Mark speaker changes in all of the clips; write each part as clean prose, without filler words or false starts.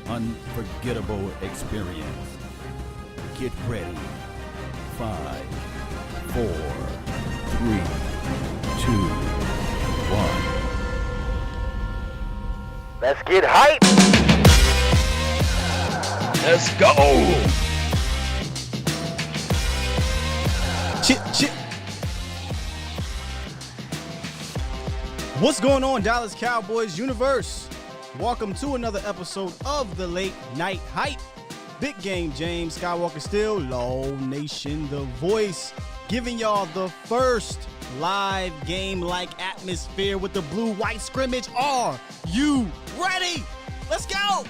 Speaker 1: Unforgettable experience. Get ready. 5, 4, 3, 2, 1.
Speaker 2: Let's get hype.
Speaker 1: Let's go. Chit.
Speaker 3: What's going on, Dallas Cowboys universe? Welcome to another episode of the Late Night Hype. Big Game James Skywalker still, Law Nation, the voice, giving y'all the first live game-like atmosphere with the blue-white scrimmage. Are you ready? Let's go!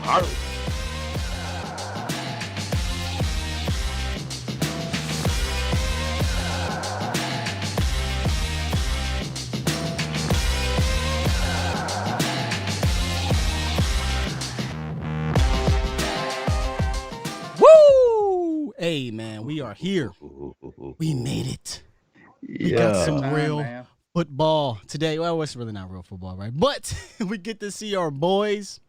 Speaker 2: Harley.
Speaker 3: Hey, man, we are here. We made it. We got some real football today. Well, it's really not real football, right? But we get to see our boys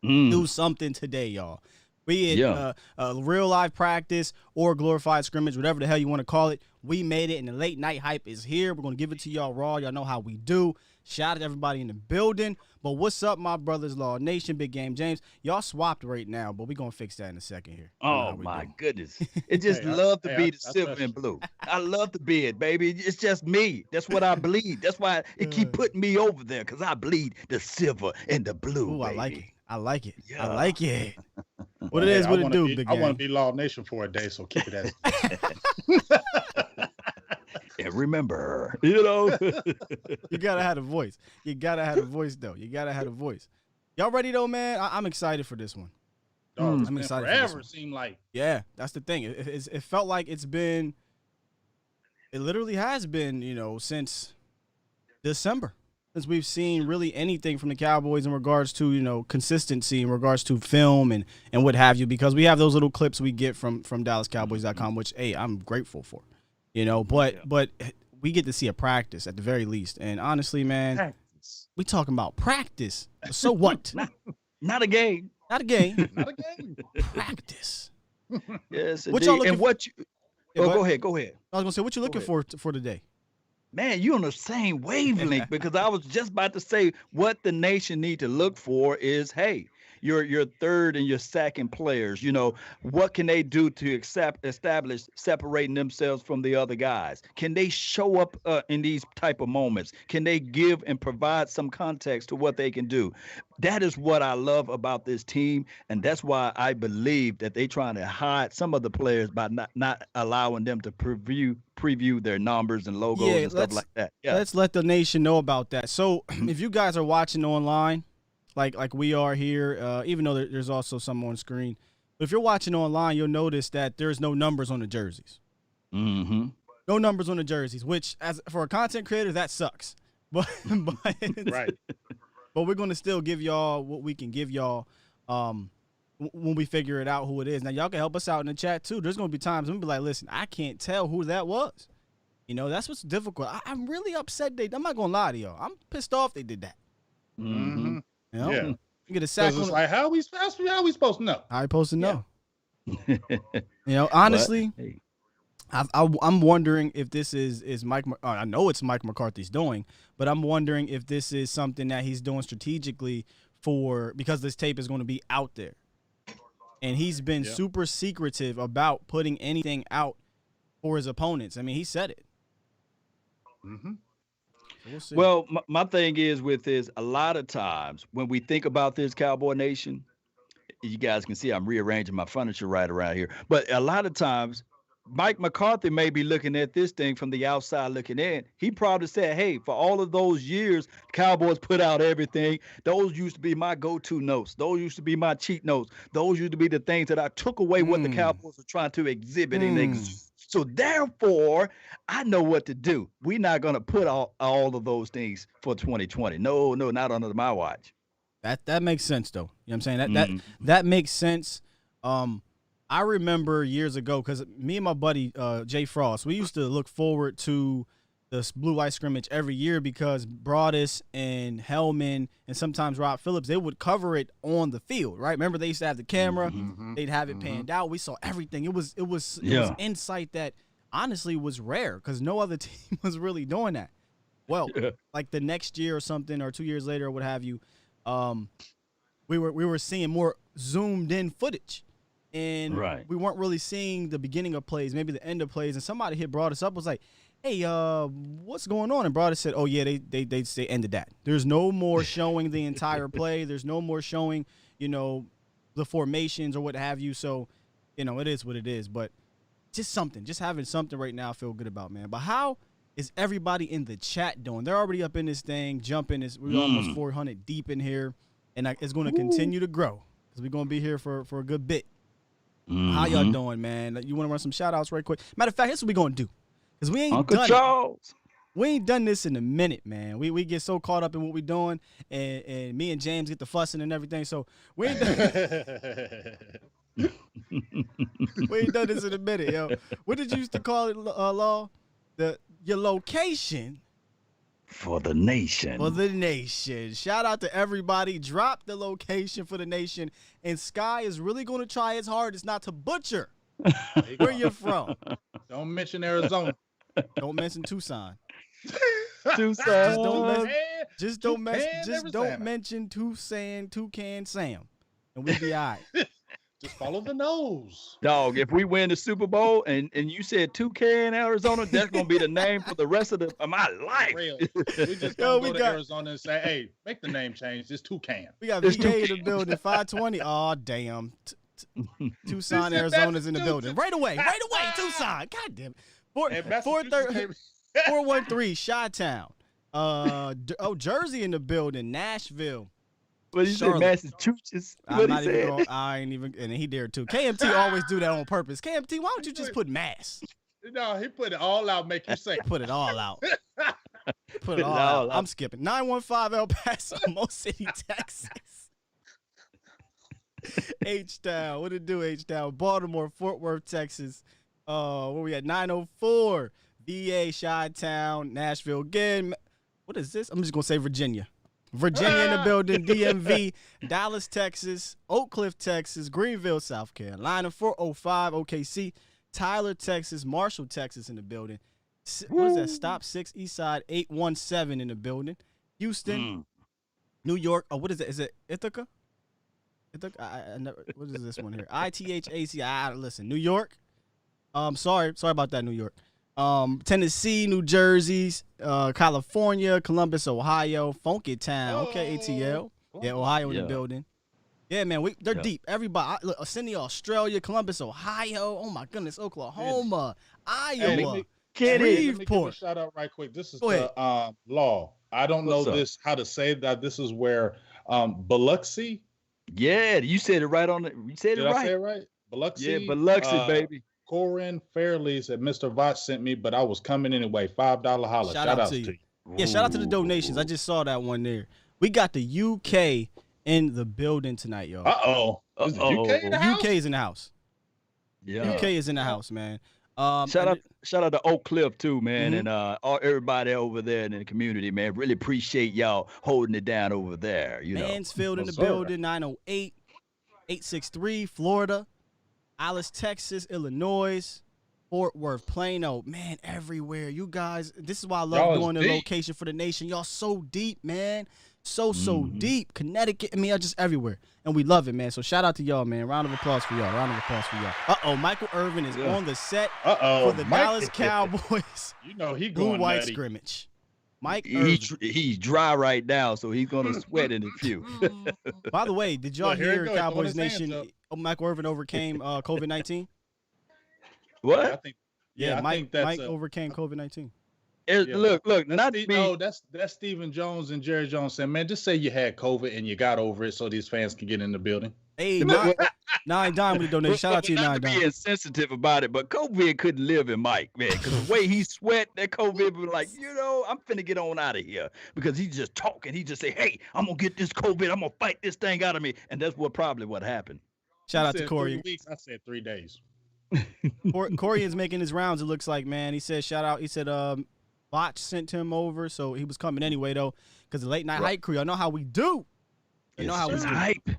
Speaker 3: do something today, y'all. Be it real live practice or glorified scrimmage, whatever the hell you want to call it. We made it, and the Late Night Hype is here. We're going to give it to y'all raw. Y'all know how we do. Shout out to everybody in the building. But what's up, my brothers, Law Nation, Big Game James? Y'all swapped right now, but we're going to fix that in a second here.
Speaker 1: Oh, my goodness. It just love to be the silver and blue. I love to be it, baby. It's just me. That's what I bleed. That's why it keep putting me over there, because I bleed the silver and the blue,
Speaker 3: Ooh,
Speaker 1: baby.
Speaker 3: I like it.
Speaker 1: Yeah.
Speaker 3: I like it. What it is, what it do, Big Game?
Speaker 4: I want to be Law Nation for a day, so keep it as.
Speaker 1: And remember, you know.
Speaker 3: You got to have a voice. You got to have a voice, though. You got to have a voice. Y'all ready, though, man? I'm excited for this one.
Speaker 4: I'm excited forever, it seemed like.
Speaker 3: Yeah, that's the thing. It felt like it literally has been, since December. Since we've seen really anything from the Cowboys in regards to, consistency, in regards to film and what have you, because we have those little clips we get from DallasCowboys.com, which, hey, I'm grateful for. But we get to see a practice at the very least. And honestly, man, we talking about practice. So what?
Speaker 1: Not a game.
Speaker 3: Not a game.
Speaker 4: Not a game.
Speaker 3: Practice.
Speaker 1: Yes,
Speaker 3: What y'all
Speaker 1: indeed. And what you?
Speaker 3: Yeah,
Speaker 1: Go ahead. Go ahead.
Speaker 3: I was gonna say, what you looking for today?
Speaker 1: Man, you on the same wavelength because I was just about to say what the nation need to look for is, hey, your third and your second players, what can they do to establish separating themselves from the other guys? Can they show up in these type of moments? Can they give and provide some context to what they can do? That is what I love about this team, and that's why I believe that they trying to hide some of the players by not allowing them to preview their numbers and logos and stuff like that. Yeah.
Speaker 3: Let's let the nation know about that. So if you guys are watching online, like we are here, even though there's also some on screen, but if you're watching online, you'll notice that there's no numbers on the jerseys.
Speaker 1: Mm-hmm.
Speaker 3: No numbers on the jerseys, which as for a content creator, that sucks. But
Speaker 4: Right.
Speaker 3: But we're gonna still give y'all what we can give y'all when we figure it out who it is. Now y'all can help us out in the chat too. There's gonna be times when we be like, listen, I can't tell who that was. That's what's difficult. I'm really upset. I'm not gonna lie to y'all. I'm pissed off they did that.
Speaker 1: Mm-hmm.
Speaker 4: Yeah.
Speaker 3: You get a sack.
Speaker 4: It's like how we supposed to know?
Speaker 3: How you supposed to know? Honestly,
Speaker 1: but, hey.
Speaker 3: I'm wondering if this is Mike. I know it's Mike McCarthy's doing, but I'm wondering if this is something that he's doing strategically because this tape is going to be out there, and he's been super secretive about putting anything out for his opponents. I mean, he said it.
Speaker 4: Mm-hmm.
Speaker 3: We'll see.
Speaker 1: Well, my thing is with this, a lot of times when we think about this Cowboy Nation, you guys can see I'm rearranging my furniture right around here. But a lot of times, Mike McCarthy may be looking at this thing from the outside looking in. He probably said, hey, for all of those years, Cowboys put out everything. Those used to be my go-to notes. Those used to be my cheat notes. Those used to be the things that I took away what the Cowboys were trying to exhibit and so therefore, I know what to do. We're not going to put all of those things for 2020. No, not under my watch.
Speaker 3: That makes sense, though. You know what I'm saying? That makes sense. I remember years ago, because me and my buddy, Jay Frost, we used to look forward to the blue-white scrimmage every year because Broadus and Hellman and sometimes Rob Phillips, they would cover it on the field, right? Remember, they used to have the camera. They'd have it panned out. We saw everything. It was insight that honestly was rare because no other team was really doing that. Well, like the next year or something or 2 years later or what have you, we were seeing more zoomed-in footage. And we weren't really seeing the beginning of plays, maybe the end of plays. And somebody hit Broadus up, was like, hey, what's going on? And Broadus said, oh, yeah, they ended that. There's no more showing the entire play. There's no more showing, the formations or what have you. So, it is what it is. But just having something right now I feel good about, man. But how is everybody in the chat doing? They're already up in this thing, jumping. We're almost 400 deep in here. And it's going to continue to grow because we're going to be here for a good bit. How y'all doing, man? You want to run some shout-outs right quick? Matter of fact, here's what we're going to do. Because we ain't
Speaker 1: Uncle
Speaker 3: done
Speaker 1: Charles.
Speaker 3: We ain't done this in a minute, man. We get so caught up in what we're doing, and me and James get the fussing and everything. So we ain't done we ain't done this in a minute, yo. What did you used to call it, Law? Your location.
Speaker 1: For the nation.
Speaker 3: For the nation. Shout out to everybody. Drop the location for the nation. And Sky is really going to try his hardest not to butcher where you're from.
Speaker 4: Don't mention Arizona.
Speaker 3: Don't mention Tucson.
Speaker 1: Tucson.
Speaker 3: Just don't mention Toucan Sam. And we'll be all right.
Speaker 4: Just follow the nose.
Speaker 1: Dog, if we win the Super Bowl and you said Toucan, Arizona, that's going to be the name for the rest of my life.
Speaker 4: Real. We just go to Arizona and say, hey, make the name change. It's Toucan.
Speaker 3: We got VA in the building, 520. Oh, damn. Tucson, Arizona's in the building. Right away, Tucson. God damn it. 413, Chi-Town. Jersey in the building, Nashville.
Speaker 1: What you said, Massachusetts?
Speaker 3: I ain't even, and he dared too. KMT always do that on purpose. KMT, why don't you just put Mass?
Speaker 4: No, he put it all out, make you say.
Speaker 3: Put it all out. Put it all out. I'm skipping. 915 El Paso, Mo City, Texas. H-Town. What it do, H-Town? Baltimore, Fort Worth, Texas. Where we at? 904. VA, Chi-Town, Nashville again. What is this? I'm just going to say Virginia. Virginia in the building, DMV, Dallas, Texas, Oak Cliff, Texas, Greenville, South Carolina, 405, OKC, Tyler, Texas, Marshall, Texas in the building. What is that? Stop 6 Eastside 817 in the building. Houston, New York. Oh, what is it? Is it Ithaca? I never, what is this one here? ITHAC. Listen, New York. Sorry about that, New York. Tennessee, New Jersey, California, Columbus, Ohio, Funky Town. Okay, ATL. Yeah, Ohio in the building. Yeah, man, they're deep. Everybody, Sydney, Australia, Columbus, Ohio. Oh my goodness, Oklahoma, Iowa.
Speaker 4: Let me give a shout out right quick. This is the law. I don't know how to say that. This is where Biloxi.
Speaker 1: Yeah, you said it right on it. You said it right.
Speaker 4: Did I say it right? Biloxi.
Speaker 1: Yeah, Biloxi, baby.
Speaker 4: Corinne Fairley said Mr. Vought sent me, but I was coming anyway. $5 holla. Shout out to you.
Speaker 3: Yeah, shout out to the donations. I just saw that one there. We got the UK in the building tonight, y'all.
Speaker 4: Is the UK in the house?
Speaker 3: UK is in the house.
Speaker 1: Yeah.
Speaker 3: UK is in the house, man.
Speaker 1: Shout out to Oak Cliff too, man, and everybody over there in the community, man. Really appreciate y'all holding it down over there.
Speaker 3: Mansfield in the building, 908, 863, Florida, Alice, Texas, Illinois, Fort Worth, Plano, man, everywhere. You guys, this is why I love going to location for the nation. Y'all so deep, man. So deep. Connecticut, I mean, just everywhere. And we love it, man. So shout out to y'all, man. Round of applause for y'all. Michael Irvin is on the set for the Dallas Cowboys.
Speaker 4: You know he going
Speaker 3: blue-white
Speaker 4: nutty.
Speaker 3: Scrimmage. Mike Irvin.
Speaker 1: He's dry right now, so he's going to sweat in a few.
Speaker 3: By the way, did y'all hear Cowboys Nation, Michael Irvin overcame COVID-19?
Speaker 1: What?
Speaker 3: Mike overcame COVID-19.
Speaker 1: Look, not me.
Speaker 4: No, that's Stephen Jones and Jerry Jones saying, man, just say you had COVID and you got over it so these fans can get in the building.
Speaker 3: Hey, Nine Dime with the donation. Shout out to you, Nine Dime.
Speaker 1: Not to be insensitive about it, but COVID couldn't live in Mike, man, because the way he sweat, that COVID was like, I'm finna get on out of here, because he's just talking. He just say, hey, I'm gonna get this COVID. I'm gonna fight this thing out of me, and that's what happened.
Speaker 3: Shout out to Corey.
Speaker 4: 3 weeks. I said 3 days.
Speaker 3: Corey is making his rounds. It looks like, man. He said, shout out. He said, Botch sent him over, so he was coming anyway, though, because the late night hype crew. I know how we do.
Speaker 1: Hype.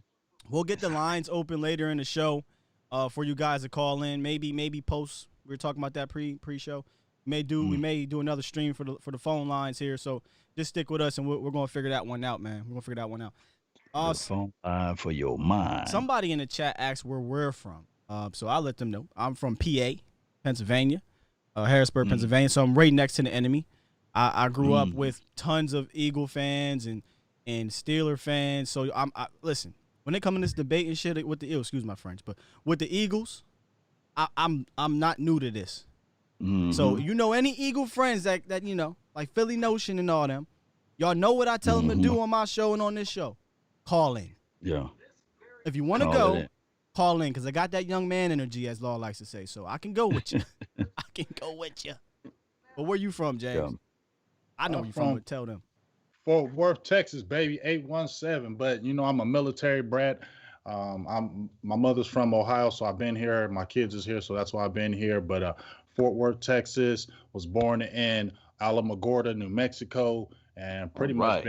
Speaker 3: We'll get the lines open later in the show for you guys to call in. Maybe post. We were talking about that pre-show. We may do another stream for the phone lines here. So just stick with us, and we're gonna figure that one out, man. We're gonna figure that one out.
Speaker 1: The phone line for your mind.
Speaker 3: Somebody in the chat asked where we're from. So I'll let them know. I'm from PA, Pennsylvania. Harrisburg, Pennsylvania, so I'm right next to the enemy. I grew up with tons of Eagle fans and Steeler fans. So listen, when they come in this debate and shit with the Eagles, excuse my French, but with the Eagles, I'm not new to this. So any Eagle friends that like Philly Notion and all them, y'all know what I tell them to do on my show and on this show. Call in.
Speaker 1: Yeah.
Speaker 3: If you want to go, call in, because I got that young man energy, as Law likes to say. So I can go with you. But where you from, James? Yeah. I know where you from, but tell them.
Speaker 4: Fort Worth, Texas, baby, 817. But, I'm a military brat. My mother's from Ohio, so I've been here. My kids is here, so that's why I've been here. But Fort Worth, Texas, was born in Alamogordo, New Mexico, and pretty much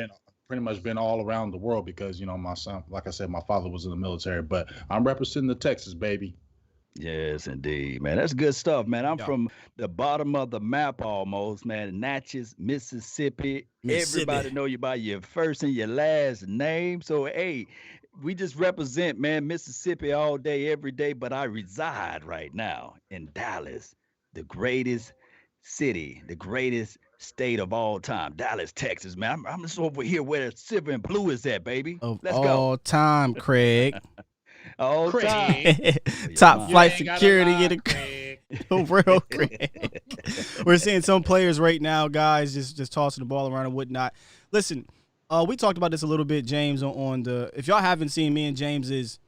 Speaker 4: been all around the world because, my son, like I said, my father was in the military. But I'm representing the Texas, baby.
Speaker 1: Yes, indeed, man. That's good stuff, man. I'm from the bottom of the map almost, man. Natchez, Mississippi. Everybody know you by your first and your last name. So, hey, we just represent, man, Mississippi all day, every day. But I reside right now in Dallas, the greatest city, the greatest state of all time, Dallas, Texas, man. I'm just over here where the silver and blue is at, baby.
Speaker 3: Let's go. All time, Craig.
Speaker 1: All time.
Speaker 3: Top flight security in the real Craig. We're seeing some players right now, guys, just tossing the ball around and whatnot. Listen, we talked about this a little bit, James, on the. If y'all haven't seen me and James's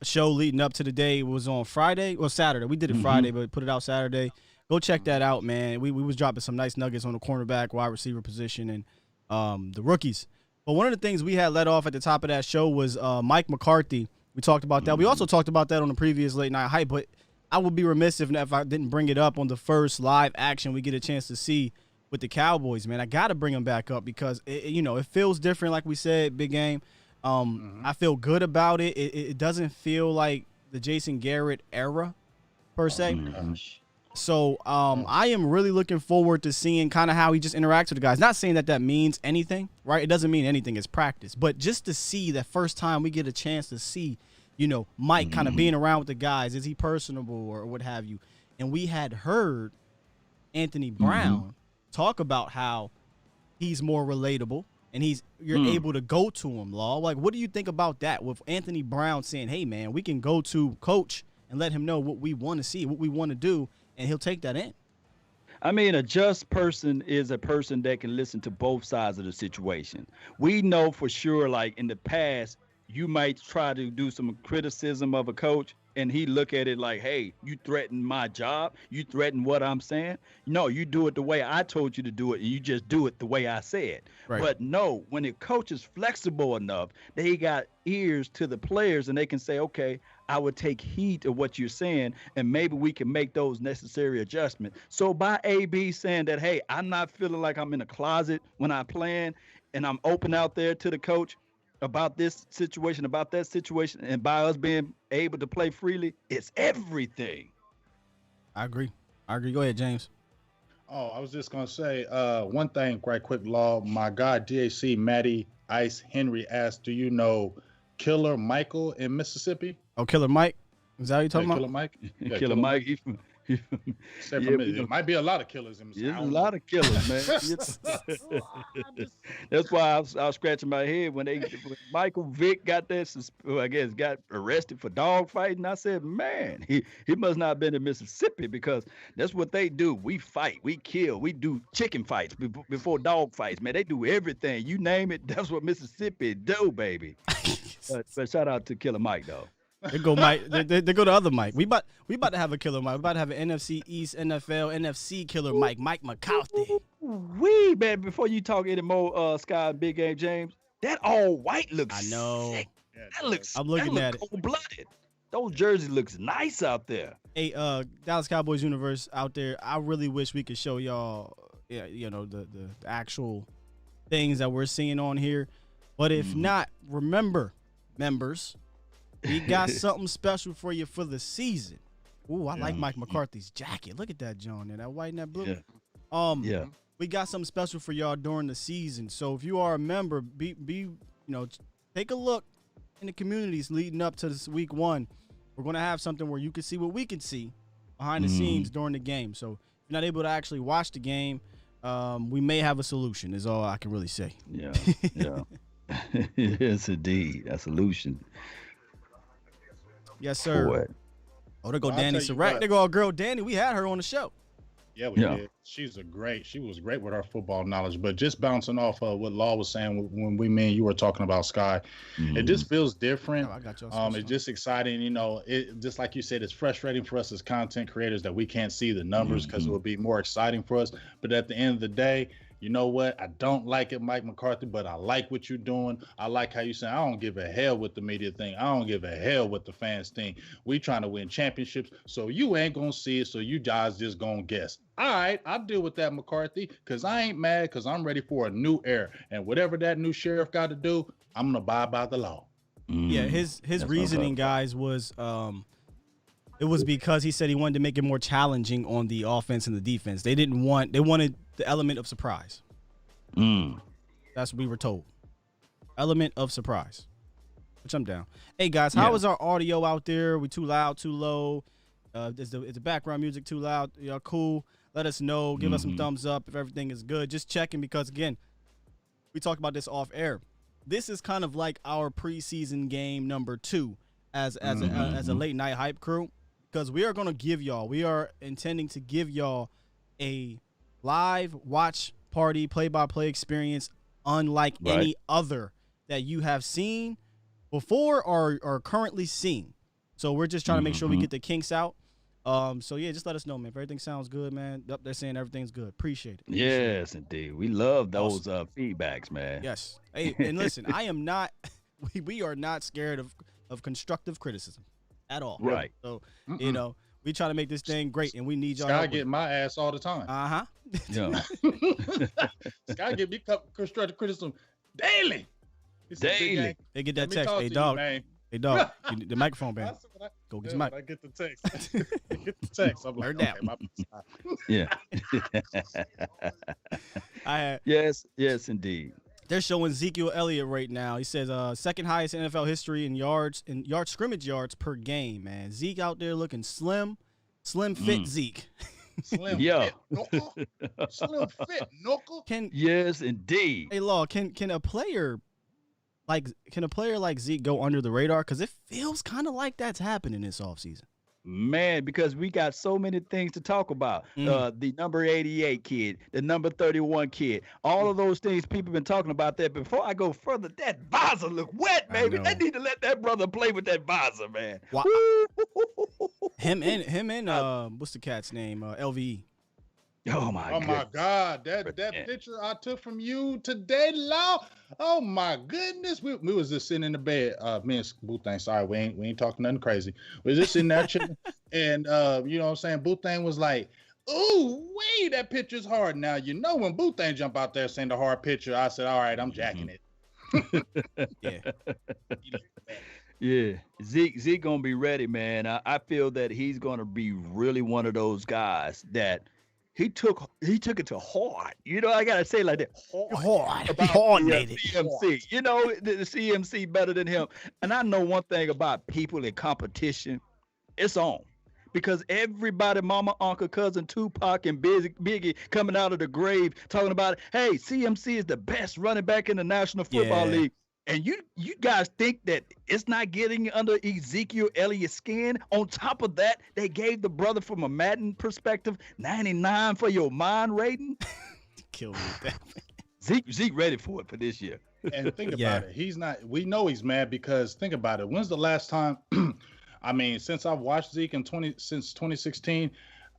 Speaker 3: show leading up to the day, it was on Friday. Well, Saturday. We did it Friday, but we put it out Saturday. Go check that out, man. We was dropping some nice nuggets on the cornerback, wide receiver position, and the rookies. But one of the things we had let off at the top of that show was Mike McCarthy. We talked about that. We also talked about that on the previous late night hype, but I would be remiss if I didn't bring it up on the first live action we get a chance to see with the Cowboys, man. I got to bring him back up because, it feels different, like we said, big game. I feel good about it. It doesn't feel like the Jason Garrett era, per se. So I am really looking forward to seeing kind of how he just interacts with the guys. Not saying that means anything, right? It doesn't mean anything. It's practice. But just to see that first time we get a chance to see, Mike kind of being around with the guys. Is he personable or what have you? And we had heard Anthony Brown talk about how he's more relatable and you're able to go to him, Law. Like, what do you think about that with Anthony Brown saying, hey, man, we can go to Coach and let him know what we want to see, what we want to do, and he'll take that in?
Speaker 1: I mean, a just person is a person that can listen to both sides of the situation. We know for sure, like in the past, you might try to do some criticism of a coach and he look at it like, hey, you threaten my job. You threaten what I'm saying. No, you do it the way I told you to do it, and you just do it the way I said. Right. But no, when the coach is flexible enough, they got ears to the players and they can say, okay, I would take heed of what you're saying, and maybe we can make those necessary adjustments. So by AB saying that, hey, I'm not feeling like I'm in a closet when I plan, and I'm open out there to the coach about this situation, about that situation, and by us being able to play freely, it's everything.
Speaker 3: I agree. Go ahead, James.
Speaker 4: Oh, I was just going to say one thing right quick, Law. My guy, DAC Matty Ice Henry asked, do you know Killer Michael in Mississippi?
Speaker 3: Oh, Killer Mike? Is that what you're talking about?
Speaker 4: Killer Mike?
Speaker 1: Yeah, Killer Mike.
Speaker 4: There might be a lot of killers in Mississippi.
Speaker 1: There's a lot of killers, man. That's why I was scratching my head when Michael Vick got got arrested for dog fighting. I said, man, he must not have been in Mississippi, because that's what they do. We fight, we kill, we do chicken fights before dog fights, man. They do everything. You name it, that's what Mississippi do, baby. But shout out to Killer Mike, though.
Speaker 3: They go Mike. They go to other Mike. We about to have a killer Mike. We about to have an NFC East, NFL, NFC killer Mike McCarthy.
Speaker 1: Man, before you talk anymore, Sky Big Game James, that all white looks
Speaker 3: I know.
Speaker 1: Sick. That looks.
Speaker 3: I'm looking at it.
Speaker 1: Cold-blooded. Those jerseys looks nice out there.
Speaker 3: Hey, Dallas Cowboys universe out there. I really wish we could show y'all, the actual things that we're seeing on here. But if not, remember, members, we got something special for you for the season. Ooh, I like Mike McCarthy's jacket. Look at that, John. That white and that blue.
Speaker 1: Yeah.
Speaker 3: We got something special for y'all during the season. So if you are a member, take a look in the communities leading up to this week 1. We're going to have something where you can see what we can see behind the scenes during the game. So if you're not able to actually watch the game, we may have a solution is all I can really say.
Speaker 1: Yeah. Yes, indeed. A solution.
Speaker 3: Yes, sir.
Speaker 1: What?
Speaker 3: Oh, there go Danny Surratt. There go our girl Danny. We had her on the show.
Speaker 4: Yeah, we did. She was great with her football knowledge. But just bouncing off of what Law was saying when me and you were talking about Sky, it just feels different.
Speaker 3: Oh, I got you.
Speaker 4: It's just exciting. It just like you said, it's frustrating for us as content creators that we can't see the numbers because it would be more exciting for us. But at the end of the day, you know what? I don't like it, Mike McCarthy, but I like what you're doing. I like how you say, I don't give a hell what the media think. I don't give a hell what the fans think. We trying to win championships, so you ain't going to see it, so you guys just going to guess. All right, I'll deal with that, McCarthy, because I ain't mad, because I'm ready for a new era. And whatever that new sheriff got to do, I'm going to abide by the law.
Speaker 3: Yeah, his reasoning, guys, was it was because he said he wanted to make it more challenging on the offense and the defense. They wanted the element of surprise. That's what we were told. Element of surprise, which I'm down. Hey, guys, how is our audio out there? We too loud, too low? Is the background music too loud? Y'all cool? Let us know. Give us some thumbs up if everything is good. Just checking because, again, we talked about this off air. This is kind of like our preseason game number 2 as a late night hype crew, because we are intending to give y'all a live watch party play-by-play experience unlike any other that you have seen before or are currently seeing. So we're just trying to make sure we get the kinks out. Just let us know, man. If everything sounds good, man. Yep, they're saying everything's good. Appreciate it.
Speaker 1: Yes, indeed. We love those feedbacks, man.
Speaker 3: Yes. Hey, and listen, I am not we are not scared of constructive criticism at all.
Speaker 1: Right.
Speaker 3: So, We try to make this thing great, and we need y'all.
Speaker 4: Sky get my ass all the time.
Speaker 3: Yeah.
Speaker 4: Sky get me constructive criticism daily.
Speaker 1: Daily.
Speaker 3: They get that text. Hey, dog. Hey, dog. The microphone, man. Go get your mic.
Speaker 4: I get the text. I'm like, okay,
Speaker 1: yeah. Yes, indeed.
Speaker 3: They're showing Ezekiel Elliott right now. He says second highest in NFL history in scrimmage yards per game, man. Zeke out there looking slim fit Zeke.
Speaker 4: Slim
Speaker 1: yeah.
Speaker 4: fit, slim fit, knuckle.
Speaker 1: Yes, indeed.
Speaker 3: Hey, Law, can a player like Zeke go under the radar? Because it feels kind of like that's happening this offseason.
Speaker 1: Man, because we got so many things to talk about. The number 88 kid, the number 31 kid, all of those things people been talking about that. Before I go further, that visor look wet, baby. They need to let that brother play with that visor, man.
Speaker 3: Wow. him and what's the cat's name? LVE.
Speaker 1: Oh my
Speaker 4: God! That picture I took from you today, Law. Oh my goodness, we was just sitting in the bed. Me and Boothang, sorry, we ain't talking nothing crazy. We was just sitting there chilling, and you know what I'm saying. Boothang was like, "Ooh, wait, that picture's hard." Now you know when Boothang jump out there saying the hard picture, I said, "All right, I'm jacking it."
Speaker 1: Yeah, Zeke gonna be ready, man. I feel that he's gonna be really one of those guys that. He took it to heart. You know, I gotta say like that.
Speaker 3: Hard.
Speaker 1: CMC. You know, the CMC better than him. And I know one thing about people in competition, it's on. Because everybody, mama, uncle, cousin, Tupac, and Biggie coming out of the grave talking about it. Hey, CMC is the best running back in the National Football League. And you guys think that it's not getting under Ezekiel Elliott's skin? On top of that, they gave the brother from a Madden perspective 99 for your mind rating.
Speaker 3: Kill me with that.
Speaker 1: Zeke ready for it for this year.
Speaker 4: And think about it. He's not. We know he's mad because think about it. When's the last time? I mean, since I've watched Zeke since 2016,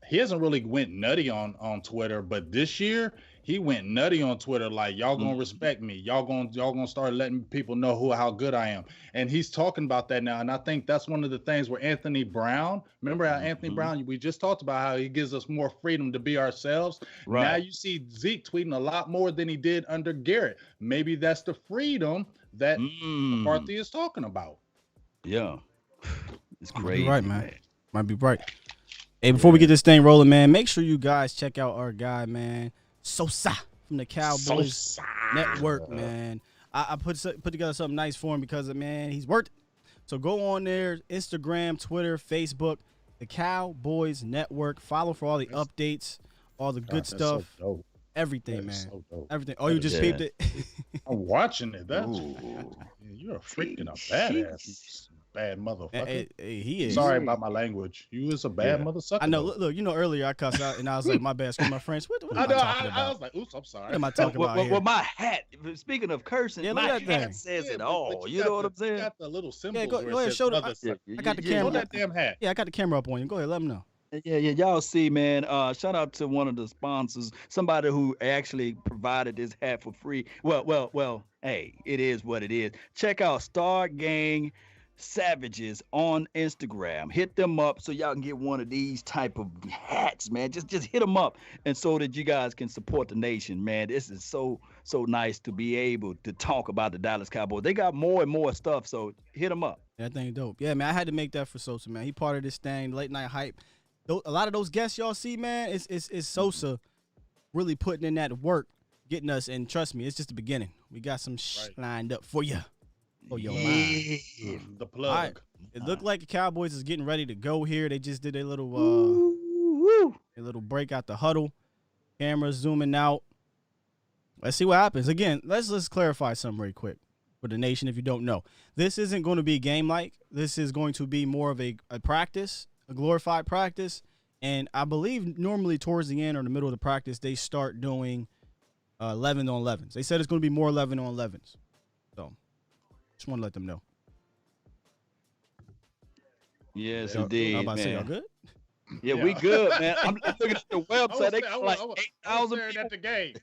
Speaker 4: he hasn't really went nutty on Twitter. But this year, he went nutty on Twitter, like y'all gonna respect me, y'all gonna start letting people know how good I am, and he's talking about that now. And I think that's one of the things where Anthony Brown, remember how Anthony Brown, we just talked about how he gives us more freedom to be ourselves. Right. Now you see Zeke tweeting a lot more than he did under Garrett. Maybe that's the freedom that McCarthy is talking about.
Speaker 1: Yeah, it's crazy.
Speaker 3: Right, man. Might be right. Hey, before we get this thing rolling, man, make sure you guys check out our guy, man. Sosa from the Cowboys Network, man. I put together something nice for him because, man, he's worked. So go on there, Instagram, Twitter, Facebook, the Cowboys Network. Follow for all the updates, all the good stuff,
Speaker 4: so
Speaker 3: everything, man. So everything. Oh, you just peeped it?
Speaker 4: I'm watching it. You're a freaking badass. Bad motherfucker.
Speaker 3: Hey, he is.
Speaker 4: Sorry about my language. You is a bad motherfucker.
Speaker 3: I know. Look, you know, earlier I cussed out and I was like, my bad, screw my friends. What am I talking about?
Speaker 4: I was like, oops, I'm sorry.
Speaker 3: What am I talking about here?
Speaker 1: Well, my hat, speaking of cursing, my hat says it all. You know what I'm saying?
Speaker 4: You got the little symbol.
Speaker 3: Yeah, go ahead, show them. I got the camera.
Speaker 4: Show that damn hat.
Speaker 3: Yeah, I got the camera up on you. Go ahead, let them know.
Speaker 1: Yeah, y'all see, man. Shout out to one of the sponsors, somebody who actually provided this hat for free. Well, hey, it is what it is. Check out Star Gang Savages on Instagram. Hit them up so y'all can get one of these type of hats, man. Just hit them up, and so that you guys can support the nation, man. This is so nice to be able to talk about the Dallas Cowboys. They got more and more stuff, so hit them up.
Speaker 3: That thing dope. Yeah, man. I had to make that for Sosa, man. He part of this thing, late night hype. A lot of those guests y'all see, man, it's Sosa really putting in that work, getting us, and trust me, it's just the beginning. We got some lined up for you. Oh, your mind.
Speaker 4: The plug.
Speaker 3: Right. It looked like the Cowboys is getting ready to go here. They just did a little break out the huddle. Camera zooming out. Let's see what happens. Again, let's clarify something very quick for the nation if you don't know. This isn't going to be game-like. This is going to be more of a practice, a glorified practice. And I believe normally towards the end or the middle of the practice, they start doing 11-on-11s. They said it's going to be more 11-on-11s. So just want to let them know.
Speaker 1: Yes, indeed,
Speaker 3: I'm about to say,
Speaker 1: man.
Speaker 3: y'all good?
Speaker 1: Yeah, we good, man. I'm looking at the website. They got like 8,000 people
Speaker 4: at the game.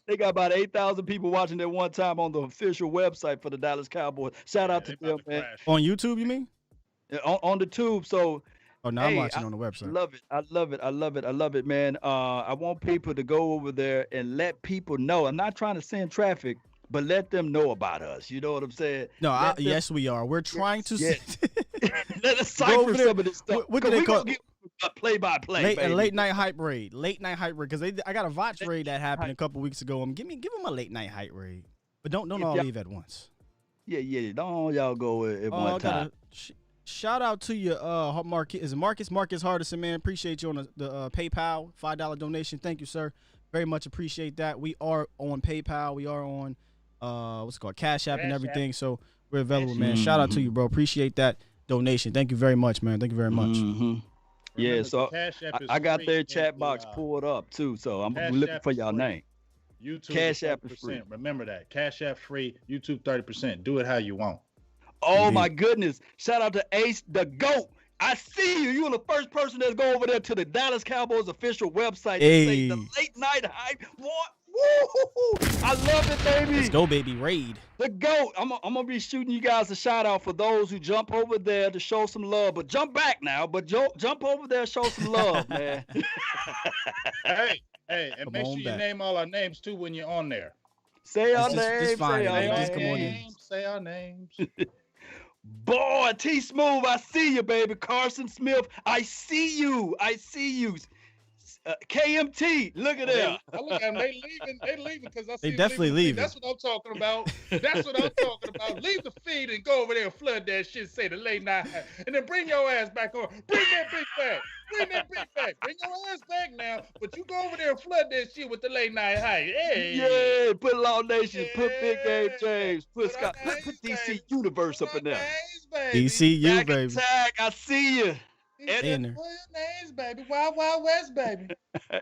Speaker 1: They got about 8,000 people watching at one time on the official website for the Dallas Cowboys. Shout out to them, man.
Speaker 3: On YouTube, you mean?
Speaker 1: On the tube. So
Speaker 3: Oh, no, I'm watching on the website.
Speaker 1: Love it. I love it. I love it. I love it, man. I want people to go over there and let people know. I'm not trying to send traffic, but let them know about us. You know what I'm saying?
Speaker 3: No, yes, we are. We're trying to.
Speaker 1: Yes. Let us cipher some of this stuff.
Speaker 3: What do they call it?
Speaker 1: Play-by-play,
Speaker 3: late night hype raid. Late night hype raid, because I got a watch raid that happened a couple weeks ago. Give them a late night hype raid, but don't all leave at once.
Speaker 1: Yeah. Don't y'all go at one time.
Speaker 3: Shout out to you, Marcus. Is it Marcus? Marcus Hardison, man. Appreciate you on the PayPal $5 donation. Thank you, sir. Very much appreciate that. We are on PayPal. We are on what's it called, Cash App and everything. So we're available, man. Shout out to you, bro. Appreciate that donation. Thank you very much, man. Thank you very much.
Speaker 1: Yeah, so I got their chat box pulled up too. So I'm looking for y'all name.
Speaker 4: YouTube
Speaker 1: Cash App is free.
Speaker 4: Remember that. Cash App free. YouTube 30%. Do it how you want.
Speaker 1: Oh my goodness! Shout out to Ace the GOAT. I see you. You're the first person that's go over there to the Dallas Cowboys official website to say the late night hype. What? Woo! I love it, baby.
Speaker 3: Let's go, baby. Raid.
Speaker 1: The GOAT. I'm gonna be shooting you guys a shout out for those who jump over there to show some love. But jump back now. But jump over there, show some love, man.
Speaker 4: Hey, and make sure you name all our names too when you're on there.
Speaker 1: Say our names.
Speaker 4: Say our names.
Speaker 1: Boy, T Smooth, I see you, baby. Carson Smith, I see you. KMT, look at them.
Speaker 4: I look at them. They leaving because I see
Speaker 3: they definitely leaving.
Speaker 4: That's what I'm talking about. Leave the feed and go over there and flood that shit. Say the late night, and then bring your ass back on. Bring that big back. Bring your ass back now. But you go over there and flood that shit with the late night hype. Hey.
Speaker 1: Yeah, put Law Nation, put Big Game James, put Scott, put DC Universe up in there.
Speaker 3: DCU, baby.
Speaker 1: Tag, I see you.
Speaker 4: Names, baby. Wild Wild West, baby.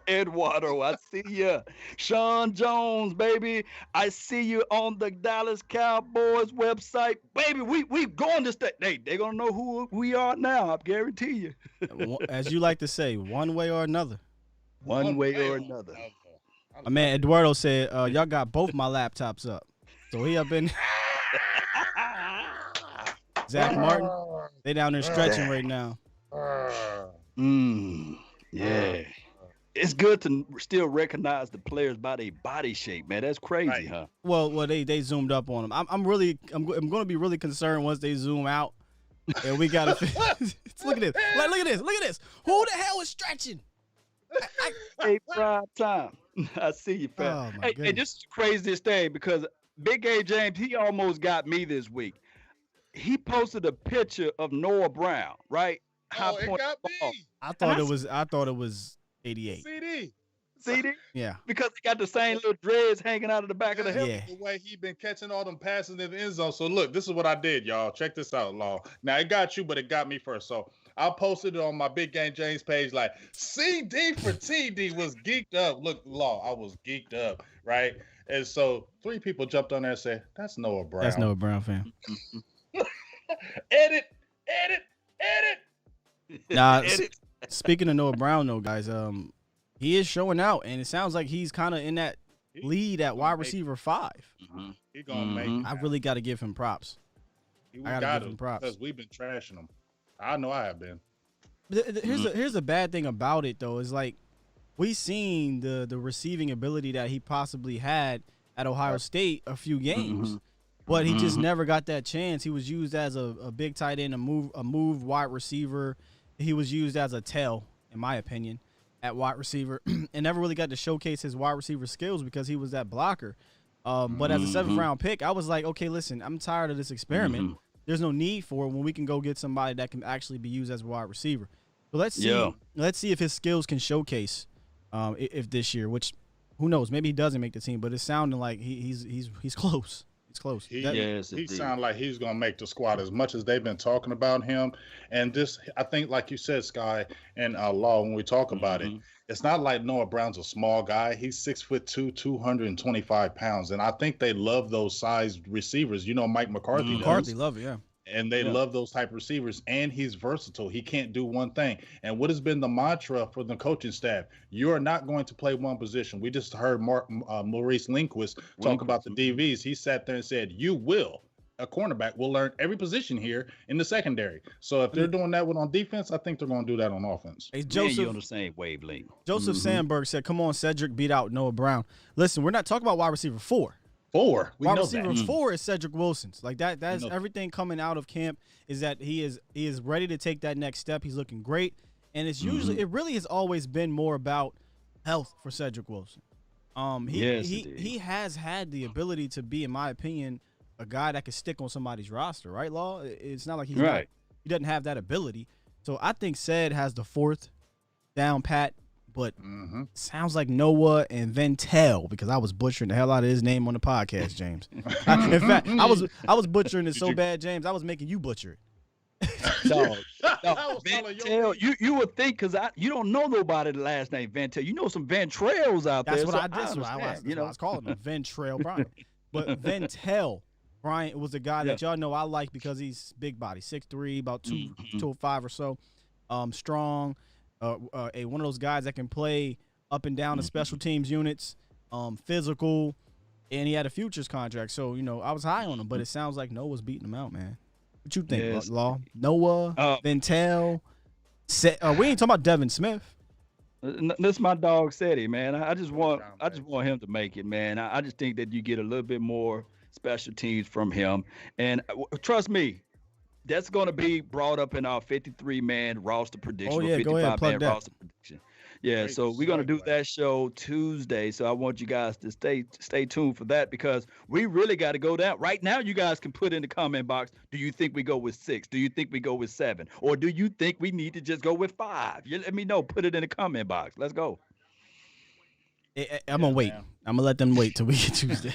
Speaker 1: Eduardo, I see you. Sean Jones, baby. I see you on the Dallas Cowboys website. Baby, we going to stay. They're going to know who we are now, I guarantee you.
Speaker 3: As you like to say, one way or another.
Speaker 1: One way or another.
Speaker 3: My man Eduardo said, y'all got both my laptops up. So he up in Zach Martin. They down there stretching right now.
Speaker 1: Yeah. It's good to still recognize the players by their body shape, man. That's crazy, huh?
Speaker 3: Well, they zoomed up on them. I'm going to be really concerned once they zoom out, and we got to look at this. Look at this. Who the hell is stretching?
Speaker 1: Hey, prime time. I see you, fam.
Speaker 3: Oh,
Speaker 1: hey, this is the craziest thing because Big Game James, he almost got me this week. He posted a picture of Noah Brown, right?
Speaker 4: It got me.
Speaker 3: I thought it was 88.
Speaker 4: CeeDee?
Speaker 3: Yeah.
Speaker 1: Because he got the same little dreads hanging out of the back of the head.
Speaker 3: Yeah.
Speaker 4: The way he been catching all them passes in the end zone. So look, this is what I did, y'all. Check this out, Law. Now it got you, but it got me first. So I posted it on my Big Game James page like CD for TD was geeked up. Look, Law, I was geeked up, right? And so 3 people jumped on there and said, that's Noah Brown.
Speaker 3: That's Noah Brown, fam.
Speaker 4: Edit.
Speaker 3: Nah, speaking of Noah Brown, though, guys, he is showing out, and it sounds like he's kind of in that lead at wide receiver 5.
Speaker 4: He gonna make it.
Speaker 3: I really got to give him props.
Speaker 4: I gotta give him props because we've been trashing him. I know I have been.
Speaker 3: Here's the bad thing about it, though, is like we seen the receiving ability that he possibly had at Ohio State a few games. But he just never got that chance. He was used as a big tight end, a move wide receiver. He was used as a tail, in my opinion, at wide receiver, and never really got to showcase his wide receiver skills because he was that blocker. But as a 7th round pick, I was like, okay, listen, I'm tired of this experiment. There's no need for it when we can go get somebody that can actually be used as a wide receiver. So let's see. Let's see if his skills can showcase if this year. Which, who knows? Maybe he doesn't make the team, but it's sounding like he's close. It's close.
Speaker 4: He sounds like he's going to make the squad as much as they've been talking about him. And this, I think, like you said, Sky and Law, when we talk about it, it's not like Noah Brown's a small guy. He's 6'2", 225 pounds. And I think they love those sized receivers. You know, Mike McCarthy does.
Speaker 3: McCarthy love it, yeah.
Speaker 4: And they love those type of receivers. And he's versatile. He can't do one thing. And what has been the mantra for the coaching staff? You are not going to play one position. We just heard Maurice Linguist talk about the DVs. He sat there and said, you will. a cornerback will learn every position here in the secondary. So if they're doing that on defense, I think they're going to do that on offense.
Speaker 3: Hey,
Speaker 1: Joseph, you on the same wavelength.
Speaker 3: Joseph Sandberg said, "Come on, Cedric beat out Noah Brown." Listen, we're not talking about wide receiver 4. Wide receiver 4 is Cedric Wilson's. Like that. That's everything coming out of camp is that he is ready to take that next step. He's looking great, and it's usually it really has always been more about health for Cedric Wilson. He has had the ability to be, in my opinion, a guy that could stick on somebody's roster, right, Law? It's not like he doesn't have that ability. So I think Ced has the 4th down pat, but sounds like Noah and Ventel, because I was butchering the hell out of his name on the podcast, James. In fact, I was butchering it so bad, James, I was making you butcher it.
Speaker 1: No, Ventel, you would think, because you don't know nobody the last name Ventel. You know some Ventrells out there.
Speaker 3: That's what I was calling him, Ventrell Bryant. But Ventel Bryant was a guy that y'all know I like because he's big body, 6'3", about 205 or so, strong, one of those guys that can play up and down the special teams units, physical, and he had a futures contract. So, I was high on him, but it sounds like Noah's beating him out, man. What you think, Law? Noah, Ventel, we ain't talking about Devin Smith.
Speaker 1: This my dog Seti, man. I just want him to make it, man. I just think that you get a little bit more special teams from him, and trust me, that's going to be brought up in our 53-man roster prediction.
Speaker 3: Oh yeah, go ahead, plug that.
Speaker 1: Roster prediction. Yeah, so we're going to do that show Tuesday. So I want you guys to stay tuned for that, because we really got to go down. Right now, you guys can put in the comment box, do you think we go with 6? Do you think we go with 7? Or do you think we need to just go with 5? You let me know. Put it in the comment box. Let's go.
Speaker 3: I'm going to wait. I'm going to let them wait till we get Tuesday.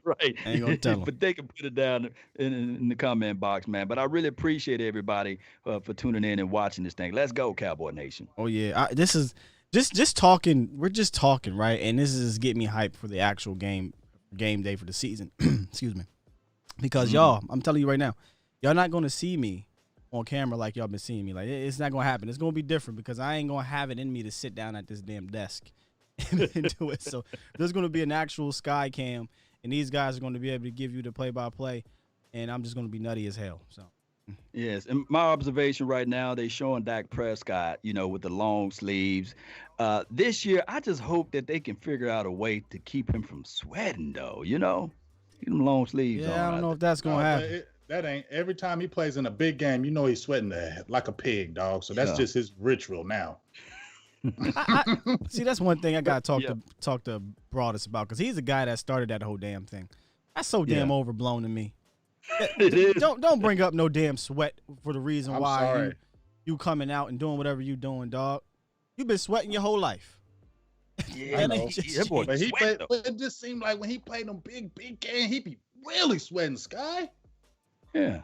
Speaker 1: Right.
Speaker 3: I ain't going to tell them.
Speaker 1: But they can put it down in the comment box, man. But I really appreciate everybody for tuning in and watching this thing. Let's go, Cowboy Nation.
Speaker 3: Oh, yeah. This is just talking. We're just talking, right? And this is getting me hyped for the actual game day for the season. Excuse me. Because, y'all, I'm telling you right now, y'all not going to see me on camera like y'all been seeing me. Like, it's not going to happen. It's going to be different because I ain't going to have it in me to sit down at this damn desk and do it. So there's going to be an actual sky cam, and these guys are going to be able to give you the play-by-play, and I'm just going to be nutty as hell. So
Speaker 1: yes, and my observation right now, they showing Dak Prescott, with the long sleeves. This year, I just hope that they can figure out a way to keep him from sweating, though. Keep them long sleeves on.
Speaker 3: Yeah, I don't know if that's going to happen.
Speaker 4: That ain't every time he plays in a big game. He's sweating like a pig, dog. So that's just his ritual now.
Speaker 3: See, that's one thing I gotta talk to Broadus about, because he's the guy that started that whole damn thing. That's so damn overblown to me.
Speaker 1: It is.
Speaker 3: Don't bring up no damn sweat for the reason
Speaker 4: I'm
Speaker 3: why
Speaker 4: sorry.
Speaker 3: you coming out and doing whatever you doing, dog. You've been sweating your whole life.
Speaker 1: Yeah,
Speaker 4: I know.
Speaker 1: but
Speaker 4: it just seemed like when he played them big games, he be really sweating, Sky.
Speaker 1: Yeah.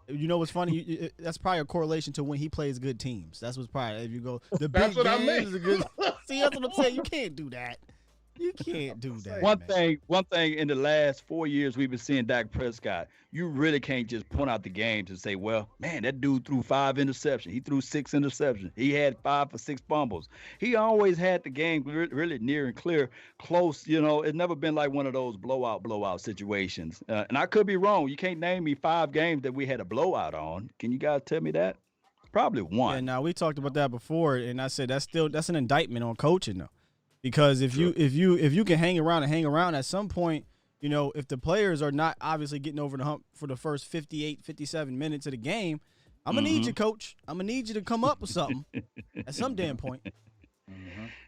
Speaker 3: You know what's funny? That's probably a correlation to when he plays good teams. That's what's probably, if you go, the big
Speaker 4: That's what I
Speaker 3: games
Speaker 4: mean.
Speaker 3: are good. See, that's what I'm saying. You can't do that. You can't do that.
Speaker 1: One thing in the last 4 years we've been seeing Dak Prescott, you really can't just point out the games and say, well, man, that dude threw 5 interceptions. He threw 6 interceptions. He had 5 for 6 fumbles. He always had the game really near and clear, close. It's never been like one of those blowout situations. And I could be wrong. You can't name me 5 games that we had a blowout on. Can you guys tell me that? Probably 1.
Speaker 3: Yeah, now we talked about that before, and I said that's an indictment on coaching, though. Because if you can hang around at some point, if the players are not obviously getting over the hump for the first 58, 57 minutes of the game, I'm going to need you, coach. I'm going to need you to come up with something at some damn point.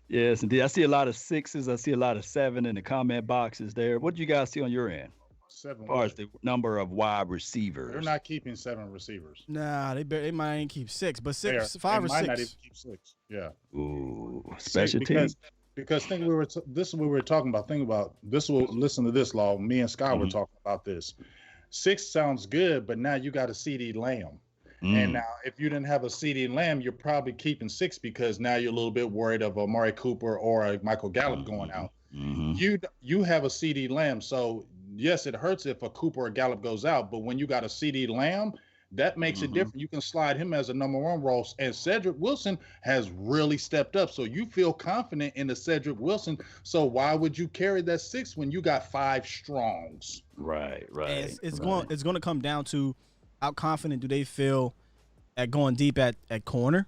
Speaker 1: Yes, indeed. I see a lot of 6s. I see a lot of 7 in the comment boxes there. What do you guys see on your end?
Speaker 4: 7.
Speaker 1: As far as the number of wide receivers.
Speaker 4: They're not keeping 7 receivers.
Speaker 3: Nah, they might even keep 6, but 5 or 6.
Speaker 4: Might not even keep 6. Yeah.
Speaker 1: Ooh, special teams.
Speaker 4: Because this is what we were talking about. Think about this. Listen to this, Law. Me and Scott were talking about this. 6 sounds good, but now you got a CeeDee Lamb. And now if you didn't have a CeeDee Lamb, you're probably keeping 6 because now you're a little bit worried of a Amari Cooper or a Michael Gallup going out. You have a CeeDee Lamb. So, yes, it hurts if a Cooper or Gallup goes out. But when you got a CeeDee Lamb, that makes it different. You can slide him as a number one role. And Cedric Wilson has really stepped up. So you feel confident in the Cedric Wilson. So why would you carry that 6 when you got 5 strongs?
Speaker 1: Right.
Speaker 3: It's going to come down to how confident do they feel at going deep at corner,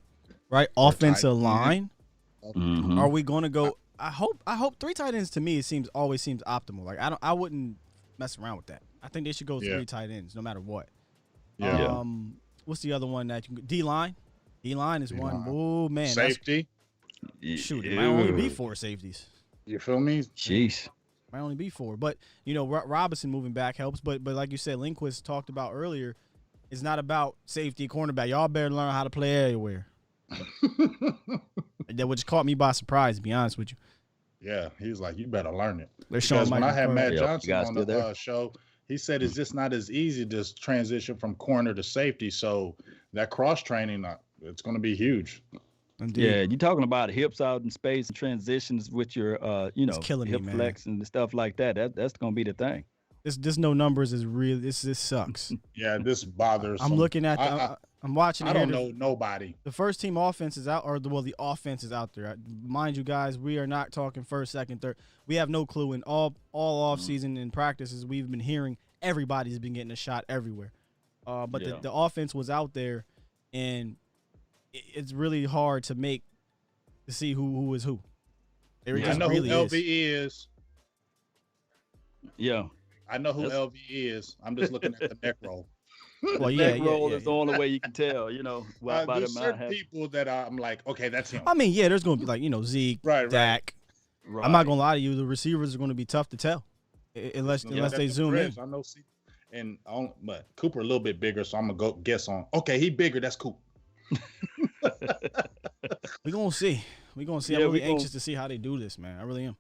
Speaker 3: right? Offensive line.
Speaker 1: Mm-hmm.
Speaker 3: Are we going to go? I hope 3 tight ends to me always seems optimal. Like I wouldn't mess around with that. I think they should go 3 tight ends no matter what.
Speaker 4: Yeah.
Speaker 3: What's the other one that you can D-line? D-line is one. Oh man,
Speaker 4: safety.
Speaker 3: Shoot, it might only be 4 safeties.
Speaker 4: You feel me?
Speaker 1: Jeez.
Speaker 3: Might only be 4, but Robinson moving back helps. But like you said, Lindquist talked about earlier, it's not about safety, cornerback. Y'all better learn how to play everywhere. That which caught me by surprise, to be honest with you.
Speaker 4: Yeah, he was like, you better learn it.
Speaker 3: They're showing
Speaker 4: when I had Matt Johnson on the
Speaker 1: there?
Speaker 4: show, he said it's just not as easy to transition from corner to safety. So that cross training, it's going to be huge.
Speaker 3: Indeed.
Speaker 1: Yeah, you're talking about hips out in space and transitions with your, hip flex and stuff like that. That's going to be the thing.
Speaker 3: This no numbers is real. This sucks.
Speaker 4: Yeah, this bothers.
Speaker 3: I'm looking at. I'm watching.
Speaker 4: I don't know nobody.
Speaker 3: The first team offense is out, the offense is out there. Mind you, guys, we are not talking first, second, third. We have no clue. In all off season and practices, we've been hearing everybody's been getting a shot everywhere. But the offense was out there, and it's really hard to see who is who.
Speaker 4: I know who LV is.
Speaker 1: Yeah.
Speaker 4: I know who LV is. I'm just looking at the neck roll.
Speaker 1: Well, neck roll is the only way you can tell,
Speaker 4: There's certain people that I'm like, okay, that's him.
Speaker 3: I mean, there's going to be Zeke, Dak. Right. I'm not going to lie to you. The receivers are going to be tough to tell unless they zoom in.
Speaker 4: I know, but Cooper a little bit bigger, so I'm going to go guess on. Okay, he bigger. That's cool.
Speaker 3: We're going to see. I'm really anxious to see how they do this, man. I really am.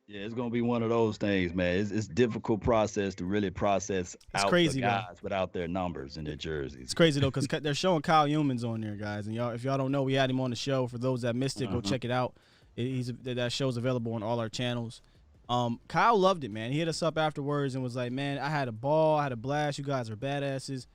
Speaker 1: Yeah, it's gonna be one of those things, man. It's a difficult process to really process the guys without their numbers and their jerseys.
Speaker 3: It's crazy though, because they're showing Kyle Humans on there, guys. And if y'all don't know, we had him on the show. For those that missed it, go check it out. That show's available on all our channels. Kyle loved it, man. He hit us up afterwards and was like, "Man, I had a ball, I had a blast. You guys are badasses."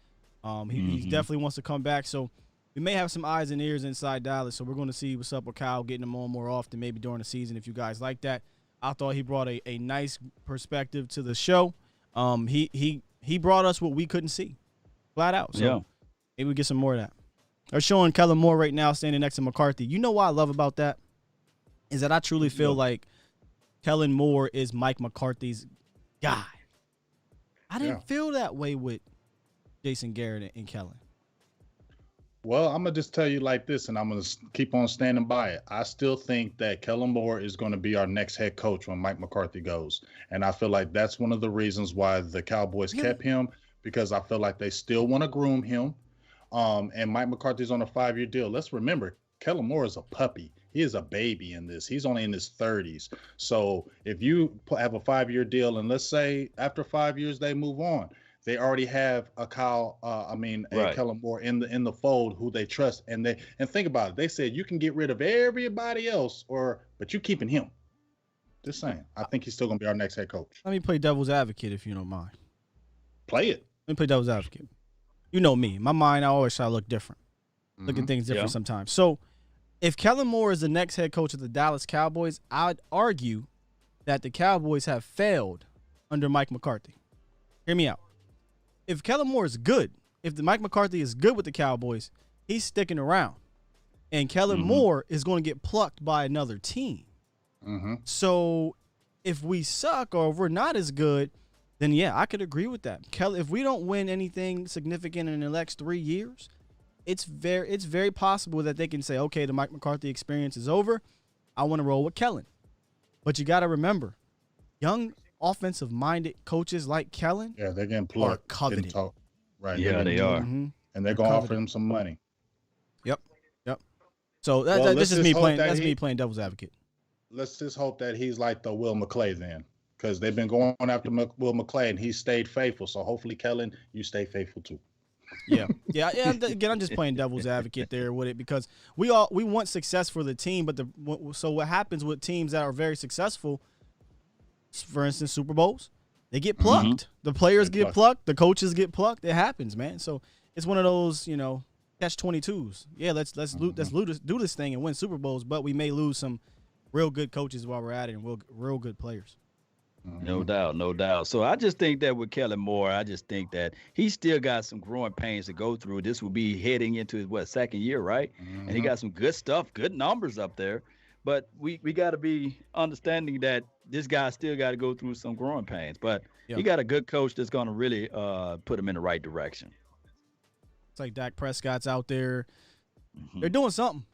Speaker 3: He definitely wants to come back. So we may have some eyes and ears inside Dallas. So we're going to see what's up with Kyle, getting him on more often, maybe during the season, if you guys like that. I thought he brought a nice perspective to the show. He brought us what we couldn't see, flat out. So maybe we get some more of that. They're showing Kellen Moore right now standing next to McCarthy. You know what I love about that is that I truly feel like Kellen Moore is Mike McCarthy's guy. I didn't feel that way with Jason Garrett and Kellen.
Speaker 4: Well, I'm going to just tell you like this, and I'm going to keep on standing by it. I still think that Kellen Moore is going to be our next head coach when Mike McCarthy goes. And I feel like that's one of the reasons why the Cowboys kept him, because I feel like they still want to groom him. And Mike McCarthy's on a 5-year deal. Let's remember, Kellen Moore is a puppy. He is a baby in this. He's only in his 30s. So if you have a 5-year deal, and let's say after 5 years they move on, they already have a Kellen Moore in the fold who they trust, and think about it. They said you can get rid of everybody else, but you keeping him. Just saying. I think he's still gonna be our next head coach.
Speaker 3: Let me play devil's advocate if you don't mind.
Speaker 4: Play it.
Speaker 3: Let me play devil's advocate. You know me. In my mind, I always try to look different. Look at things different sometimes. So if Kellen Moore is the next head coach of the Dallas Cowboys, I'd argue that the Cowboys have failed under Mike McCarthy. Hear me out. If Kellen Moore is good, if Mike McCarthy is good with the Cowboys, he's sticking around. And Kellen Moore is going to get plucked by another team. So if we suck or if we're not as good, then I could agree with that. If we don't win anything significant in the next 3 years, it's very possible that they can say, okay, the Mike McCarthy experience is over. I want to roll with Kellen. But you got to remember, young offensive-minded coaches like Kellen
Speaker 4: they're getting plucked.
Speaker 3: Are coveted.
Speaker 4: Right.
Speaker 1: Yeah, they are.
Speaker 4: And they're going to offer him some money.
Speaker 3: Yep. So this is me playing devil's advocate.
Speaker 4: Let's just hope that he's like the Will McClay then, because they've been going after Will McClay, and he stayed faithful. So hopefully, Kellen, you stay faithful too.
Speaker 3: Yeah. Again, I'm just playing devil's advocate there with it, because we want success for the team, but so what happens with teams that are very successful, for instance, Super Bowls, they get plucked. The players get plucked. The coaches get plucked. It happens, man. So it's one of those, catch-22s. Yeah, let's do this thing and win Super Bowls, but we may lose some real good coaches while we're at it and real good players.
Speaker 1: No doubt, no doubt. So I just think that with Kellen Moore, I just think that he still got some growing pains to go through. This will be heading into his, second year, right? And he got some good stuff, good numbers up there. But we got to be understanding that this guy still got to go through some growing pains. But he got a good coach that's going to really put him in the right direction.
Speaker 3: It's like Dak Prescott's out there. They're doing something.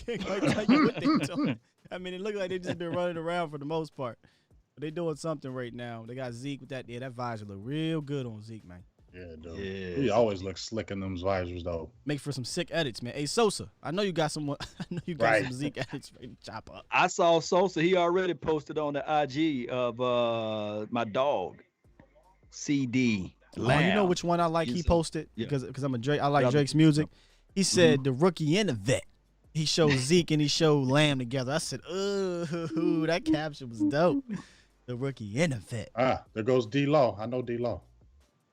Speaker 3: Can't quite tell you what they're doing. I mean, it looks like they've just been running around for the most part. But they're doing something right now. They got Zeke with that. Yeah, that visor look real good on Zeke, man.
Speaker 4: Yeah, dude. Yeah. He always looks slick in them visors, though.
Speaker 3: Make for some sick edits, man. Hey, Sosa, I know you got some. I know you got some Zeke edits ready to chop up.
Speaker 1: I saw Sosa. He already posted on the IG of my dog, CeeDee Lamb.
Speaker 3: Oh, you know which one I like? He posted because I'm a Drake. I like Drake's music. He said the rookie and the vet. He showed Zeke and he showed Lamb together. I said, "Ooh, that caption was dope." The rookie and the vet.
Speaker 4: There goes D-Law. I know D-Law.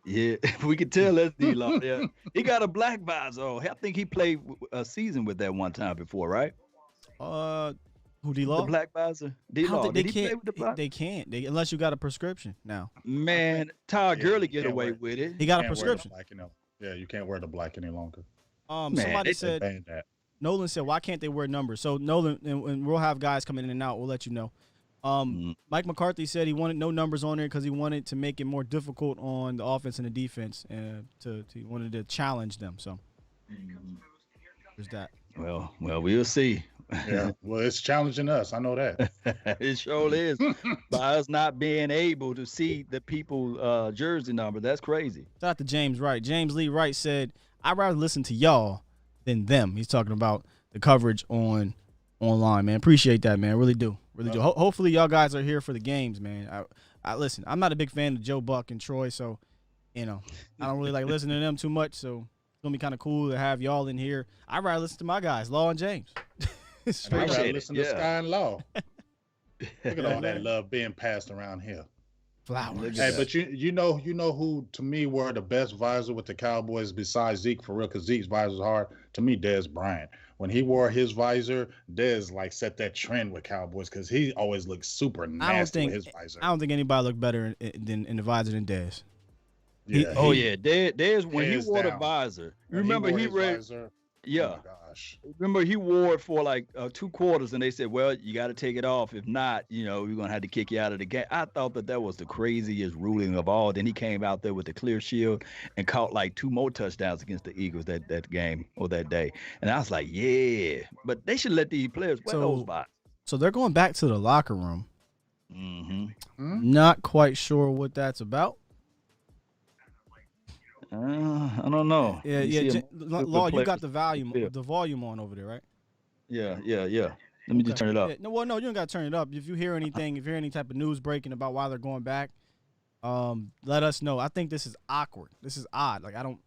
Speaker 1: Yeah, we can tell that's D-Law. Yeah, he got a black visor. I think he played a season with that one time before, right?
Speaker 3: Who D-Law?
Speaker 1: The black visor. D-Law.
Speaker 3: They can't. They can't. Unless you got a prescription now.
Speaker 1: Man, Todd Gurley get away with it.
Speaker 3: He got a prescription.
Speaker 4: Yeah, you can't wear the black any longer.
Speaker 3: Somebody said. Nolan said, "Why can't they wear numbers?" So Nolan, and we'll have guys coming in and out. We'll let you know. Mike McCarthy said he wanted no numbers on there because he wanted to make it more difficult on the offense and the defense, and he wanted to challenge them. So there's that.
Speaker 1: Well, we'll see.
Speaker 4: Yeah, well, it's challenging us. I know that.
Speaker 1: It sure is. By us not being able to see the people jersey number, that's crazy.
Speaker 3: Shout out to James Wright. James Lee Wright said, "I'd rather listen to y'all than them." He's talking about the coverage online, man. Appreciate that, man. Really do. Hopefully y'all guys are here for the games, man. I listen. I'm not a big fan of Joe Buck and Troy, so I don't really like listening to them too much. So it's gonna be kind of cool to have y'all in here. I'd rather listen to my guys, Law and James.
Speaker 4: I'd rather listen to Sky and Law. Look at all that love being passed around here.
Speaker 3: Flowers.
Speaker 4: Hey, but you know who to me were the best visor with the Cowboys besides Zeke, for real, because Zeke's visor's hard. To me, Dez Bryant. When he wore his visor, Dez set that trend with Cowboys because he always looks super nasty with his visor.
Speaker 3: I don't think anybody looked better in the visor than Dez.
Speaker 1: Yeah. Dez when he wore the visor. Remember he read. Yeah.
Speaker 4: Oh my gosh.
Speaker 1: Remember he wore it for 2 quarters, and they said, "Well, you got to take it off. If not, we're gonna have to kick you out of the game." I thought that was the craziest ruling of all. Then he came out there with the clear shield and caught 2 more touchdowns against the Eagles that game or that day. And I was like, "Yeah," but they should let these players wear those visors.
Speaker 3: So they're going back to the locker room. Not quite sure what that's about.
Speaker 1: I don't know.
Speaker 3: Yeah. Law, you got the volume on over there, right?
Speaker 1: Yeah. Let me just turn it up.
Speaker 3: Yeah, no, you don't got to turn it up. If you hear anything, any type of news breaking about why they're going back, let us know. I think this is awkward. This is odd. I don't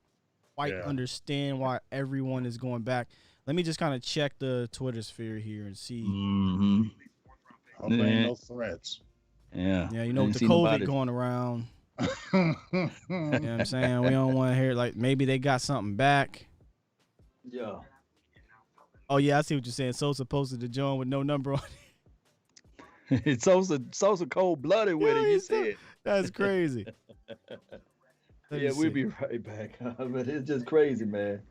Speaker 3: quite understand why everyone is going back. Let me just kind of check the Twitter sphere here and see.
Speaker 4: Hope ain't no threats.
Speaker 1: Yeah.
Speaker 3: Yeah, with the COVID going around. You know what I'm saying? We don't want to hear maybe they got something back.
Speaker 1: Yeah.
Speaker 3: Oh yeah, I see what you're saying. Sosa posted the joint with no number on
Speaker 1: it. Sosa cold-blooded with it. You said
Speaker 3: that's crazy.
Speaker 1: Yeah, we'll be right back. But it's just crazy, man.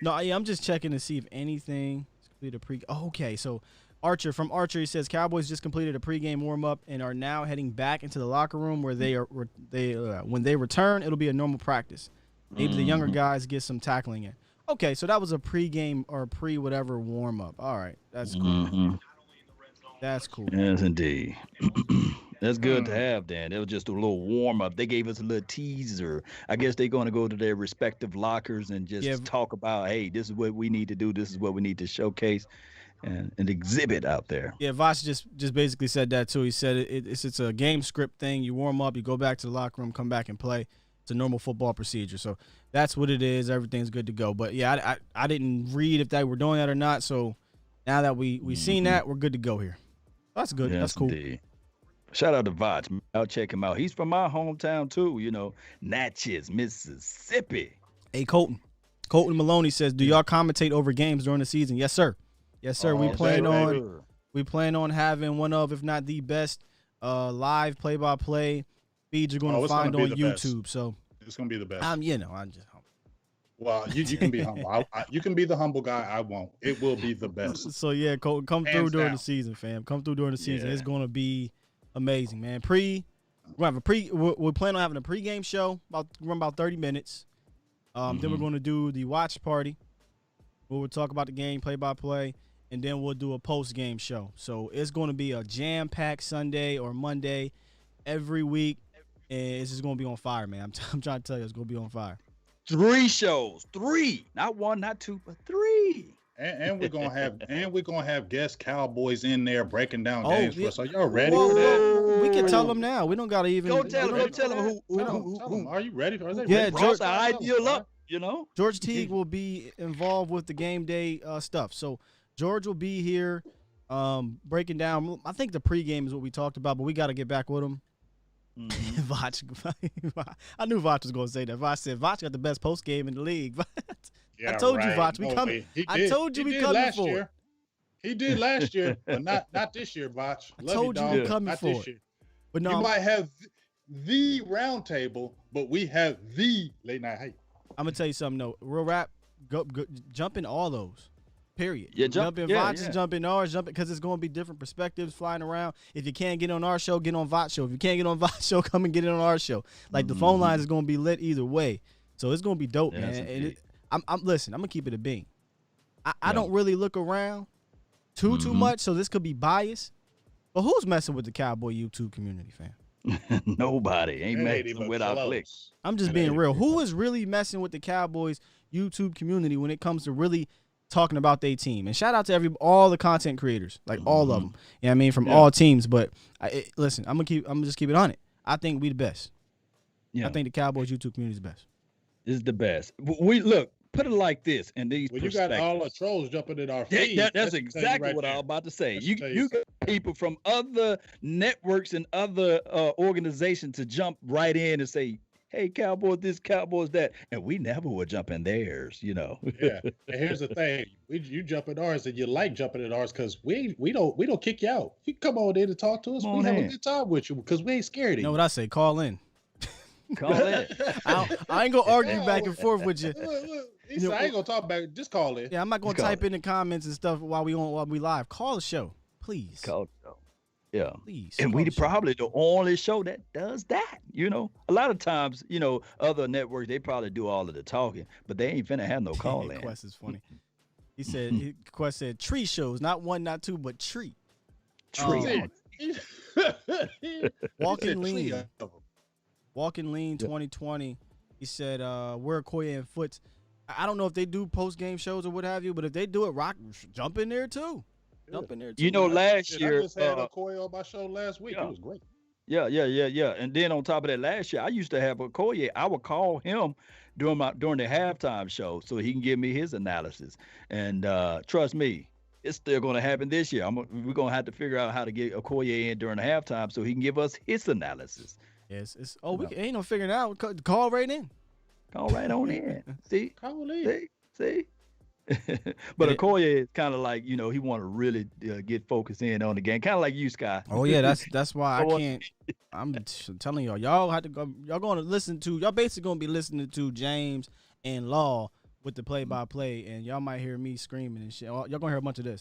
Speaker 3: No, yeah, I'm just checking to see if anything is completed okay, so Archer from Archer, he says Cowboys just completed a pregame warm-up and are now heading back into the locker room where when they return, it'll be a normal practice. Maybe the younger guys get some tackling in. Okay, so that was a pregame or pre-whatever warm-up. All right, that's cool. That's cool.
Speaker 1: Yes, indeed. That's good to have, Dan. It was just a little warm-up. They gave us a little teaser. I guess they're going to go to their respective lockers and just talk about, hey, this is what we need to do. This is what we need to showcase. And exhibit out there.
Speaker 3: Yeah, Voss just basically said that too. He said it's a game script thing. You warm up, you go back to the locker room, come back and play. It's a normal football procedure. So that's what it is. Everything's good to go. But yeah, I didn't read if they were doing that or not. So now that we seen that, we're good to go here. That's good.
Speaker 1: Yes,
Speaker 3: that's cool.
Speaker 1: Indeed. Shout out to Voch. I'll check him out. He's from my hometown too. Natchez, Mississippi.
Speaker 3: Hey, Colton Maloney says, "Do y'all commentate over games during the season?" Yes, sir. Yes, sir. We plan on having one of, if not the best, live play-by-play feeds you're going to find on YouTube.
Speaker 4: Best.
Speaker 3: So
Speaker 4: it's going to be the best.
Speaker 3: I'm just humble.
Speaker 4: Well, you can be humble. You can be the humble guy. I won't. It will be the best.
Speaker 3: So yeah, Colton, come through during the season, fam. Come through during the season. Yeah. It's going to be amazing, man. We're planning on having a pregame show about 30 minutes. Then we're going to do the watch party, where we'll talk about the game, play-by-play, and then we'll do a post-game show. So it's going to be a jam-packed Sunday or Monday every week, and it's just going to be on fire, man. I'm trying to tell you, it's going to be on fire.
Speaker 1: 3 shows, 3, not 1, not 2, but 3.
Speaker 4: And we're gonna have guest Cowboys in there breaking down games for us. Are y'all ready for that?
Speaker 3: We can tell them now. We don't gotta even
Speaker 1: go tell them who.
Speaker 4: Are you ready? Are they
Speaker 1: ready? George, ideal up.
Speaker 3: George Teague will be involved with the game day stuff. So George will be here breaking down. I think the pregame is what we talked about, but we got to get back with him. Voch, I knew Voch was going to say that. Voch said Voch got the best post game in the league. I told you, Voch, we coming. I told you we coming for it.
Speaker 4: He did last year, but not this year, Voch.
Speaker 3: I told you we coming for it. But no,
Speaker 4: you might have the round table, but we have the late night hype.
Speaker 3: I'm gonna tell you something though. Real rap, go jump in all those. Period.
Speaker 1: Yeah,
Speaker 3: jump in Voch's, jump in ours, because it's going to be different perspectives flying around. If you can't get on our show, get on Voch's show. If you can't get on Voch's show, come and get it on our show. Like the phone lines is going to be lit either way. So it's going to be dope, man. And listen, I'm going to keep it a bean. I don't really look around too much, so this could be biased. But who's messing with the Cowboy YouTube community, fam?
Speaker 1: Nobody ain't messing with our clicks.
Speaker 3: I'm just being real. Who is really messing with the Cowboys YouTube community when it comes to really talking about their team? And shout out to all the content creators, like all of them. You know what I mean? From all teams. But listen, I'm gonna just keep it on it. I think we the best. Yeah. I think the Cowboys YouTube community is the best.
Speaker 1: Is the best. We look. Put it like this, and these
Speaker 4: you got all the trolls jumping in our feed.
Speaker 1: That's exactly what I was about to say. You got people from other networks and other organizations to jump right in and say, hey, Cowboys this, Cowboys that, and we never would jump in theirs,
Speaker 4: Yeah, and here's the thing: you jump in ours, and you like jumping in ours because we don't kick you out. You come on in and talk to us. We have a good time with you because we ain't scared of you.
Speaker 3: Know what I say? Call in.
Speaker 1: Call in.
Speaker 3: I ain't gonna argue back and forth with you.
Speaker 4: He said, I ain't gonna talk back. Just call in.
Speaker 3: Yeah, I'm not gonna type in the comments and stuff while we live. Call the show, please.
Speaker 1: Call the show. Yeah.
Speaker 3: Please.
Speaker 1: And we probably the only show that does that. A lot of times, other networks, they probably do all of the talking, but they ain't finna have no call in.
Speaker 3: Quest is funny. He said, Quest said tree shows, not 1, not 2, but tree.
Speaker 1: Tree.
Speaker 3: Walking Lean 2020. He said, we're Koya and Foots. I don't know if they do post-game shows or what have you, but if they do it, jump in there too. Jump in there too.
Speaker 1: Last year,
Speaker 4: I just had Okoye on my show last week. It was great.
Speaker 1: Yeah. And then on top of that, last year I used to have Okoye. I would call him during the halftime show so he can give me his analysis. And trust me, it's still going to happen this year. We're going to have to figure out how to get Okoye in during the halftime so he can give us his analysis.
Speaker 3: Yes. Ain't no figuring out. Call right in.
Speaker 1: Call right on in. See?
Speaker 4: Call in.
Speaker 1: See? But Okoye is kind of like, he want to really get focused in on the game, kind of like you, Sky.
Speaker 3: Oh yeah, that's why I can't. I'm telling y'all have to go. Y'all going to listen to. Y'all basically going to be listening to James and Law with the play-by-play, and y'all might hear me screaming and shit. Y'all gonna hear a bunch of this.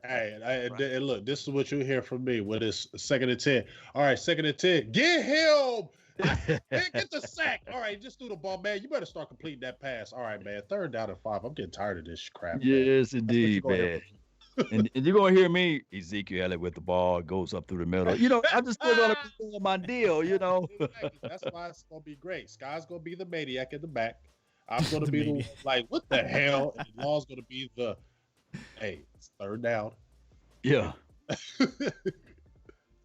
Speaker 4: Hey, look, this is what you hear from me with this 2nd and 10. All right, 2nd and 10. Get him. Get the sack. All right, just do the ball, man. You better start completing that pass. All right, man. 3rd down and 5. I'm getting tired of this crap.
Speaker 1: Yes, indeed, man. And you're going to hear me, Ezekiel Elliott with the ball, goes up through the middle. I'm just still going to be doing my deal,
Speaker 4: Exactly. That's why it's going to be great. Sky's going to be the maniac in the back. I'm going to be like, what the hell? And Law's going to be hey, it's 3rd down.
Speaker 1: Yeah.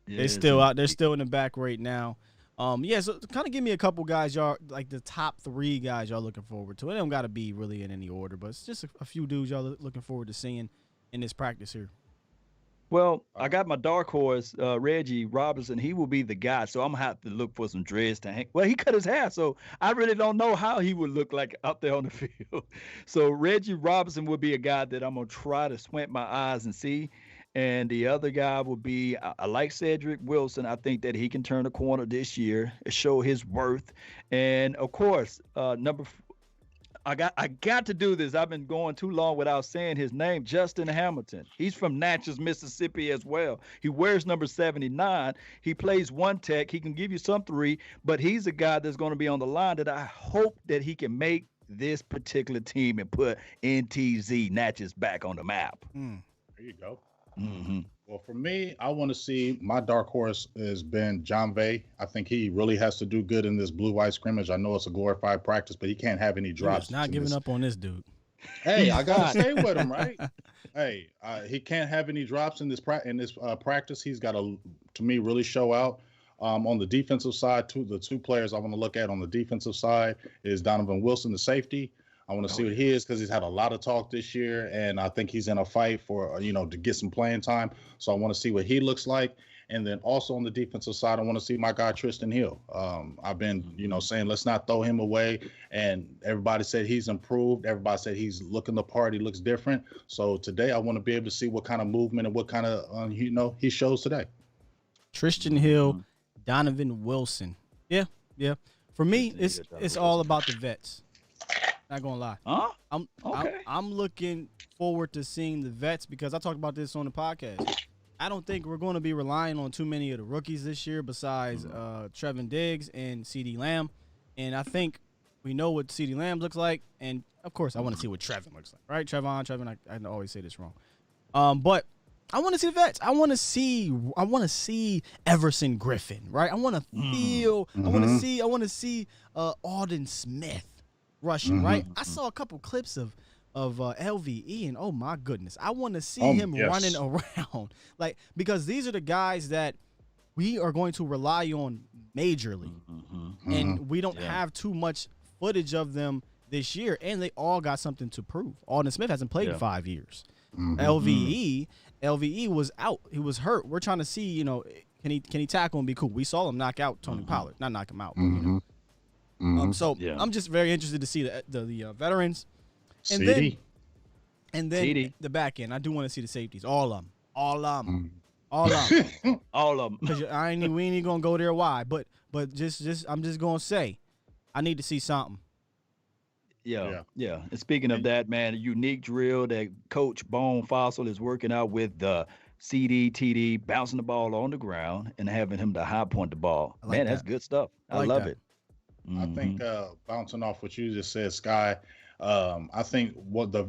Speaker 3: They're still out. They're still in the back right now. So kind of give me a couple guys, y'all, like the top 3 guys y'all looking forward to. It don't got to be really in any order, but it's just a few dudes y'all looking forward to seeing in this practice here.
Speaker 1: Well, I got my dark horse, Reggie Robinson. He will be the guy, so I'm gonna have to look for some dreads to hang. Well, he cut his hair, so I really don't know how he would look like out there on the field. So Reggie Robinson would be a guy that I'm gonna try to squint my eyes and see. And the other guy would be, I like Cedric Wilson. I think that he can turn a corner this year, show his worth. And of course, I got to do this. I've been going too long without saying his name. Justin Hamilton. He's from Natchez, Mississippi as well. He wears number 79. He plays one tech. He can give you some three, but he's a guy that's going to be on the line that I hope that he can make this particular team and put NTZ Natchez back on the map.
Speaker 4: There you go.
Speaker 1: Mm-hmm.
Speaker 4: Well, for me, I want to see, my dark horse has been John Vay. I think he really has to do good in this blue-white scrimmage. I know it's a glorified practice, but he can't have any drops.
Speaker 3: Not giving up on this dude.
Speaker 4: Hey, I got to stay with him, right? Hey, he can't have any drops in this practice. He's got to me, really show out. On the defensive side, the two players I want to look at on the defensive side is Donovan Wilson, the safety. I want to see what he is because he's had a lot of talk this year, and I think he's in a fight for, to get some playing time. So I want to see what he looks like. And then also on the defensive side, I want to see my guy Tristan Hill. I've been, saying let's not throw him away. And everybody said he's improved. Everybody said he's looking the part. He looks different. So today I want to be able to see what kind of movement and what kind of, he shows today.
Speaker 3: Tristan Hill, Donovan Wilson. Yeah. For me, it's all about the vets. Not gonna lie.
Speaker 1: Okay.
Speaker 3: I'm looking forward to seeing the vets because I talked about this on the podcast. I don't think we're going to be relying on too many of the rookies this year besides Trevin Diggs and CeeDee Lamb. And I think we know what CeeDee Lamb looks like. And, of course, I want to see what Trevin looks like, right? Trevin, I always say this wrong. But I want to see the vets. I want to see Everson Griffin, right? I want to feel I want to see Alden Smith rushing, right? I saw a couple clips of LVE, and oh my goodness, I want to see him running around, because these are the guys that we are going to rely on majorly, and we don't have too much footage of them this year, and they all got something to prove. Alden Smith hasn't played in 5 years. LVE was out; he was hurt. We're trying to see, can he tackle and be cool? We saw him knock out Tony Pollard, not knock him out. I'm just very interested to see the veterans, and then CeeDee. The back end. I do want to see the safeties, all of them. Because we ain't gonna go there. Why? But I'm just gonna say, I need to see something.
Speaker 1: Yeah. And speaking of that, man, a unique drill that Coach Bone Fossil is working out with the CD, TD, bouncing the ball on the ground and having him to high point the ball. Man, that's good stuff. I love it.
Speaker 4: I think bouncing off what you just said, Sky, I think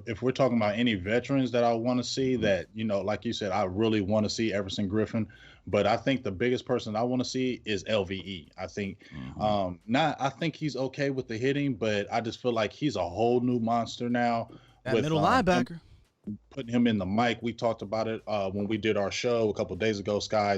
Speaker 4: if we're talking about any veterans that I want to see that, like you said, I really want to see Everson Griffin, but I think the biggest person I want to see is LVE. I think I think he's okay with the hitting, but I just feel like he's a whole new monster now.
Speaker 3: That middle linebacker.
Speaker 4: Putting him in the mic. We talked about it when we did our show a couple of days ago, Sky,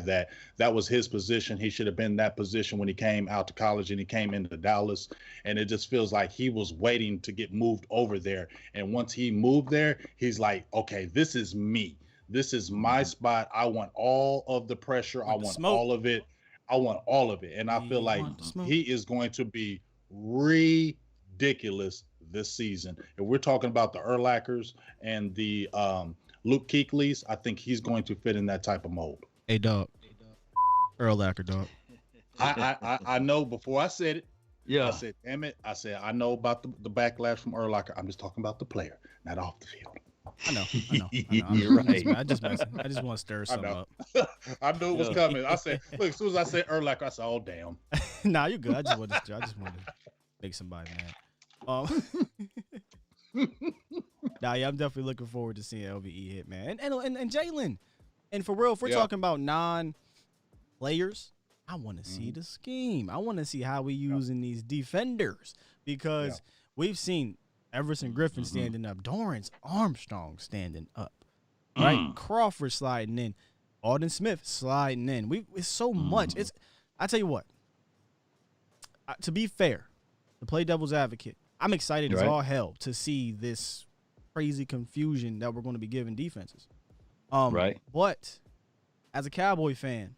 Speaker 4: that was his position. He should have been in that position when he came out to college and he came into Dallas. And it just feels like he was waiting to get moved over there. And once he moved there, he's like, okay, this is me. This is my spot. I want all of the pressure. I want all of it. And I feel like he is going to be ridiculous this season. If we're talking about the Urlachers and the Luke Kuechly's, I think he's going to fit in that type of mold.
Speaker 3: Hey, dog. Urlacher, dog.
Speaker 4: I know before I said it.
Speaker 1: Yeah.
Speaker 4: I said, damn it. I said, I know about the backlash from Urlacher. I'm just talking about the player, not off the field.
Speaker 3: I know.
Speaker 1: You're right.
Speaker 3: I just want to stir something up.
Speaker 4: I knew it was coming. I said, look, as soon as I said Urlacher, I said, oh, damn.
Speaker 3: Nah, you're good. I just wanted to make somebody mad. I'm definitely looking forward to seeing LVE hit, man. And Jalen. And for real, if we're talking about non-players, I want to see the scheme. I want to see how we using these defenders because we've seen Everson Griffin standing up, Dorrance Armstrong standing up, right? Crawford sliding in, Alden Smith sliding in. It's so much. I tell you what. To be fair, to play devil's advocate, I'm excited as all hell to see this crazy confusion that we're going to be giving defenses. But as a Cowboy fan,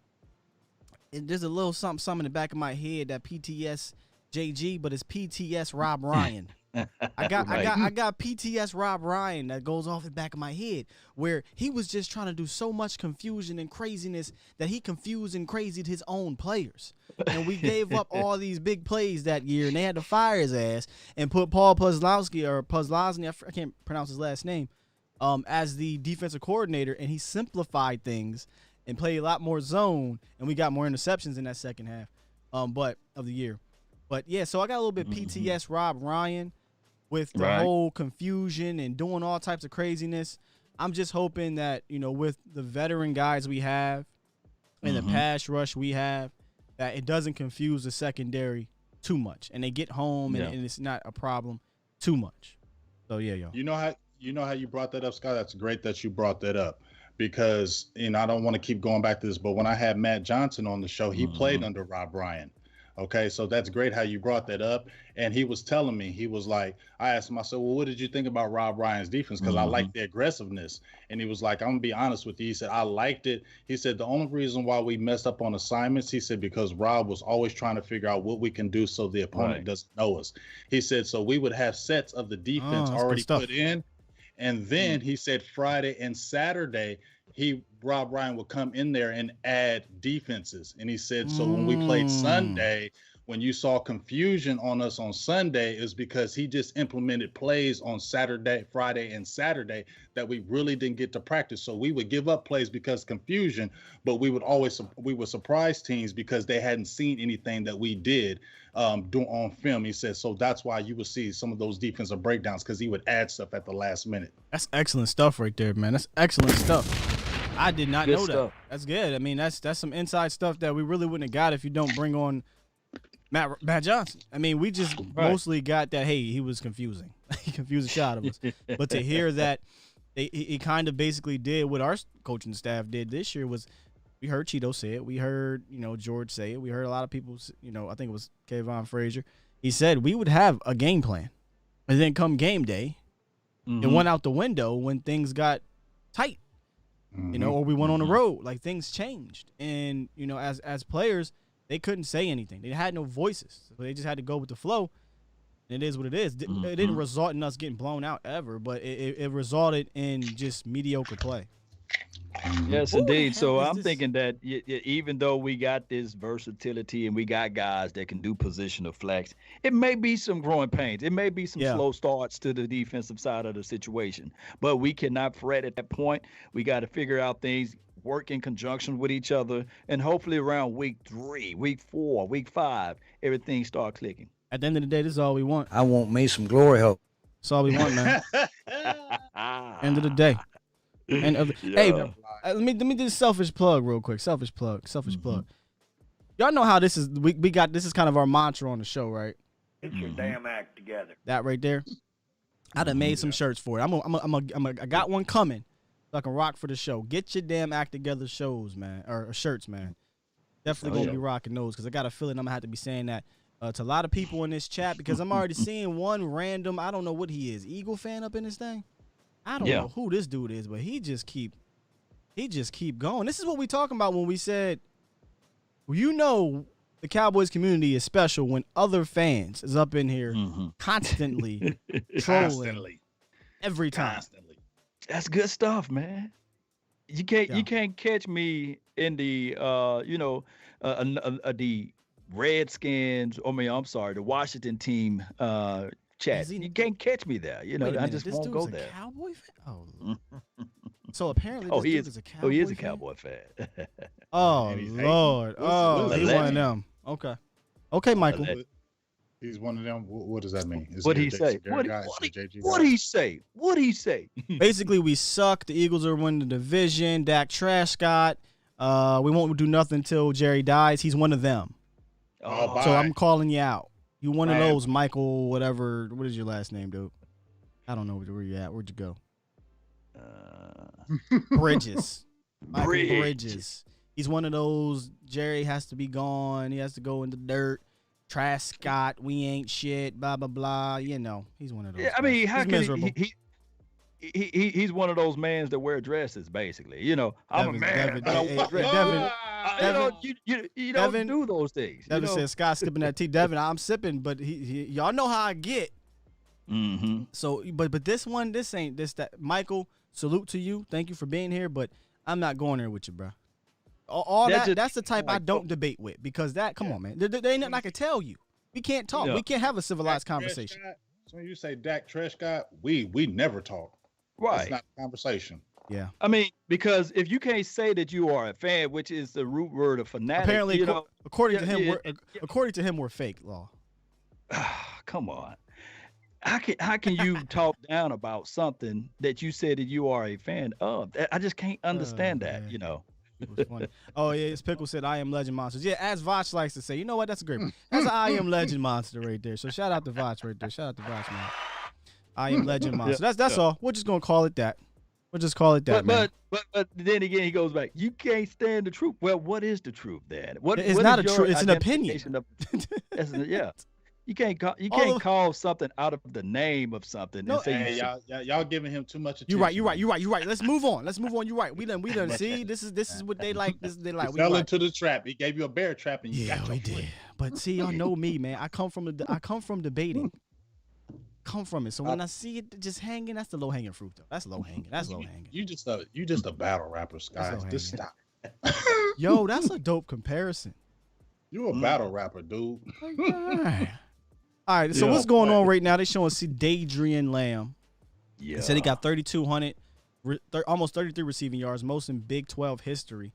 Speaker 3: there's a little something in the back of my head that PTS JG, but it's PTS Rob Ryan. I got PTS Rob Ryan that goes off the back of my head, where he was just trying to do so much confusion and craziness that he confused and crazied his own players. And we gave up all these big plays that year, and they had to fire his ass and put Paul Puslowski, I can't pronounce his last name, as the defensive coordinator, and he simplified things and played a lot more zone, and we got more interceptions in that second half but of the year. But, yeah, so I got a little bit PTS Rob Ryan with the whole confusion and doing all types of craziness. I'm just hoping that, with the veteran guys we have and the pass rush we have, that it doesn't confuse the secondary too much, and they get home and it's not a problem too much. So, yeah, y'all.
Speaker 4: You know how you brought that up, Scott? That's great that you brought that up because, I don't want to keep going back to this, but when I had Matt Johnson on the show, he played under Rob Ryan. Okay, so that's great how you brought that up. And he was telling me, he was like, I asked him, I said, well, what did you think about Rob Ryan's defense? Because I like the aggressiveness. And he was like, I'm going to be honest with you. He said, I liked it. He said, the only reason why we messed up on assignments, he said, because Rob was always trying to figure out what we can do so the opponent doesn't know us. He said, so we would have sets of the defense already put in. And then he said Friday and Saturday, Rob Ryan would come in there and add defenses. And he said, so when we played Sunday, when you saw confusion on us on Sunday, is because he just implemented plays on Friday and Saturday that we really didn't get to practice. So we would give up plays because confusion, but we would surprise teams because they hadn't seen anything that we did do on film. He said, so that's why you would see some of those defensive breakdowns, because he would add stuff at the last minute.
Speaker 3: That's excellent stuff right there, man. That's excellent stuff. I did not know that. That's good. I mean, that's some inside stuff that we really wouldn't have got if you don't bring on Matt Johnson. I mean, we just mostly got that, hey, he was confusing. He confused the shit out of us. But to hear that he kind of basically did what our coaching staff did this year was, we heard Cheeto say it. We heard, George say it. We heard a lot of people, I think it was Kayvon Frazier. He said we would have a game plan. And then come game day, it went out the window when things got tight. Or we went on the road, like things changed. And, as players, they couldn't say anything. They had no voices. So they just had to go with the flow. And it is what it is. It didn't result in us getting blown out ever, but it resulted in just mediocre play.
Speaker 1: Yes, indeed. So I'm thinking that even though we got this versatility and we got guys that can do positional flex, it may be some growing pains. It may be some slow starts to the defensive side of the situation. But we cannot fret at that point. We got to figure out things, work in conjunction with each other, and hopefully around week 3, week 4, week 5, everything start clicking.
Speaker 3: At the end of the day, this is all we want.
Speaker 2: I want me some glory hole.
Speaker 3: That's all we want, man. End of the day. Hey, let me do this selfish plug real quick. Selfish plug. Y'all know how this is. We got this is kind of our mantra on the show, right?
Speaker 2: Get your damn act together.
Speaker 3: That right there. I done made some shirts for it. I got one coming, so I can rock for the show. Get your damn act together shows, man, or shirts, man. Definitely gonna be rocking those because I got a feeling I'm gonna have to be saying that to a lot of people in this chat because I'm already seeing one random. I don't know what he is. Eagle fan up in this thing. I don't know who this dude is, but he just keep going. This is what we talking about when we said, the Cowboys community is special when other fans is up in here constantly trolling every time.
Speaker 1: Constantly. That's good stuff, man. You can't catch me in the the Redskins. The Washington team chat. You can't catch me there. I just won't go there.
Speaker 3: Cowboy fan? Oh. So apparently this dude is a Cowboy fan?
Speaker 1: Oh, he is a Cowboy fan.
Speaker 3: Oh, Lord. He's one of them. Okay, Michael.
Speaker 4: He's one of them. What does that mean?
Speaker 1: What'd he say? What'd he say?
Speaker 3: Basically, we suck. The Eagles are winning the division. Dak Prescott. We won't do nothing until Jerry dies. He's one of them.
Speaker 4: Oh,
Speaker 3: so I'm calling you out. You one of those, Michael, whatever. What is your last name, dude? I don't know where you at. Where'd you go? Bridges. Bridges. He's one of those, Jerry has to be gone. He has to go in the dirt. Trash Scott, we ain't shit, blah, blah, blah. He's one of those.
Speaker 1: Yeah, I mean, how can he he's one of those mans that wear dresses, basically. You know, I'm a man. You don't do those things.
Speaker 3: Devin said Scott skipping that tea. Devin, I'm sipping, but y'all know how I get.
Speaker 1: Mm-hmm.
Speaker 3: So, but this one, this ain't this that. Michael, salute to you. Thank you for being here, but I'm not going there with you, bro. That's the type I don't debate with, because come on, man. There ain't nothing I can tell you. We can't talk. Yeah. We can't have a civilized conversation.
Speaker 4: So when you say Dak Prescott, we never talk.
Speaker 1: Right.
Speaker 4: It's not a conversation.
Speaker 3: Yeah.
Speaker 1: I mean, because if you can't say that you are a fan, which is the root word of fanatic,
Speaker 3: apparently, according to him, we're fake, Law.
Speaker 1: Come on. How can you talk down about something that you said that you are a fan of? I just can't understand that,
Speaker 3: man.
Speaker 1: you know.
Speaker 3: Funny. Oh yeah, Pickle said I am legend monsters. Yeah, as Voch likes to say, you know what? That's a great one. That's an I am legend monster right there. So shout out to Voch right there. Shout out to Voch, man. I am legend monster. That's all. We're just gonna call it that. We'll just call it that.
Speaker 1: But then again, he goes back. You can't stand the truth. Well, what is the truth then?
Speaker 3: It's not a truth. It's an opinion.
Speaker 1: Yeah. You can't call something out of the name of something.
Speaker 4: No, and say y'all giving him too much attention.
Speaker 3: You're right. Let's move on. You're right. We done see this is what they like. They like.
Speaker 4: We fell into the trap. He gave you a bear trap, and you got
Speaker 3: we did. But see, y'all know me, man. I come from debating. Come from it. So when I see it just hanging, that's the low hanging fruit, though. That's low hanging. You just a battle rapper, Sky. Just stop. Yo, that's a dope comparison.
Speaker 4: You a battle rapper, dude.
Speaker 3: All right, so what's going on right now? They're showing CeeDee Lamb.
Speaker 1: Yeah.
Speaker 3: They said he got 3,200, almost 33 receiving yards, most in Big 12 history.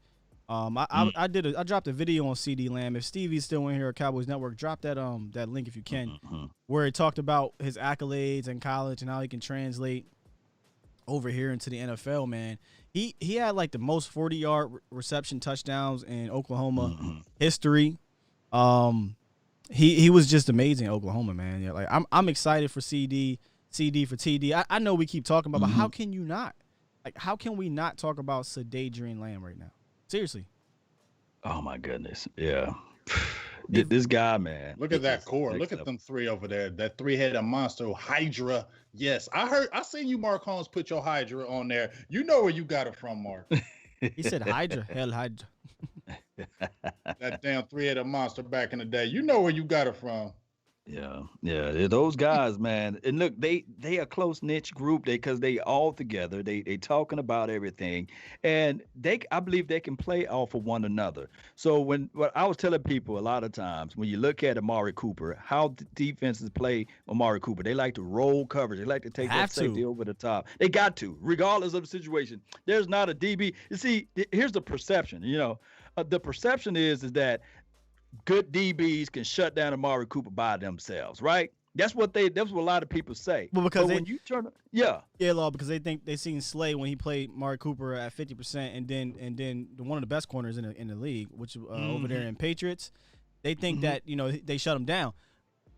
Speaker 3: I dropped a video on CeeDee Lamb. If Stevie's still in here at Cowboys Network, drop that link if you can, where he talked about his accolades in college and how he can translate over here into the NFL. Man, he had like the most 40-yard reception touchdowns in Oklahoma history. He was just amazing in Oklahoma, man. Yeah, like I'm excited for CD for TD. I know we keep talking about, but how can you not? Like, how can we not talk about CeeDee Lamb right now? Seriously.
Speaker 1: Oh my goodness. Yeah. This guy, man.
Speaker 4: Look at that core. Look at them three over there. That three-headed monster, Hydra. Yes, I seen you, Mark Holmes, put your Hydra on there. You know where you got it from, Mark.
Speaker 3: He said Hydra. Hell, Hydra.
Speaker 4: That damn three-headed monster back in the day. You know where you got it from.
Speaker 1: Yeah, those guys, man. And look, they a close niche group. Because they all together. They talking about everything, and I believe they can play off of one another. So what I was telling people a lot of times, when you look at Amari Cooper, how defenses play Amari Cooper, they like to roll coverage. They like to take that safety over the top. They got to, regardless of the situation. There's not a DB. You see, here's the perception. You know, the perception is that good DBs can shut down Amari Cooper by themselves, right? That's what a lot of people say.
Speaker 3: Well, because
Speaker 1: when you turn,
Speaker 3: Law, because they think they seen Slay when he played Amari Cooper at 50%, and then one of the best corners in the league, which over there in Patriots, they think that they shut him down.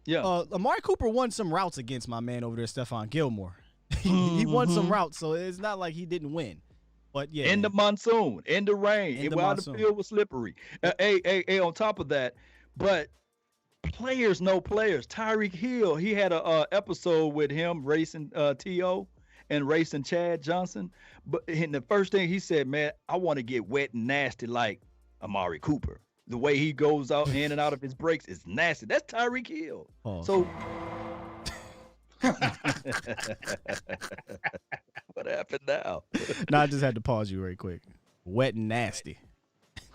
Speaker 1: Yeah,
Speaker 3: Amari Cooper won some routes against my man over there, Stephon Gilmore. He won some routes, so it's not like he didn't win. But yeah,
Speaker 1: in the monsoon, in the rain, while the field was slippery. On top of that, but players know players. Tyreek Hill, he had a episode with him racing T.O. and racing Chad Johnson. But the first thing he said, man, I want to get wet and nasty like Amari Cooper. The way he goes out in and out of his breaks is nasty. That's Tyreek Hill. So. What happened now?
Speaker 3: No, I just had to pause you very quick. Wet and nasty.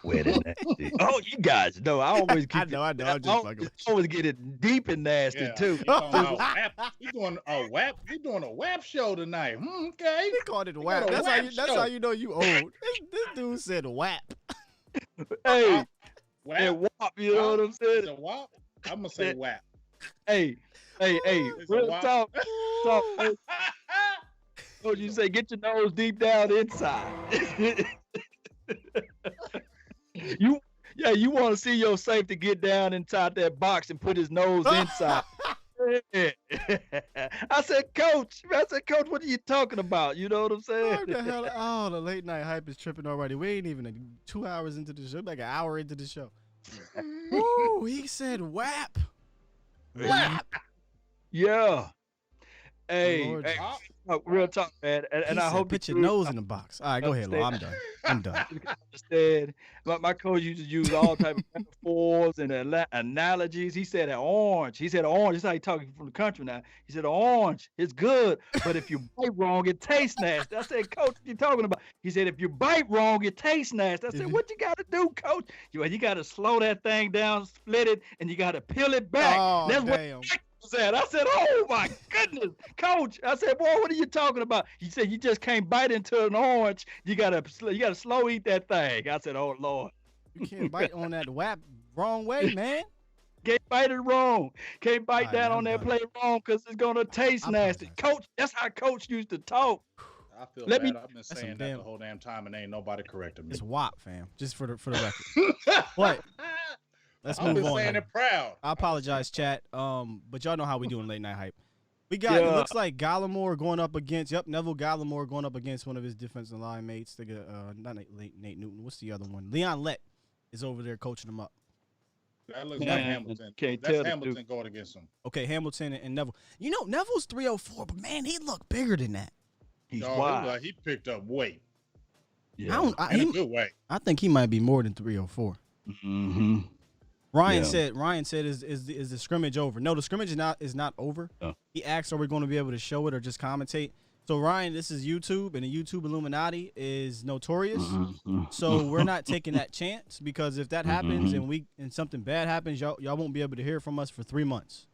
Speaker 1: Wet and nasty. Oh, you guys know I always keep.
Speaker 3: I know. I'm just fucking.
Speaker 1: Always get it deep and nasty too.
Speaker 4: He's doing a WAP. He's doing a WAP show tonight. Okay.
Speaker 3: He called it a WAP. That's how you know you old. This dude said WAP.
Speaker 1: Hey, WAP. You know what I'm saying?
Speaker 4: It's a WAP. I'm gonna say WAP.
Speaker 1: Hey. Real talk. So you say, get your nose deep down inside. You want to see your safety get down inside that box and put his nose inside. I said, Coach, what are you talking about? You know what I'm saying?
Speaker 3: What the hell? Oh, the late night hype is tripping already. We ain't even 2 hours into the show, like an hour into the show. Ooh, he said WAP. WAP.
Speaker 1: Yeah. Hey, real talk, man. And
Speaker 3: He
Speaker 1: I
Speaker 3: said,
Speaker 1: hope
Speaker 3: put your
Speaker 1: you
Speaker 3: nose in the box. All right, go ahead, Lo. I'm done. I'm done.
Speaker 1: understand. My coach used to use all type of metaphors and analogies. He said an orange. He said orange. That's how he talking from the country now. He said orange is good, but if you bite wrong, it tastes nasty. I said, Coach, what you talking about? He said, if you bite wrong, it tastes nasty. I said, what you got to do, Coach? You got to slow that thing down, split it, and you got to peel it back.
Speaker 3: Oh,
Speaker 1: That's
Speaker 3: damn.
Speaker 1: what said. I said, oh my goodness, Coach. I said, boy, what are you talking about? He said, you just can't bite into an orange. You gotta slow eat that thing. I said, oh Lord.
Speaker 3: You can't bite on that wrong way, man.
Speaker 1: Can't bite it wrong. Can't bite that on that plate wrong because it's gonna taste nasty. Coach, that's how Coach used to talk.
Speaker 4: I feel bad. I've been saying that the whole damn time and ain't nobody corrected me.
Speaker 3: It's WAP, fam. Just for the record. What? Let's move on.
Speaker 4: I've been saying it proud.
Speaker 3: I apologize, chat. But y'all know how we do in late night hype. We got it looks like Gallimore going up against Neville Gallimore going up against one of his defensive line mates. Not Nate Newton. What's the other one? Leon Lett is over there coaching him up.
Speaker 4: That looks like Hamilton. That's Hamilton going against him.
Speaker 3: Okay, Hamilton and Neville. You know, Neville's 304, but man, he looked bigger than that.
Speaker 1: He's wide.
Speaker 4: He picked up weight.
Speaker 3: Yeah.
Speaker 4: In a good way.
Speaker 3: I think he might be more than 304.
Speaker 1: Mm-hmm.
Speaker 3: Ryan said is the scrimmage over? No, the scrimmage is not over.
Speaker 1: Oh.
Speaker 3: He asked, are we going to be able to show it or just commentate? So Ryan, this is YouTube, and the YouTube Illuminati is notorious.
Speaker 1: Mm-hmm.
Speaker 3: So we're not taking that chance, because if that happens and something bad happens, y'all won't be able to hear from us for 3 months.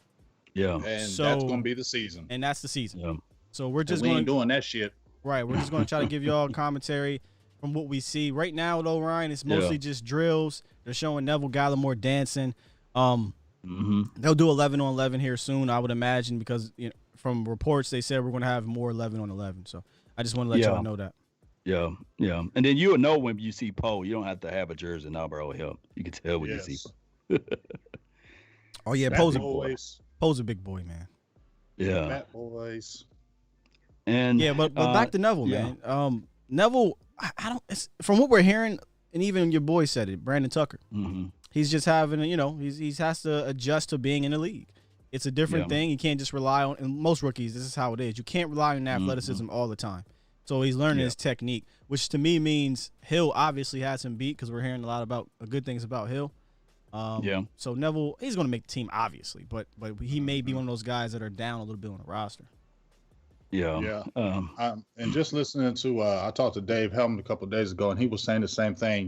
Speaker 1: Yeah.
Speaker 4: And that's going to be the season.
Speaker 3: And that's the season.
Speaker 1: Yeah.
Speaker 3: So we're just
Speaker 4: ain't doing that shit.
Speaker 3: Right. We're just going to try to give y'all commentary from what we see right now, though. Ryan, it's mostly just drills. They're showing Neville Gallimore dancing. They'll do 11 on 11 here soon, I would imagine, because from reports they said we're going to have more 11 on 11. So I just want to let y'all know that.
Speaker 1: Yeah, yeah. And then you'll know when you see Poe. You don't have to have a jersey number or him. You can tell when you see Poe.
Speaker 3: Oh yeah, Poe's a big boy, man.
Speaker 1: Yeah.
Speaker 4: Fat boys.
Speaker 1: And
Speaker 3: but back to Neville, man. Neville, I don't. From what we're hearing, and even your boy said it, Brandon Tucker.
Speaker 1: Mm-hmm.
Speaker 3: He's just having, he has to adjust to being in the league. It's a different thing. You can't just rely on. And most rookies, this is how it is. You can't rely on athleticism all the time. So he's learning his technique, which to me means Hill obviously has him beat, because we're hearing a lot about good things about Hill. So Neville, he's going to make the team, obviously, but he may be one of those guys that are down a little bit on the roster.
Speaker 1: Yeah.
Speaker 4: And just listening to, I talked to Dave Helm a couple of days ago, and he was saying the same thing,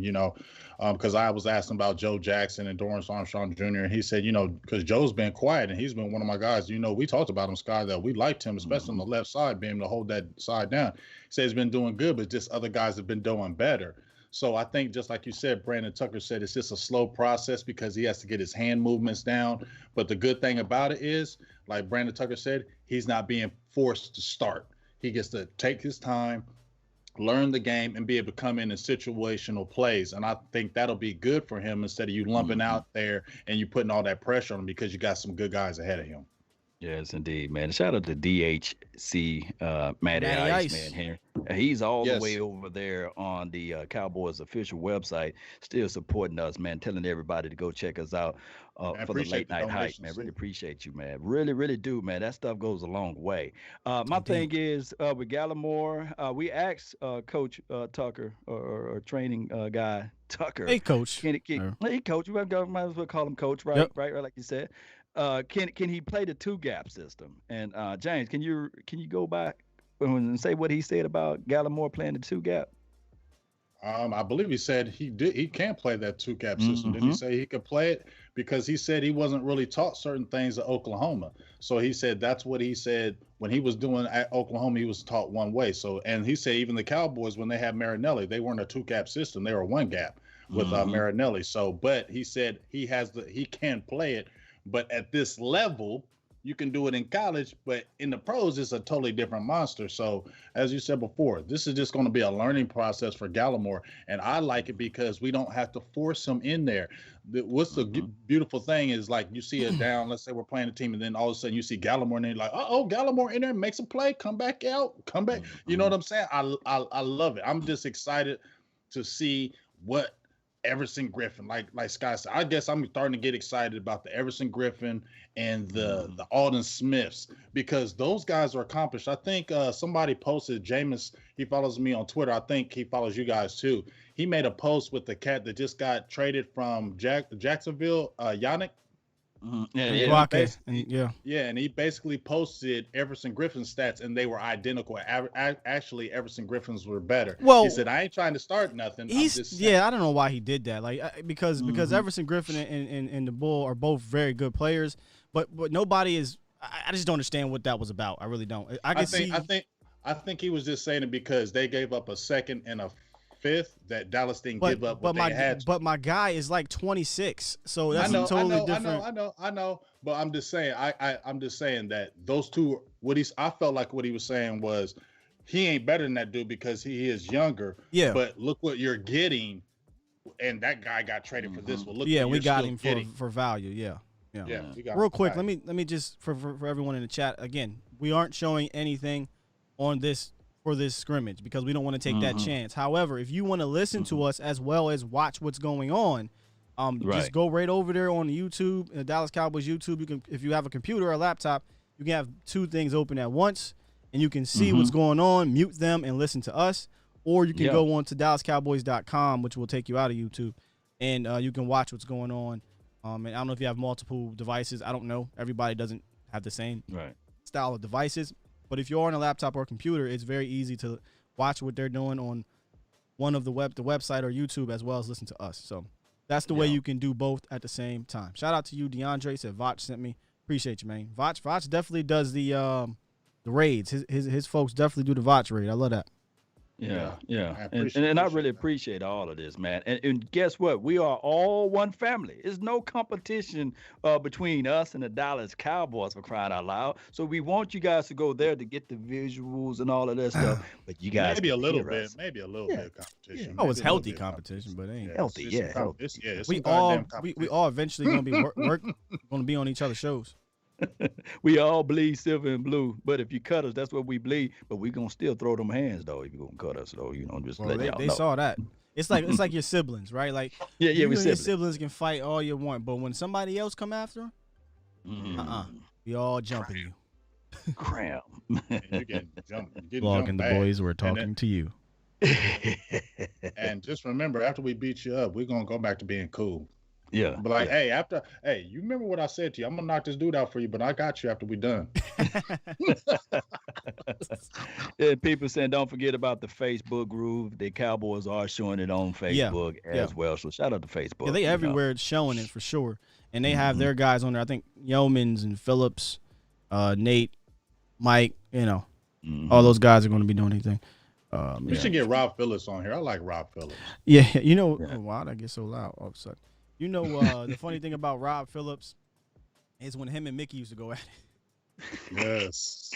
Speaker 4: because I was asking about Joe Jackson and Dorrance Armstrong Jr., and he said, because Joe's been quiet, and he's been one of my guys. We talked about him, Sky, that we liked him, especially on the left side, being able to hold that side down. He said he's been doing good, but just other guys have been doing better. So I think, just like you said, Brandon Tucker said, it's just a slow process because he has to get his hand movements down. But the good thing about it is, like Brandon Tucker said, he's not being forced to start. He gets to take his time, learn the game, and be able to come in situational plays. And I think that'll be good for him, instead of you lumping out there and you putting all that pressure on him, because you got some good guys ahead of him.
Speaker 1: Yes, indeed, man. Shout out to DHC, Matty Ice, man. Here, he's all the way over there on the Cowboys official website, still supporting us, man. Telling everybody to go check us out for the late night hype, man. Really appreciate you, man. Really, really do, man. That stuff goes a long way. My thing is with Gallimore, we asked Coach Tucker or training guy Tucker.
Speaker 3: Hey, Coach.
Speaker 1: Hey, Coach. You might as well call him Coach, right? Yep. Right, like you said. Can he play the two gap system? And James, can you go back and say what he said about Gallimore playing the two gap?
Speaker 4: I believe he said he can play that two gap system. Did he say he could play it? Because he said he wasn't really taught certain things at Oklahoma. So he said that's what he said when he was doing at Oklahoma. He was taught one way. So, and he said even the Cowboys, when they had Marinelli, they weren't a two gap system. They were one gap with Marinelli. So, but he said he can play it. But at this level, you can do it in college, but in the pros, it's a totally different monster. So, as you said before, this is just going to be a learning process for Gallimore. And I like it because we don't have to force him in there. What's the beautiful thing is, like, you see it down, let's say we're playing a team, and then all of a sudden you see Gallimore, and then you're like, Gallimore in there, makes a play, come back out, come back. You know what I'm saying? I love it. I'm just excited to see what Everson Griffin, like Scott said. I guess I'm starting to get excited about the Everson Griffin and the Alden Smiths, because those guys are accomplished. I think somebody posted, Jameis, he follows me on Twitter. I think he follows you guys too. He made a post with the cat that just got traded from Jacksonville, Yannick. And he basically posted Everson Griffin's stats, and they were identical. Actually, Everson Griffin's were better.
Speaker 3: Well,
Speaker 4: he said, "I ain't trying to start nothing."
Speaker 3: I don't know why he did that. Like because Everson Griffin and the Bull are both very good players, but nobody is. I just don't understand what that was about. I really don't. I
Speaker 4: think he was just saying it because they gave up a second and a fifth that Dallas didn't give up. But
Speaker 3: my guy is like 26, so that's totally different.
Speaker 4: I know. But I'm just saying, I'm just saying that those two. I felt like what he was saying was, he ain't better than that dude because he is younger.
Speaker 3: Yeah.
Speaker 4: But look what you're getting, and that guy got traded for this one. Look,
Speaker 3: we got him for value. Yeah. Real quick, let me just for everyone in the chat again. We aren't showing anything on this for this scrimmage because we don't want to take that chance. However, if you want to listen to us as well as watch what's going on, just go right over there on the YouTube, the Dallas Cowboys YouTube. You can, if you have a computer or a laptop, you can have two things open at once, and you can see what's going on, mute them, and listen to us. Or you can go on to DallasCowboys.com, which will take you out of YouTube, and you can watch what's going on. And I don't know if you have multiple devices. I don't know. Everybody doesn't have the same style of devices. But if you're on a laptop or computer, it's very easy to watch what they're doing on one of the website or YouTube, as well as listen to us. So that's the way you can do both at the same time. Shout out to you, DeAndre. Said Vach sent me. Appreciate you, man. Vach definitely does the raids. His folks definitely do the Vach raid. I love that.
Speaker 1: Yeah. And I really appreciate all of this, man. And guess what? We are all one family. There's no competition between us and the Dallas Cowboys, for crying out loud. So we want you guys to go there to get the visuals and all of that stuff. But you guys
Speaker 4: maybe a little bit of competition.
Speaker 3: Oh, it's healthy competition, but it ain't
Speaker 1: healthy.
Speaker 3: We all eventually gonna be gonna be on each other's shows.
Speaker 1: We all bleed silver and blue, but if you cut us, that's what we bleed. But we gonna still throw them hands though. If you gonna cut us, though, just let y'all know. They
Speaker 3: saw that. It's like your siblings, right? Like
Speaker 1: we
Speaker 3: your siblings can fight all you want, but when somebody else come after them, we all jumping you.
Speaker 1: Cram.
Speaker 4: You're getting jumped.
Speaker 3: Vlog the boys, we're talking to you.
Speaker 4: And just remember, after we beat you up, we're gonna go back to being cool.
Speaker 1: Yeah.
Speaker 4: But like, hey, you remember what I said to you? I'm gonna knock this dude out for you, but I got you after we done.
Speaker 1: People saying don't forget about the Facebook group. The Cowboys are showing it on Facebook as well. So shout out to Facebook.
Speaker 3: Yeah, they everywhere showing it for sure. And they have their guys on there. I think Yeomans and Phillips, Nate, Mike, all those guys are going to be doing anything.
Speaker 4: We should get Rob Phillips on here. I like Rob Phillips.
Speaker 3: Yeah, why did I get so loud all of a sudden? The funny thing about Rob Phillips is when him and Mickey used to go at it.
Speaker 4: Yes.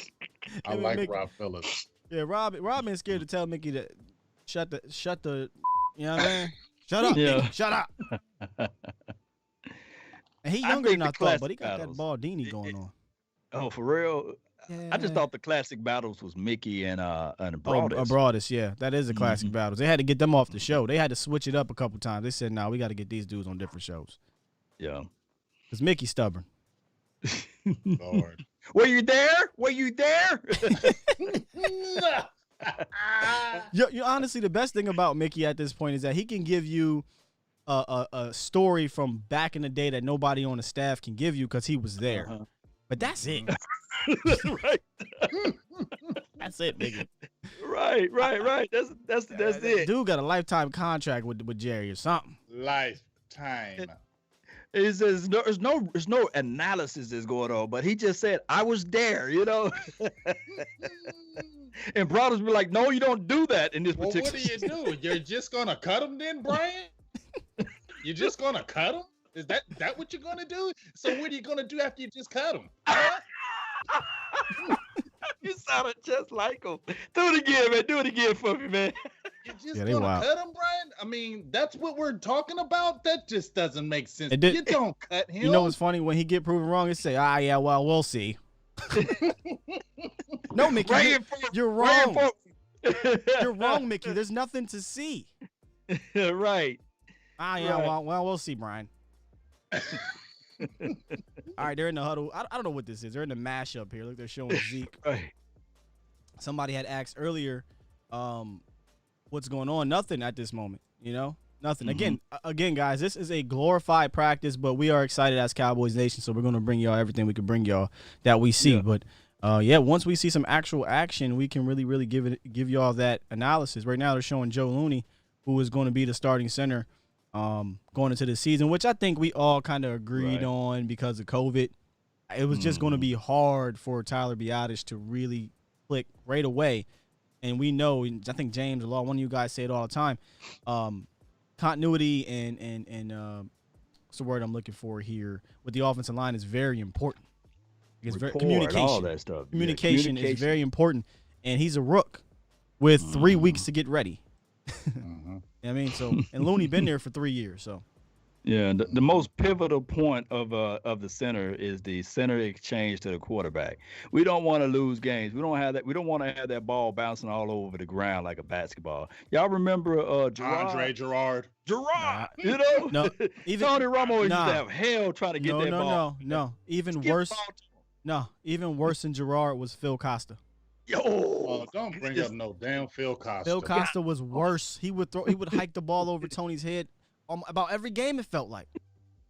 Speaker 4: I like Rob Phillips.
Speaker 3: Yeah, Rob been scared to tell Mickey to shut the you know what I mean? Shut up, Mickey, shut up. And he younger than I thought, but he got that Baldini going on.
Speaker 1: Oh, for real? Yeah. I just thought the classic battles was Mickey and Broadus.
Speaker 3: Broadus, yeah. That is a classic battles. They had to get them off the show. They had to switch it up a couple times. They said, we got to get these dudes on different shows.
Speaker 1: Yeah.
Speaker 3: Because Mickey's stubborn.
Speaker 4: Lord.
Speaker 1: Were you there?
Speaker 3: Honestly, the best thing about Mickey at this point is that he can give you a story from back in the day that nobody on the staff can give you because he was there. But that's it.
Speaker 1: Right.
Speaker 3: That's it, nigga.
Speaker 1: Right. That's it.
Speaker 3: Dude got a lifetime contract with Jerry or something.
Speaker 4: Lifetime.
Speaker 1: It says there's no analysis that's going on, but he just said I was there, And Brothers be like, no, you don't do that in this particular.
Speaker 4: What do? You're just gonna cut him then, Brian? You're just gonna cut him? Is that what you're gonna do? So what are you gonna do after you just cut him?
Speaker 1: You sounded just like him. Do it again, man. Do it again for me, man.
Speaker 4: You're just gonna cut him, Brian? I mean, that's what we're talking about? That just doesn't make sense. You don't cut him.
Speaker 3: You know what's funny? When he get proven wrong, he say, yeah, well, we'll see. No, Mickey, you're wrong. You're wrong, Mickey. There's nothing to see.
Speaker 1: Right.
Speaker 3: Yeah, well, we'll see, Brian. All right, they're in the huddle. I don't know what this is. They're in the mashup here. Look, they're showing Zeke.
Speaker 1: Right.
Speaker 3: Somebody had asked earlier, what's going on? Nothing at this moment, Nothing. Again, guys, this is a glorified practice, but we are excited as Cowboys Nation, so we're going to bring y'all everything we can bring y'all that we see. Yeah. But, once we see some actual action, we can really, really give y'all that analysis. Right now they're showing Joe Looney, who is going to be the starting center going into the season, which I think we all kind of agreed on because of COVID. It was just going to be hard for Tyler Biadasz to really click right away. And we know, I think James, one of you guys say it all the time, continuity and what's the word I'm looking for here with the offensive line is very important. Because communication,
Speaker 1: all that stuff.
Speaker 3: Communication is very important. And he's a rook with 3 weeks to get ready. I mean, and Looney been there for 3 years, so.
Speaker 1: Yeah, the most pivotal point of the center is the center exchange to the quarterback. We don't want to lose games. We don't have that. We don't want to have that ball bouncing all over the ground like a basketball. Y'all remember Gerard?
Speaker 4: Andre Gerard.
Speaker 3: No, even
Speaker 1: Tony Romo used to have hell trying to get that ball.
Speaker 3: No. Even worse. No, even worse than Gerard was Phil Costa.
Speaker 4: Yo, don't bring up no damn Phil Costa.
Speaker 3: Phil Costa was worse. He would hike the ball over Tony's head about every game, it felt like.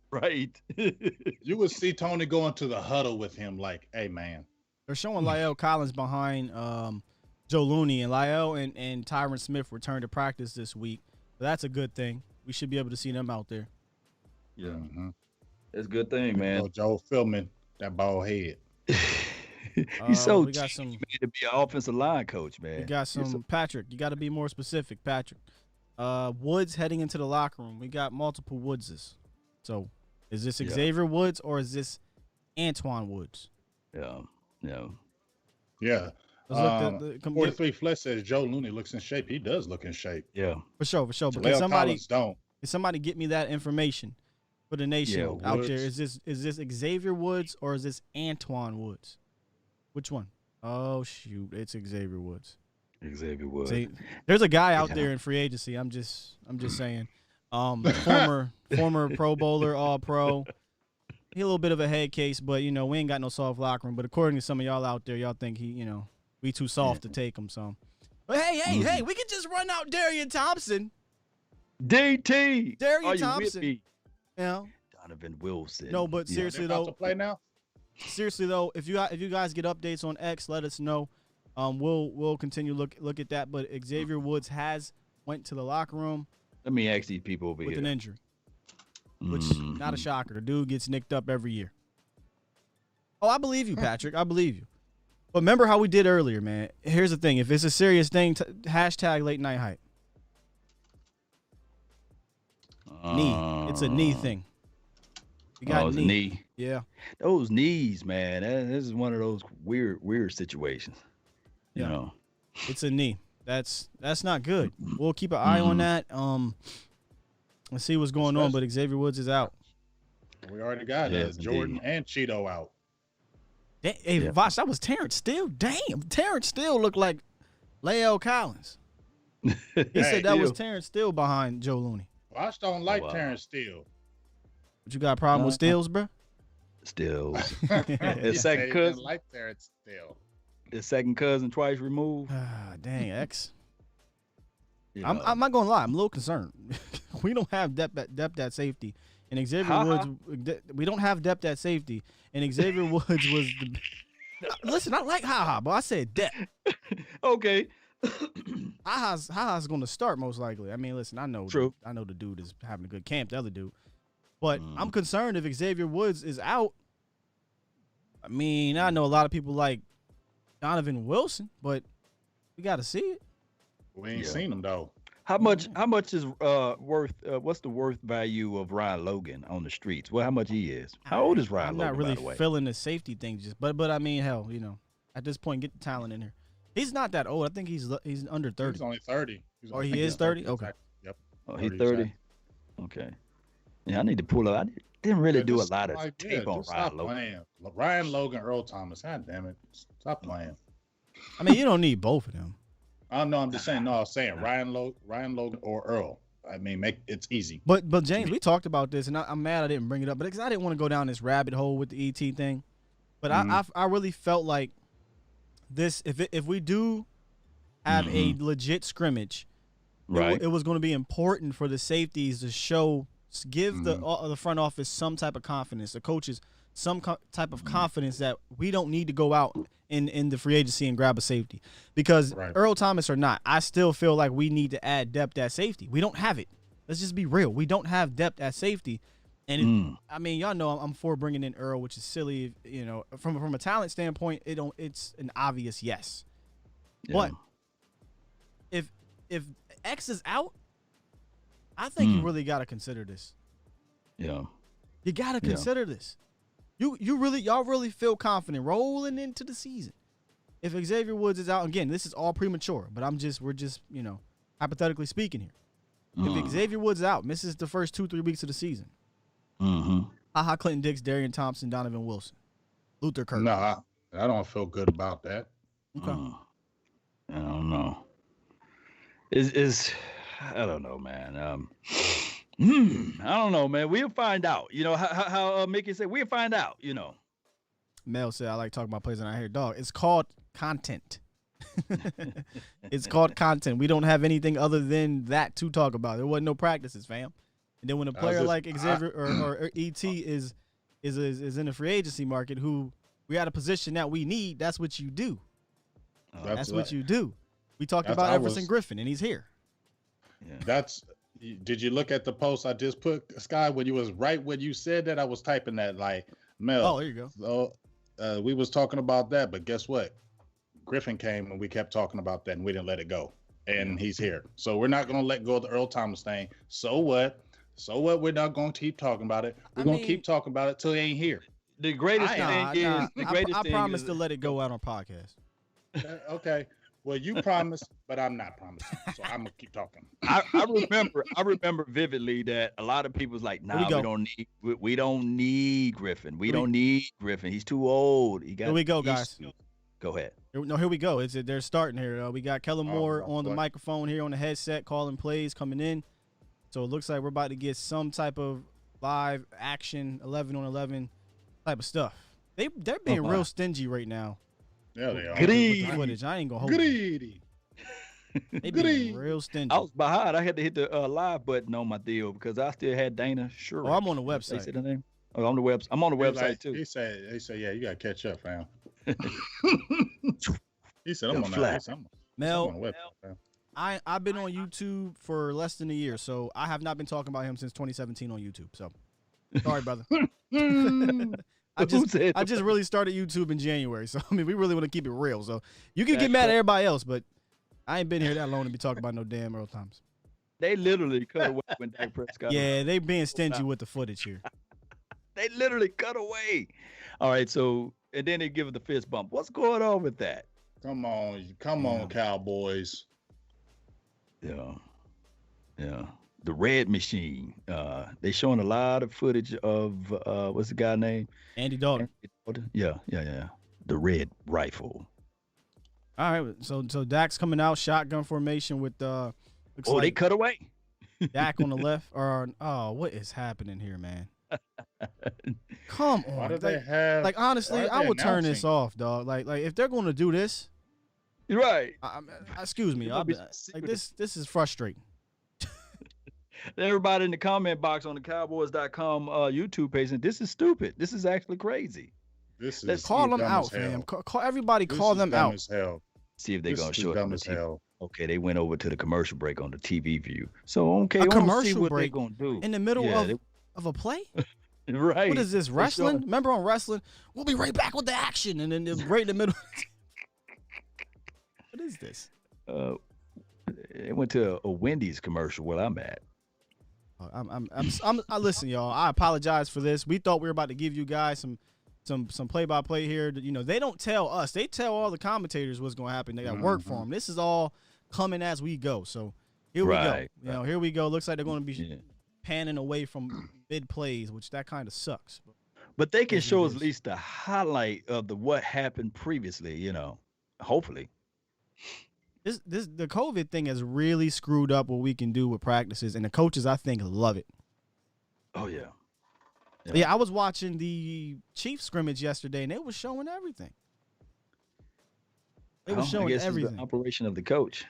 Speaker 1: Right.
Speaker 4: You would see Tony go into the huddle with him like, hey, man.
Speaker 3: They're showing La'el Collins behind Joe Looney, and La'el and Tyron Smith returned to practice this week. So that's a good thing. We should be able to see them out there.
Speaker 1: Yeah. That's a good thing, man.
Speaker 4: Joe Philman, that bald head.
Speaker 1: He's so cheap, man, to be an offensive line coach, man.
Speaker 3: We got some Patrick. You got to be more specific, Patrick. Woods heading into the locker room. We got multiple Woodses. So, is this Xavier Woods or is this Antoine Woods?
Speaker 1: Yeah.
Speaker 4: 43 Flesh says Joe Looney looks in shape. He does look in shape.
Speaker 1: Yeah,
Speaker 3: for sure. Because somebody get me that information for the nation out there. Is this Xavier Woods or is this Antoine Woods? Which one? Oh shoot, it's Xavier Woods.
Speaker 1: Xavier Woods.
Speaker 3: See, there's a guy out there in free agency. I'm just saying. Former Pro Bowler, All Pro. He a little bit of a head case, but we ain't got no soft locker room. But according to some of y'all out there, y'all think we too soft to take him. So, but hey, we can just run out Darian Thompson.
Speaker 1: DT.
Speaker 3: Darian Thompson.
Speaker 1: Donovan Wilson.
Speaker 3: No, but seriously though.
Speaker 4: To play now?
Speaker 3: Seriously though, if you guys get updates on X, let us know. We'll continue look at that. But Xavier Woods has went to the locker room.
Speaker 1: Let me ask these people over
Speaker 3: with
Speaker 1: here.
Speaker 3: An injury, which not a shocker. The dude gets nicked up every year. Oh, I believe you, Patrick. I believe you. But remember how we did earlier, man. Here's the thing: if it's a serious thing, hashtag late night hype. Knee. It's a knee thing. You got
Speaker 1: knee.
Speaker 3: Yeah.
Speaker 1: Those knees, man. This is one of those weird situations.
Speaker 3: Yeah. It's a knee. That's not good. We'll keep an eye on that. Let's see what's going on. But Xavier Woods is out.
Speaker 4: We already got Jordan and Cheeto out.
Speaker 3: Hey, Vosh, that was Terrence Steele. Damn, Terrence Steele looked like La'el Collins. He said that was Terrence Steele behind Joe Looney.
Speaker 4: Vosh don't like Terrence Steele.
Speaker 3: But you got a problem with Steels, bro?
Speaker 1: Steels. His second cousin.
Speaker 4: Like Terrence Steele.
Speaker 1: His second cousin twice removed.
Speaker 3: Dang, X. I'm not gonna lie. I'm a little concerned. We don't have depth at safety, and Xavier Woods. We don't have depth at safety, and Xavier Woods was the. Listen, I like but I said depth.
Speaker 1: Okay.
Speaker 3: Haha's going to start most likely. I mean, listen, I know the dude is having a good camp. The other dude, but I'm concerned if Xavier Woods is out. I mean, I know a lot of people like Donovan Wilson, but we got to see it.
Speaker 4: We ain't seen him though.
Speaker 1: How much is worth? What's the worth value of Ryan Logan on the streets? Well, how much he is? How old is Ryan Logan?
Speaker 3: I'm not really feeling the safety thing, but I mean, hell, at this point, get the talent in here. He's not that old. I think he's under 30.
Speaker 4: He's only 30.
Speaker 3: He is 30? Okay.
Speaker 4: Yep.
Speaker 1: Oh, he's 30. Okay. Yeah, I need to pull up. I didn't really do a lot of tape on Ryan Logan.
Speaker 4: Ryan Logan, Earl Thomas. God damn it. Stop playing.
Speaker 3: I mean, you don't need both of them.
Speaker 4: I know. I'm just saying. No, I was saying Ryan Logan or Earl. I mean, it's easy.
Speaker 3: But James, we talked about this, and I'm mad I didn't bring it up, but because I didn't want to go down this rabbit hole with the ET thing. But I really felt like this, if we do have a legit scrimmage,
Speaker 1: right,
Speaker 3: it was going to be important for the safeties to give the front office some type of confidence, the coaches some type of confidence that we don't need to go out in the free agency and grab a safety. Because Earl Thomas or not, I still feel like we need to add depth at safety. We don't have it. Let's just be real. We don't have depth at safety. And I mean, y'all know I'm for bringing in Earl, which is silly. You know, from a talent standpoint, it's an obvious yes. Yeah. But if X is out, I think you really got to consider this.
Speaker 1: Yeah,
Speaker 3: you got to consider this. Y'all really feel confident rolling into the season. If Xavier Woods is out, again, this is all premature, but we're just hypothetically speaking here. If Xavier Woods is out, misses the first 2-3 weeks of the season. Clinton Dix, Darian Thompson, Donovan Wilson, Luther Kirk.
Speaker 4: No, I don't feel good about that.
Speaker 3: Okay.
Speaker 1: I don't know. I don't know, man. I don't know, man. We'll find out. You know how Mickey said, we'll find out. You know.
Speaker 3: Mel said, I like talking about plays and I hear dog. It's called content. It's called content. We don't have anything other than that to talk about. There wasn't no practices, fam. And then when a player like Xavier or ET is in the free agency market, who we at a position that we need, that's what you do. That's what you do. We talked about Everson Griffin, and he's here.
Speaker 4: Yeah. Did you look at the post I just put, Sky, when you said that? I was typing that like, Mel.
Speaker 3: Oh, there you go.
Speaker 4: So we was talking about that, but guess what? Griffin came and we kept talking about that, and we didn't let it go. And he's here. So we're not going to let go of the Earl Thomas thing. So what? We're not going to keep talking about it. We're going to keep talking about it till he ain't here.
Speaker 1: The greatest thing is...
Speaker 3: I promise to let it go out on podcast.
Speaker 4: Okay. Well, you promised, but I'm not promising. So I'm gonna keep talking.
Speaker 1: I remember vividly that a lot of people was like, "Nah, we don't need Griffin. We don't need Griffin. He's too old.
Speaker 3: Here we go, guys.
Speaker 1: Go ahead.
Speaker 3: Here we go. They're starting here. We got Kellen Moore on the microphone here on the headset, calling plays, coming in. So it looks like we're about to get some type of live action, 11-on-11 type of stuff. They're being real stingy right now.
Speaker 4: Yeah, they are.
Speaker 3: Greedy. I ain't gonna hold
Speaker 4: greedy.
Speaker 3: They being real stingy.
Speaker 1: I was behind. I had to hit the live button on my deal because I still had Dana. Sure.
Speaker 3: Oh, I'm on the website.
Speaker 1: They said the name. Oh, on the website. I'm on the website too.
Speaker 4: He said, yeah, you gotta catch up, fam. He said, I'm on the
Speaker 3: Mel, I've been on YouTube for less than a year, so I have not been talking about him since 2017 on YouTube. So, sorry, brother. I just really started YouTube in January, so I mean, we really want to keep it real. So you can get mad at everybody else, but I ain't been here that long to be talking about no damn Earl Thomas.
Speaker 1: They literally cut away when Dak Prescott.
Speaker 3: Yeah, they being stingy with the footage here.
Speaker 1: They literally cut away. All right, so and then they give it the fist bump. What's going on with that?
Speaker 4: Come on, Cowboys.
Speaker 1: Yeah. The Red Machine. They showing a lot of footage of what's the guy name?
Speaker 3: Andy Dalton.
Speaker 1: Yeah. The Red Rifle.
Speaker 3: All right, so Dak's coming out, shotgun formation with
Speaker 1: they cut away.
Speaker 3: Dak on the left, what is happening here, man? Come on.
Speaker 4: Why do they have?
Speaker 3: Like honestly, I would turn this off, dog. Like if they're going to do this,
Speaker 1: you're right.
Speaker 3: Excuse me, this is frustrating.
Speaker 1: Everybody in the comment box on the Cowboys.com YouTube page, and this is stupid. This is actually crazy.
Speaker 4: Let's
Speaker 3: call them out, fam. Call everybody. Call them out.
Speaker 1: See if they're gonna show it on the TV. Okay, they went over to the commercial break on the TV view. So
Speaker 3: a commercial
Speaker 1: break they're gonna do
Speaker 3: in the middle of a play.
Speaker 1: Right.
Speaker 3: What is this, wrestling? Remember on wrestling? We'll be right back with the action, and then right in the middle. What is this?
Speaker 1: It went to a Wendy's commercial where I'm at.
Speaker 3: I listen, y'all. I apologize for this. We thought we were about to give you guys some play-by-play here. You know, they don't tell us. They tell all the commentators what's going to happen. They got work for them. This is all coming as we go. So here we go. You know, here we go. Looks like they're going to be panning away from mid plays, which that kind of sucks.
Speaker 1: But they can show us at least the highlight of what happened previously. You know, hopefully.
Speaker 3: The COVID thing has really screwed up what we can do with practices, and the coaches, I think, love it.
Speaker 1: Oh yeah.
Speaker 3: Yeah, I was watching the Chiefs scrimmage yesterday, and they were showing everything. They were showing everything.
Speaker 1: It's the operation of the coach.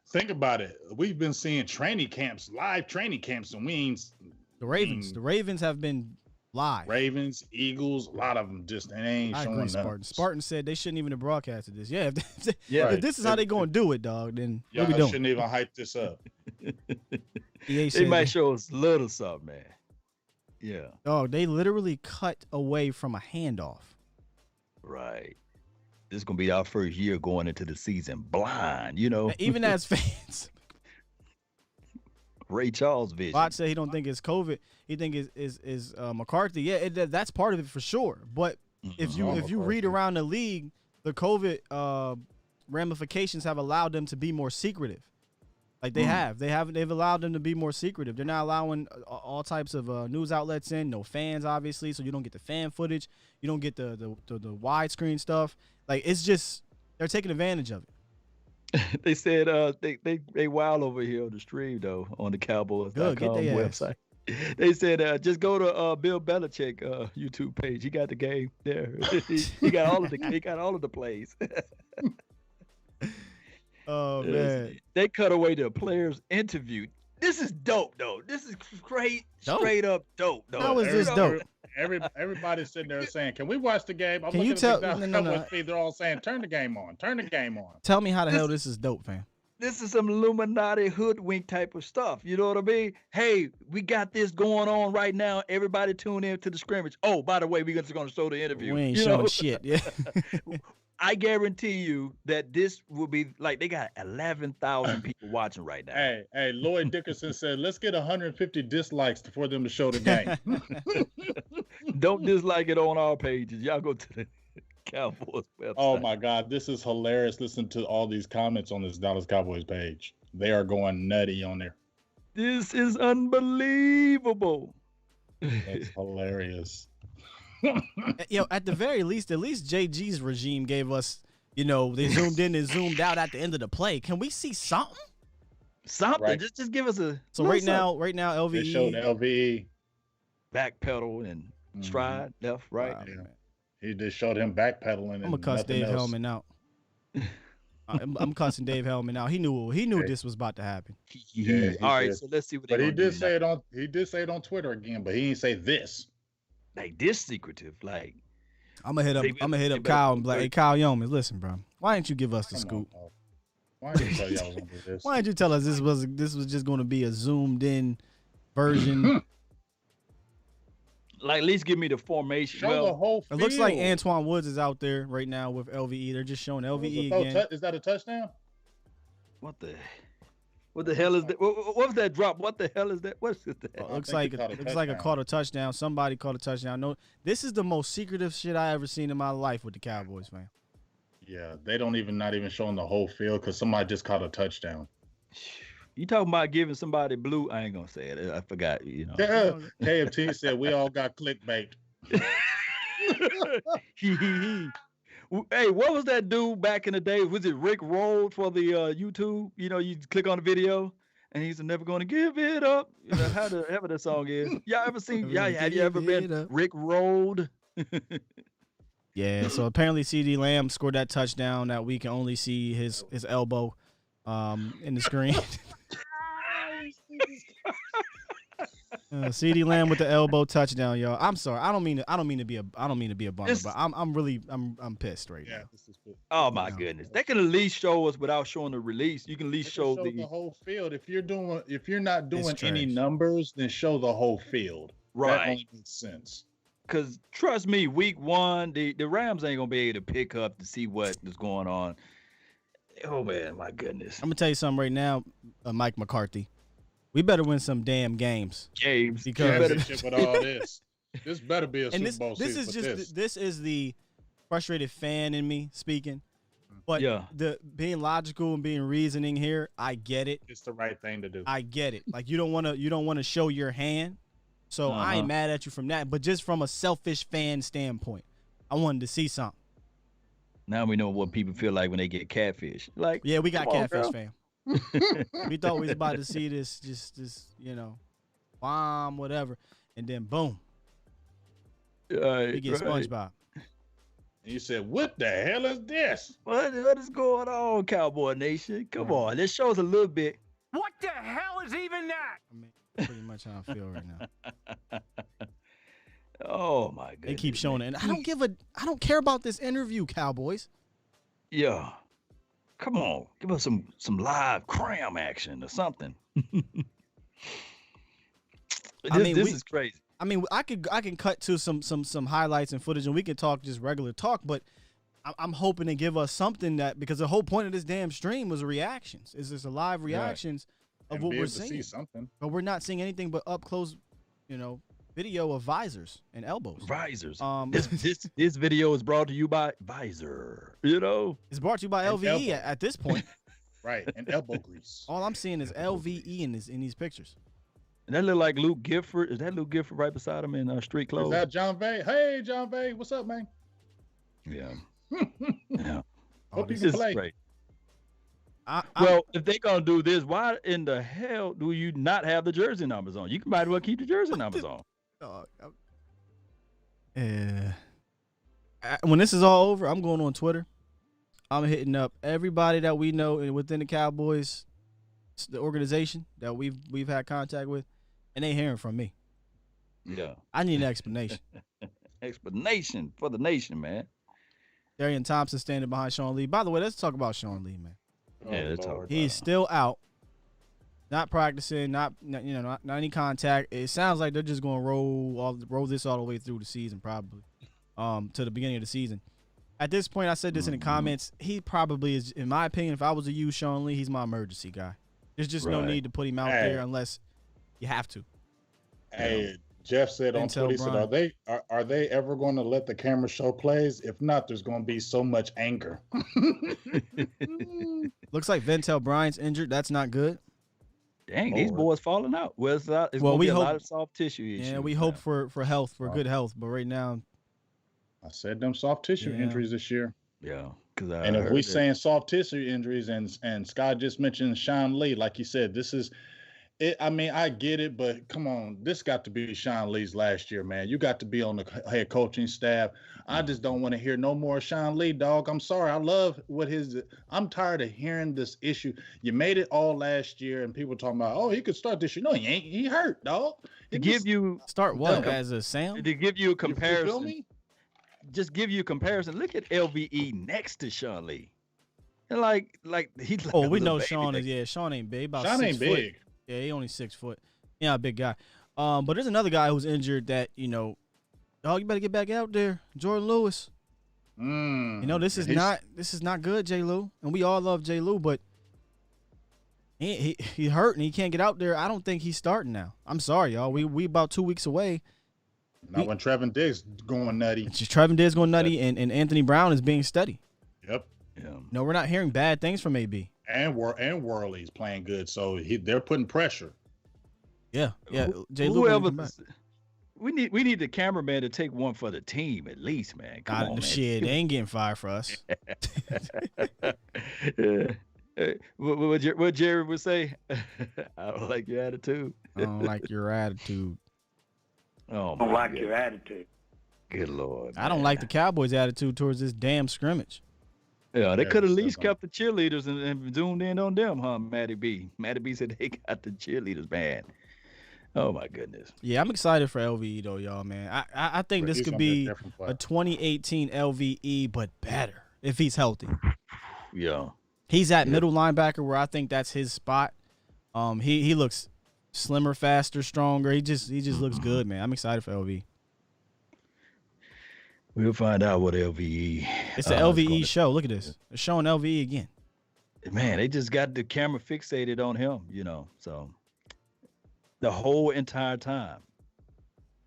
Speaker 4: Think about it. We've been seeing training camps, live training camps, and we ain't.
Speaker 3: The Ravens have been live.
Speaker 4: Ravens, Eagles, a lot of them just they ain't showing nothing.
Speaker 3: Spartan said they shouldn't even have broadcasted this. Yeah,
Speaker 1: Right.
Speaker 3: If this is how they gonna do it, dog, then
Speaker 4: y'all
Speaker 3: what we doing?
Speaker 4: Shouldn't even hype this up.
Speaker 1: They might show us a little something, man. Yeah.
Speaker 3: Oh, they literally cut away from a handoff.
Speaker 1: Right. This is gonna be our first year going into the season blind, you know.
Speaker 3: Even as fans.
Speaker 1: Ray Charles vision.
Speaker 3: Bot said he don't think it's COVID. He think it's McCarthy. Yeah, that's part of it for sure. But if you read around the league, the COVID ramifications have allowed them to be more secretive. Like they've allowed them to be more secretive. They're not allowing all types of news outlets in. No fans, obviously, so you don't get the fan footage. You don't get the widescreen stuff. Like it's just they're taking advantage of it.
Speaker 1: They said they wild over here on the stream though on the Cowboys.com website. They said just go to Bill Belichick YouTube page. He got the game there. he got all of the plays.
Speaker 3: Oh man,
Speaker 1: they cut away the players' interview. This is dope though. This is straight up dope though.
Speaker 3: How is this dope?
Speaker 4: Everybody's sitting there saying, "Can we watch the game?" I'm
Speaker 3: Can you tell?
Speaker 4: No. They're all saying, "Turn the game on. Turn the game on."
Speaker 3: Tell me how the hell this is dope, fam.
Speaker 1: This is some Illuminati hoodwink type of stuff. You know what I mean? Hey, we got this going on right now. Everybody tune in to the scrimmage. Oh, by the way, we're just going to show the interview.
Speaker 3: We ain't showing shit. Yeah.
Speaker 1: I guarantee you that this will be like they got 11,000 people watching right now.
Speaker 4: Hey, Lloyd Dickerson said, let's get 150 dislikes for them to show the game.
Speaker 1: Don't dislike it on our pages. Y'all go to the Cowboys website.
Speaker 4: Oh my God, this is hilarious. Listen to all these comments on this Dallas Cowboys page. They are going nutty on there.
Speaker 1: This is unbelievable.
Speaker 4: That's hilarious.
Speaker 3: At the very least, JG's regime gave us, they zoomed in and zoomed out at the end of the play. Can we see something?
Speaker 1: Something.
Speaker 4: Right.
Speaker 1: Just give us a.
Speaker 3: So right now, LVE.
Speaker 4: They showed LVE.
Speaker 1: Back pedal and stride, left, right.
Speaker 3: Wow,
Speaker 4: yeah. He just showed him backpedaling.
Speaker 3: I'm gonna cuss Dave Hellman out. I'm cussing Dave Hellman out. He knew this was about to happen.
Speaker 1: Yeah, all right, so let's see what.
Speaker 4: But he did say it on Twitter again, but he didn't say this.
Speaker 1: Like this secretive, like.
Speaker 3: I'm gonna hit up Kyle and be like, hey, Kyle Yeomans, listen, bro. Why didn't you give us the scoop?
Speaker 4: Why didn't you tell y'all was gonna do this?
Speaker 3: Why didn't you tell us this was just gonna be a zoomed in version?
Speaker 1: Like, at least give me the formation.
Speaker 4: Show the whole field.
Speaker 3: It looks like Antoine Woods is out there right now with LVE. They're just showing LVE again.
Speaker 4: Is that a touchdown?
Speaker 1: What the hell is that? What was that drop? What the hell is that? What's that?
Speaker 3: Looks like a caught a touchdown. Somebody caught a touchdown. No, this is the most secretive shit I ever seen in my life with the Cowboys, man.
Speaker 4: Yeah, they don't not even showing the whole field because somebody just caught a touchdown.
Speaker 1: You talking about giving somebody blue? I ain't gonna say it. I forgot.
Speaker 4: Yeah, KFT said we all got clickbait.
Speaker 1: Hey, what was that dude back in the day? Was it Rick Roll for the YouTube? You click on the video and he's never gonna give it up. However the song is. Y'all ever seen? Have you ever been Rick Rolled?
Speaker 3: Yeah. So apparently CeeDee Lamb scored that touchdown that we can only see his elbow in the screen. CeeDee Lamb with the elbow touchdown, y'all. I'm sorry. I don't mean to be a bummer, but I'm pissed right now.
Speaker 4: This is good.
Speaker 1: Oh my goodness. They can at least show us without showing the release. You can at least show
Speaker 4: the whole field. If you're not doing any numbers, then show the whole field.
Speaker 1: Right.
Speaker 4: That only makes sense.
Speaker 1: Because trust me, week 1, the Rams ain't gonna be able to pick up to see what is going on. Oh man, my goodness.
Speaker 3: I'm gonna tell you something right now, Mike McCarthy. We better win some damn games.
Speaker 1: Because
Speaker 4: with all this better be a Super Bowl season.
Speaker 3: This is the frustrated fan in me speaking. But the being logical and being reasoning here, I get it.
Speaker 4: It's the right thing to do.
Speaker 3: I get it. Like you don't want to show your hand. So I ain't mad at you from that. But just from a selfish fan standpoint, I wanted to see something.
Speaker 1: Now we know what people feel like when they get catfish. Like,
Speaker 3: Yeah, we got
Speaker 1: come on,
Speaker 3: catfish,
Speaker 1: girl.
Speaker 3: fam. We thought we was about to see this, bomb, whatever, and then boom, we get SpongeBob.
Speaker 4: You said, "What the hell is this?
Speaker 1: What is going on, Cowboy Nation? Come on, let's show us a little bit.
Speaker 2: What the hell is even that?
Speaker 3: I mean, pretty much how I feel right now.
Speaker 1: Oh my goodness.
Speaker 3: They keep showing it, and I don't care about this interview, Cowboys.
Speaker 1: Yeah. Come on, give us some live cram action or something. This is crazy.
Speaker 3: I mean, I can cut to some highlights and footage, and we can talk just regular talk. But I'm hoping to give us something because the whole point of this damn stream was reactions. Is this a live reactions of what we're seeing?
Speaker 4: See something.
Speaker 3: But we're not seeing anything but up close, video of visors and elbows.
Speaker 1: Visors. This video is brought to you by Visor.
Speaker 3: It's brought to you by LVE at this point.
Speaker 4: Right, and elbow grease.
Speaker 3: All I'm seeing is LVE in these pictures.
Speaker 1: And that look like Luke Gifford. Is that Luke Gifford right beside him in street clothes?
Speaker 4: Is that John Vay? Hey, John Vay, what's up, man?
Speaker 1: Yeah. Yeah.
Speaker 4: Hope you
Speaker 1: This
Speaker 4: can
Speaker 1: is
Speaker 4: play.
Speaker 1: great. Well, if they gonna do this, why in the hell do you not have the jersey numbers on? You can might as well keep the jersey numbers on.
Speaker 3: When this is all over, I'm going on Twitter. I'm hitting up everybody that we know within the Cowboys, the organization that we've had contact with, and they hearing from me.
Speaker 1: Yeah.
Speaker 3: I need an explanation.
Speaker 1: Explanation for the nation, man.
Speaker 3: Darian Thompson standing behind Sean Lee. By the way, let's talk about Sean Lee, man.
Speaker 1: Yeah, let's talk.
Speaker 3: He's still out, not practicing, not any contact. It sounds like they're just going to roll this all the way through the season, probably, to the beginning of the season. At this point, I said this in the comments. He probably is, in my opinion, if I was to use Sean Lee, he's my emergency guy. There's just no need to put him out there unless you have to.
Speaker 4: Hey, Jeff said on Twitter, he said, are they ever going to let the camera show plays? If not, there's going to be so much anger.
Speaker 3: Looks like Ventel Bryant's injured. That's not good.
Speaker 1: Dang, these boys falling out. Well, it's going to be a lot of soft tissue issues.
Speaker 3: Yeah, we hope for health, for good health. But right now,
Speaker 4: I said them soft tissue injuries this year.
Speaker 1: Yeah.
Speaker 4: And if we saying soft tissue injuries, and Scott just mentioned Sean Lee, like you said, this is it. I mean, I get it, but come on, this got to be Sean Lee's last year, man. You got to be on the head coaching staff. I just don't want to hear no more Sean Lee, dog. I'm sorry. I love I'm tired of hearing this issue. You made it all last year, and people talking about, oh, he could start this year. No, he ain't. He hurt, dog.
Speaker 3: Start what as a Sam?
Speaker 1: To give you a comparison.
Speaker 4: You feel me?
Speaker 1: Just give you a comparison. Look at LVE next to Sean Lee. And like he's like
Speaker 3: we know Sean is Sean ain't big. Sean ain't big. Yeah, he only 6 foot. Yeah, a big guy. But there's another guy who's injured that, dog, you better get back out there. Jordan Lewis. This is not good, J. Lou. And we all love J. Lou, but he hurt and he can't get out there. I don't think he's starting now. I'm sorry, y'all. We about 2 weeks away.
Speaker 4: Not when Trevin Diggs going nutty.
Speaker 3: It's just Trevin Diggs going nutty, and Anthony Brown is being steady.
Speaker 4: Yep.
Speaker 1: Yeah.
Speaker 3: No, we're not hearing bad things from AB.
Speaker 4: And Worley's playing good, so they're putting pressure.
Speaker 3: Yeah.
Speaker 1: Whoever. We need the cameraman to take one for the team at least, man. Come on, man.
Speaker 3: Shit, they ain't getting fired for us.
Speaker 1: What Jerry would say? I don't like your attitude.
Speaker 3: I don't like your attitude.
Speaker 1: Oh,
Speaker 2: I don't like your attitude.
Speaker 1: Good Lord.
Speaker 3: I don't like the Cowboys' attitude towards this damn scrimmage.
Speaker 1: Yeah, they could have at least kept the cheerleaders and zoomed in on them, huh, Matty B? Matty B said they got the cheerleaders banned. Oh, my goodness.
Speaker 3: Yeah, I'm excited for LVE, though, y'all, man. I think this could be a 2018 LVE, but better if he's healthy.
Speaker 1: Yeah.
Speaker 3: He's at middle linebacker where I think that's his spot. He looks slimmer, faster, stronger. He just looks good, man. I'm excited for LVE.
Speaker 1: We'll find out what LVE.
Speaker 3: It's the LVE show. Look at this. They're showing LVE again.
Speaker 1: Man, they just got the camera fixated on him, so the whole entire time.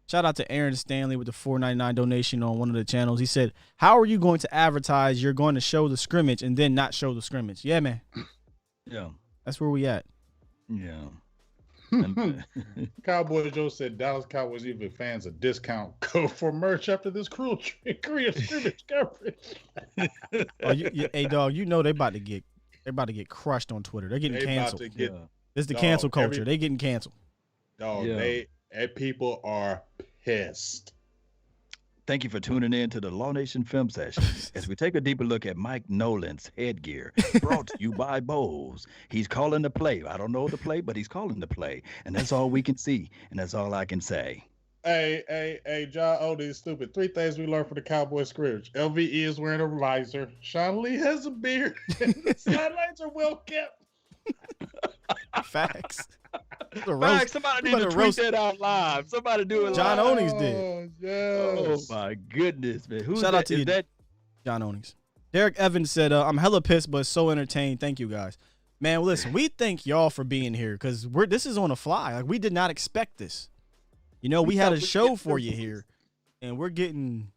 Speaker 3: Shout out to Aaron Stanley with the $4.99 donation on one of the channels. He said, how are you going to advertise you're going to show the scrimmage and then not show the scrimmage? Yeah, man.
Speaker 1: Yeah.
Speaker 3: That's where we at.
Speaker 1: Yeah.
Speaker 4: Cowboy Joe said Dallas Cowboys even fans a discount code for merch after this Korean scrimmage coverage.
Speaker 3: Hey dog, you know they about to get crushed on Twitter. They're getting canceled. This is the cancel culture. They getting canceled.
Speaker 4: Dog, people are pissed.
Speaker 1: Thank you for tuning in to the Law Nation Film Session as we take a deeper look at Mike Nolan's headgear, brought to you by Bose. He's calling the play. I don't know the play, but he's calling the play, and that's all we can see, and that's all I can say.
Speaker 4: Hey, John Odie is stupid. 3 things we learned from the Cowboy scrimmage. LVE is wearing a visor. Sean Lee has a beard. The sidelines are well kept.
Speaker 3: Facts.
Speaker 1: Somebody need to tweet that out live. Somebody do it
Speaker 3: John
Speaker 1: live.
Speaker 3: Onings did.
Speaker 4: Yes.
Speaker 1: Oh, my goodness, man.
Speaker 3: Shout out to you, John Onings. Derek Evans said, I'm hella pissed, but so entertained. Thank you, guys. Man, listen, we thank y'all for being here because this is on the fly. Like, we did not expect this. You know, we had a show for you here, and we're getting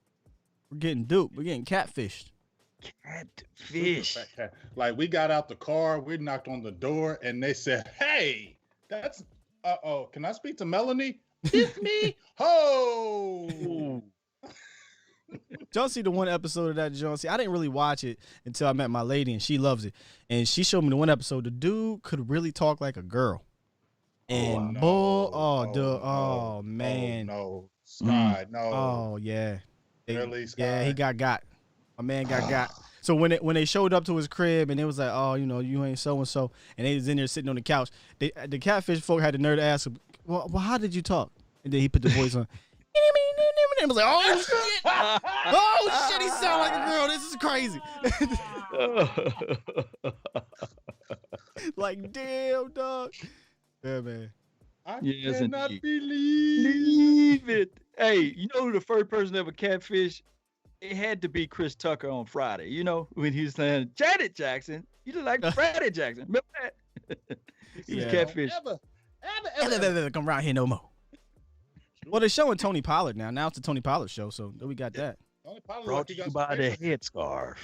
Speaker 3: duped. We're getting catfished.
Speaker 1: Catfish.
Speaker 4: Like, we got out the car, we knocked on the door, and they said, hey, that's, can I speak to Melanie? It's me. Ho!
Speaker 3: Y'all see the one episode of that, John? See, I didn't really watch it until I met my lady, and she loves it. And she showed me the one episode. The dude could really talk like a girl. And man.
Speaker 4: No, Sky, no.
Speaker 3: Oh, yeah.
Speaker 4: Really, Sky?
Speaker 3: Yeah, he got. My man got. So when they showed up to his crib and it was like, oh, you know, you ain't so-and-so, and they was in there sitting on the couch, the catfish folk had the nerve to ask him, well, how did you talk? And then he put the voice on. And was like, oh, shit. Oh, shit, he sound like a girl. This is crazy. Like, damn, dog. Yeah, man.
Speaker 4: I cannot believe
Speaker 1: it. Hey, you know who the first person ever catfish? It had to be Chris Tucker on Friday. You know, when he was saying, Janet Jackson, you look like Freddie Jackson. Remember that? He was catfish.
Speaker 3: Ever come around here no more. Well, they're showing Tony Pollard now. Now it's the Tony Pollard show, so we got that.
Speaker 4: Tony Pollard
Speaker 1: brought to you by the headscarf.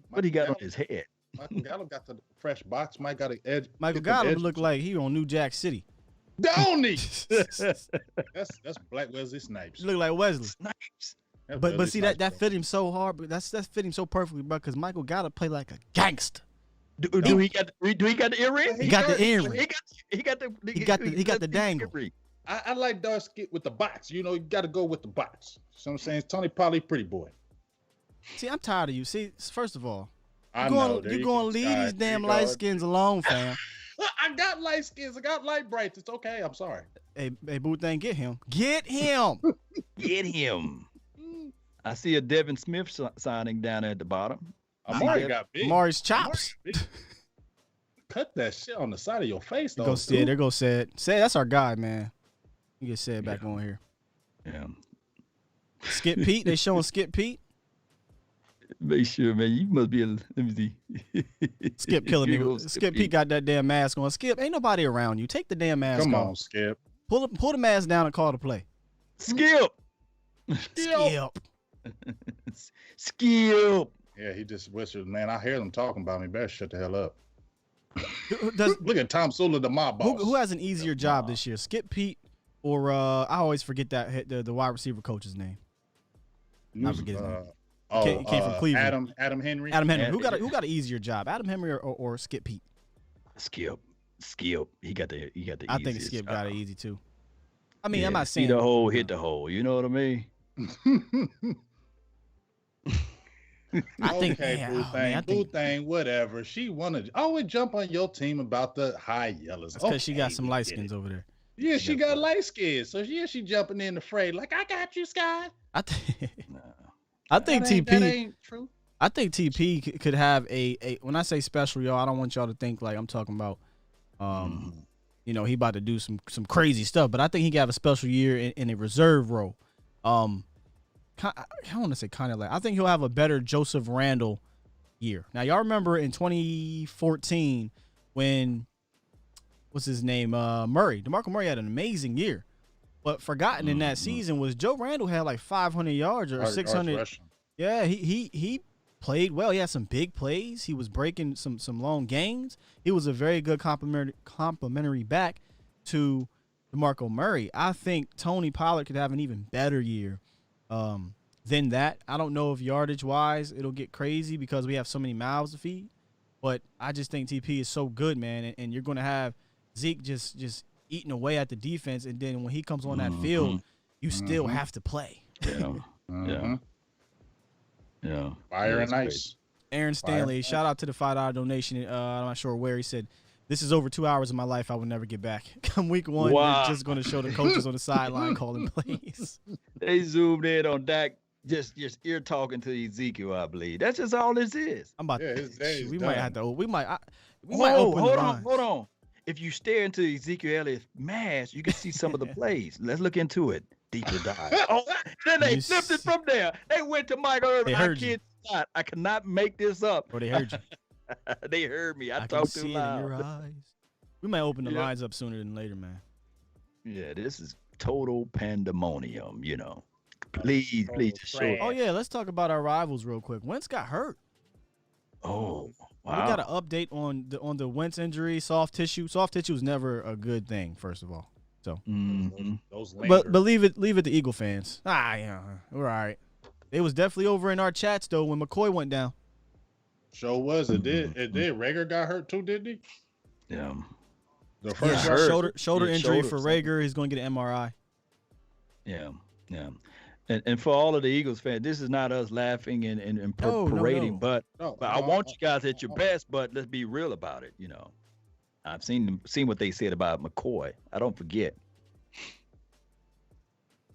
Speaker 1: What he got on his head?
Speaker 4: Michael Gallup got the fresh box. Mike got an edge.
Speaker 3: Michael Gallup looked like he on New Jack City.
Speaker 4: Don't he? That's Black Wesley Snipes.
Speaker 3: Look like Wesley
Speaker 1: Snipes.
Speaker 3: But see that fit him so hard, but that fit him so perfectly, bro. Because Michael Gallup play like a gangster.
Speaker 1: Do he got the earring?
Speaker 3: He got the earring.
Speaker 1: He got
Speaker 3: the dangle.
Speaker 4: I like dark skin with the box. You know, you got to go with the box. So I'm saying Tony Pollard, pretty boy.
Speaker 3: See, I'm tired of you. See, first of all,
Speaker 4: you're
Speaker 3: going to leave these damn light skins alone, fam.
Speaker 4: I got light skins. I got light brights. It's okay. I'm sorry.
Speaker 3: Hey, Boo Thing, get him. Get him.
Speaker 1: Get him. I see a Devin Smith signing down at the bottom.
Speaker 4: Amari got big.
Speaker 3: Amari's chops.
Speaker 4: Cut that shit on the side of your face, though.
Speaker 3: There goes Sid. Sid, that's our guy, man. You get Sid back on here.
Speaker 1: Yeah.
Speaker 3: Skip Pete. They showing Skip Pete.
Speaker 1: Make sure, man. You must be let me see.
Speaker 3: Skip killing me. Skip Pete got that damn mask on. Skip, ain't nobody around you. Take the damn mask off.
Speaker 4: Come on, Skip.
Speaker 3: Pull the mask down and call the play.
Speaker 1: Skip. Skip.
Speaker 4: Yeah, he just whispered, man. I hear them talking about me. Better shut the hell up. Look at Tom Sula, the mob boss.
Speaker 3: Who has an easier job this year, Skip Pete or I always forget that the wide receiver coach's name. I forget his name. He came from Cleveland.
Speaker 4: Adam Henry.
Speaker 3: Adam Henry. Who got an easier job, Adam Henry or Skip Pete?
Speaker 1: Skip. He got the
Speaker 3: I think Skip got it easy too. I mean, I'm not saying
Speaker 1: see the hole, hit the hole. You know what I mean?
Speaker 3: I think,
Speaker 4: Boo Thing, whatever. She wanted always jump on your team about the high yellows.
Speaker 3: That's because she got some light skins over there.
Speaker 4: Yeah, she got light skins. So yeah, she jumping in the fray like, I got you, Sky.
Speaker 3: I think TP. That ain't true. I think TP could have a when I say special, y'all, I don't want y'all to think like I'm talking about you know, he about to do some crazy stuff, but I think he could have a special year in a reserve role. I want to say kind of like I think he'll have a better Joseph Randle year. Now y'all remember in 2014 when what's his name Murray, DeMarco Murray had an amazing year, but forgotten in that season was Joe Randle had like 500 yards or 600. Yeah, he played well. He had some big plays. He was breaking some long gains. He was a very good complimentary back to DeMarco Murray. I think Tony Pollard could have an even better year than that. I don't know if yardage-wise it'll get crazy because we have so many mouths to feed, but I just think TP is so good, man, and you're going to have Zeke just eating away at the defense, and then when he comes on that field, you still have to play.
Speaker 1: Yeah.
Speaker 4: Fire and ice.
Speaker 3: Aaron Stanley, shout out to the $5 donation. I'm not sure where he said, "This is over 2 hours of my life I will never get back." Come week one, they're just going to show the coaches on the sideline calling plays.
Speaker 1: They zoomed in on Dak, just ear talking to Ezekiel, I believe. That's just all this is.
Speaker 3: I'm about to. We might have to. We might open
Speaker 1: hold on. If you stare into Ezekiel Elliott's mask, you can see some of the plays. Let's look into it. Deeper dive. Then they flipped it from there. They went to Mike Irvin. I cannot make this up.
Speaker 3: Or they heard you.
Speaker 1: They heard me. I talked too loud.
Speaker 3: In your eyes. We might open the lines up sooner than later, man.
Speaker 1: Yeah, this is total pandemonium, you know. Please just show it.
Speaker 3: Oh, yeah, let's talk about our rivals real quick. Wentz got hurt.
Speaker 1: Oh, wow.
Speaker 3: We got an update on the Wentz injury, soft tissue. Soft tissue is never a good thing, first of all. So, but leave it to Eagle fans. Yeah, we're all right. It was definitely over in our chats though when McCoy went down.
Speaker 4: Sure was. It did. Rager got hurt too, didn't he?
Speaker 1: Yeah.
Speaker 4: The first
Speaker 3: shoulder injury for Rager. He's going to get an MRI.
Speaker 1: Yeah. And for all of the Eagles fans, this is not us laughing and parading, but I want you guys at your best. But let's be real about it. You know, I've seen what they said about McCoy. I don't forget.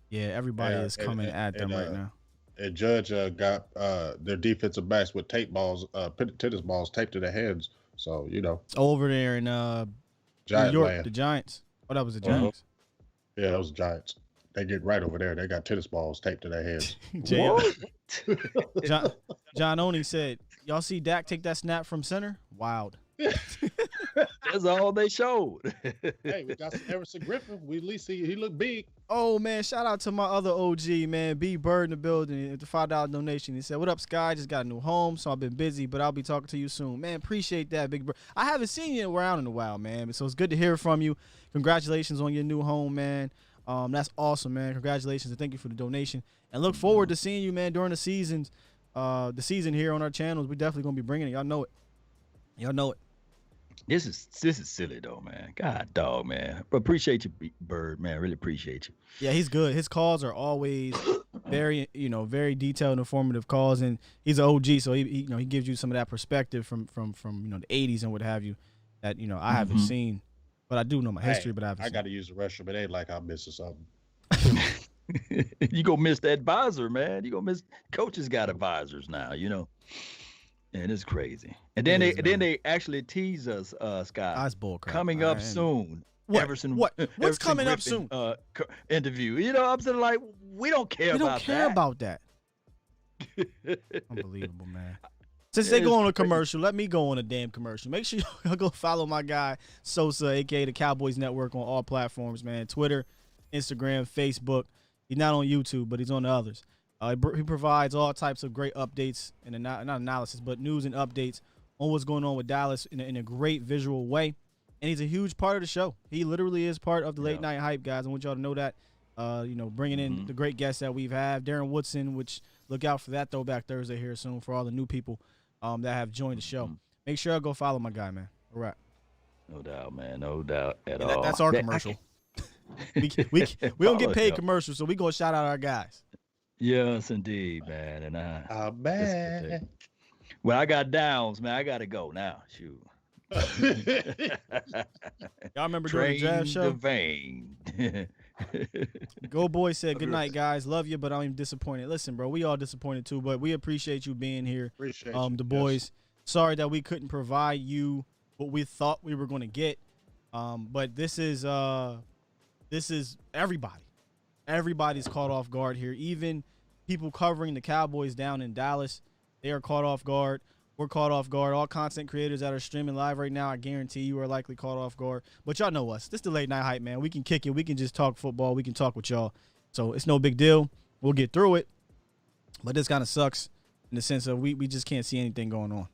Speaker 3: Yeah, everybody is coming at them right now.
Speaker 4: A judge got their defensive backs with tennis balls taped to their heads. So, you know.
Speaker 3: Over there in New York, the Giants. Oh, that was the Giants.
Speaker 4: Yeah, that was the Giants. They get right over there. They got tennis balls taped to their heads.
Speaker 3: John Oney said, "Y'all see Dak take that snap from center? Wild."
Speaker 1: That's all they showed.
Speaker 4: Hey, we got some Everson Griffin. We at least he looked big.
Speaker 3: Oh man, shout out to my other OG man, B Bird in the building with the $5 donation. He said, "What up, Sky? Just got a new home, so I've been busy, but I'll be talking to you soon." Man, appreciate that, Big Bird. I haven't seen you around in a while, man. So it's good to hear from you. Congratulations on your new home, man. That's awesome, man. Congratulations and thank you for the donation. And look forward to seeing you, man, during the season here on our channels. We're definitely gonna be bringing it. Y'all know it.
Speaker 1: This is silly though, man. God dog, man. But appreciate you, Bird, man. Really appreciate you.
Speaker 3: Yeah, he's good. His calls are always very detailed and informative calls, and he's an OG, so he gives you some of that perspective from the 80s and what have you that I haven't seen, but I do know my history. But I
Speaker 4: got to use the restroom. It ain't like I'm missing something.
Speaker 1: You gonna miss the advisor, man. You gonna miss. Coaches got advisors now, And it's crazy. And then they actually tease us, Scott.
Speaker 3: That's bullcrap.
Speaker 1: Coming up soon.
Speaker 3: What?
Speaker 1: Everson,
Speaker 3: What's
Speaker 1: Everson
Speaker 3: coming up
Speaker 1: Griffin,
Speaker 3: soon?
Speaker 1: Interview. I'm saying, like, we don't care about
Speaker 3: that. Unbelievable, man. Since they go on a commercial, let me go on a damn commercial. Make sure y'all go follow my guy Sosa, aka the Cowboys Network, on all platforms, man. Twitter, Instagram, Facebook. He's not on YouTube, but he's on the others. He provides all types of great updates and not analysis, but news and updates on what's going on with Dallas in a great visual way. And he's a huge part of the show. He literally is part of the late night hype, guys. I want y'all to know that. Bringing in the great guests that we've had, Darren Woodson, which look out for that Throwback Thursday here soon for all the new people that have joined the show. Make sure I go follow my guy, man. All right.
Speaker 1: No doubt, man. No doubt at all.
Speaker 3: That's our commercial. We don't get paid commercials, so we gonna shout out our guys.
Speaker 1: Yes, indeed, man. And
Speaker 4: man.
Speaker 1: Well, I got downs, man. I gotta go now. Shoot.
Speaker 3: Y'all remember during the draft show?
Speaker 1: The vein.
Speaker 3: Go Boy said, "Good night, guys. Love you, but I'm disappointed." Listen, bro, we all disappointed too, but we appreciate you being here.
Speaker 4: Appreciate you.
Speaker 3: The boys. Yes. Sorry that we couldn't provide you what we thought we were going to get. But this is everybody. Everybody's caught off guard here. Even people covering the Cowboys down in Dallas, they are caught off guard. We're caught off guard. All content creators that are streaming live right now, I guarantee you are likely caught off guard. But y'all know us. This is the late night hype, man. We can kick it. We can just talk football. We can talk with y'all. So it's no big deal. We'll get through it. But this kind of sucks in the sense of we just can't see anything going on.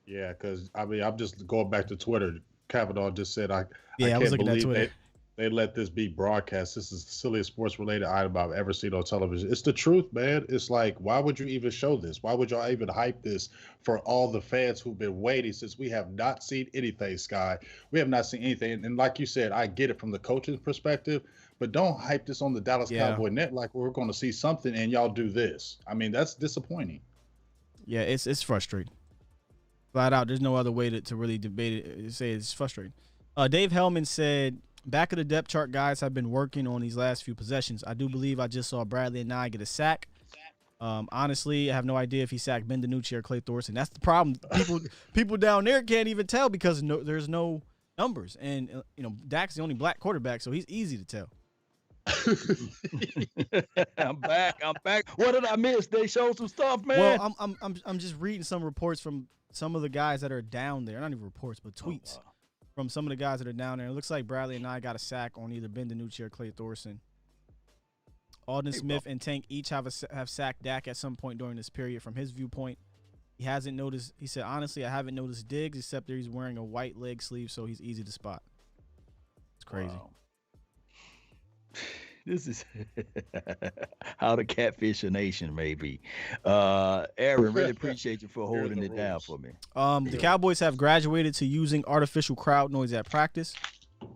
Speaker 4: Yeah, because, I'm just going back to Twitter. Kavanaugh just said, I
Speaker 3: was
Speaker 4: can't
Speaker 3: looking at
Speaker 4: believe
Speaker 3: Twitter.
Speaker 4: they let this be broadcast. This is the silliest sports-related item I've ever seen on television. It's the truth, man. It's like, why would you even show this? Why would y'all even hype this for all the fans who've been waiting since we have not seen anything, Sky? We have not seen anything. And like you said, I get it from the coaching perspective, but don't hype this on the Dallas Cowboy net like we're going to see something and y'all do this. I mean, that's disappointing.
Speaker 3: Yeah, it's frustrating. Flat out, there's no other way to really debate it. Say it's frustrating. Dave Hellman said, back of the depth chart guys have been working on these last few possessions. I do believe I just saw Bradley and Nye get a sack. Honestly, I have no idea if he sacked Ben DiNucci or Clay Thorson. That's the problem. People down there can't even tell because there's no numbers. And, Dak's the only black quarterback, so he's easy to tell.
Speaker 1: I'm back. What did I miss? They showed some stuff, man.
Speaker 3: Well, I'm just reading some reports from some of the guys that are down there. Not even reports, but tweets from some of the guys that are down there. It looks like Bradley and I got a sack on either Ben DiNucci or Clay Thorson. Alden Smith and Tank each have sacked Dak at some point during this period. From his viewpoint, he hasn't noticed. He said, honestly, I haven't noticed Diggs except that he's wearing a white leg sleeve, so he's easy to spot. It's crazy.
Speaker 1: Wow. This is how the catfish a nation, maybe. Aaron, really appreciate you for holding it down for me.
Speaker 3: The Cowboys have graduated to using artificial crowd noise at practice.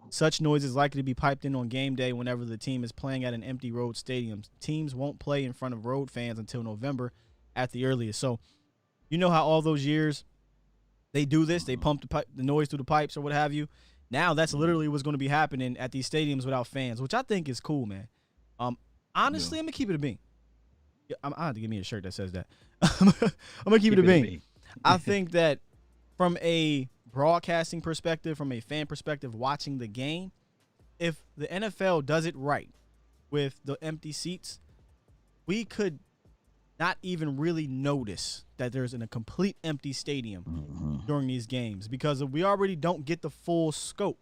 Speaker 3: Such noise is likely to be piped in on game day whenever the team is playing at an empty road stadium. Teams won't play in front of road fans until November at the earliest. So, you know how all those years they do this? They pump the noise through the pipes or what have you. Now that's literally what's going to be happening at these stadiums without fans, which I think is cool, man. Honestly, I'm going to keep it a bean. I have to give me a shirt that says that. I'm going to keep it a bean. I think that from a broadcasting perspective, from a fan perspective, watching the game, if the NFL does it right with the empty seats, we could not even really notice that there's a complete empty stadium during these games because we already don't get the full scope.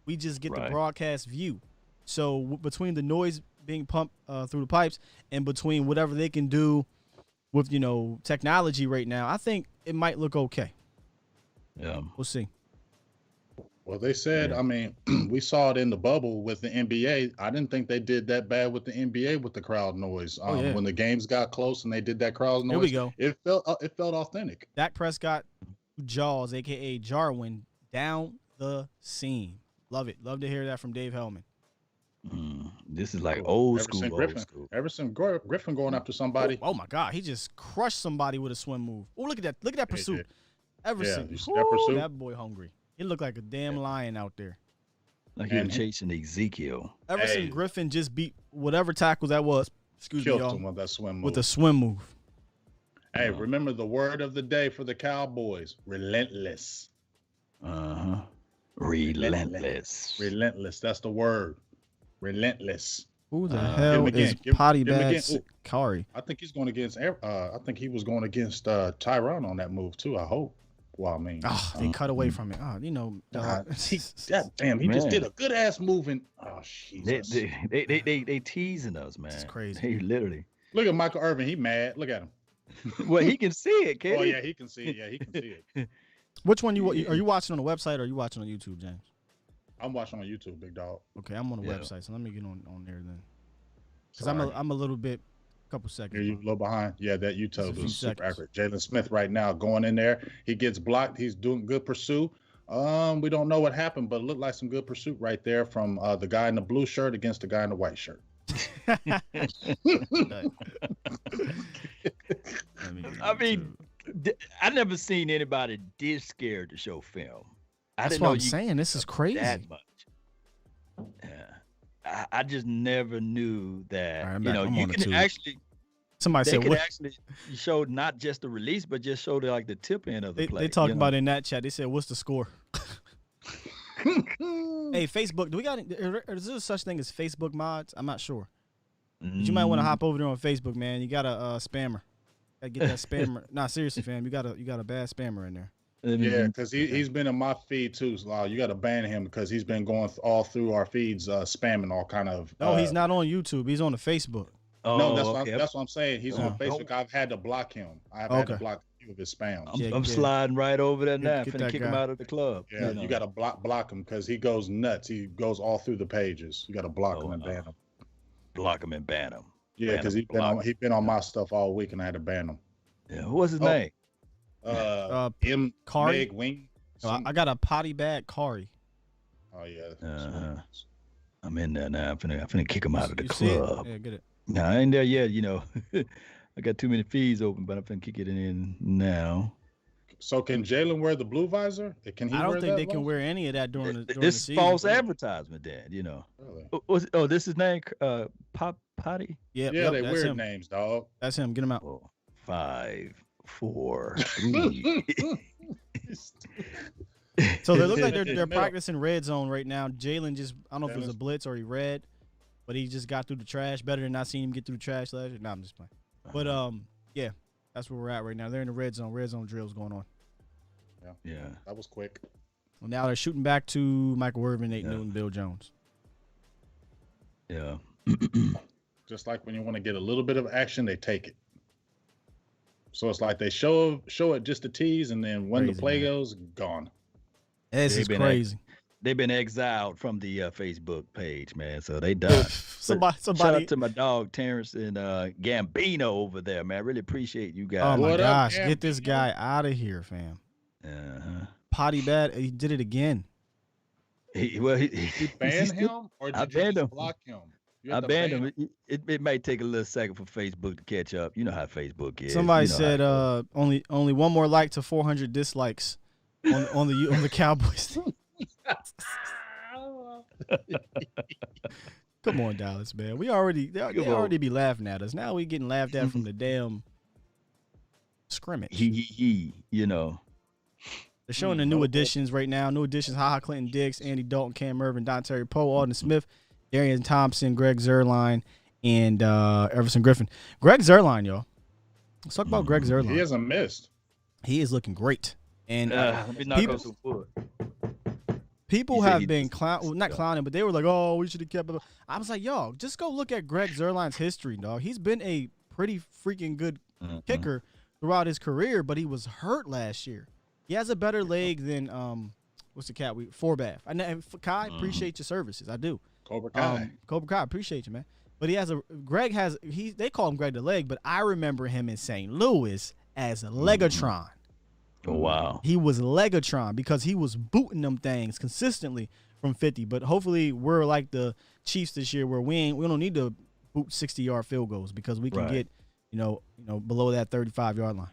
Speaker 3: We just get the broadcast view. So between the noise being pumped through the pipes and between whatever they can do with, technology right now, I think it might look okay.
Speaker 1: Yeah.
Speaker 3: We'll see.
Speaker 4: Well, they said, I mean, we saw it in the bubble with the NBA. I didn't think they did that bad with the NBA with the crowd noise. When the games got close and they did that crowd noise,
Speaker 3: here we go.
Speaker 4: It felt authentic.
Speaker 3: Dak Prescott, Jaws, a.k.a. Jarwin, down the seam. Love it. Love to hear that from Dave Hellman.
Speaker 1: This is like old school.
Speaker 4: Everson Griffin going after somebody.
Speaker 3: Oh, my God. He just crushed somebody with a swim move. Oh, look at that. Look at that pursuit. Everson.
Speaker 4: Yeah,
Speaker 3: that boy hungry. He looked like a damn lion out there.
Speaker 1: Like he was chasing Ezekiel.
Speaker 3: Everson Griffin just beat whatever tackle that was.
Speaker 4: Killed him with that swim move.
Speaker 3: With a swim move.
Speaker 4: Hey, remember the word of the day for the Cowboys: relentless.
Speaker 1: Relentless.
Speaker 4: Relentless. That's the word. Relentless.
Speaker 3: Who the hell is Potty Bad Kari?
Speaker 4: I think he's going against. I think he was going against Tyron on that move too. I hope. Well, I mean,
Speaker 3: they cut away from it. He
Speaker 4: just did a good ass move. Jesus.
Speaker 1: They teasing us, man.
Speaker 3: It's crazy.
Speaker 1: They literally.
Speaker 4: Look at Michael Irvin. He mad. Look at him.
Speaker 1: Well, he can see it, can't he?
Speaker 4: Oh yeah, he can see it. Yeah, he can see it.
Speaker 3: Which one are you watching on the website or are you watching on YouTube, James?
Speaker 4: I'm watching on YouTube, big dog.
Speaker 3: Okay, I'm on the website, so let me get on there then. Because I'm a little bit. Couple seconds.
Speaker 4: You're a little behind. Yeah, that YouTube is super accurate. Jalen Smith right now going in there. He gets blocked. He's doing good pursuit. We don't know what happened, but it looked like some good pursuit right there from the guy in the blue shirt against the guy in the white shirt.
Speaker 1: I mean, I never seen anybody this scared to show film.
Speaker 3: That's what I'm saying. This is crazy.
Speaker 1: That much. Yeah. I just never knew that, you can actually.
Speaker 3: Somebody said
Speaker 1: could actually show not just the release, but just show the tip end of the play.
Speaker 3: They talked about it in that chat. They said, "What's the score?" Hey, Facebook. Do we got? Is there such thing as Facebook mods? I'm not sure. But you might want to hop over there on Facebook, man. You got a spammer. Gotta get that spammer. Nah, seriously, fam. You got a bad spammer in there.
Speaker 4: Yeah, because he's been in my feed too. So you got to ban him because he's been going all through our feeds, spamming all kind of.
Speaker 3: No, he's not on YouTube. He's on the Facebook.
Speaker 4: No, that's what I'm saying. He's on Facebook. I've had to block him. I've had to block. few of his spams.
Speaker 1: I'm sliding right over there now.
Speaker 3: Get
Speaker 1: Finna kick him out of the club.
Speaker 4: Yeah, you got to block him because he goes nuts. He goes all through the pages. You got to block him and ban him.
Speaker 1: Block him and ban him.
Speaker 4: Yeah, because he's been on my stuff all week, and I had to ban him.
Speaker 1: Yeah, what's his name?
Speaker 4: M.
Speaker 3: Kari?
Speaker 4: Meg Wing.
Speaker 3: I got a potty bag, Kari.
Speaker 4: Oh yeah.
Speaker 1: I'm in there now. I'm finna kick him out of the club.
Speaker 3: Yeah, get it.
Speaker 1: No, I ain't there yet. I got too many feeds open, but I'm finna kick it in now.
Speaker 4: So can Jalen wear the blue visor? Can he?
Speaker 3: I don't think they can wear any of that during the season.
Speaker 1: False advertisement, Dad.
Speaker 4: Really?
Speaker 1: This his name? Potty?
Speaker 4: Yeah, they weird him. Names, dog.
Speaker 3: That's him. Get him out.
Speaker 1: 5, 4, 3.
Speaker 3: So they look like they're practicing red zone right now. Jalen I don't know if it was a blitz or he read, but he just got through the trash. Better than not seeing him get through the trash last year. I'm just playing. But yeah, that's where we're at right now. They're in the red zone. Red zone drills going on.
Speaker 4: Yeah, that was quick.
Speaker 3: Well, now they're shooting back to Michael Irvin, Nate Newton, Bill Jones.
Speaker 1: Yeah.
Speaker 4: Just like when you want to get a little bit of action, they take it. So it's like they show it just to tease, and then when the play goes, gone.
Speaker 3: This is crazy.
Speaker 1: They've been exiled from the Facebook page, man. So they done.
Speaker 3: Somebody.
Speaker 1: Shout out to my dog Terrence and Gambino over there, man. I really appreciate you guys.
Speaker 3: Oh my gosh, get this guy out of here, fam. Potty bad. He did it again.
Speaker 4: He banned him, or did you just block him?
Speaker 1: I banned him. It might take a little second for Facebook to catch up. You know how Facebook is.
Speaker 3: Somebody said only one more like to 400 dislikes on the Cowboys. Come on, Dallas, man. They already be laughing at us. Now we getting laughed at from the damn scrimmage. They're showing the new additions right now. New additions: HaHa Clinton Diggs, Andy Dalton, Cam Irvin, Dontari Poe, Alden Smith, Darian Thompson, Greg Zuerlein, and Everson Griffin. Greg Zuerlein, y'all. Let's talk about Greg Zuerlein.
Speaker 4: He hasn't missed.
Speaker 3: He is looking great. And people
Speaker 1: said
Speaker 3: have been not clowning, but they were like, "Oh, we should have kept it." I was like, "Yo, just go look at Greg Zuerlein's history, dog. He's been a pretty freaking good kicker throughout his career, but he was hurt last year. He has a better leg than what's the cat? Forbath. Kai, appreciate your services. I do.
Speaker 4: Cobra Kai.
Speaker 3: Cobra Kai, appreciate you, man. But they call him Greg the Leg, but I remember him in St. Louis as Legatron.
Speaker 1: Oh, wow.
Speaker 3: He was Legatron because he was booting them things consistently from 50. But hopefully we're like the Chiefs this year where we don't need to boot 60-yard field goals because we can get, below that 35-yard line.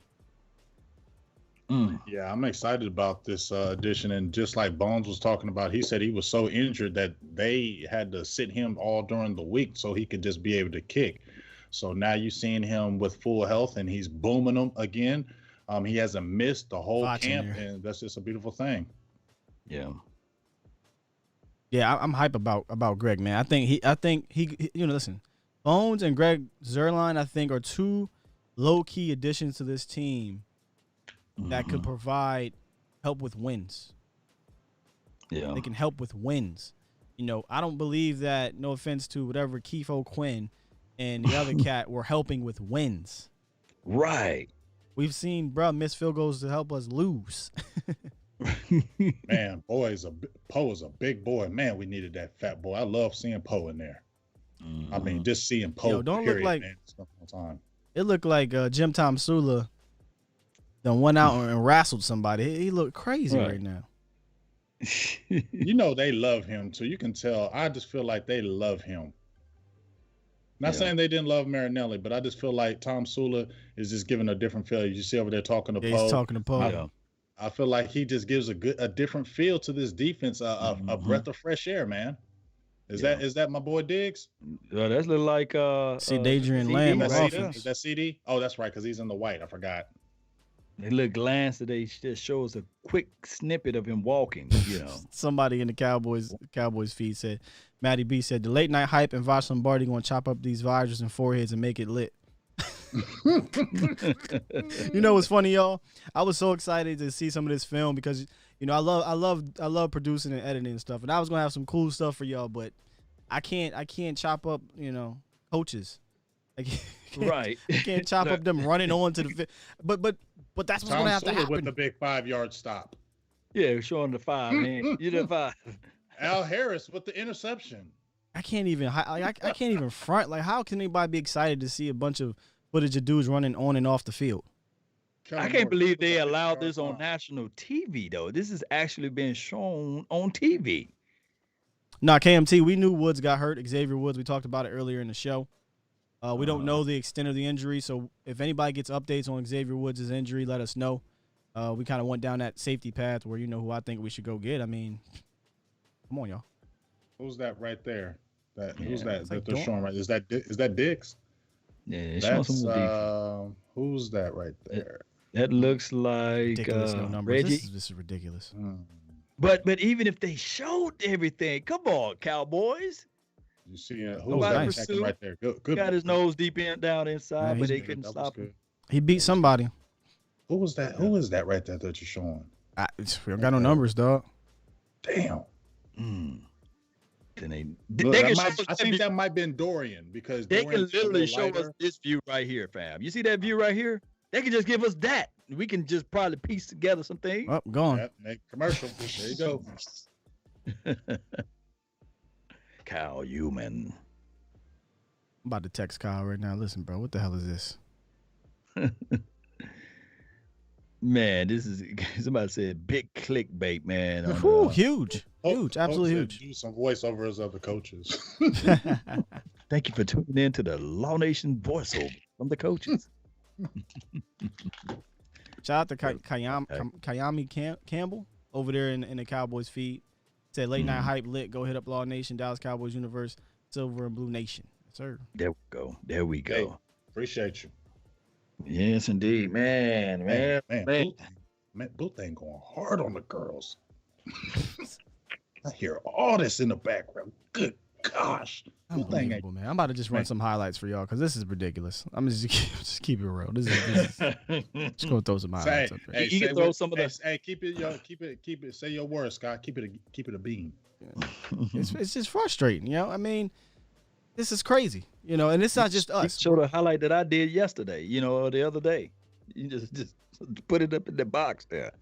Speaker 4: Yeah, I'm excited about this addition. And just like Bones was talking about, he said he was so injured that they had to sit him all during the week so he could just be able to kick. So now you're seeing him with full health and he's booming them again. He hasn't missed the whole camp, and that's just a beautiful thing.
Speaker 1: Yeah.
Speaker 3: Yeah, I'm hype about Greg, man. I think he listen, Bones and Greg Zuerlein, I think, are two low-key additions to this team that could provide help with wins.
Speaker 1: Yeah.
Speaker 3: They can help with wins. I don't believe that, no offense to whatever Keith O'Quinn and the other cat were helping with wins.
Speaker 1: Right.
Speaker 3: We've seen miss field goals to help us lose.
Speaker 4: Man, Poe is a big boy. Man, we needed that fat boy. I love seeing Poe in there. I mean, just seeing Poe.
Speaker 3: Don't look like
Speaker 4: time.
Speaker 3: It looked like Jim Tom Sula done went out and wrestled somebody. He looked crazy right now.
Speaker 4: They love him too. You can tell. I just feel like they love him. Not saying they didn't love Marinelli, but I just feel like Tom Sula is just giving a different feel. You see over there talking to Poe.
Speaker 3: He's talking to Poe.
Speaker 4: I feel like he just gives a different feel to this defense, a breath of fresh air, man. Is that my boy Diggs?
Speaker 1: That's little like
Speaker 3: Adrian Lamb.
Speaker 4: Is that CeeDee? Oh, that's right, because he's in the white. I forgot.
Speaker 1: They look glance that they just show us a quick snippet of him walking.
Speaker 3: Somebody in the Cowboys feed said, Matty B said, the late night hype and Vosh Lombardi going to chop up these visors and foreheads and make it lit. What's funny, y'all? I was so excited to see some of this film because I love producing and editing and stuff, and I was gonna have some cool stuff for y'all, but I can't chop up coaches. I can't chop up them running on to the but But that's what's going to have to happen.
Speaker 4: With the big 5-yard stop.
Speaker 1: Yeah, showing the 5, man. You the 5.
Speaker 4: Al Harris with the interception.
Speaker 3: I can't even front. Like, how can anybody be excited to see a bunch of footage of dudes running on and off the field?
Speaker 1: I can't believe they allowed this on national TV, though. This is actually being shown on TV.
Speaker 3: Nah, KMT, we knew Woods got hurt. Xavier Woods, we talked about it earlier in the show. We don't know the extent of the injury, so if anybody gets updates on Xavier Woods' injury, let us know. We kind of went down that safety path where you know who I think we should go get. I mean, come on, y'all.
Speaker 4: Who's that right there? Who's that they're showing right? Is that Dix?
Speaker 1: Yeah,
Speaker 4: that's who's that right there?
Speaker 1: That looks like
Speaker 3: ridiculous. No numbers.
Speaker 1: Reggie.
Speaker 3: This is ridiculous.
Speaker 1: But even if they showed everything, come on, Cowboys.
Speaker 4: You see who's that right there? Good.
Speaker 1: Got his nose deep down inside, but they couldn't stop him.
Speaker 3: He beat somebody.
Speaker 4: Who was that? Who is that right there that you're showing?
Speaker 3: We don't got no numbers, dog.
Speaker 4: Damn.
Speaker 1: Then
Speaker 4: I think that might have been Dorian because
Speaker 1: they can literally show us this view right here, fam. You see that view right here? They can just give us that. We can just probably piece together some things.
Speaker 3: Oh, gone.
Speaker 4: Yep, make commercial. There you go.
Speaker 1: Kyle Human.
Speaker 3: I'm about to text Kyle right now. Listen, bro, what the hell is this?
Speaker 1: Man, this is somebody said big clickbait, man.
Speaker 3: Huge, absolutely huge.
Speaker 4: Do some voiceovers of the coaches.
Speaker 1: Thank you for tuning in to the Law Nation voiceover from the coaches.
Speaker 3: Shout out to Kayami Campbell over there in the Cowboys feed. Said late night hype lit. Go hit up Law Nation, Dallas Cowboys Universe, Silver and Blue Nation. Yes, sir.
Speaker 1: There we go.
Speaker 4: Hey, appreciate you.
Speaker 1: Yes, indeed, man.
Speaker 4: Booth ain't going hard on the girls. I hear all this in the background. Good gosh.
Speaker 3: Unbelievable, man. I'm about to just run some highlights for y'all because this is ridiculous. I'm just keep it real. This is just gonna throw some highlights up there.
Speaker 1: You can throw some of the.
Speaker 4: Hey, keep it. Say your words, Scott. Keep it a bean.
Speaker 3: Yeah. It's just frustrating, you know. I mean, this is crazy, you know, and it's not just us.
Speaker 1: Show the highlight that I did yesterday, you know, or the other day. You just put it up in the box there.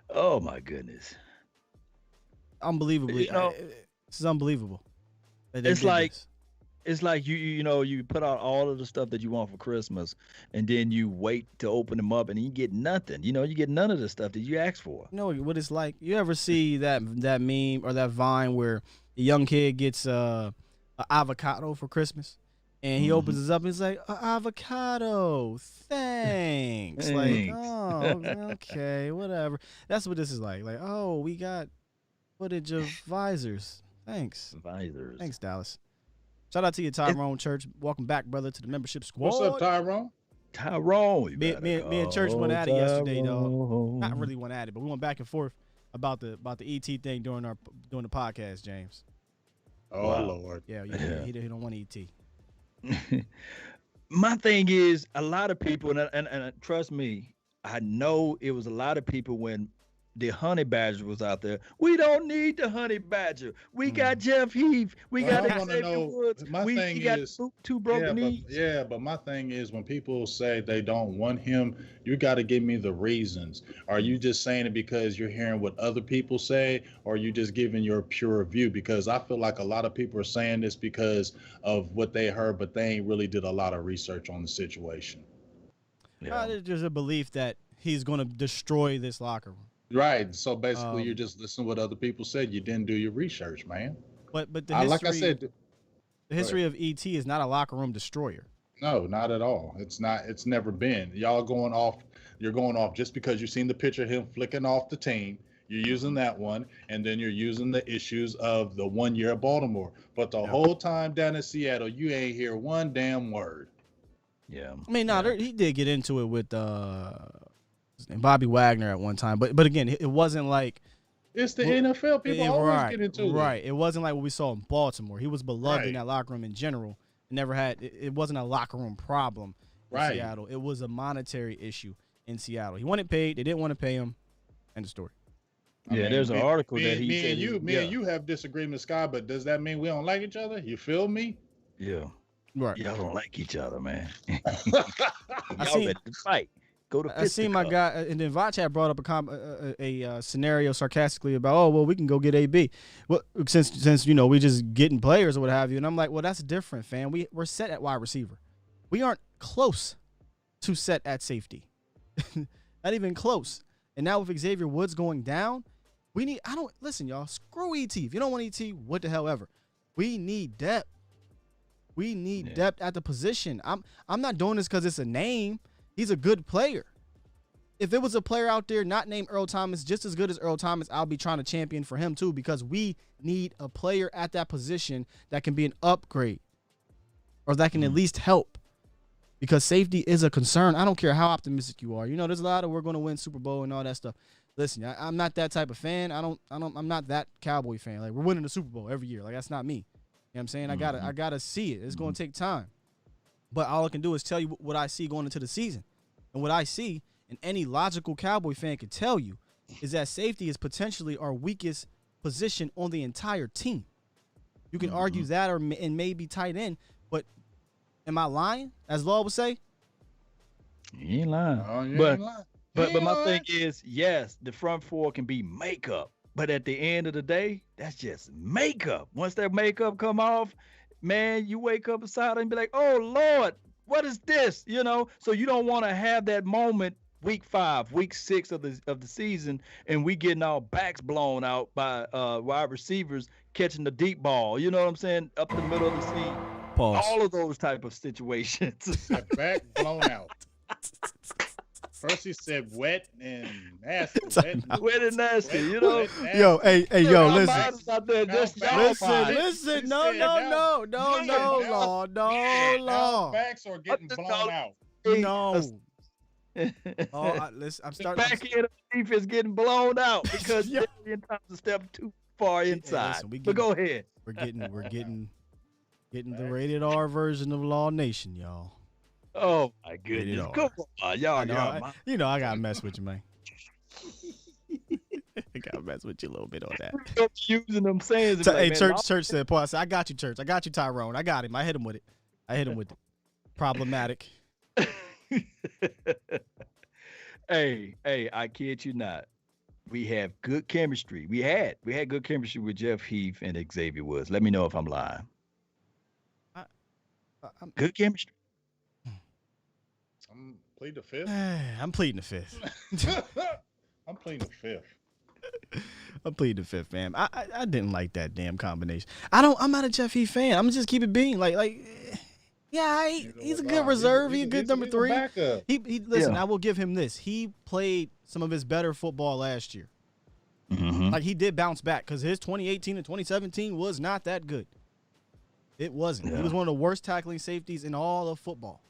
Speaker 1: Oh my goodness.
Speaker 3: Unbelievably, this is unbelievable.
Speaker 1: It's like you put out all of the stuff that you want for Christmas, and then you wait to open them up, and you get nothing. You know, you get none of the stuff that you asked for.
Speaker 3: You know what it's like? You ever see that meme or that Vine where the young kid gets an avocado for Christmas, and he opens it up and he's like, avocado, thanks. Like, oh, okay, whatever. That's what this is like. Like, oh, we got footage of visors. Thanks.
Speaker 1: Visors.
Speaker 3: Thanks, Dallas. Shout out to you, Tyrone Church. Welcome back, brother, to the membership squad.
Speaker 4: What's up, Tyrone?
Speaker 3: Me and Church went at it yesterday, dog. Not really went at it, but we went back and forth about the ET thing during the podcast, James.
Speaker 4: Oh, wow. Lord.
Speaker 3: Yeah. He don't want ET.
Speaker 1: My thing is, a lot of people, and trust me, I know it was a lot of people when the honey badger was out there. We don't need the honey badger. We got Jeff Heath. We got Xavier Woods. We got two broken knees.
Speaker 4: But my thing is, when people say they don't want him, you got to give me the reasons. Are you just saying it because you're hearing what other people say, or are you just giving your pure view? Because I feel like a lot of people are saying this because of what they heard, but they ain't really did a lot of research on the situation.
Speaker 3: Yeah. There's a belief that he's going to destroy this locker room.
Speaker 4: Right. So basically, you're just listening to what other people said. You didn't do your research, man.
Speaker 3: But the history,
Speaker 4: like I said,
Speaker 3: the history of ET is not a locker room destroyer.
Speaker 4: No, not at all. It's not. It's never been. Y'all going off. You're going off just because you've seen the picture of him flicking off the team. You're using that one, and then you're using the issues of the 1 year at Baltimore. But the whole time down in Seattle, you ain't hear one damn word.
Speaker 1: Yeah.
Speaker 3: I mean, he did get into it with and Bobby Wagner at one time, but again, it wasn't like
Speaker 4: it's the NFL. People always get into it.
Speaker 3: Right. It wasn't like what we saw in Baltimore. He was beloved in that locker room in general. It wasn't a locker room problem in Seattle. It was a monetary issue in Seattle. He wanted paid. They didn't want to pay him. End of story.
Speaker 1: There's an article that he said.
Speaker 4: Me and you have disagreements, Scott, but does that mean we don't like each other? You feel me?
Speaker 1: Yeah.
Speaker 3: Right.
Speaker 1: Y'all don't like each other, man.
Speaker 3: Y'all
Speaker 1: ready to fight. Go to
Speaker 3: I seen my guy, and then Vach had brought up a scenario sarcastically about, oh, well, we can go get AB. Well, since we just getting players or what have you. And I'm like, well, that's different, fam. We're set at wide receiver. We aren't close to set at safety. Not even close. And now with Xavier Woods going down, listen, y'all, screw ET. If you don't want ET, what the hell ever. We need depth. We need depth at the position. I'm not doing this because it's a name. He's a good player. If it was a player out there not named Earl Thomas, just as good as Earl Thomas, I'll be trying to champion for him too, because we need a player at that position that can be an upgrade or that can at least help, because safety is a concern. I don't care how optimistic you are. There's a lot of we're going to win Super Bowl and all that stuff. Listen, I'm not that type of fan. I'm not that Cowboy fan. Like, we're winning the Super Bowl every year. Like, that's not me. You know what I'm saying? I gotta see it. It's going to take time. But all I can do is tell you what I see going into the season. And what I see, and any logical Cowboy fan can tell you, is that safety is potentially our weakest position on the entire team. You can argue that and maybe tight end, but am I lying, as Law would say?
Speaker 1: You ain't lying.
Speaker 4: Oh, you
Speaker 1: but
Speaker 4: ain't lying.
Speaker 1: but my thing is, yes, the front four can be makeup. But at the end of the day, that's just makeup. Once that makeup come off, man, you wake up inside and be like, oh, Lord, what is this? So you don't want to have that moment week 5, week 6 of the season, and we getting our backs blown out by wide receivers catching the deep ball. You know what I'm saying? Up the middle of the seat.
Speaker 3: Pause.
Speaker 1: All of those type of situations.
Speaker 4: The back blown out. First he said wet and nasty.
Speaker 1: Wet and nasty,
Speaker 3: Yo, hey, yo, listen. Listen. No, Law.
Speaker 4: Backs are getting blown out.
Speaker 3: No. Listen, I'm starting.
Speaker 1: The back end of the defense getting blown out because Darian Thompson stepped too far inside.
Speaker 3: Listen,
Speaker 1: but go ahead.
Speaker 3: We're getting the rated R version of Law Nation, y'all.
Speaker 1: Oh my goodness! Come on, y'all.
Speaker 3: I gotta mess with you, man. I gotta mess with you a little bit on that.
Speaker 1: Using them sayings.
Speaker 3: Hey, Church said, "Paul, I said, I got you, Church. I got you, Tyrone. I got him. I hit him with it. Problematic."
Speaker 1: Hey, I kid you not. We have good chemistry. We had good chemistry with Jeff Heath and Xavier Woods. Let me know if I'm lying. Good chemistry.
Speaker 4: I'm pleading the fifth.
Speaker 3: I'm pleading the fifth.
Speaker 4: I'm pleading the fifth.
Speaker 3: I'm pleading the fifth, man. I didn't like that damn combination. I'm not a Jeff Heath fan. I'm just keep it being he's a good reserve. He's a good number 3. He listen. I will give him this. He played some of his better football last year.
Speaker 1: Mm-hmm.
Speaker 3: Like, he did bounce back, because his 2018 and 2017 was not that good. It wasn't.
Speaker 1: Yeah.
Speaker 3: He was one of the worst tackling safeties in all of football.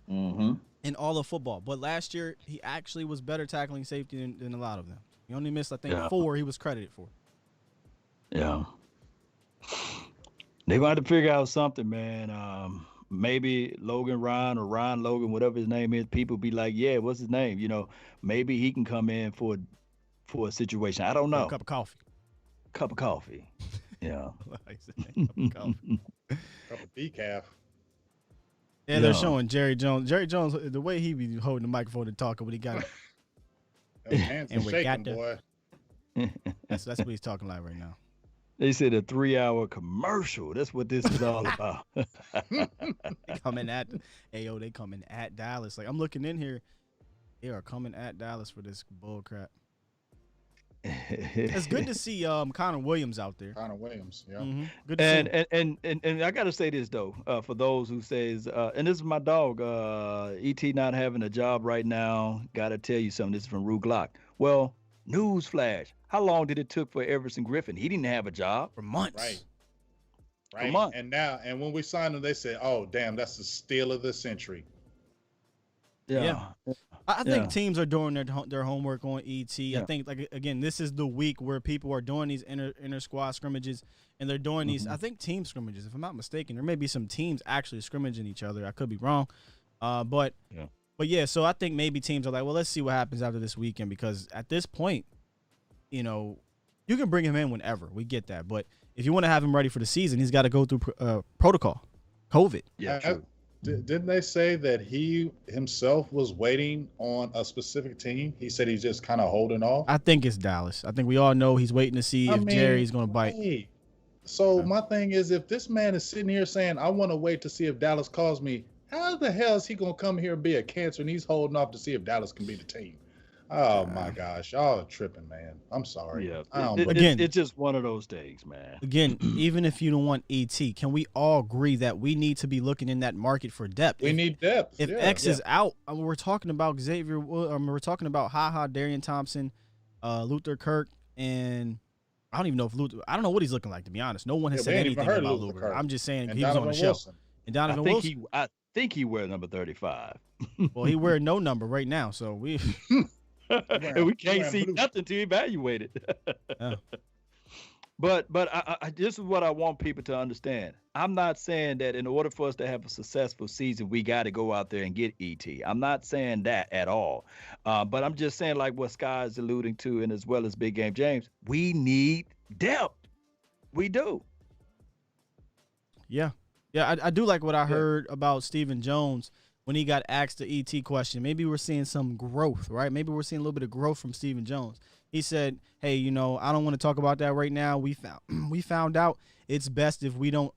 Speaker 1: Mm-hmm.
Speaker 3: In all of football. But last year, he actually was better tackling safety than a lot of them. He only missed, I think, 4 he was credited for.
Speaker 1: Yeah. They're going to have to figure out something, man. Maybe Logan Ryan or Ryan Logan, whatever his name is, people be like, yeah, what's his name? Maybe he can come in for a situation. I don't know.
Speaker 3: A cup of coffee.
Speaker 1: Cup of coffee. Yeah.
Speaker 3: Cup of coffee.
Speaker 4: Cup of decaf.
Speaker 3: Yeah, they're showing Jerry Jones. Jerry Jones, the way he be holding the microphone and talking when he got it.
Speaker 4: Hands and shaking, boy.
Speaker 3: That's what he's talking like right now.
Speaker 1: They said a 3-hour commercial. That's what this is all about.
Speaker 3: They coming at Dallas. Like, I'm looking in here. They are coming at Dallas for this bull crap. It's good to see Connor Williams out there.
Speaker 4: Connor Williams, yeah.
Speaker 3: Mm-hmm. Good to see him.
Speaker 1: And I gotta say this though, for those who says, and this is my dog, ET not having a job right now. Gotta tell you something. This is from Rue Glock. Well, newsflash. How long did it took for Everson Griffin? He didn't have a job
Speaker 3: for months.
Speaker 4: Right.
Speaker 1: For months.
Speaker 4: And when we signed him, they said, "Oh, damn, that's the steal of the century."
Speaker 3: Yeah. I think teams are doing their homework on ET. Yeah. I think, like, again, this is the week where people are doing these inter squad scrimmages, and they're doing these, I think, team scrimmages. If I'm not mistaken, there may be some teams actually scrimmaging each other. I could be wrong. But so I think maybe teams are like, well, let's see what happens after this weekend, because at this point, you can bring him in whenever. We get that. But if you want to have him ready for the season, he's got to go through protocol, COVID.
Speaker 1: Yeah, true.
Speaker 4: Didn't they say that he himself was waiting on a specific team? He said he's just kind of holding off.
Speaker 3: I think it's Dallas. I think we all know he's waiting to see if Jerry's going to bite.
Speaker 4: Hey, so my thing is, if this man is sitting here saying, I want to wait to see if Dallas calls me, how the hell is he going to come here and be a cancer and he's holding off to see if Dallas can be the team? Oh, my gosh. Y'all are tripping, man. I'm sorry.
Speaker 1: Yeah.
Speaker 3: It's
Speaker 1: just one of those things, man.
Speaker 3: Again, even if you don't want ET, can we all agree that we need to be looking in that market for depth?
Speaker 4: We need depth.
Speaker 3: If X is out, we're talking about Xavier, we're talking about Darian Thompson, Luther Kirk, and I don't even know if Luther, I don't know what he's looking like, to be honest. No one has said anything about Luther. I'm just saying he was on the show. And Donovan Wilson.
Speaker 1: I think he wears number 35.
Speaker 3: Well, he wears no number right now, so we...
Speaker 1: and we can't see nothing to evaluate it.
Speaker 3: Yeah.
Speaker 1: But I this is what I want people to understand. I'm not saying that in order for us to have a successful season, we got to go out there and get ET. I'm not saying that at all. But I'm just saying, like what Sky is alluding to, and as well as Big Game James, we need depth. We do.
Speaker 3: Yeah. Yeah, I do like what I heard about Stephen Jones when he got asked the ET question. Maybe we're seeing some growth, right? Maybe we're seeing a little bit of growth from Stephen Jones. He said, hey, I don't want to talk about that right now. We found out it's best if we don't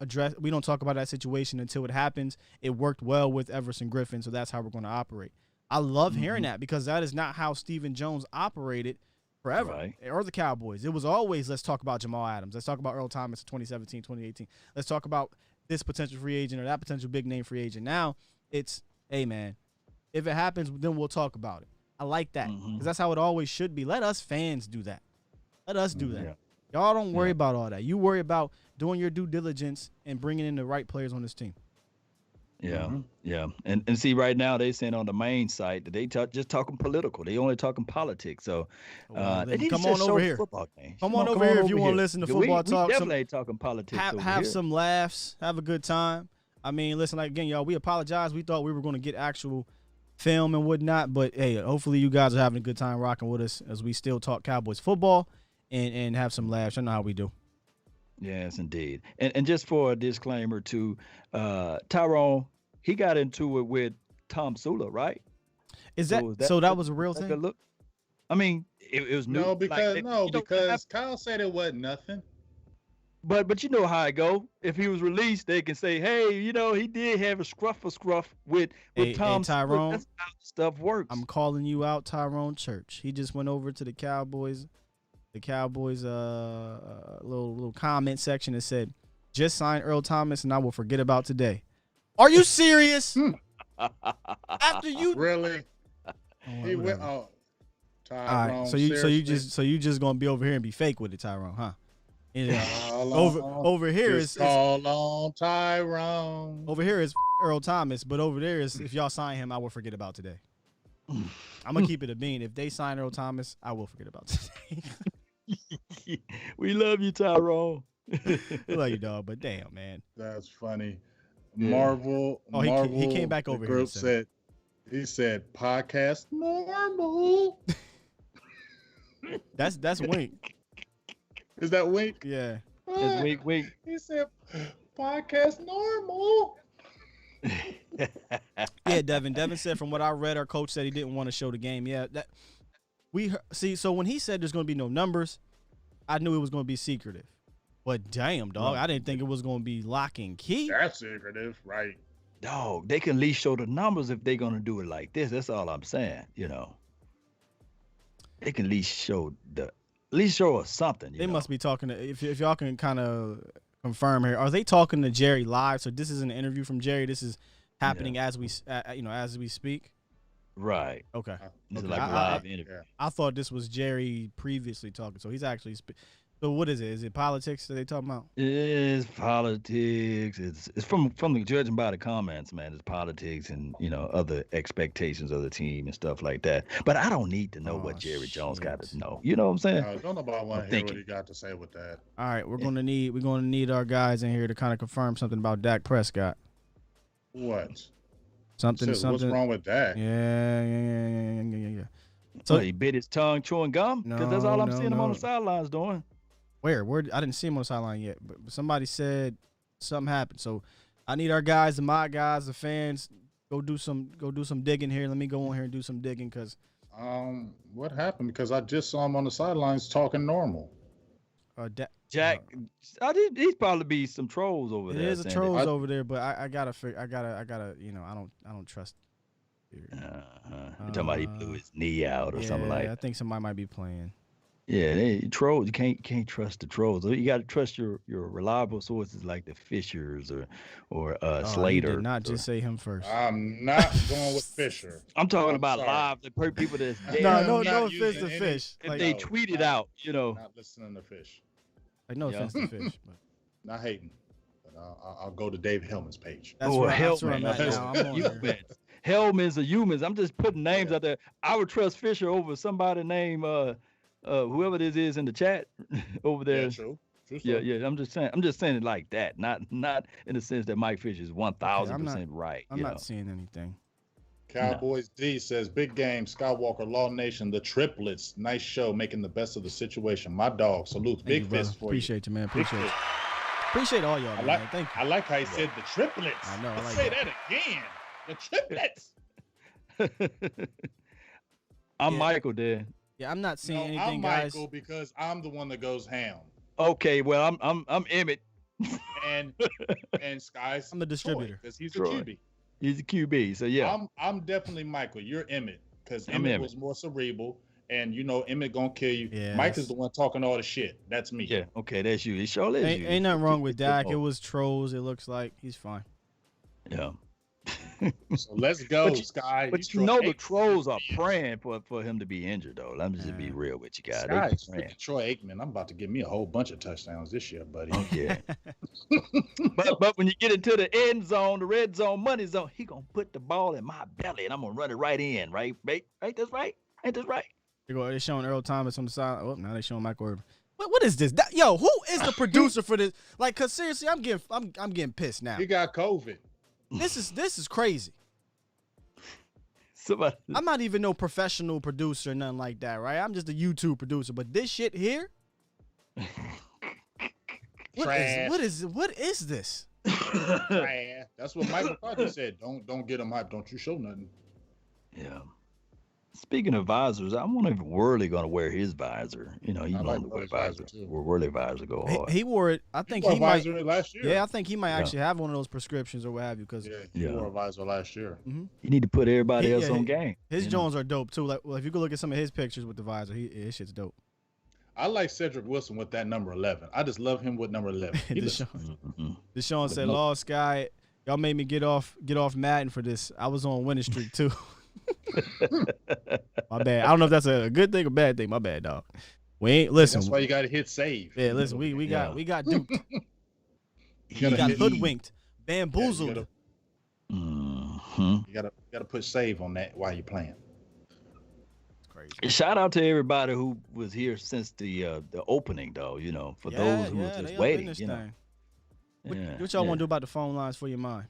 Speaker 3: talk about that situation until it happens. It worked well with Everson Griffin, so that's how we're going to operate. I love hearing that, because that is not how Stephen Jones operated forever, right? Or the Cowboys. It was always, let's talk about Jamal Adams. Let's talk about Earl Thomas in 2017, 2018. Let's talk about this potential free agent or that potential big name free agent. Now it's, hey, man, if it happens, then we'll talk about it. I like that, because that's how it always should be. Let us fans do that. Let us do that. Y'all don't worry about all that. You worry about doing your due diligence and bringing in the right players on this team.
Speaker 1: Yeah, yeah. And see, right now they saying on the main site that they just talking political. They only talking politics. So
Speaker 3: come on over here. Come on over here if you want to listen to football talk.
Speaker 1: We definitely ain't talking politics.
Speaker 3: Have some laughs. Have a good time. I mean, listen, like, again, y'all, we apologize. We thought we were going to get actual film and whatnot, but hey, hopefully you guys are having a good time rocking with us as we still talk Cowboys football and have some laughs. I know how we do.
Speaker 1: Yes, indeed. And just for a disclaimer too, Tyrone, he got into it with Tom Sula, right?
Speaker 3: So that was a real thing?
Speaker 1: Look, I mean, it was new.
Speaker 4: No, because Kyle said it wasn't nothing.
Speaker 1: But you know how it go. If he was released, they can say, hey, he did have a scruff with Tom.
Speaker 3: Hey, Tyrone,
Speaker 1: that's how stuff works.
Speaker 3: I'm calling you out, Tyrone Church. He just went over to the Cowboys little comment section and said, just sign Earl Thomas and I will forget about today. Are you serious? After you
Speaker 4: really? He went.
Speaker 3: Oh, Tyrone. All right, so you just gonna be over here and be fake with it, Tyrone, huh? Over here is
Speaker 4: call on Tyrone.
Speaker 3: Over here is Earl Thomas, but over there is, if y'all sign him, I will forget about today. I'm gonna keep it a bean. If they sign Earl Thomas, I will forget about today.
Speaker 1: We love you, Tyrone.
Speaker 3: We love you, dog. But damn, man,
Speaker 4: that's funny. Marvel.
Speaker 3: He came back over here.
Speaker 4: He said podcast normal.
Speaker 3: That's Wink.
Speaker 4: Is that Wink?
Speaker 3: Yeah.
Speaker 1: It's Wink.
Speaker 4: He said podcast normal.
Speaker 3: Yeah, Devin said, from what I read, our coach said he didn't want to show the game. Yeah, that we see. So when he said there's going to be no numbers, I knew it was going to be secretive. But damn, dog, I didn't think it was going to be lock and key.
Speaker 4: That's secretive, right?
Speaker 1: Dog, they can at least show the numbers if they're going to do it like this. That's all I'm saying. They can at least show us something.
Speaker 3: They must be talking to, if y'all can kind of confirm here, are they talking to Jerry live? So this is an interview from Jerry. This is happening as we speak.
Speaker 1: Right.
Speaker 3: Okay.
Speaker 1: This is like a live interview.
Speaker 3: I thought this was Jerry previously talking. So he's actually so what is it? Is it politics that they talking about?
Speaker 1: It's politics. It's from the judging by the comments, man. It's politics and other expectations of the team and stuff like that. But I don't need to know what Jerry Jones got to know. You know what I'm saying?
Speaker 4: Don't nobody want to hear what he got to say with that.
Speaker 3: All right, we're gonna need our guys in here to kind of confirm something about Dak Prescott.
Speaker 4: What?
Speaker 3: Something.
Speaker 4: What's wrong with Dak?
Speaker 3: Yeah.
Speaker 1: So he bit his tongue chewing gum? Because that's all I'm seeing him on the sidelines doing.
Speaker 3: Where? I didn't see him on the sideline yet, but somebody said something happened. So I need our guys, my guys, the fans, go do some digging here. Let me go on here and do some digging because.
Speaker 4: What happened? Because I just saw him on the sidelines talking normal.
Speaker 1: Jack, he's probably be some trolls over there.
Speaker 3: There's a trolls over there, but I gotta, you know, I don't trust.
Speaker 1: You're talking about he blew his knee out or something like that.
Speaker 3: I think somebody might be playing.
Speaker 1: Yeah, trolls. You can't trust the trolls. You got to trust your reliable sources like the Fishers or Slater.
Speaker 3: You did not just say him first.
Speaker 4: I'm not going with Fisher.
Speaker 1: I'm talking about live the people that's dead.
Speaker 3: No offense to Fish.
Speaker 1: If they tweet it out, you know.
Speaker 4: Not listening to Fish.
Speaker 3: Like no offense to Fish, but
Speaker 4: not hating. But I'll go to Dave Hellman's page.
Speaker 3: That's where I'm at now. I'm on there.
Speaker 1: Hellmans or humans. I'm just putting names out there. I would trust Fisher over somebody named whoever this is in the chat over there.
Speaker 4: Yeah, true.
Speaker 1: Yeah. I'm just saying it like that, not in the sense that Mike Fisher is 1,000% right.
Speaker 3: I'm not seeing anything.
Speaker 4: Cowboys D says, big game, Skywalker, Law Nation, the triplets. Nice show, making the best of the situation. My dog, salutes. Big fist for you.
Speaker 3: Appreciate you, man. Appreciate all y'all, man. Thank you.
Speaker 4: I like how he said the triplets.
Speaker 3: I know.
Speaker 4: Let's say that again. The triplets.
Speaker 1: I'm Michael there.
Speaker 3: Yeah, I'm not seeing anything,
Speaker 4: I'm
Speaker 3: guys.
Speaker 4: Michael because I'm the one that goes ham.
Speaker 1: Okay, well, I'm Emmett.
Speaker 4: and Sky's
Speaker 3: I'm the distributor
Speaker 4: because he's a QB.
Speaker 1: He's a QB, so yeah.
Speaker 4: I'm definitely Michael. You're Emmett because Emmett was more cerebral, and you know Emmett gonna kill you.
Speaker 3: Yes.
Speaker 4: Mike is the one talking all the shit. That's me.
Speaker 1: Yeah, okay, that's you. It sure is you.
Speaker 3: Ain't nothing wrong with Dak. It was trolls. It looks like he's fine.
Speaker 1: Yeah.
Speaker 4: So let's go, Sky.
Speaker 1: But you know the trolls are praying for him to be injured, though. Let me just be real with you guys.
Speaker 4: Sky is freaking Troy Aikman. I'm about to give me a whole bunch of touchdowns this year, buddy.
Speaker 1: Yeah. but when you get into the end zone, the red zone, money zone, he gonna put the ball in my belly and I'm gonna run it right in, right? Right? That's right. Ain't this right?
Speaker 3: They're showing Earl Thomas on the side. Oh, now they're showing Michael Irvin. What is this? Yo, who is the producer for this? Like, cause seriously, I'm getting pissed now.
Speaker 4: He got COVID.
Speaker 3: This is crazy.
Speaker 1: Somebody.
Speaker 3: I'm not even no professional producer, nothing like that, right? I'm just a YouTube producer. But this shit here, what is this?
Speaker 4: Trash. That's what Mike McCarthy said. Don't get him hyped. Don't you show nothing.
Speaker 1: Yeah. Speaking of visors, I wonder if Worley gonna wear his visor. You know, he wanted to wear visor. Worley visor go hard.
Speaker 3: He wore it. I think he
Speaker 4: might.
Speaker 3: Visor
Speaker 4: last year.
Speaker 3: Yeah, I think he might actually have one of those prescriptions or what have you. Cause
Speaker 4: he wore a visor last year.
Speaker 3: Mm-hmm.
Speaker 1: You need to put everybody else on game.
Speaker 3: His Jones are dope too. Like, well, if you go look at some of his pictures with the visor, his shit's dope.
Speaker 4: I like Cedric Wilson with that number 11. I just love him with number 11.
Speaker 3: Deshaun said, "Law Sky, y'all made me get off Madden for this. I was on winning streak too." My bad. I don't know if that's a good thing or bad thing. My bad, dog. We ain't listen.
Speaker 4: That's why you got to hit save.
Speaker 3: Yeah, listen. We got duped. He got hoodwinked, bamboozled.
Speaker 4: You gotta put save on that while you're playing.
Speaker 3: It's crazy.
Speaker 1: Shout out to everybody who was here since the opening, though. You know, for those who were just waiting. You know.
Speaker 3: What y'all want to do about the phone lines for your mind?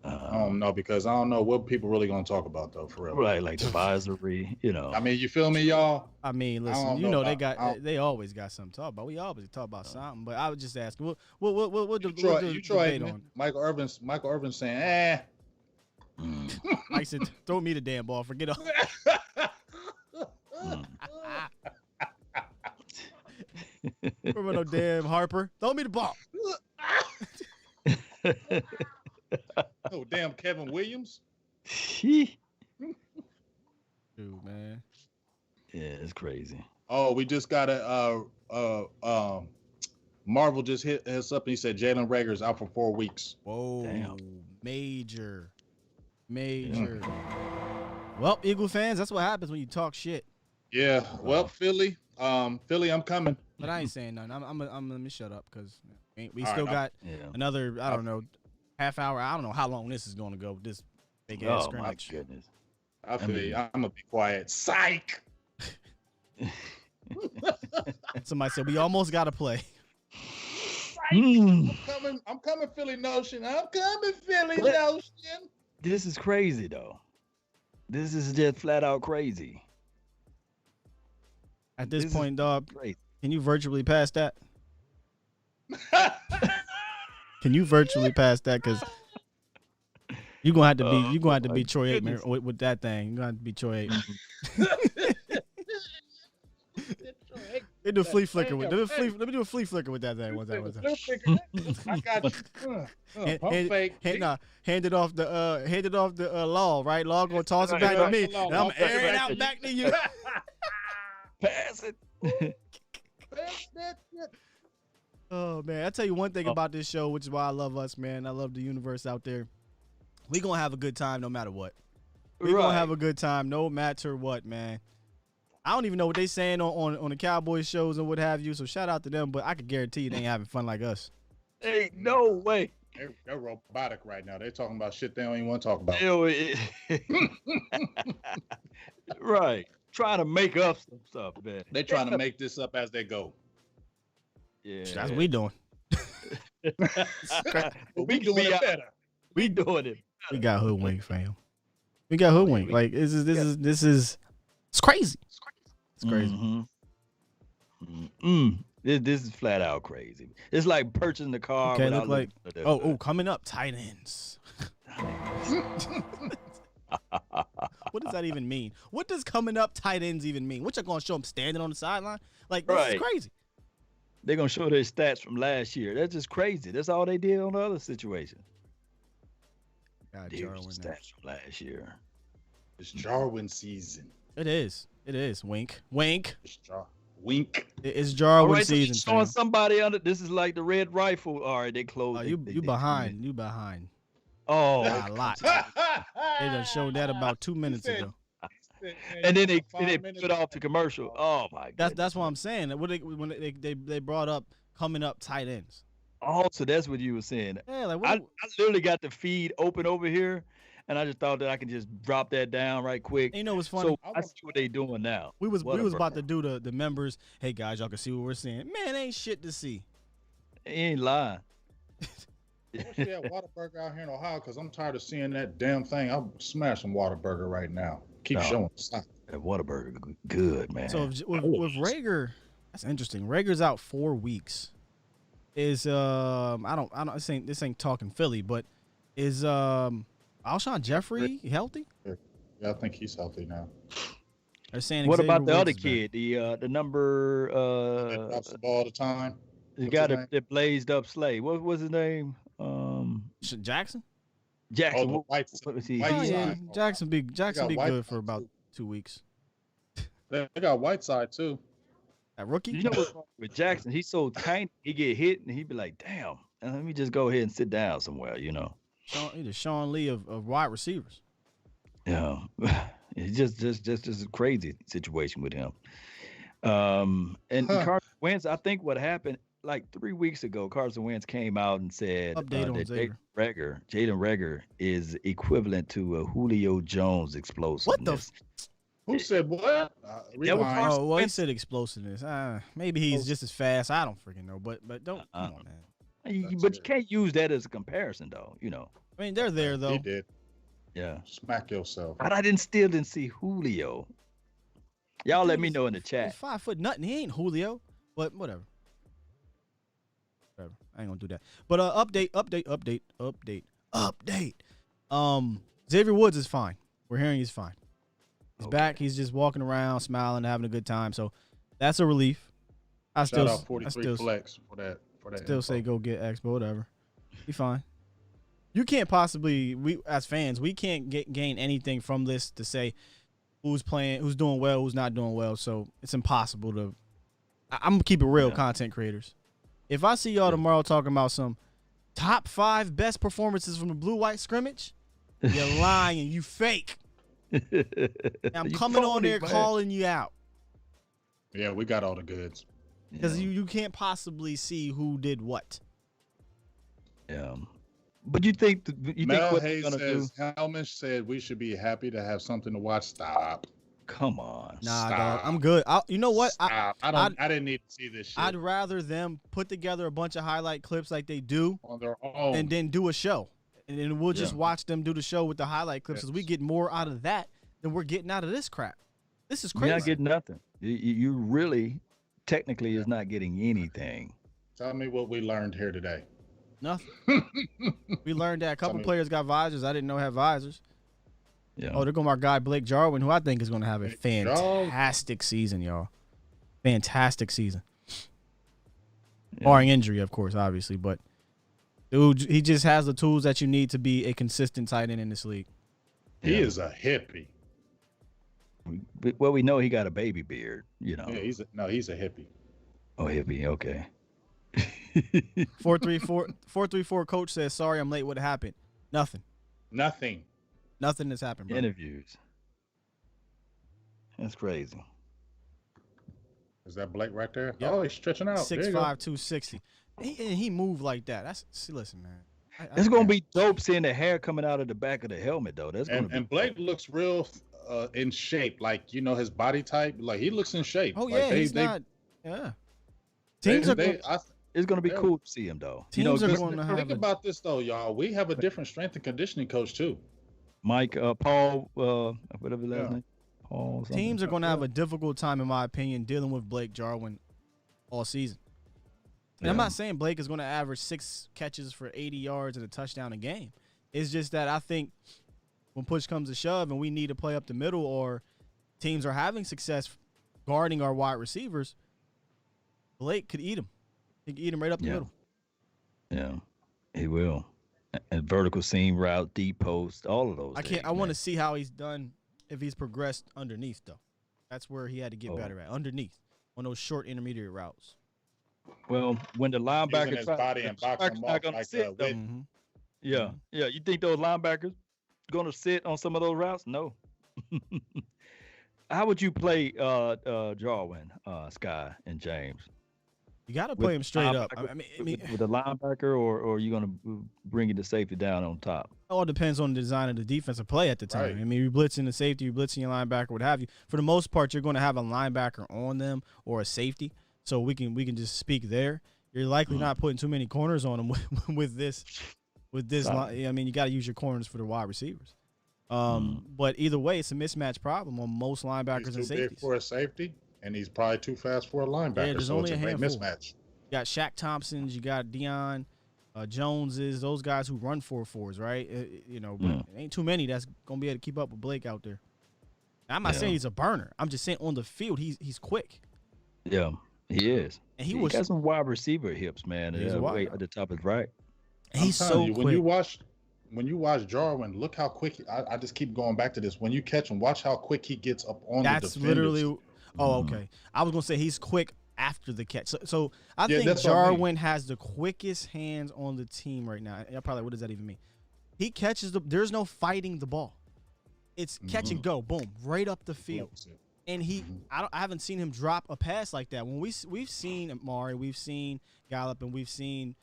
Speaker 4: I don't know because I don't know what people really gonna talk about though, for real.
Speaker 1: Right, like the advisory, you know.
Speaker 4: I mean, you feel me, y'all?
Speaker 3: I mean, listen, you know they always got something to talk about. We always talk about something, but I was just asking, what debate on?
Speaker 4: Michael Irvin saying,
Speaker 3: Mike said, throw me the damn ball, forget all. Remember no damn Harper? Throw me the ball.
Speaker 4: Oh, damn Kevin Williams.
Speaker 3: Dude, man.
Speaker 1: Yeah, it's crazy.
Speaker 4: Oh, we just got Marvel just hit us up and he said Jalen Reagor's out for 4 weeks.
Speaker 3: Whoa. Damn. Major. Well, Eagle fans, that's what happens when you talk shit.
Speaker 4: Yeah. Well, Philly, I'm coming.
Speaker 3: But I ain't saying nothing. I'm let me shut up because we still got another, I don't know, half hour. I don't know how long this is going to go. This big ass scrimmage.
Speaker 1: My goodness.
Speaker 4: I feel you. I'm gonna be quiet. Psych.
Speaker 3: Somebody said we almost got to play.
Speaker 4: I'm coming, Philly Notion. I'm coming, Philly Notion.
Speaker 1: This is crazy though. This is just flat out crazy.
Speaker 3: At this point, dog, can you virtually pass that? Can you virtually pass that? Because you're going to have to be Troy Aikman with that thing. You're going to have to be Troy Aikman. They do flea flicker with. Let me do a flea flicker with that thing. One time.
Speaker 4: I got you.
Speaker 3: Hand it off the Law. Right, Law gonna toss it back to me, and I'm airing it out back to you.
Speaker 1: Pass it.
Speaker 3: Oh man, I tell you one thing about this show, which is why I love us, man. I love the universe out there. We gonna have a good time no matter what. We gonna have a good time no matter what, man. I don't even know what they saying on the Cowboys shows and what have you. So shout out to them, but I can guarantee you they ain't having fun like us.
Speaker 1: Hey, no way.
Speaker 4: They're robotic right now. They're talking about shit they don't even want to talk about.
Speaker 1: Right. Trying to make up some stuff, man.
Speaker 4: They're trying to make this up as they go.
Speaker 1: Yeah.
Speaker 3: That's what we doing.
Speaker 4: We doing it better.
Speaker 1: We doing it.
Speaker 3: We got hoodwinked, fam. We got hoodwinked. Like this is it's crazy. It's crazy.
Speaker 1: Mm-hmm. This is flat out crazy. It's like purchasing the car.
Speaker 3: Okay, look like coming up tight ends. What does that even mean? What does coming up tight ends even mean? What you gonna show them standing on the sideline? Like this is crazy.
Speaker 1: They're gonna show their stats from last year. That's just crazy. That's all they did on the other situation. Stats from last year.
Speaker 4: It's Jarwin season.
Speaker 3: It is. Wink.
Speaker 4: Wink.
Speaker 3: It's Jarwin season.
Speaker 1: Showing somebody under. This is like the red rifle. All right, they closed.
Speaker 3: You behind. You behind.
Speaker 1: Oh,
Speaker 3: a lot. They done showed that about 2 minutes ago.
Speaker 1: And then they put off the commercial. Oh my god.
Speaker 3: That's what I'm saying. When they brought up coming up tight ends.
Speaker 1: Oh, so that's what you were saying.
Speaker 3: Yeah, like
Speaker 1: I literally got the feed open over here, and I just thought that I could just drop that down right quick.
Speaker 3: And you know what's funny?
Speaker 1: So I see what they doing now.
Speaker 3: We was about to do the members. Hey guys, y'all can see what we're seeing. Man, ain't shit to see.
Speaker 1: He ain't lying.
Speaker 4: I wish we had Whataburger out here in Ohio because I'm tired of seeing that damn thing. I'll smash some Whataburger right now. Keep showing. Stop.
Speaker 1: That Whataburger, good man.
Speaker 3: So with Rager, that's interesting. Rager's out 4 weeks. Is this ain't talking Philly, but is Alshon Jeffrey healthy?
Speaker 4: Yeah, I think he's healthy now.
Speaker 3: They're saying
Speaker 1: what
Speaker 3: Xavier
Speaker 1: about the
Speaker 3: Woods
Speaker 1: other kid? The number
Speaker 4: that drops the ball all the time.
Speaker 1: The guy that blazed up Slay. What was his name?
Speaker 3: Jackson.
Speaker 1: Jackson.
Speaker 4: Oh,
Speaker 1: what was he?
Speaker 3: Jackson be good for about 2 weeks.
Speaker 4: They got Whiteside too.
Speaker 3: That rookie.
Speaker 1: You know what's wrong with Jackson? He's so tiny. He get hit and he be like, "Damn, let me just go ahead and sit down somewhere." You know.
Speaker 3: He's the Sean Lee of wide receivers.
Speaker 1: Yeah, it's just a crazy situation with him. And Carson Wentz, I think what happened like 3 weeks ago, Carson Wentz came out and said that Jaden Reagor is equivalent to a Julio Jones explosiveness.
Speaker 3: What the?
Speaker 4: Who said what?
Speaker 3: He said explosiveness. Maybe he's just as fast. I don't freaking know, but don't come on, man.
Speaker 1: But you can't use that as a comparison, though. You know.
Speaker 3: I mean, they're there though.
Speaker 4: He did.
Speaker 1: Yeah.
Speaker 4: Smack yourself.
Speaker 1: But I still didn't see Julio. Y'all let me know in the chat.
Speaker 3: He's 5 foot nothing. He ain't Julio, but whatever. I ain't gonna do that. But update. Xavier Woods is fine. We're hearing he's fine. He's back. He's just walking around, smiling, having a good time. So that's a relief.
Speaker 4: Shout out 43 flex for that.
Speaker 3: Still say go get X, but whatever. Be fine. You can't possibly, as fans, we can't gain anything from this to say who's playing, who's doing well, who's not doing well. So it's impossible to. I'm gonna keep it real, content creators. If I see y'all tomorrow talking about some top 5 best performances from the blue-white scrimmage, you're lying. You fake. I'm coming on there calling you out.
Speaker 4: Yeah, we got all the goods.
Speaker 3: Because you can't possibly see who did what.
Speaker 1: Yeah. But you think
Speaker 4: Mel
Speaker 1: what
Speaker 4: Hayes
Speaker 1: they're gonna
Speaker 4: says Helmish said we should be happy to have something to watch. Stop.
Speaker 1: Come on.
Speaker 3: Nah, dog, I'm good. You know what?
Speaker 4: I didn't need to see this shit.
Speaker 3: I'd rather them put together a bunch of highlight clips like they do
Speaker 4: on their own
Speaker 3: and then do a show. And then we'll just watch them do the show with the highlight clips because we get more out of that than we're getting out of this crap. This is crazy.
Speaker 1: You're not getting nothing. You really, technically, is not getting anything.
Speaker 4: Tell me what we learned here today.
Speaker 3: Nothing. We learned that a couple players got visors. I didn't know had visors.
Speaker 1: Yeah.
Speaker 3: Oh, they're going our guy Blake Jarwin, who I think is going to have a fantastic season, y'all. Fantastic season. Yeah. Barring injury, of course, obviously. But, dude, he just has the tools that you need to be a consistent tight end in this league.
Speaker 4: He is a hippie.
Speaker 1: Well, we know he got a baby beard, you know.
Speaker 4: Yeah, he's a hippie.
Speaker 1: Oh, hippie, okay.
Speaker 3: 434 coach says, sorry, I'm late. What happened? Nothing has happened, bro.
Speaker 1: Interviews. That's crazy.
Speaker 4: Is that Blake right there?
Speaker 3: Yep.
Speaker 4: Oh, he's stretching out.
Speaker 3: 6'5", 260. He moved like that. Listen, man.
Speaker 1: It's going to be dope seeing the hair coming out of the back of the helmet, though.
Speaker 4: And Blake looks real in shape. Like, you know, his body type. Like, he looks in shape.
Speaker 3: Oh, yeah,
Speaker 4: like,
Speaker 3: yeah.
Speaker 1: It's going to be cool to see him, though.
Speaker 3: Teams are going to have
Speaker 4: think about this, though, y'all. We have a different strength and conditioning coach, too.
Speaker 1: Mike, Paul, whatever his last name. Paul something.
Speaker 3: Teams are going to have a difficult time, in my opinion, dealing with Blake Jarwin all season. And I'm not saying Blake is going to average 6 catches for 80 yards and a touchdown a game. It's just that I think when push comes to shove and we need to play up the middle, or teams are having success guarding our wide receivers, Blake could eat him. He could eat him right up the middle.
Speaker 1: Yeah, he will. And vertical seam route, deep post, all of those.
Speaker 3: I want to see how he's done if he's progressed underneath, though. That's where he had to get better at, underneath, on those short intermediate routes.
Speaker 1: Well, when the linebacker
Speaker 4: his body and box him off like
Speaker 1: sit, Yeah. You think those linebackers going to sit on some of those routes? No. How would you play Jarwin, Sky, and James?
Speaker 3: You got to play him straight up.
Speaker 1: With a linebacker, or are you going to bring it to safety down on top?
Speaker 3: It all depends on the design of the defensive play at the time. Right. I mean, you're blitzing the safety, you're blitzing your linebacker, what have you. For the most part, you're going to have a linebacker on them or a safety, so we can just speak there. You're likely not putting too many corners on them with this. I mean, you got to use your corners for the wide receivers. But either way, it's a mismatch problem on most linebackers and safeties.
Speaker 4: He's too big for a safety, and he's probably too fast for a linebacker.
Speaker 3: Yeah, there's
Speaker 4: so
Speaker 3: only
Speaker 4: it's a great mismatch.
Speaker 3: You got Shaq Thompsons, you got Deion Joneses, those guys who run 4.4s, right? But it ain't too many that's gonna be able to keep up with Blake out there. I'm not saying he's a burner. I'm just saying on the field, he's quick.
Speaker 1: Yeah, he is.
Speaker 3: And he
Speaker 1: got some wide receiver hips, man.
Speaker 3: He's
Speaker 1: way at the top is right.
Speaker 3: He's so quick.
Speaker 4: When you watch Jarwin, look how quick. I just keep going back to this. When you catch him, watch how quick he gets up on the defenders. That's literally.
Speaker 3: Oh, okay. I was gonna say he's quick after the catch. So I think Jarwin has the quickest hands on the team right now. You're probably, what does that even mean? He catches there's no fighting the ball. It's catch and go, boom, right up the field. And I haven't seen him drop a pass like that. When we've seen Amari, we've seen Gallup, and we've seen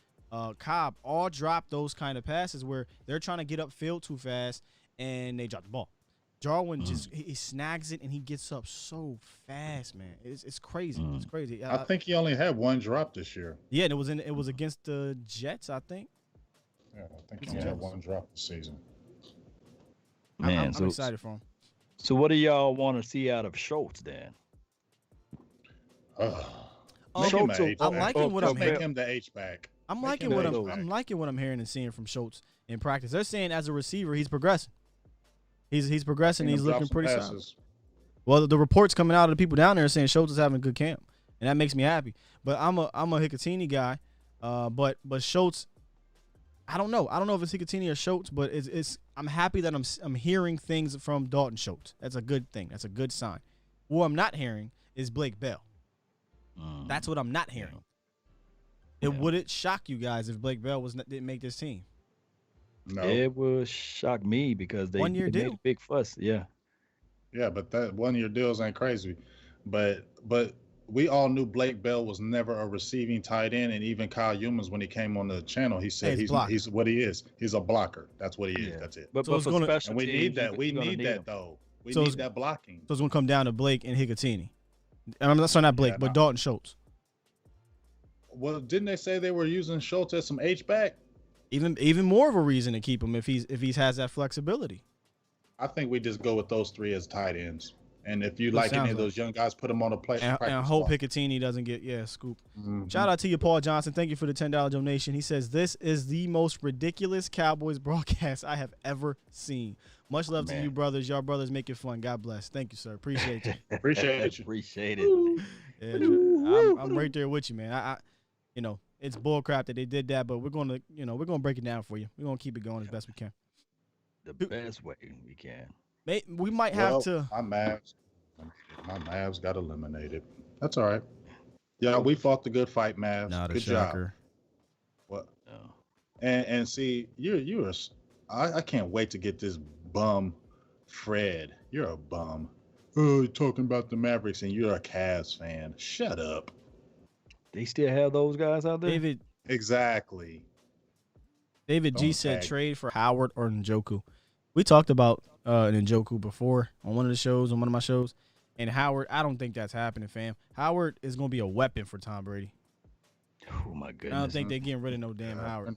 Speaker 3: Cobb all drop those kind of passes where they're trying to get upfield too fast and they drop the ball. Jarwin just he snags it and he gets up so fast, man. It's crazy. It's crazy.
Speaker 4: I think he only had one drop this year.
Speaker 3: Yeah, and it was against the Jets, I think.
Speaker 4: Yeah, I think he only had one drop this season.
Speaker 1: Man,
Speaker 3: I'm excited for him.
Speaker 1: So what do y'all want to see out of Schultz then?
Speaker 3: I'm liking what I'm hearing.
Speaker 4: Make him the H-back.
Speaker 3: I'm liking what I'm hearing and seeing from Schultz in practice. They're saying as a receiver, he's progressing. He's progressing. He's looking pretty solid. Well, the reports coming out of the people down there are saying Schultz is having a good camp, and that makes me happy. But I'm a Hicatini guy, but Schultz, I don't know. I don't know if it's Hicatini or Schultz, but I'm happy that I'm hearing things from Dalton Schultz. That's a good thing. That's a good sign. What I'm not hearing is Blake Bell. That's what I'm not hearing. Would it shock you guys if Blake Bell didn't make this team?
Speaker 4: No.
Speaker 1: It would shock me because they made a big fuss. Yeah.
Speaker 4: Yeah, but that 1-year deals ain't crazy. But we all knew Blake Bell was never a receiving tight end, and even Kyle Humans, when he came on the channel, he said he's what he is. He's a blocker. That's what he is. That's it.
Speaker 1: But for special
Speaker 4: and we need that. We need that though. We need that blocking.
Speaker 3: So it's gonna come down to Blake and Hicatini. I'm not Blake, but Dalton Schultz.
Speaker 4: Well, didn't they say they were using Schultz as some H-back?
Speaker 3: Even more of a reason to keep him if he has that flexibility.
Speaker 4: I think we just go with those three as tight ends And if you
Speaker 3: That
Speaker 4: like any
Speaker 3: sounds
Speaker 4: of those young guys, put them on a play.
Speaker 3: And hope Picatinny doesn't get scoop. Shout out to you, Paul Johnson. Thank you for the $10 donation. He says, this is the most ridiculous Cowboys broadcast I have ever seen. Much love to you, brothers. Y'all brothers make it fun. God bless. Thank you, sir. Appreciate you.
Speaker 4: Appreciate you.
Speaker 1: Appreciate it.
Speaker 3: Yeah, I'm right there with you, man. I it's bull crap that they did that, but we're gonna break it down for you. We're gonna keep it going as best we can.
Speaker 1: The best way we can.
Speaker 3: We might have to.
Speaker 4: My Mavs got eliminated. That's all right. Yeah, we fought the good fight, Mavs.
Speaker 3: Not
Speaker 4: good
Speaker 3: a shocker.
Speaker 4: job. What? No. And see, I can't wait to get this bum, Fred. You're a bum. Oh, you're talking about the Mavericks, and you're a Cavs fan. Shut up.
Speaker 1: They still have those guys out there?
Speaker 3: David.
Speaker 4: Exactly.
Speaker 3: David G said trade for Howard or Njoku. We talked about Njoku before on one of my shows. And Howard, I don't think that's happening, fam. Howard is going to be a weapon for Tom Brady.
Speaker 1: Oh, my goodness.
Speaker 3: I don't think they're getting rid of no damn Howard.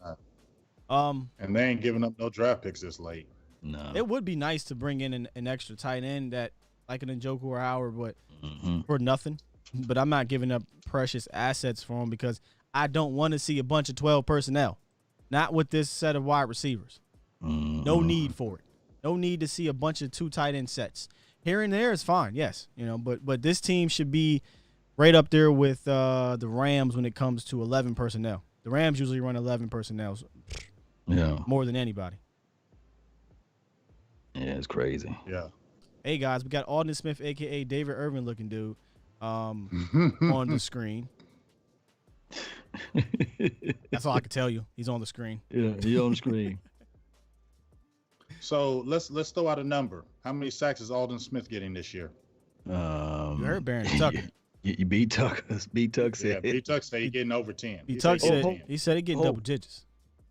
Speaker 4: And they ain't giving up no draft picks this late.
Speaker 1: No.
Speaker 3: It would be nice to bring in an extra tight end that like an Njoku or Howard, but for nothing. But I'm not giving up precious assets for him because I don't want to see a bunch of 12 personnel. Not with this set of wide receivers. No need for it. No need to see a bunch of 2 tight end sets. Here and there is fine, yes. But this team should be right up there with the Rams when it comes to 11 personnel. The Rams usually run 11 personnel. More than anybody.
Speaker 1: Yeah, it's crazy.
Speaker 4: Yeah.
Speaker 3: Hey, guys, we got Alden Smith, a.k.a. David Irvin looking dude on the screen. That's all I can tell you. He's on the screen.
Speaker 1: Yeah, he's on the screen.
Speaker 4: So let's throw out a number. How many sacks is Alden Smith getting this year?
Speaker 3: You heard Baron Tucker.
Speaker 1: You beat Tucker. B-Tuck said.
Speaker 4: Yeah, B-Tuck said he's getting over 10.
Speaker 3: B-Tuck said he's getting double digits.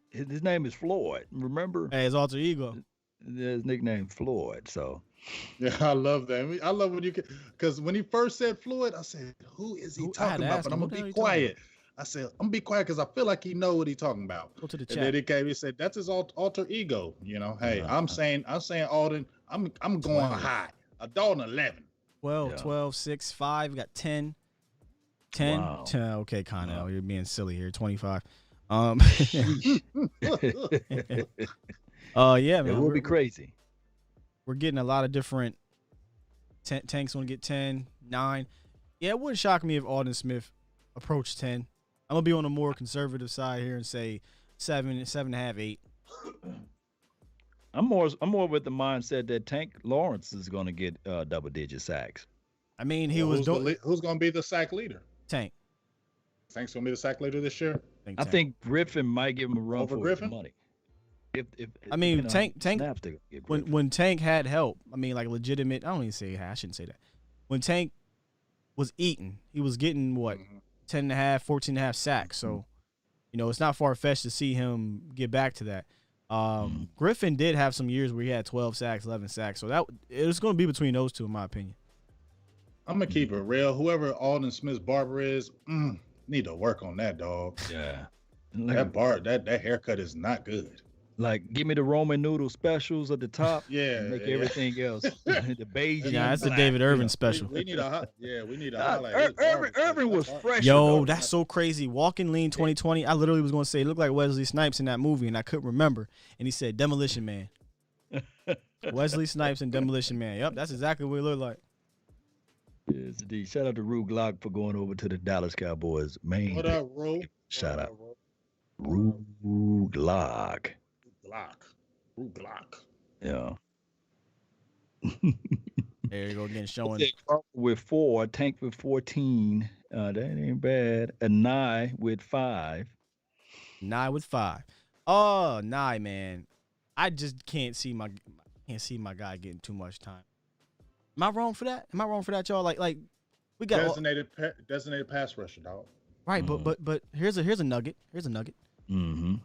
Speaker 1: His name is Floyd. Remember?
Speaker 3: Hey, his alter ego.
Speaker 1: His nickname Floyd. So.
Speaker 4: Yeah, I love that. I love when because when he first said Floyd, I said, "Who is he talking about?" But I'm gonna be quiet. I said, "I'm gonna be quiet because I feel like he know what he's talking about."
Speaker 3: Go to the chat.
Speaker 4: And then he came. He said, "That's his alter ego." Hey, I'm saying Alden. I'm going 12. High. A Dalton 11.
Speaker 3: 12, 6, 5. We got 10. 10.
Speaker 1: Wow.
Speaker 3: 10. Okay, Connell, you're being silly here. 25. Yeah, man.
Speaker 1: It will be crazy.
Speaker 3: We're getting a lot of different Tank's going to get 10, 9. Yeah, it wouldn't shock me if Alden Smith approached 10. I'm going to be on the more conservative side here and say 7, 7.5, 8.
Speaker 1: I'm more with the mindset that Tank Lawrence is going to get double-digit sacks.
Speaker 3: I mean, who's
Speaker 4: going to be the sack leader?
Speaker 3: Tank.
Speaker 4: Tank's going to be the sack leader this year?
Speaker 1: I think Griffin might give him a run for his money.
Speaker 3: Tank when Tank had help, like legitimate. I don't even say I shouldn't say that. When Tank was eating, he was getting 10.5, 14.5 sacks. So, it's not far fetched to see him get back to that. Griffin did have some years where he had 12 sacks, 11 sacks. So it was going to be between those two, in my opinion.
Speaker 4: I'm gonna keep it real. Whoever Alden Smith's barber is, need to work on that, dog.
Speaker 1: Yeah,
Speaker 4: that haircut is not good.
Speaker 1: Like, give me the Roman noodle specials at the top.
Speaker 4: Yeah,
Speaker 1: make everything else the beige.
Speaker 3: Yeah, that's the David Irvin special.
Speaker 4: We need a highlight.
Speaker 1: Irvin was fresh.
Speaker 3: Yo, that's so crazy. Walking Lean 2020. I literally was gonna say it looked like Wesley Snipes in that movie, and I couldn't remember. And he said Demolition Man. Wesley Snipes and Demolition Man. Yep, that's exactly what it looked like.
Speaker 1: Yes, indeed. Shout out to Rue Glock for going over to the Dallas Cowboys main.
Speaker 4: What up, Rue?
Speaker 1: Shout out, Rue Glock.
Speaker 4: Rue Glock.
Speaker 1: Yeah.
Speaker 3: There you go again, showing.
Speaker 1: With 4, Tank with 14. That ain't bad. A Nye with 5.
Speaker 3: Nye with 5. Oh, Nye, man. I just can't see my guy getting too much time. Am I wrong for that? Y'all? Like we got
Speaker 4: designated pass rusher, dog.
Speaker 3: Right, but here's a nugget.
Speaker 1: Mm-hmm.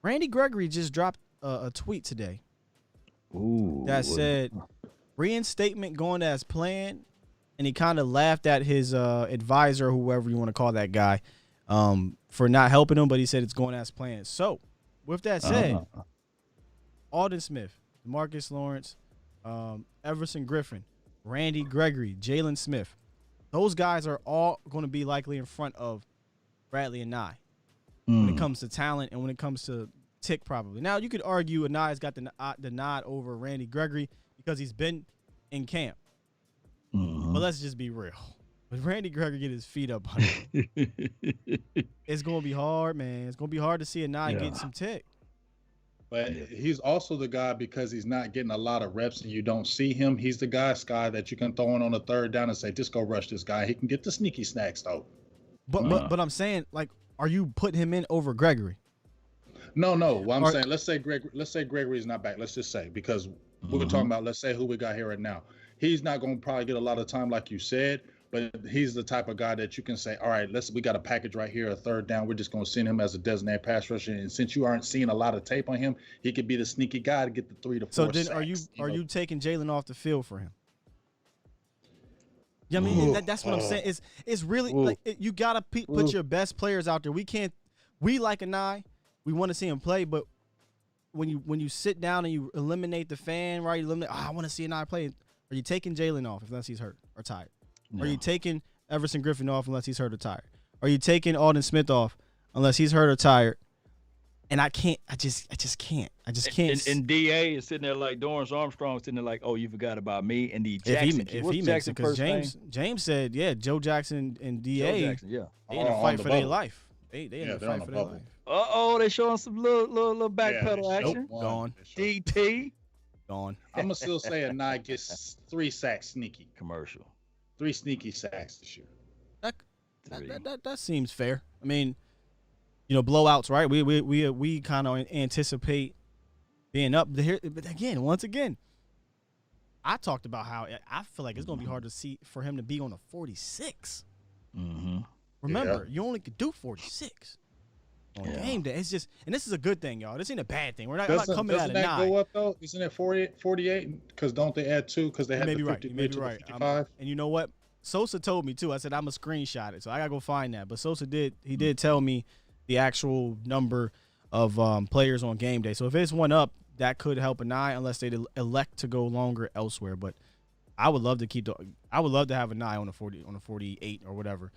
Speaker 3: Randy Gregory just dropped a tweet today.
Speaker 1: Ooh.
Speaker 3: That said, reinstatement going as planned, and he kind of laughed at his advisor, whoever you want to call that guy, for not helping him, but he said it's going as planned. So, with that said, Alden Smith, Marcus Lawrence, Everson Griffin, Randy Gregory, Jalen Smith. Those guys are all going to be likely in front of Bradley and Nye when it comes to talent and when it comes to tick probably. Now, you could argue Anae's got the nod over Randy Gregory because he's been in camp. But let's just be real. When Randy Gregory get his feet up on him, it's going to be hard, man. It's going to be hard to see Anae get some tick.
Speaker 4: But he's also the guy, because he's not getting a lot of reps and you don't see him. He's the guy, Sky, that you can throw in on a third down and say, just go rush this guy. He can get the sneaky snacks, though.
Speaker 3: But I'm saying, like, are you putting him in over Gregory?
Speaker 4: No. What I'm saying, let's say Gregory's not back. Let's just say, because we were talking about, let's say who we got here right now. He's not going to probably get a lot of time, like you said, but he's the type of guy that you can say, all right, we got a package right here, a third down. We're just going to send him as a designated pass rusher. And since you aren't seeing a lot of tape on him, he could be the sneaky guy to get the 3 to 4
Speaker 3: So then
Speaker 4: sacks,
Speaker 3: are you taking Jalen off the field for him? Yeah, I mean, that's what I'm saying. It's really like you got to put your best players out there. We like Anae. We want to see him play, but when you sit down and you eliminate the fan, right? I want to see Anae play. Are you taking Jalen off unless he's hurt or tired? No. Are you taking Everson Griffin off unless he's hurt or tired? Are you taking Alden Smith off unless he's hurt or tired? And I can't. I just can't.
Speaker 1: And DA is sitting there like Dorrance Armstrong, sitting there like, oh, you forgot about me. And the Jackson.
Speaker 3: If he makes it, because James said, yeah, Joe Jackson and DA, they in a fight for their life. They in a fight for their life.
Speaker 1: They showing some little backpedal action.
Speaker 3: Gone.
Speaker 1: DT.
Speaker 3: Gone.
Speaker 4: I'm gonna still say Anae gets 3 sacks sneaky.
Speaker 1: Commercial.
Speaker 4: 3 sneaky sacks this year.
Speaker 3: That seems fair. I mean, blowouts, right? We kind of anticipate being up here, but once again, I talked about how I feel like it's gonna be hard to see for him to be on a 46. Remember, you only could do 46 on game day. It's just, and this is a good thing, y'all. This ain't a bad thing. We're not coming out of 9. Doesn't that
Speaker 4: go up though? Isn't it 48? Because don't they add 2? Because they had the 50 to 55.
Speaker 3: And you know what? Sosa told me too. I said I'm a screenshot it, so I gotta go find that. But Sosa did tell me the actual number of players on game day. So if it's one up, that could help Anae unless they elect to go longer elsewhere. But I would love to have Anae on a 40, on a 48 or whatever.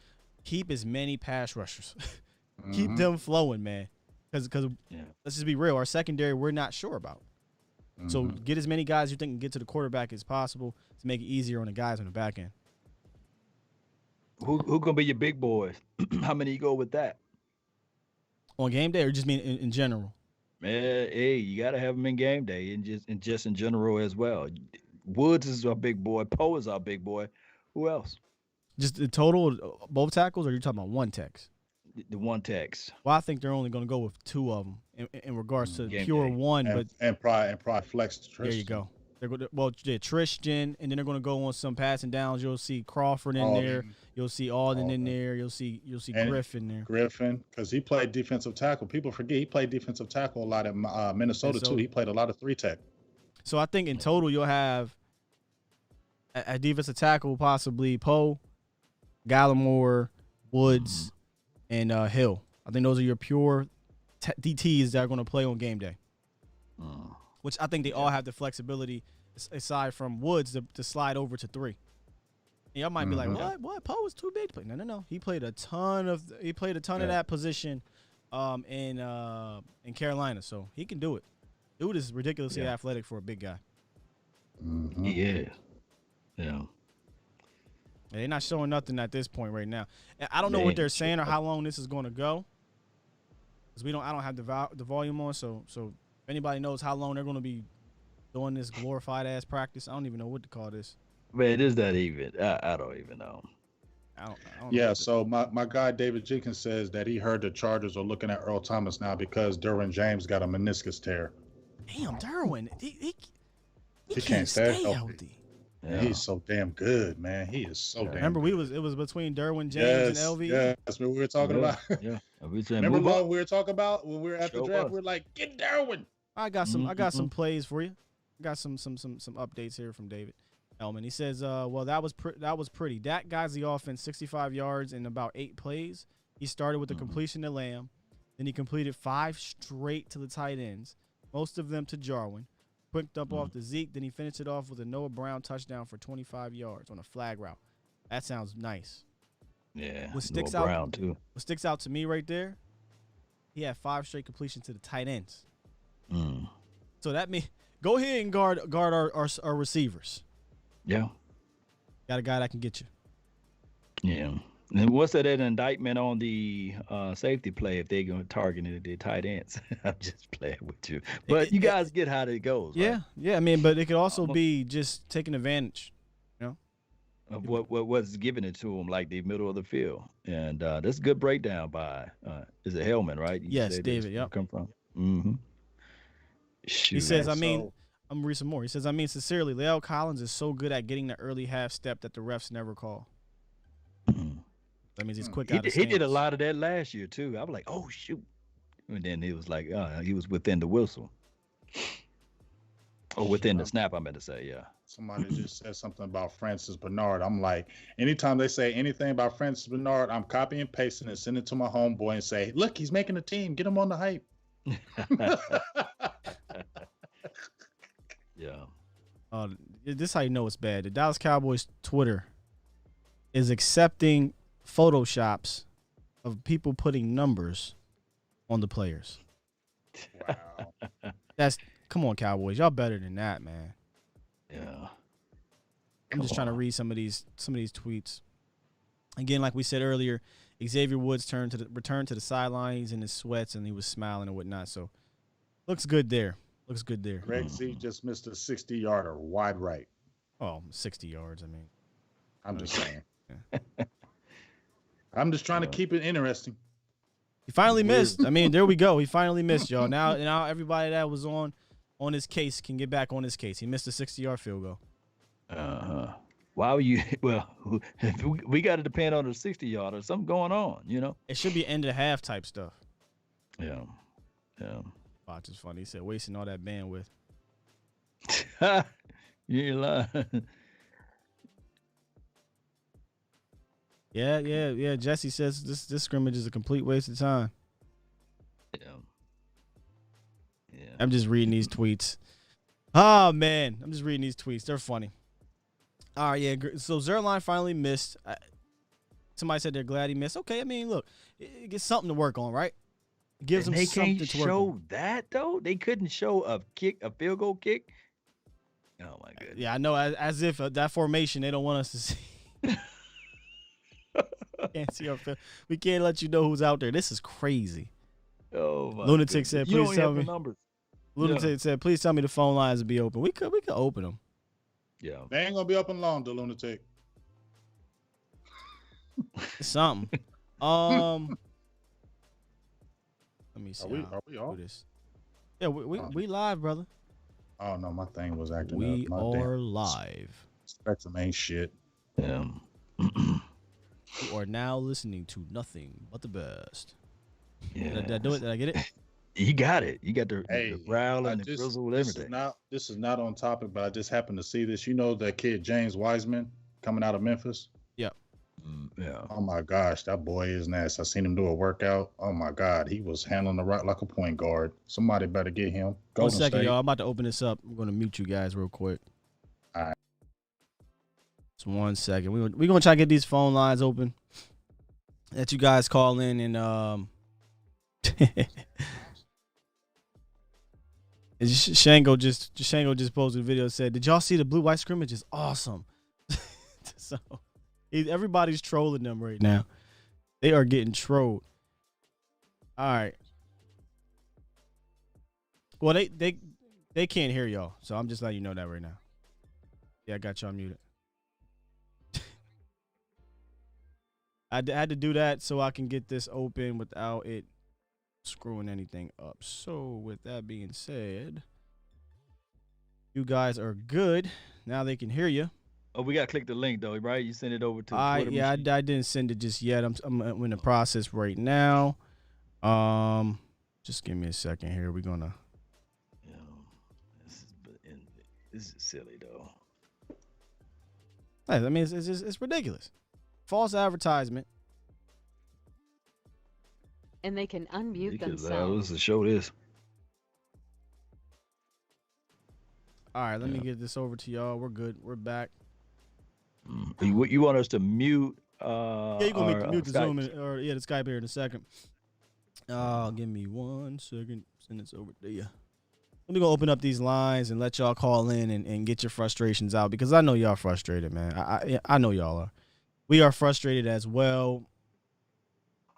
Speaker 3: Keep as many pass rushers. Keep them flowing, man. Because let's just be real, our secondary we're not sure about. So get as many guys you think can get to the quarterback as possible to make it easier on the guys on the back end.
Speaker 1: Who gonna be your big boys? How many you go with that?
Speaker 3: On game day, or just mean in general?
Speaker 1: Hey, you gotta have them in game day, and just in general as well. Woods is our big boy. Poe is our big boy. Who else?
Speaker 3: Just the total, both tackles, or are you talking about one tex?
Speaker 1: The one tex.
Speaker 3: Well, I think they're only going to go with 2 of them in regards to
Speaker 1: game
Speaker 3: pure
Speaker 1: day.
Speaker 3: one.
Speaker 4: And probably flex Trish.
Speaker 3: There you go. They're Tristan, and then they're going to go on some passing downs. You'll see Crawford in there. You'll see Alden in there. You'll see Griffin there.
Speaker 4: Griffin, because he played defensive tackle. People forget he played defensive tackle a lot at Minnesota too. He played a lot of 3-tech.
Speaker 3: So I think in total you'll have a defensive tackle, possibly Poe, Gallimore, Woods, and Hill. I think those are your pure DTs that are going to play on game day. Which I think they all have the flexibility, aside from Woods, to slide over to 3. Y'all might be like, what? Poe was too big to play. No. He played a ton of that position in Carolina, so he can do it. Dude is ridiculously athletic for a big guy.
Speaker 1: Yeah.
Speaker 3: They're not showing nothing at this point right now. I don't know what they're saying or how long this is going to go, because I don't have the volume on. So if anybody knows how long they're going to be doing this glorified ass practice, I don't even know what to call this.
Speaker 1: Man, is that even? I don't even know.
Speaker 3: I don't know.
Speaker 4: So my guy David Jenkins says that he heard the Chargers are looking at Earl Thomas now because Derwin James got a meniscus tear.
Speaker 3: Damn, Derwin, he
Speaker 4: can't stay
Speaker 3: healthy.
Speaker 4: healthy. Yeah. He's so damn good, man. He is so damn.
Speaker 3: Remember,
Speaker 4: good.
Speaker 3: it was between Derwin James and LV.
Speaker 4: Yeah, that's what we were talking about.
Speaker 1: Yeah.
Speaker 4: Remember what we were talking about when we were at the draft? We were like, get Derwin.
Speaker 3: I got some plays for you. I got some updates here from David Elman. He says, well, that was pretty. Dak guides the offense 65 yards in about 8 plays. He started with the completion to Lamb. Then he completed 5 straight to the tight ends, most of them to Jarwin. quick dump off to Zeke. Then he finished it off with a Noah Brown touchdown for 25 yards on a flag route. That sounds nice.
Speaker 1: Yeah,
Speaker 3: What sticks
Speaker 1: Noah
Speaker 3: out?
Speaker 1: Brown too.
Speaker 3: What sticks out to me right there? He had 5 straight completions to the tight ends. So that means go ahead and guard our receivers.
Speaker 1: Yeah.
Speaker 3: Got a guy that can get you.
Speaker 1: Yeah. And what's that indictment on the safety play if they're going to target the tight ends? I'm just playing with you. But you guys get how it goes,
Speaker 3: yeah,
Speaker 1: right?
Speaker 3: Yeah. I mean, but it could also be just taking advantage,
Speaker 1: of what's giving it to them, like the middle of the field. And that's a good breakdown by, is it Hellman, right?
Speaker 3: Yes, David, yep.
Speaker 1: Come from? Mm-hmm. Shoot,
Speaker 3: he says, I'm going to read some more. He says, sincerely, La'el Collins is so good at getting the early half step that the refs never call. That means he's quick out of stance.
Speaker 1: He did a lot of that last year, too. I was like, oh, shoot. And then he was like, he was within the whistle. Or within the snap, I meant to say, yeah.
Speaker 4: Somebody just said something about Francis Bernard. I'm like, anytime they say anything about Francis Bernard, I'm copying and pasting and sending it to my homeboy and say, look, he's making a team. Get him on the hype.
Speaker 1: Yeah.
Speaker 3: This is how you know it's bad. The Dallas Cowboys Twitter is accepting Photoshops of people putting numbers on the players.
Speaker 4: Wow.
Speaker 3: Come on, Cowboys. Y'all better than that, man.
Speaker 1: Yeah.
Speaker 3: I'm just trying to read some of these tweets. Again, like we said earlier, Xavier Woods returned to the sidelines in his sweats and he was smiling and whatnot. So looks good there.
Speaker 4: Greg Z just missed a 60-yarder wide right.
Speaker 3: Oh, 60 yards. I mean,
Speaker 4: I'm just saying. I'm just trying to keep it interesting.
Speaker 3: He finally missed. I mean, there we go. He finally missed, y'all. Now everybody that was on his case can get back on his case. He missed a 60-yard field goal.
Speaker 1: Why were you? Well, we got to depend on the 60-yarder. Something going on,
Speaker 3: It should be end of half type stuff.
Speaker 1: Yeah.
Speaker 3: Watch is funny. He said wasting all that bandwidth.
Speaker 1: You ain't lying.
Speaker 3: Yeah. Jesse says this scrimmage is a complete waste of time.
Speaker 1: Yeah.
Speaker 3: I'm just reading these tweets. Oh, man. I'm just reading these tweets. They're funny. All right, yeah. So Zerline finally missed. Somebody said they're glad he missed. Okay, I mean, look, it gets something to work on, right? It gives them something to work on. They can't show
Speaker 1: that, though? They couldn't show a field goal kick? Oh, my goodness.
Speaker 3: Yeah, I know. As if that formation they don't want us to see. Can't see our film. We can't let you know who's out there. This is crazy.
Speaker 1: Oh my
Speaker 3: Lunatic said,
Speaker 1: "Please
Speaker 3: tell me." Lunatic said, "Please tell me the phone lines will be open." We could open them.
Speaker 1: Yeah,
Speaker 4: they ain't gonna be open long, the Lunatic.
Speaker 3: Something. Let me see.
Speaker 4: Are we off?
Speaker 3: This. Yeah, we live, brother.
Speaker 4: Oh no, my thing was acting
Speaker 3: we
Speaker 4: up.
Speaker 3: We are live.
Speaker 4: Spectrum ain't shit.
Speaker 1: Yeah.
Speaker 3: You are now listening to nothing but the best.
Speaker 1: Yeah.
Speaker 3: Did I do it? Did I get it?
Speaker 1: You got it. You got the growl and the grizzle and everything.
Speaker 4: This is not on topic, but I just happened to see this. You know that kid James Wiseman coming out of Memphis?
Speaker 3: Yeah.
Speaker 1: Yeah.
Speaker 4: Oh my gosh, that boy is nasty. I seen him do a workout. Oh my God, he was handling the rock like a point guard. Somebody better get him.
Speaker 3: One second, y'all. I'm about to open this up. I'm going to mute you guys real quick.
Speaker 4: All right.
Speaker 3: Just 1 second. We're going to try to get these phone lines open. Let you guys call in and Shango just posted a video that said, "Did y'all see the blue-white scrimmage? Is awesome." So everybody's trolling them right now. They are getting trolled. All right. Well, they can't hear y'all, so I'm just letting you know that right now. Yeah, I got y'all muted. I had to do that so I can get this open without it screwing anything up. So with that being said, you guys are good. Now they can hear you.
Speaker 1: Oh, we got to click the link, though, right? You send it over to Twitter
Speaker 3: yeah, I didn't send it just yet. I'm in the process right now. Just give me a second here. We're going to.
Speaker 1: This is silly, though.
Speaker 3: I mean, it's ridiculous. False advertisement.
Speaker 5: And they can unmute themselves.
Speaker 1: Let's show this.
Speaker 3: All right, let me get this over to y'all. We're good. We're back.
Speaker 1: You want us to mute?
Speaker 3: Yeah, you're going to mute the Zoom the Skype here in a second. Give me 1 second. Send this over to you. Let me go open up these lines and let y'all call in and get your frustrations out because I know y'all frustrated, man. I know y'all are. We are frustrated as well.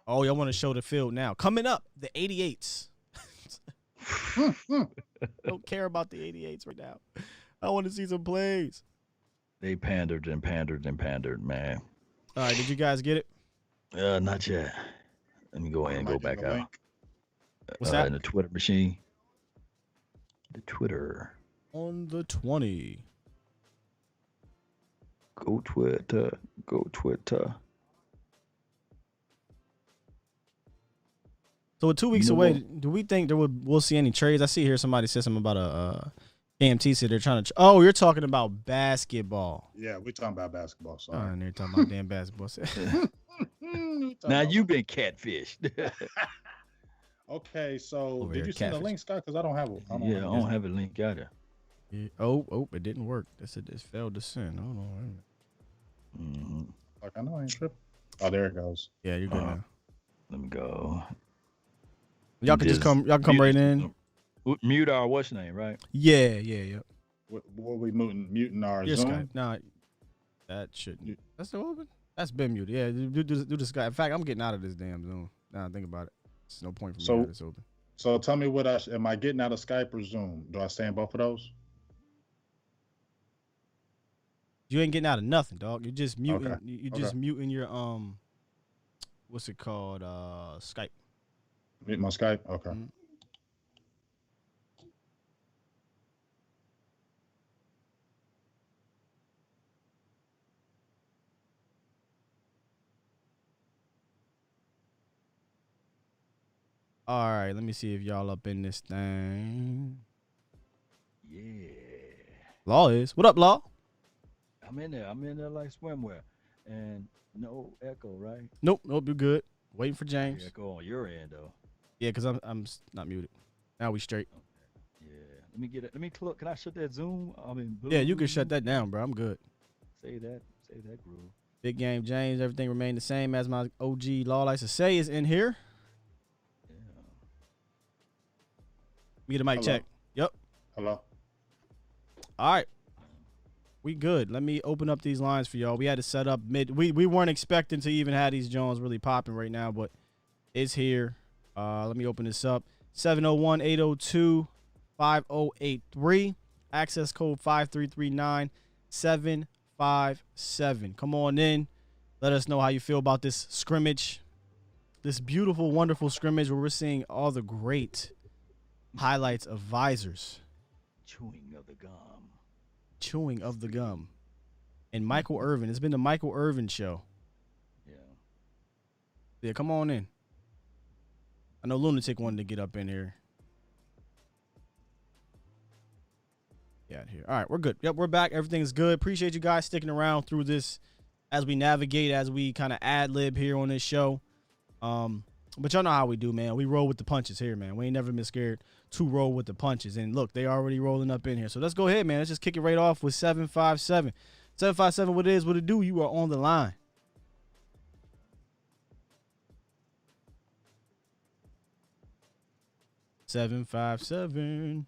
Speaker 3: Oh, y'all want to show the field now. Coming up, the 88s. Don't care about the 88s right now. I want to see some plays.
Speaker 1: They pandered and pandered and pandered, man.
Speaker 3: All right, did you guys get it?
Speaker 1: Not yet. Let me go ahead and go back out.
Speaker 3: What's that?
Speaker 1: In the Twitter machine. The Twitter.
Speaker 3: On the 20.
Speaker 1: Go Twitter. Go Twitter.
Speaker 3: So with 2 weeks away, do we think we'll see any trades? I see here somebody said something about a KMT said they're trying to. Oh, you're talking about basketball.
Speaker 4: Yeah, we're talking about basketball. Sorry.
Speaker 3: And they're talking about damn basketball.
Speaker 1: Now you've been catfished.
Speaker 4: Okay, so
Speaker 3: Over
Speaker 4: did
Speaker 3: here,
Speaker 4: you send the link, Scott? Because I don't have it.
Speaker 1: I don't have a link either.
Speaker 3: Yeah. Oh, it didn't work. It failed to send. Hold on.
Speaker 1: Mm-hmm.
Speaker 4: Like I know I ain't tripping. Oh, there it goes.
Speaker 3: Yeah, you're good now.
Speaker 1: Let me go.
Speaker 3: Y'all can just come. Y'all can come right in.
Speaker 1: Mute our what's name, right?
Speaker 3: Yeah.
Speaker 4: What we muting our
Speaker 3: Your
Speaker 4: Zoom?
Speaker 3: Skype. No, that shouldn't. That's still open. That's been muted. Yeah, do the Skype. In fact, I'm getting out of this damn Zoom. Now I think about it. There's no point for me to have this open.
Speaker 4: So tell me am I getting out of Skype or Zoom? Do I stay in both of those?
Speaker 3: You ain't getting out of nothing, dog. You're just muting.
Speaker 4: Okay.
Speaker 3: You're just muting your what's it called? Skype.
Speaker 4: Mute my Skype. Okay.
Speaker 3: Mm-hmm. All right, let me see if y'all up in this thing.
Speaker 1: Yeah.
Speaker 3: Law is. What up, Law?
Speaker 1: I'm in there like swimwear. And no echo, right?
Speaker 3: Nope, you're good. Waiting for James.
Speaker 1: Echo on your end, though.
Speaker 3: Yeah, because I'm not muted. Now we straight.
Speaker 1: Okay. Yeah. Let me get it. Let me click. Can I shut that Zoom?
Speaker 3: Yeah, you can shut that down, bro. I'm good.
Speaker 1: Say that groove.
Speaker 3: Big game James. Everything remained the same as my OG Law likes to say is in here. Get a mic check. Yep.
Speaker 4: Hello.
Speaker 3: All right. We good. Let me open up these lines for y'all. We had to set up we weren't expecting to even have these Jones really popping right now, but it's here. Let me open this up. 701-802-5083. Access code 5339757. Come on in. Let us know how you feel about this scrimmage. This beautiful, wonderful scrimmage where we're seeing all the great highlights of visors.
Speaker 1: Chewing of the gum.
Speaker 3: And Michael Irvin. It's been the Michael Irvin show. Yeah, come on in. I know Lunatic wanted to get up in here. Yeah, here. All right, we're good. Yep, we're back. Everything is good. Appreciate you guys sticking around through this as we navigate, as we kind of ad-lib here on this show. But y'all know how we do, man. We roll with the punches here, man. We ain't never been scared to roll with the punches. And look, they already rolling up in here. So let's go ahead, man. Let's just kick it right off with 757. 757, what it is, what it do. You are on the line. $757.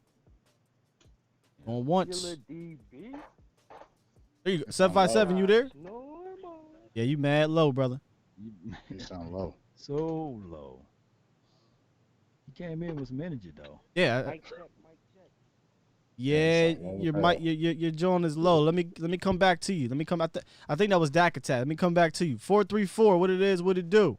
Speaker 3: On once. There you go. 757, you there? Yeah, you mad low, brother.
Speaker 4: You sound low.
Speaker 1: So low. He came in with some energy though.
Speaker 3: Yeah.
Speaker 2: Mic check.
Speaker 3: Yeah, your joint is low. Let me come back to you. I think that was Dak attack. Let me come back to you. 434. What it is? What it do?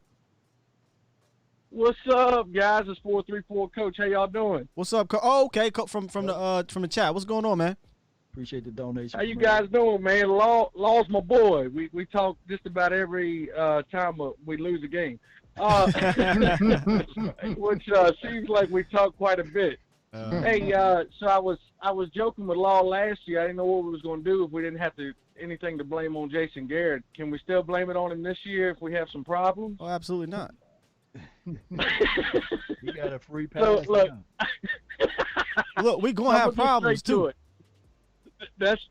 Speaker 5: What's up, guys? It's 434 Coach. How y'all doing?
Speaker 3: What's up? Oh, okay. From the chat. What's going on, man?
Speaker 1: Appreciate the donation.
Speaker 5: How you guys doing, man? Law's my boy. We talk just about every time we lose a game, which seems like we talk quite a bit. Hey, so I was joking with Law last year. I didn't know what we was going to do if we didn't have anything to blame on Jason Garrett. Can we still blame it on him this year if we have some problems?
Speaker 3: Oh, absolutely not.
Speaker 1: You got a free pass.
Speaker 5: So, look,
Speaker 3: we're gonna have problems too.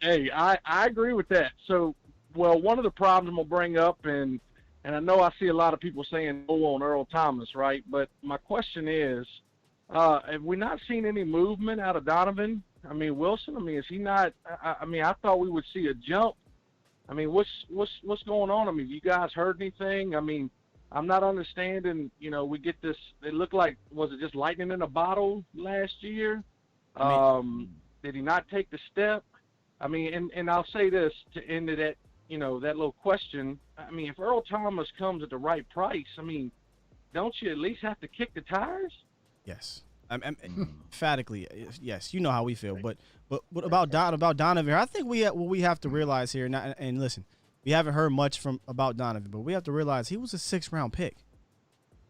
Speaker 5: Hey, I agree with that. So, well, one of the problems I'm gonna bring up, and I know I see a lot of people saying no on Earl Thomas, right? But my question is, have we not seen any movement out of Donovan? I mean, Wilson. I mean, is he not? I mean, I thought we would see a jump. I mean, what's going on? I mean, you guys heard anything? I mean, I'm not understanding. You know, we get this. It looked like, was it just lightning in a bottle last year? Did he not take the step? I mean, and I'll say this to end of that, you know, that little question. I mean, if Earl Thomas comes at the right price, I mean, don't you at least have to kick the tires?
Speaker 3: Yes. I'm emphatically, yes. You know how we feel, but about Donovan, I think what we have to realize here, and listen, we haven't heard much about Donovan, but we have to realize he was a 6th-round pick.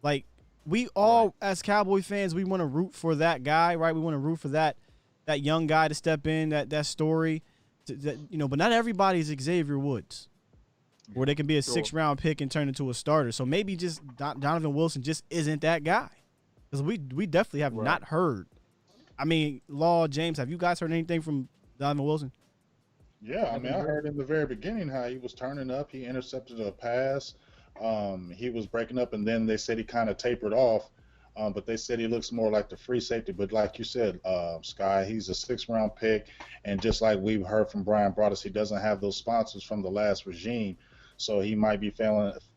Speaker 3: Like, we all, as Cowboy fans, we want to root for that guy, right? We want to root for that young guy to step in, that story, you know. But not everybody is Xavier Woods, where they can be a 6th-round pick and turn into a starter. So maybe just Donovan Wilson just isn't that guy. Because we definitely have not heard. I mean, Law, James, have you guys heard anything from Donovan Wilson?
Speaker 4: Yeah, I mean, I heard in the very beginning how he was turning up. He intercepted a pass. He was breaking up, and then they said he kind of tapered off. But they said he looks more like the free safety. But like you said, Sky, he's a 6th-round pick. And just like we've heard from Brian Broaddus, he doesn't have those sponsors from the last regime. So he might be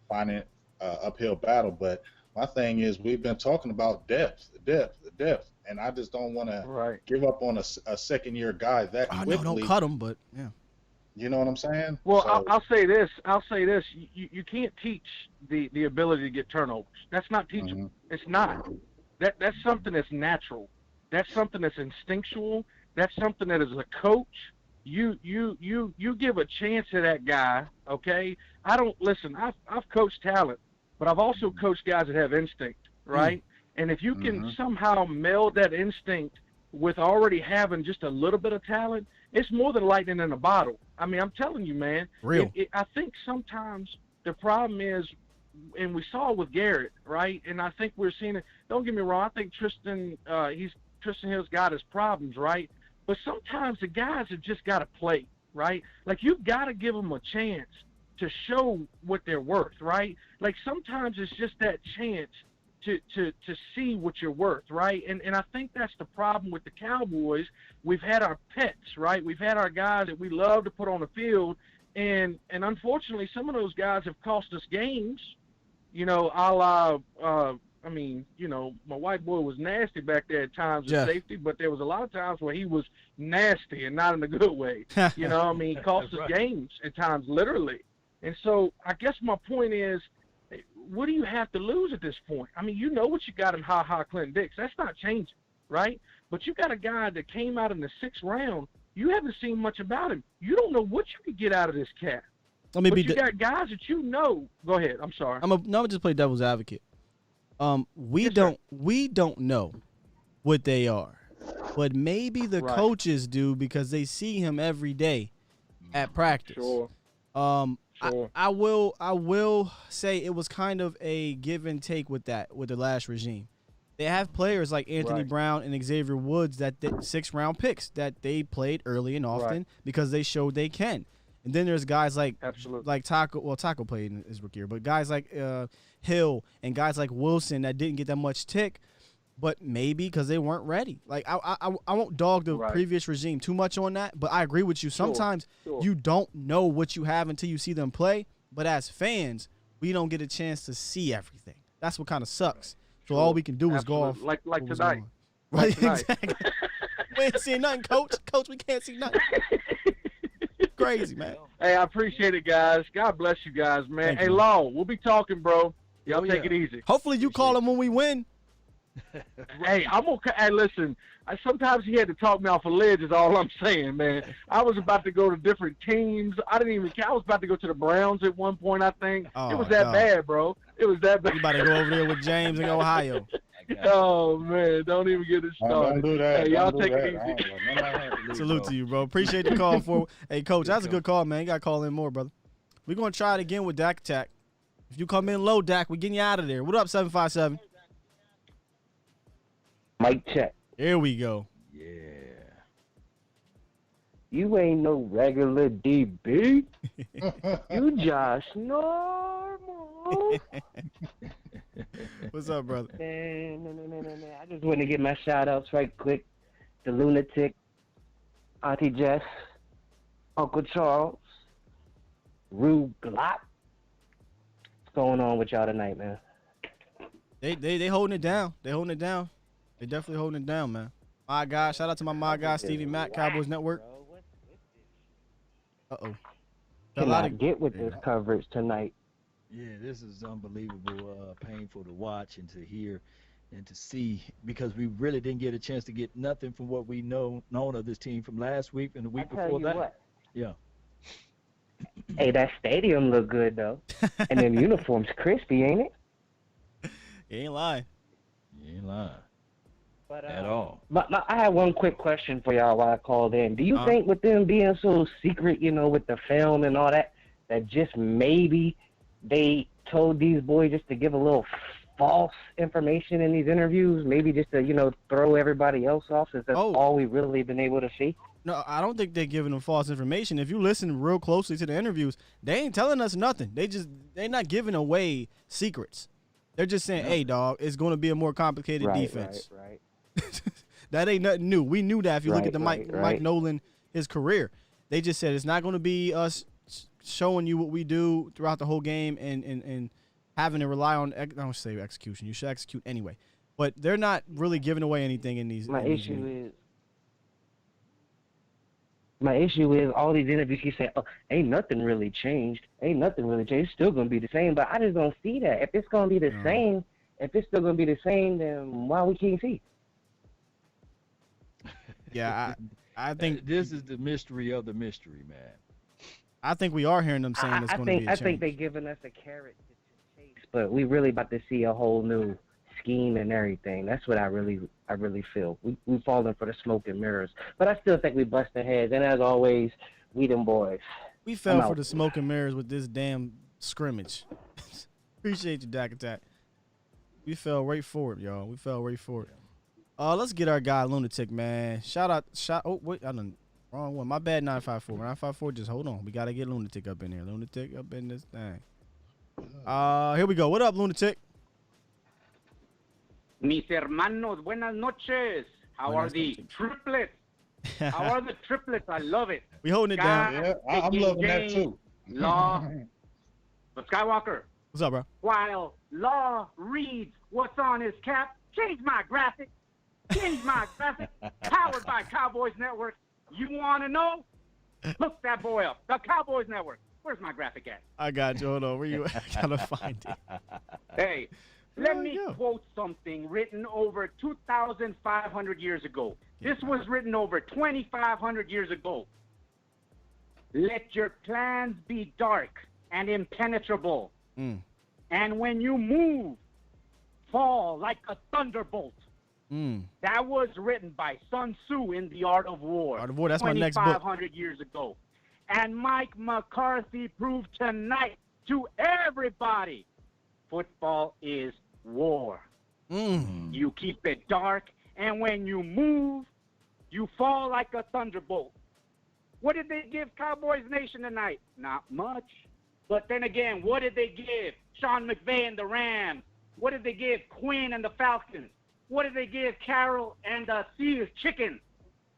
Speaker 4: finding uphill battle. But my thing is, we've been talking about depth, and I just don't want to give up on a second-year guy that quickly.
Speaker 3: No, don't cut him, but yeah.
Speaker 4: You know what I'm saying?
Speaker 5: Well, so, I'll say this. You can't teach the ability to get turnovers. That's not teachable. Mm-hmm. It's not. That's something that's natural. That's something that's instinctual. That's something that as a coach, you give a chance to that guy. Okay. Listen. I've coached talent. But I've also coached guys that have instinct, right? And if you can somehow meld that instinct with already having just a little bit of talent, it's more than lightning in a bottle. I mean, I'm telling you, man.
Speaker 3: Real.
Speaker 5: I think sometimes the problem is, and we saw it with Garrett, right? And I think we're seeing it. Don't get me wrong. I think Tristan Hill's got his problems, right? But sometimes the guys have just got to play, right? Like, you've got to give them a chance to show what they're worth, right? Like, sometimes it's just that chance to see what you're worth, right? And I think that's the problem with the Cowboys. We've had our pets, right? We've had our guys that we love to put on the field, and unfortunately, some of those guys have cost us games. You know, I mean, you know, my white boy was nasty back there at times at safety, but there was a lot of times where he was nasty and not in a good way. You know, I mean, he cost us games at times, literally. And so I guess my point is, what do you have to lose at this point? I mean, you know what you got in Clinton Dix. That's not changing, right? But you got a guy that came out in the 6th round. You haven't seen much about him. You don't know what you could get out of this cat. You got guys that you know. Go ahead. I'm sorry.
Speaker 3: I'm gonna just play devil's advocate. We don't know what they are, but maybe the coaches do because they see him every day at practice.
Speaker 5: Sure.
Speaker 3: I will say it was kind of a give and take with the last regime. They have players like Anthony Brown and Xavier Woods that 6th-round picks that they played early and often because they showed they can. And then there's guys like Taco. Well, Taco played in his rookie year, but guys like Hill and guys like Wilson that didn't get that much tick, but maybe because they weren't ready. Like I won't dog the previous regime too much on that, but I agree with you. Sometimes you don't know what you have until you see them play. But as fans, we don't get a chance to see everything. That's what kind of sucks. So all we can do is go off
Speaker 5: like tonight.
Speaker 3: Right, exactly. We ain't seeing nothing, Coach. Coach, we can't see nothing. Crazy, man.
Speaker 5: Hey, I appreciate it, guys. God bless you guys, man. Hey, Law, we'll be talking, bro. Y'all take it easy.
Speaker 3: Hopefully you call him when we win.
Speaker 5: Hey, I'm okay. Hey, listen, sometimes he had to talk me off a ledge is all I'm saying, man. I was about to go to different teams. I was about to go to the Browns at one point, I think. It was that bad, bro. It was that bad.
Speaker 3: You about to go over there with James in Ohio.
Speaker 5: Oh, man, don't even get it started.
Speaker 4: Don't do that.
Speaker 5: Hey, y'all take it easy.
Speaker 3: Salute to you, bro. Appreciate the call. Hey, Coach, that's a good call, man. You got to call in more, brother. We're going to try it again with Dak Attack. If you come in low, Dak, we're getting you out of there. What up, 757?
Speaker 2: Mic check.
Speaker 3: Here we go.
Speaker 1: Yeah.
Speaker 6: You ain't no regular DB. You just normal.
Speaker 3: What's up, brother?
Speaker 6: Man. I just want to get my shout-outs right quick. The Lunatic, Auntie Jess, Uncle Charles, Rube Glott. What's going on with y'all tonight, man?
Speaker 3: They holding it down. They holding it down. They definitely holding it down, man. My guy, shout out to my guy, Stevie Mack, Cowboys Network. Uh-oh.
Speaker 6: Cannot get with this coverage tonight.
Speaker 1: Yeah, this is unbelievable, painful to watch and to hear and to see, because we really didn't get a chance to get nothing from what we known of this team from last week and the week before that.
Speaker 6: What?
Speaker 1: Yeah.
Speaker 6: Hey, that stadium look good though, and them uniforms crispy, ain't it?
Speaker 3: You ain't lying.
Speaker 1: You ain't lying.
Speaker 6: But,
Speaker 1: at all.
Speaker 6: But I have one quick question for y'all while I called in. Do you think with them being so secret, with the film and all that, that just maybe they told these boys just to give a little false information in these interviews, maybe just to, throw everybody else off, since that's all we've really been able to see?
Speaker 3: No, I don't think they're giving them false information. If you listen real closely to the interviews, they ain't telling us nothing. They're not giving away secrets. They're just saying, hey, dog, it's going to be a more complicated defense.
Speaker 6: Right.
Speaker 3: That ain't nothing new. We knew that if you look at the Mike Nolan, his career. They just said it's not going to be us showing you what we do throughout the whole game and having to rely on, I don't say execution. You should execute anyway. But they're not really giving away anything in these.
Speaker 6: My issue is all these interviews keep saying, ain't nothing really changed. It's still going to be the same. But I just don't see that. If it's going to be the same, if it's still going to be the same, then why we can't see?
Speaker 3: Yeah, I think
Speaker 1: this is the mystery of the mystery, man.
Speaker 3: I think we are hearing them saying it's going to be a change.
Speaker 6: I think they're giving us a carrot to chase, but we really about to see a whole new scheme and everything. That's what I really feel. We falling for the smoke and mirrors, but I still think we busted heads. And as always, we them boys.
Speaker 3: We fell for the smoke and mirrors with this damn scrimmage. Appreciate you, Dak Attack. We fell right for it, y'all. We fell right for it. Let's get our guy Lunatic, man. Oh wait, I done wrong one. My bad. 954. 954. Just hold on. We gotta get Lunatic up in here. Lunatic up in this thing. Here we go. What up, Lunatic?
Speaker 2: Mis hermanos, buenas noches. How are the triplets? How are the triplets? I love it.
Speaker 3: We holding it down.
Speaker 4: Yeah, I'm loving that too.
Speaker 2: Law, but Skywalker.
Speaker 3: What's up, bro?
Speaker 2: While Law reads what's on his cap, change my graphic. Powered by Cowboys Network. You want to know? Look that boy up. The Cowboys Network. Where's my graphic at?
Speaker 3: I got you. Hold on. Where you at? I gotta find it.
Speaker 2: Hey, let me quote something written over 2,500 years ago. This was written over 2,500 years ago. Let your plans be dark and impenetrable. And when you move, fall like a thunderbolt. That was written by Sun Tzu in The Art of War.
Speaker 3: Art of War, that's my next book.
Speaker 2: 2,500 years ago. And Mike McCarthy proved tonight to everybody, football is war. You keep it dark, and when you move, you fall like a thunderbolt. What did they give Cowboys Nation tonight? Not much. But then again, what did they give Sean McVay and the Rams? What did they give Quinn and the Falcons? What did they give Carroll and the Sears Chickens?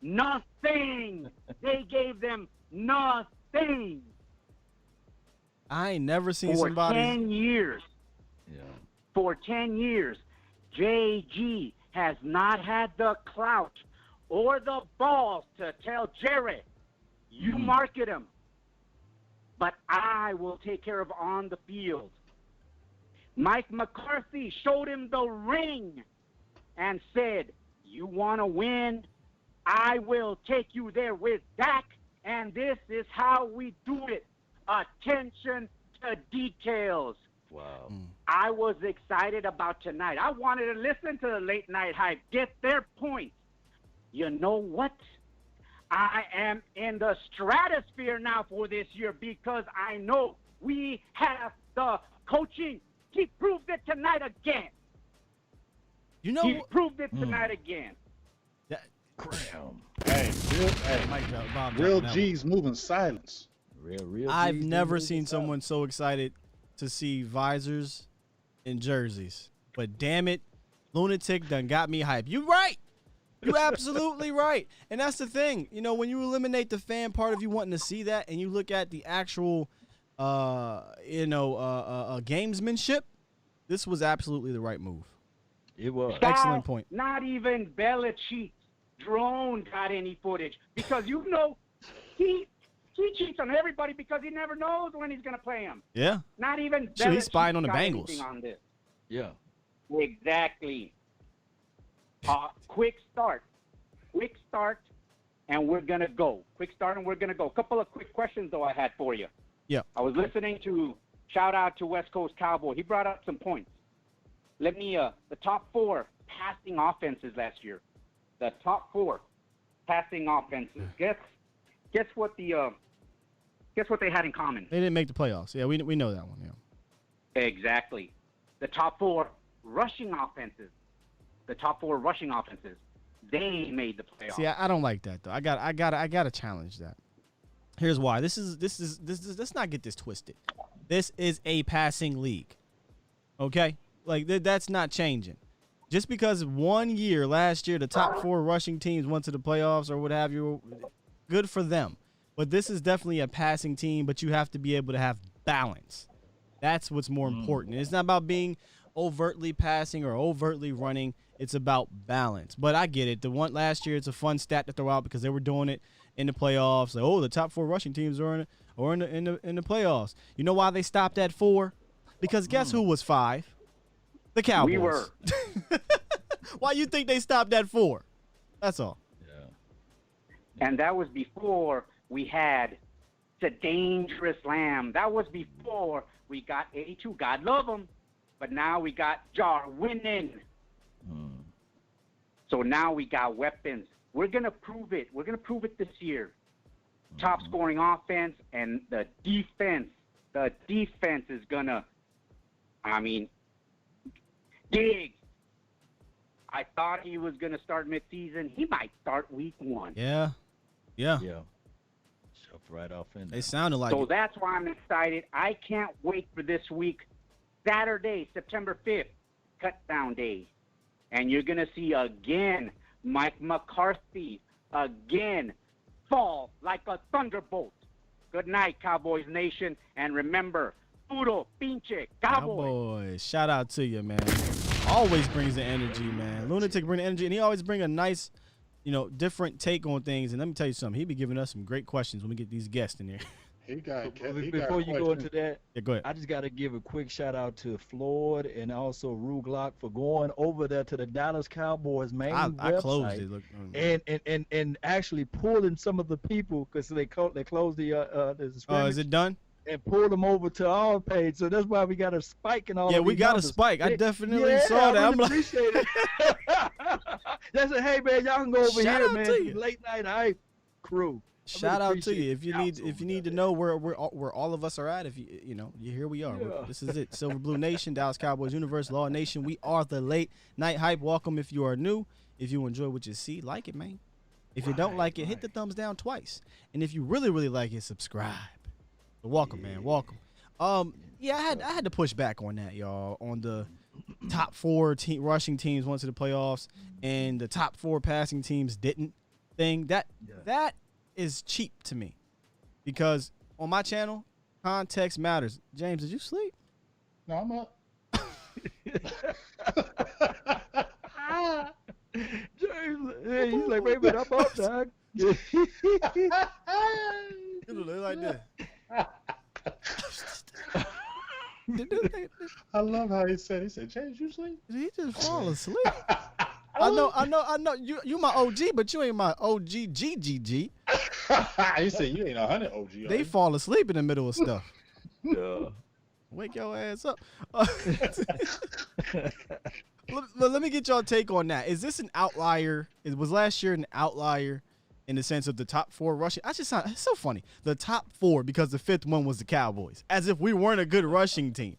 Speaker 2: Nothing. They gave them nothing.
Speaker 3: I ain't never seen
Speaker 2: for
Speaker 3: somebody.
Speaker 2: 10 years.
Speaker 1: Yeah.
Speaker 2: For 10 years, JG has not had the clout or the balls to tell Jared, you market him, but I will take care of on the field. Mike McCarthy showed him the ring and said, you want to win? I will take you there with Dak, and this is how we do it. Attention to details.
Speaker 1: Wow.
Speaker 2: I was excited about tonight. I wanted to listen to the late night hype, get their point. You know what? I am in the stratosphere now for this year because I know we have the coaching. He proved it tonight again.
Speaker 3: You know,
Speaker 2: he proved it tonight again.
Speaker 1: Cram.
Speaker 4: Hey, Real G's moving silence.
Speaker 1: Real.
Speaker 3: I've never seen someone so excited to see visors and jerseys. But damn it, Lunatic done got me hyped. You right. You absolutely right. And that's the thing. You know, when you eliminate the fan part of you wanting to see that and you look at the actual, gamesmanship, this was absolutely the right move.
Speaker 1: It was.
Speaker 3: Excellent point.
Speaker 2: Not even Belichick's drone got any footage because he cheats on everybody because he never knows when he's going to play him.
Speaker 3: Yeah.
Speaker 2: Not even
Speaker 3: Sure, he's
Speaker 2: Belichick
Speaker 3: spying on the
Speaker 2: got
Speaker 3: Bengals.
Speaker 2: anything on this.
Speaker 1: Yeah.
Speaker 2: Exactly. Quick start, and we're going to go. A couple of quick questions, though, I had for you.
Speaker 3: Yeah.
Speaker 2: I was listening to, shout out to West Coast Cowboy. He brought up some points. Let me, the top 4 passing offenses last year. The top 4 passing offenses. Guess what they had in common?
Speaker 3: They didn't make the playoffs. Yeah, we know that one. Yeah.
Speaker 2: Exactly. The top 4 rushing offenses. They made the playoffs.
Speaker 3: See, I don't like that though. I got to challenge that. Here's why. This is let's not get this twisted. This is a passing league. Okay? Like that's not changing. Just because one year last year the top 4 rushing teams went to the playoffs or what have you, good for them. But this is definitely a passing team, but you have to be able to have balance. That's what's more important. It's not about being overtly passing or overtly running. It's about balance. But I get it. The one last year, it's a fun stat to throw out because they were doing it in the playoffs. Like, the top 4 rushing teams are in the playoffs. You know why they stopped at 4? Because guess who was 5? The Cowboys.
Speaker 2: We were.
Speaker 3: Why you think they stopped at 4? That's all.
Speaker 1: Yeah.
Speaker 2: And that was before we had the dangerous Lamb. That was before we got 82. God love him. But now we got Jar winning. So now we got weapons. We're going to prove it. We're going to prove it this year. Top scoring offense and the defense. The defense is going to, Diggs. I thought he was going to start midseason. He might start week 1.
Speaker 3: Yeah.
Speaker 1: Shoved right off in there.
Speaker 3: They sounded like
Speaker 2: So
Speaker 3: it.
Speaker 2: that's why I'm excited. I can't wait for this week. Saturday, September 5th, cut down day. And you're going to see again Mike McCarthy again fall like a thunderbolt. Good night, Cowboys Nation. And remember, puro pinche Cowboys.
Speaker 3: Shout out to you, man. Always brings the energy, man. Lunatic bring the energy, and he always bring a nice, different take on things. And let me tell you something. He be giving us some great questions when we get these guests in here.
Speaker 1: Before you go into that,
Speaker 3: go ahead.
Speaker 1: I just got to give a quick shout out to Floyd and also Ruglock for going over there to the Dallas Cowboys main website.
Speaker 3: I closed it. Look,
Speaker 1: and actually pulling some of the people because they closed the Scrimmage.
Speaker 3: Is it done?
Speaker 1: And pulled them over to our page, so that's why we got a spike and all.
Speaker 3: Yeah, we got
Speaker 1: numbers.
Speaker 3: a spike. I definitely saw that.
Speaker 1: I really appreciate it. They said, "Hey man, y'all can go over
Speaker 3: Shout
Speaker 1: here,
Speaker 3: out
Speaker 1: man.
Speaker 3: to you.
Speaker 1: Late night hype crew."
Speaker 3: Shout out to you if you need to know where all of us are at. If here we are.
Speaker 1: Yeah.
Speaker 3: This is it. Silver Blue Nation, Dallas Cowboys Universe, Law Nation. We are the late night hype. Welcome if you are new. If you enjoy what you see, like it, man. If you don't like it, hit the thumbs down twice. And if you really really like it, subscribe. So welcome, man. Welcome. I had to push back on that, y'all. On the top 4 rushing teams went to the playoffs, and the top 4 passing teams didn't. That is cheap to me, because on my channel, context matters. James, did you sleep?
Speaker 4: No, I'm up.
Speaker 1: James, he's like, wait a minute, I'm up, dog.
Speaker 3: Like that.
Speaker 4: I love how he said, James, you sleep?
Speaker 3: Did he just fall asleep? I know. You my OG, but you ain't my OG GGG.
Speaker 4: He said you ain't 100 OG.
Speaker 3: They fall asleep in the middle of stuff.
Speaker 1: Yeah.
Speaker 3: Wake your ass up. Let me get y'all take on that. Is this an outlier? Was last year an outlier in the sense of the top 4 rushing? It's so funny. The top 4 because the 5th one was the Cowboys, as if we weren't a good rushing team.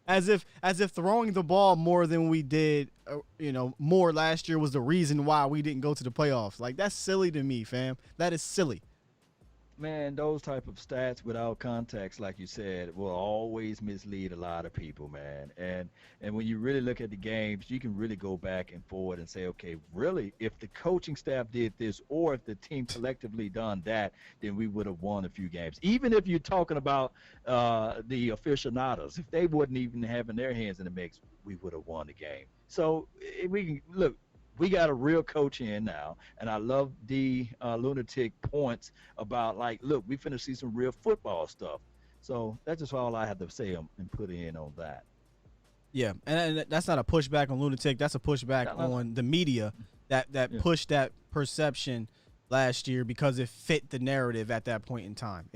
Speaker 3: as if throwing the ball more than we did, more last year was the reason why we didn't go to the playoffs. Like, that's silly to me, fam. That is silly.
Speaker 1: Man, those type of stats without context, like you said, will always mislead a lot of people, man. And when you really look at the games, you can really go back and forward and say, okay, really, if the coaching staff did this or if the team collectively done that, then we would have won a few games. Even if you're talking about the aficionados, if they wouldn't even having their hands in the mix, we would have won the game. So we can look. We got a real coach in now, and I love the lunatic points about, like, look, we finna see some real football stuff. So that's just all I have to say and put in on that.
Speaker 3: Yeah, and that's not a pushback on lunatic. That's a pushback on the media that pushed that perception last year because it fit the narrative at that point in time.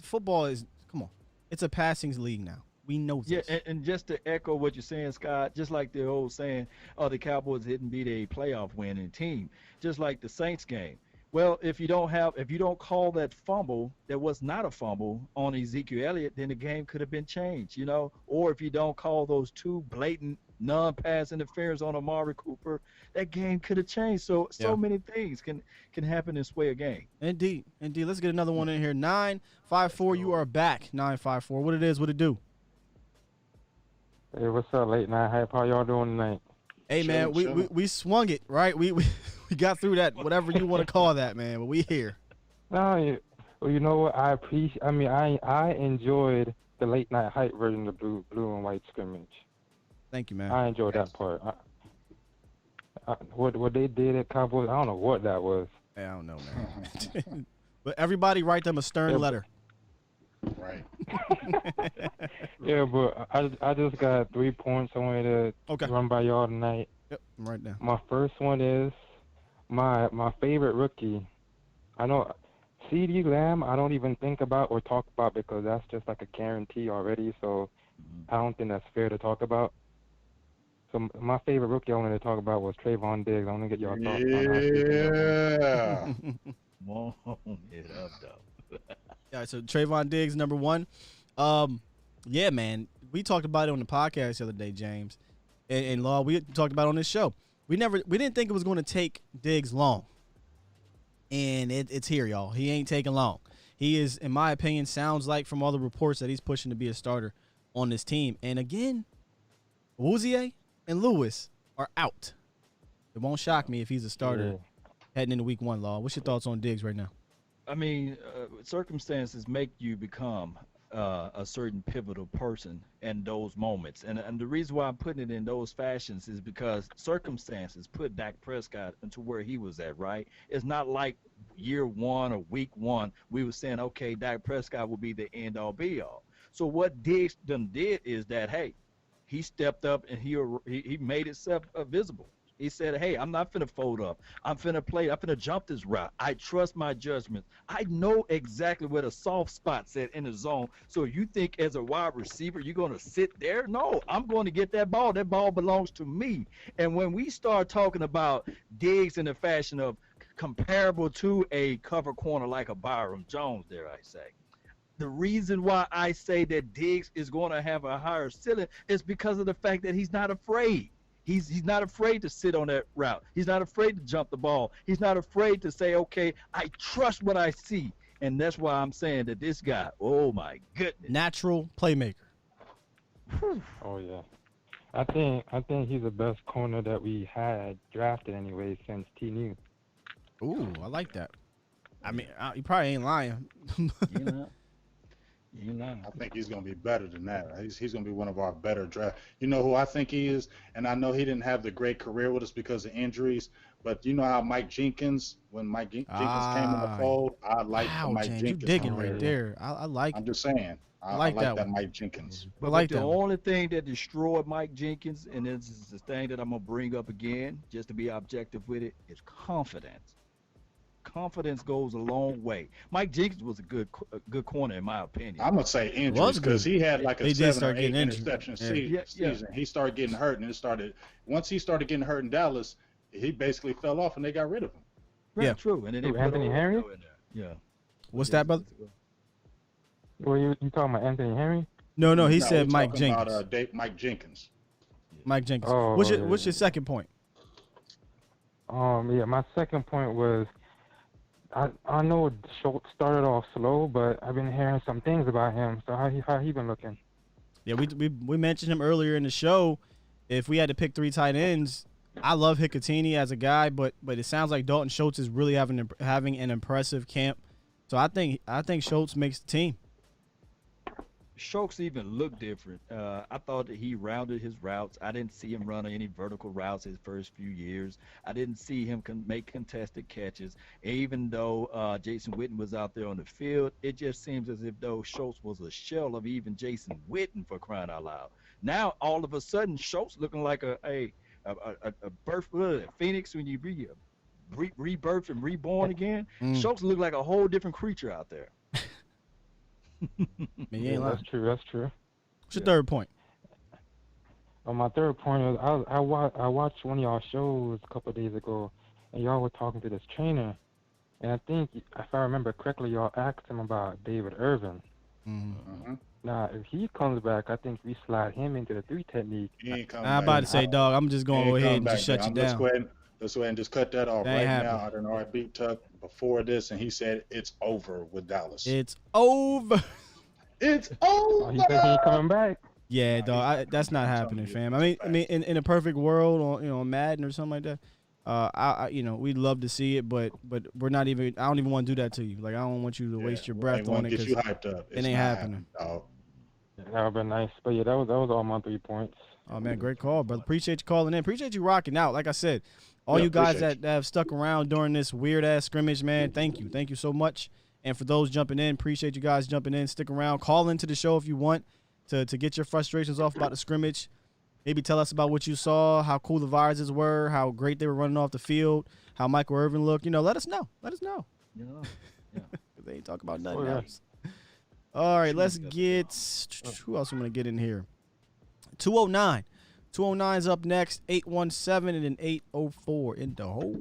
Speaker 3: Football is, come on, it's a passing league now. We know this.
Speaker 1: Yeah, and just to echo what you're saying, Scott, just like the old saying, the Cowboys didn't beat a playoff winning team, just like the Saints game. Well, if you don't call that fumble that was not a fumble on Ezekiel Elliott, then the game could have been changed, Or if you don't call those two blatant non-pass interference on Amari Cooper, that game could have changed. So many things can happen and sway a game.
Speaker 3: Indeed. Let's get another one in here. 954, you are back. 954. What it do?
Speaker 7: Hey, what's up, Late Night Hype? How y'all doing tonight?
Speaker 3: Hey, man, we swung it, right? We got through that, whatever you want to call that, man, but we here.
Speaker 7: No, well, you know what? I enjoyed the Late Night Hype version of the blue and white scrimmage.
Speaker 3: Thank you, man.
Speaker 7: I enjoyed that part. What they did at Cowboys, I don't know what that was.
Speaker 3: I don't know, man. But everybody write them a stern letter.
Speaker 4: Right.
Speaker 7: Yeah, but I just got 3 points I wanted to run by y'all tonight.
Speaker 3: Yep, right now.
Speaker 7: My first one is my favorite rookie. I know CeeDee Lamb I don't even think about or talk about because that's just like a guarantee already, so I don't think that's fair to talk about. So my favorite rookie I wanted to talk about was Trayvon Diggs. I want to get y'all thoughts on that.
Speaker 4: Yeah.
Speaker 1: Won't it up, though.
Speaker 3: All right, so Trayvon Diggs, number one. Yeah, man, we talked about it on the podcast the other day, James, and Law. We talked about it on this show. We didn't think it was going to take Diggs long, and it's here, y'all. He ain't taking long. He is, in my opinion, sounds like from all the reports that he's pushing to be a starter on this team. And again, Wouzier and Lewis are out. It won't shock me if he's a starter heading into week 1, Law. What's your thoughts on Diggs right now?
Speaker 1: I mean, circumstances make you become a certain pivotal person in those moments. And the reason why I'm putting it in those fashions is because circumstances put Dak Prescott into where he was at, right? It's not like year 1 or week 1, we were saying, okay, Dak Prescott will be the end-all, be-all. So what Diggs done did is that, hey, he stepped up and he made himself visible. He said, hey, I'm not finna fold up. I'm finna jump this route. I trust my judgment. I know exactly where the soft spot's at in the zone. So you think as a wide receiver, you're going to sit there? No, I'm going to get that ball. That ball belongs to me. And when we start talking about Diggs in the fashion of comparable to a cover corner like a Byron Jones, dare I say, the reason why I say that Diggs is going to have a higher ceiling is because of the fact that he's not afraid. He's not afraid to sit on that route. He's not afraid to jump the ball. He's not afraid to say, okay, I trust what I see. And that's why I'm saying that this guy, oh, my goodness.
Speaker 3: Natural playmaker.
Speaker 7: Oh, yeah. I think he's the best corner that we had drafted anyway since T-New.
Speaker 3: Ooh, I like that. I mean, he probably ain't lying.
Speaker 4: I think he's going to be better than that. He's going to be one of our better draft. You know who I think he is? And I know he didn't have the great career with us because of injuries, but you know how Mike Jenkins, when Mike Jenkins came in the fold, I like Mike Jenkins.
Speaker 3: You digging right there. I like it.
Speaker 4: I'm just saying. I like that Mike Jenkins.
Speaker 1: But the only thing that destroyed Mike Jenkins, and this is the thing that I'm going to bring up again, just to be objective with it, is confidence. Confidence goes a long way. Mike Jenkins was a good corner in my opinion.
Speaker 4: I'm gonna say injuries because he had like a 7 or 8 interception season. He started getting hurt, and once he started getting hurt in Dallas, he basically fell off, and they got rid of him.
Speaker 1: Right, true. And then they put
Speaker 7: Anthony Henry.
Speaker 1: Yeah.
Speaker 3: What's that, brother?
Speaker 7: Well, you talking about Anthony Henry?
Speaker 3: No, he
Speaker 4: No,
Speaker 3: said
Speaker 4: we're
Speaker 3: Mike
Speaker 4: talking
Speaker 3: Jenkins.
Speaker 4: about Mike Jenkins.
Speaker 3: Mike Jenkins.
Speaker 7: Oh,
Speaker 3: What's your second point?
Speaker 7: Yeah, my second point was I know Schultz started off slow, but I've been hearing some things about him. So how he been looking?
Speaker 3: Yeah, we mentioned him earlier in the show. If we had to pick 3 tight ends, I love Hicatini as a guy, but it sounds like Dalton Schultz is really having an impressive camp. So I think Schultz makes the team.
Speaker 1: Schultz even looked different. I thought that he rounded his routes. I didn't see him run any vertical routes his first few years. I didn't see him make contested catches. Even though Jason Witten was out there on the field, it just seems as if though Schultz was a shell of even Jason Witten, for crying out loud. Now all of a sudden Schultz looking like a birth phoenix when you rebirth and reborn again. Schultz looked like a whole different creature out there.
Speaker 3: Yeah,
Speaker 7: that's true. That's true.
Speaker 3: What's your third point?
Speaker 7: My third point is I watched one of y'all shows a couple of days ago, and y'all were talking to this trainer, and I think if I remember correctly, y'all asked him about David Irvin.
Speaker 3: Mm-hmm.
Speaker 7: Now, if he comes back, I think we slide him into the 3 technique.
Speaker 3: I'm about to say, dog, I'm just going to go ahead and just shut you down.
Speaker 4: Let's go ahead and just cut that off
Speaker 3: That ain't
Speaker 4: right
Speaker 3: happening.
Speaker 4: now. I don't know. I beat Tuck before this, and he said it's over with Dallas.
Speaker 3: It's over.
Speaker 4: It's over.
Speaker 7: He said he ain't coming back.
Speaker 3: Yeah, dog, that's not happening, fam. I mean, in a perfect world, on Madden or something like that, I we'd love to see it, but we're not even. I don't even want to do that to you. Like, I don't want you to waste your breath on it
Speaker 4: because you hyped up.
Speaker 3: It ain't happening.
Speaker 7: That would be nice. But yeah, that was all my 3 points.
Speaker 3: Oh man, great call, brother. Appreciate you calling in. Appreciate you rocking out. Like I said, all you guys that have stuck around during this weird ass scrimmage, man, thank you so much. And for those jumping in, appreciate you guys jumping in. Stick around. Call into the show if you want to get your frustrations off about the scrimmage. Maybe tell us about what you saw, how cool the viruses were, how great they were running off the field, how Michael Irvin looked. Let us know. Let us know.
Speaker 1: Yeah.
Speaker 3: They ain't talking about nothing else. All right, let's get who else I'm gonna get in here. 209. 209 is up next. 817 and then 804 in the hole.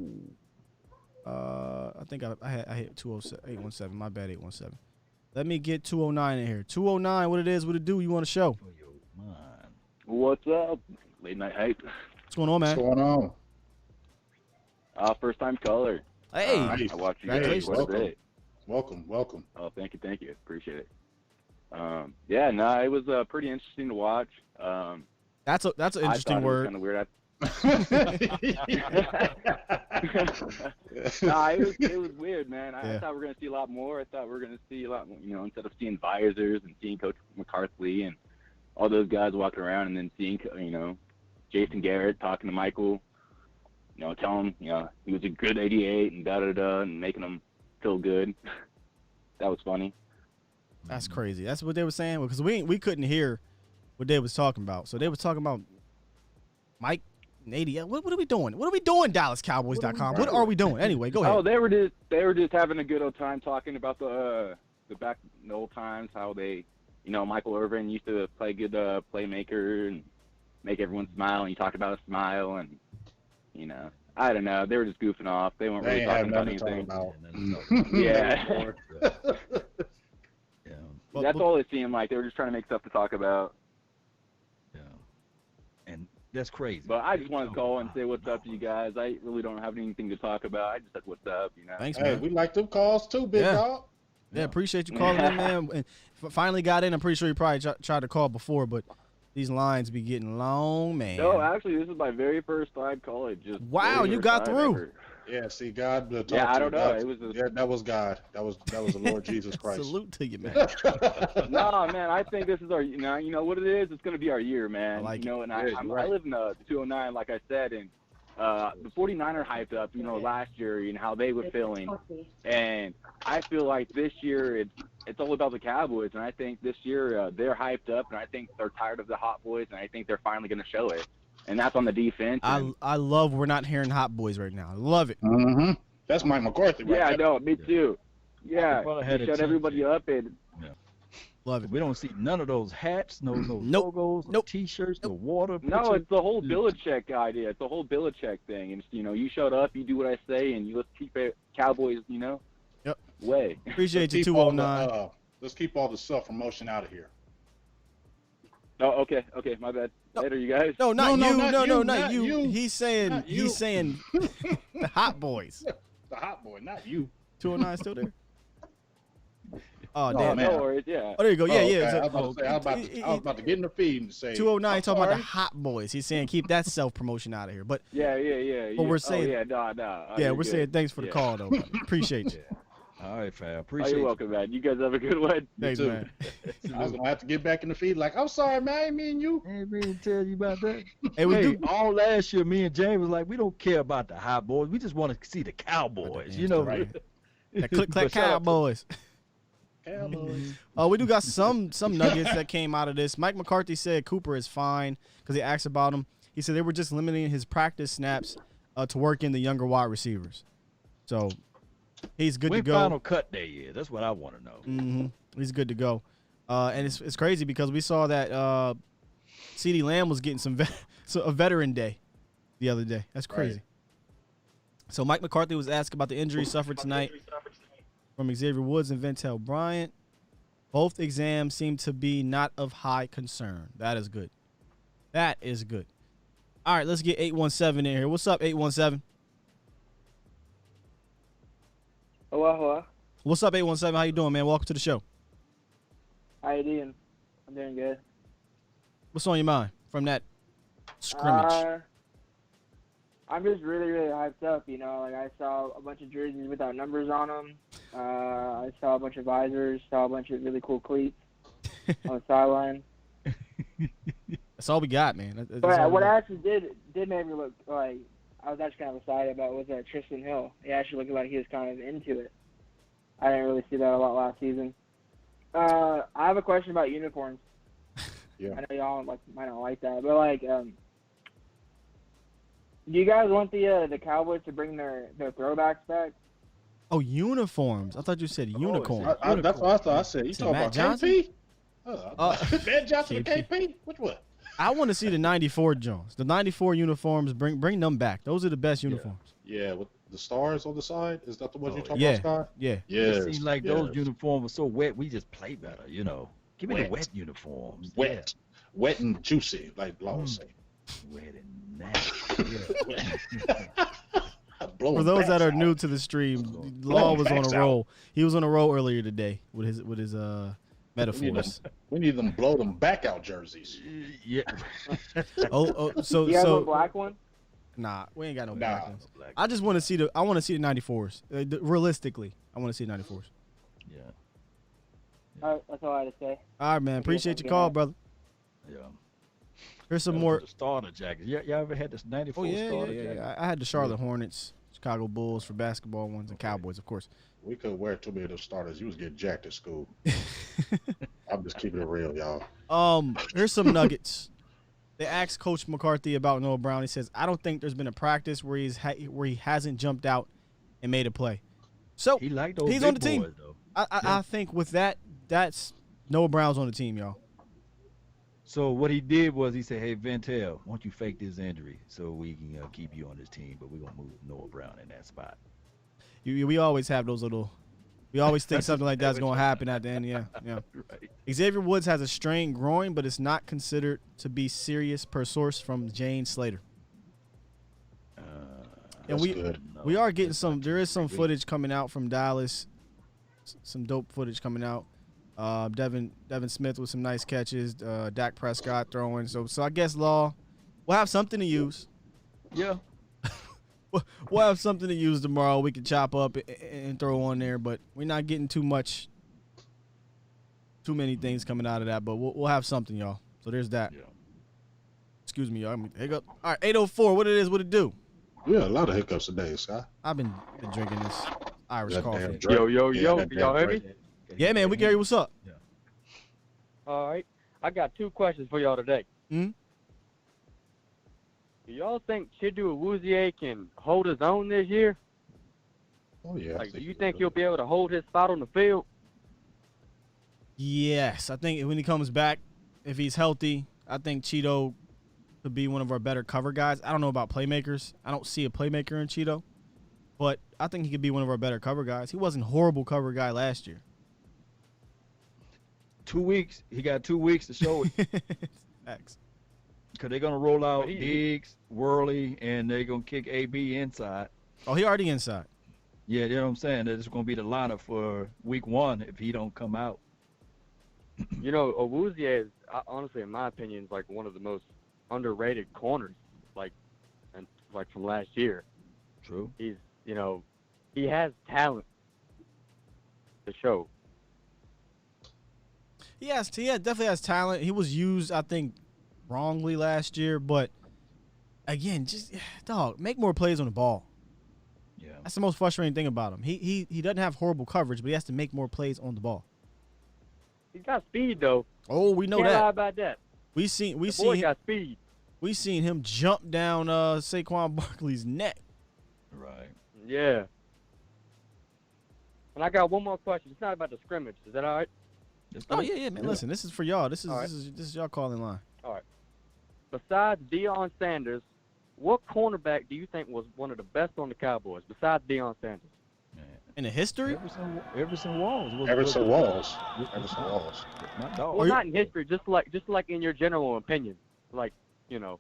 Speaker 3: I think I hit 817. My bad, 817. Let me get 209 in here. 209, what it is, what it do? You want to show?
Speaker 8: What's up? Late night hype.
Speaker 3: What's going on, man?
Speaker 4: What's going on?
Speaker 8: First time caller.
Speaker 3: Hey,
Speaker 8: I watch you guys quite a bit.
Speaker 4: Welcome.
Speaker 8: Oh, thank you. Appreciate it. It was pretty interesting to watch.
Speaker 3: That's an interesting word.
Speaker 8: Kind of weird. It was weird, man. I thought we were gonna see a lot more. I thought we were gonna see a lot more, instead of seeing visors and seeing Coach McCarthy and all those guys walking around, and then seeing, Jason Garrett talking to Michael, telling him, he was a good 88 and da-da-da, and making him feel good. That was funny.
Speaker 3: That's crazy. That's what they were saying, because we couldn't hear what they was talking about. So they was talking about Mike and 80. What are we doing? What are we doing, DallasCowboys.com? What are we doing? Anyway, go ahead.
Speaker 8: Oh, they were just having a good old time talking about the back in the old times, how they, Michael Irvin used to play good playmaker and make everyone smile, and he talked about a smile, and I don't know, they were just goofing off. They weren't really talking about anything. Yeah. That's all it seemed like. They were just trying to make stuff to talk about.
Speaker 1: Yeah. And that's crazy.
Speaker 8: But I just wanted to call and say what's up to you guys. I really don't have anything to talk about. I just said what's up,
Speaker 3: Thanks,
Speaker 4: man. Hey, we like them calls too, big dog.
Speaker 3: Yeah, appreciate you calling in, man. And finally got in. I'm pretty sure you probably tried to call before, but these lines be getting long, man.
Speaker 8: No, actually, this is my very first time calling.
Speaker 3: Wow, you got through.
Speaker 8: Ever.
Speaker 4: Yeah, see, God.
Speaker 8: I don't know.
Speaker 4: That was God. That was the Lord Jesus Christ.
Speaker 3: Salute to you, man.
Speaker 8: No, man, I think this is our. You know what it is. It's going to be our year, man.
Speaker 3: I like
Speaker 8: and I live in 209, like I said, and the 49er hyped up, last year, how they were feeling, and I feel like this year it's all about the Cowboys, and I think this year they're hyped up, and I think they're tired of the hot boys, and I think they're finally going to show it. And that's on the defense.
Speaker 3: I love we're not hearing hot boys right now. I love it.
Speaker 4: Mm-hmm. That's Mike McCarthy, right?
Speaker 8: Yeah, I know. Me too. Yeah, shut everybody up and.
Speaker 3: Love it.
Speaker 1: We don't see none of those hats, no logos, no T-shirts, no water.
Speaker 8: No, it's the whole Belichick idea. It's the whole Belichick thing. And you showed up, you do what I say, and you let's keep it Cowboys, way.
Speaker 3: Appreciate you, 209.
Speaker 4: Let's keep all the self-promotion out of here.
Speaker 8: Oh, okay, my bad. Later, you guys.
Speaker 3: No, not you. Not
Speaker 4: not
Speaker 3: you.
Speaker 4: you.
Speaker 3: He's saying the Hot Boys.
Speaker 4: The Hot Boy, not you.
Speaker 3: 209 still there? Oh,
Speaker 4: No,
Speaker 3: damn.
Speaker 4: man.
Speaker 8: No worries, yeah.
Speaker 3: Oh, there you go. Yeah,
Speaker 4: Okay.
Speaker 3: yeah.
Speaker 4: I was about to get in the feed and say
Speaker 3: 209 talking about the
Speaker 4: sorry.
Speaker 3: Hot Boys. He's saying keep that self-promotion out of here. But
Speaker 8: Yeah.
Speaker 3: But we're saying-
Speaker 8: nah.
Speaker 3: yeah, we're saying thanks for the call, though. Brother. Appreciate you.
Speaker 1: All right, fam.
Speaker 8: Oh,
Speaker 1: Appreciate
Speaker 8: you're
Speaker 1: you.
Speaker 8: welcome, man. You guys have a good one.
Speaker 3: Thanks,
Speaker 4: too.
Speaker 3: man.
Speaker 4: I was gonna have to get back in the feed. Like, I'm sorry, man. I ain't mean you.
Speaker 1: I ain't really tell you about that.
Speaker 3: Hey, we do.
Speaker 1: All last year, me and James was like, we don't care about the Hot Boys. We just want to see the Cowboys. You know,
Speaker 3: Right. That click clack
Speaker 1: But shout out to-
Speaker 3: Cowboys.
Speaker 4: Cowboys.
Speaker 3: We do got some nuggets that came out of this. Mike McCarthy said Cooper is fine because they asked about him. He said they were just limiting his practice snaps to work in the younger wide receivers. So he's good to
Speaker 1: when
Speaker 3: go.
Speaker 1: final cut day is. That's what I want to know.
Speaker 3: Mm-hmm. He's good to go. And it's crazy because we saw that CeeDee Lamb was getting a veteran day the other day. That's crazy.
Speaker 4: Right.
Speaker 3: So Mike McCarthy was asked about the injury suffered tonight from Xavier Woods and Ventel Bryant. Both exams seem to be not of high concern. That is good. That is good. All right, let's get 817 in here. What's up, 817?
Speaker 9: Hello.
Speaker 3: What's up, 817? How you doing, man? Welcome to the show.
Speaker 9: How you doing? I'm doing good.
Speaker 3: What's on your mind from that scrimmage?
Speaker 9: I'm just really, really hyped up. You know, like I saw a bunch of jerseys without numbers on them. I saw a bunch of visors. Saw a bunch of really cool cleats on the sideline.
Speaker 3: That's all we got, man. That's all
Speaker 9: But
Speaker 3: we
Speaker 9: what
Speaker 3: got.
Speaker 9: actually did make me look like I was actually kind of excited about was Tristan Hill. He actually looked like he was kind of into it. I didn't really see that a lot last season. I have a question about uniforms.
Speaker 4: Yeah.
Speaker 9: I know y'all might not like that, but do you guys want the Cowboys to bring their throwbacks back?
Speaker 3: Oh, uniforms. I thought you said unicorn.
Speaker 4: That's what I thought. I said, you
Speaker 3: Is it
Speaker 4: talking
Speaker 3: Matt
Speaker 4: about
Speaker 3: Johnson?
Speaker 4: KP? Matt Johnson and
Speaker 3: KP.
Speaker 4: KP? Which one?
Speaker 3: I want to see the 94 Jones. The 94 uniforms, bring them back. Those are the best uniforms.
Speaker 4: Yeah, with the stars on the side. Is that the one you're talking
Speaker 3: yeah.
Speaker 4: about, Scott?
Speaker 3: Yeah.
Speaker 4: Yes.
Speaker 1: It seems like those uniforms were so wet, we just play better, you know. Give me the
Speaker 4: Wet.
Speaker 1: wet uniforms.
Speaker 4: Wet. Wet and juicy, like Law was saying.
Speaker 1: Yeah. Wet and nasty.
Speaker 3: For those that are new to the stream, Law was on a roll. He was on a roll earlier today with his metaphors.
Speaker 4: We need them blow them back out jerseys.
Speaker 1: Yeah.
Speaker 3: So
Speaker 9: You have a black one?
Speaker 3: Nah, we ain't got no black ones.
Speaker 1: Black.
Speaker 3: I just want to see the 94s. Realistically, I want to see the 94s.
Speaker 1: Yeah.
Speaker 9: That's all I had to say.
Speaker 3: All right, man. Appreciate your call, brother.
Speaker 1: Yeah.
Speaker 3: Here's some more.
Speaker 1: The starter jackets. Y'all ever had this 94
Speaker 3: Oh yeah,
Speaker 1: starter jacket?
Speaker 3: I had the Charlotte Hornets, Chicago Bulls for basketball ones, and Cowboys, of course.
Speaker 4: We could wear too many of those starters. You was getting jacked at school. I'm just keeping it real, y'all.
Speaker 3: Here's some nuggets. They asked Coach McCarthy about Noah Brown. He says, "I don't think there's been a practice where he hasn't jumped out and made a play." So
Speaker 1: He liked those
Speaker 3: he's
Speaker 1: big
Speaker 3: on the team.
Speaker 1: boys, though.
Speaker 3: I think with that's Noah Brown's on the team, y'all.
Speaker 1: So what he did was he said, "Hey, Ventel, why don't you fake this injury so we can keep you on this team, but we're gonna move Noah Brown in that spot."
Speaker 3: We always have those little. We always think something like that's going to happen at the end. Yeah.
Speaker 1: Right.
Speaker 3: Xavier Woods has a strained groin, but it's not considered to be serious per source from Jane Slater. And we are getting some. There is some footage coming out from Dallas. Some dope footage coming out. Devin Smith with some nice catches. Dak Prescott throwing. So I guess Law, we'll have something to use.
Speaker 1: Yeah.
Speaker 3: We'll have something to use tomorrow. We can chop up and throw on there, but we're not getting too many things coming out of that. But we'll have something, y'all. So there's that.
Speaker 1: Yeah.
Speaker 3: Excuse me, y'all. Hiccup. All right, 804. What it is? What it do?
Speaker 4: We had a lot of hiccups today, Scott.
Speaker 3: I've been drinking this Irish
Speaker 4: That
Speaker 3: coffee.
Speaker 4: damn Drake.
Speaker 8: Yo.
Speaker 4: Yeah,
Speaker 8: Can y'all hear me?
Speaker 3: Yeah, man. We can hear you. What's up?
Speaker 8: All right. I got two questions for y'all today.
Speaker 3: Hmm?
Speaker 8: Do y'all think Chidu Awuzie can hold his own this year?
Speaker 4: Oh, yeah.
Speaker 8: Do you think he'll be able to hold his spot on the field?
Speaker 3: Yes, I think when he comes back, if he's healthy, I think Cheeto could be one of our better cover guys. I don't know about playmakers. I don't see a playmaker in Cheeto, but I think he could be one of our better cover guys. He wasn't a horrible cover guy last year.
Speaker 1: 2 weeks. He got 2 weeks to show it.
Speaker 3: Facts.
Speaker 1: Because they're going to roll out Diggs, Worley, and they're going to kick AB inside.
Speaker 3: Oh, he already inside.
Speaker 1: Yeah, you know what I'm saying? That's going to be the lineup for week 1 if he don't come out.
Speaker 10: You know, Owuzie is, honestly, in my opinion, is like one of the most underrated corners, like from last year.
Speaker 1: True.
Speaker 10: He's, you know, he has talent to show.
Speaker 3: He definitely has talent. He was used, I think, wrongly last year, but again, just make more plays on the ball.
Speaker 1: Yeah.
Speaker 3: That's the most frustrating thing about him. He doesn't have horrible coverage, but he has to make more plays on the ball.
Speaker 10: He's got speed though.
Speaker 3: Oh, we know
Speaker 10: Can't
Speaker 3: that.
Speaker 10: lie about that.
Speaker 3: We seen
Speaker 10: got speed.
Speaker 3: We seen him jump down Saquon Barkley's neck.
Speaker 1: Right.
Speaker 10: Yeah. And I got one more question. It's not about the scrimmage. Is that all right?
Speaker 3: Oh yeah, man. Listen, this is for y'all. This is y'all calling line.
Speaker 10: All right. Besides Deion Sanders, what cornerback do you think was one of the best on the Cowboys besides Deion Sanders?
Speaker 3: In the history?
Speaker 1: Everson Walls.
Speaker 4: Everson Walls.
Speaker 1: My dog.
Speaker 10: Well, not in history, just like in your general opinion. Like, you know.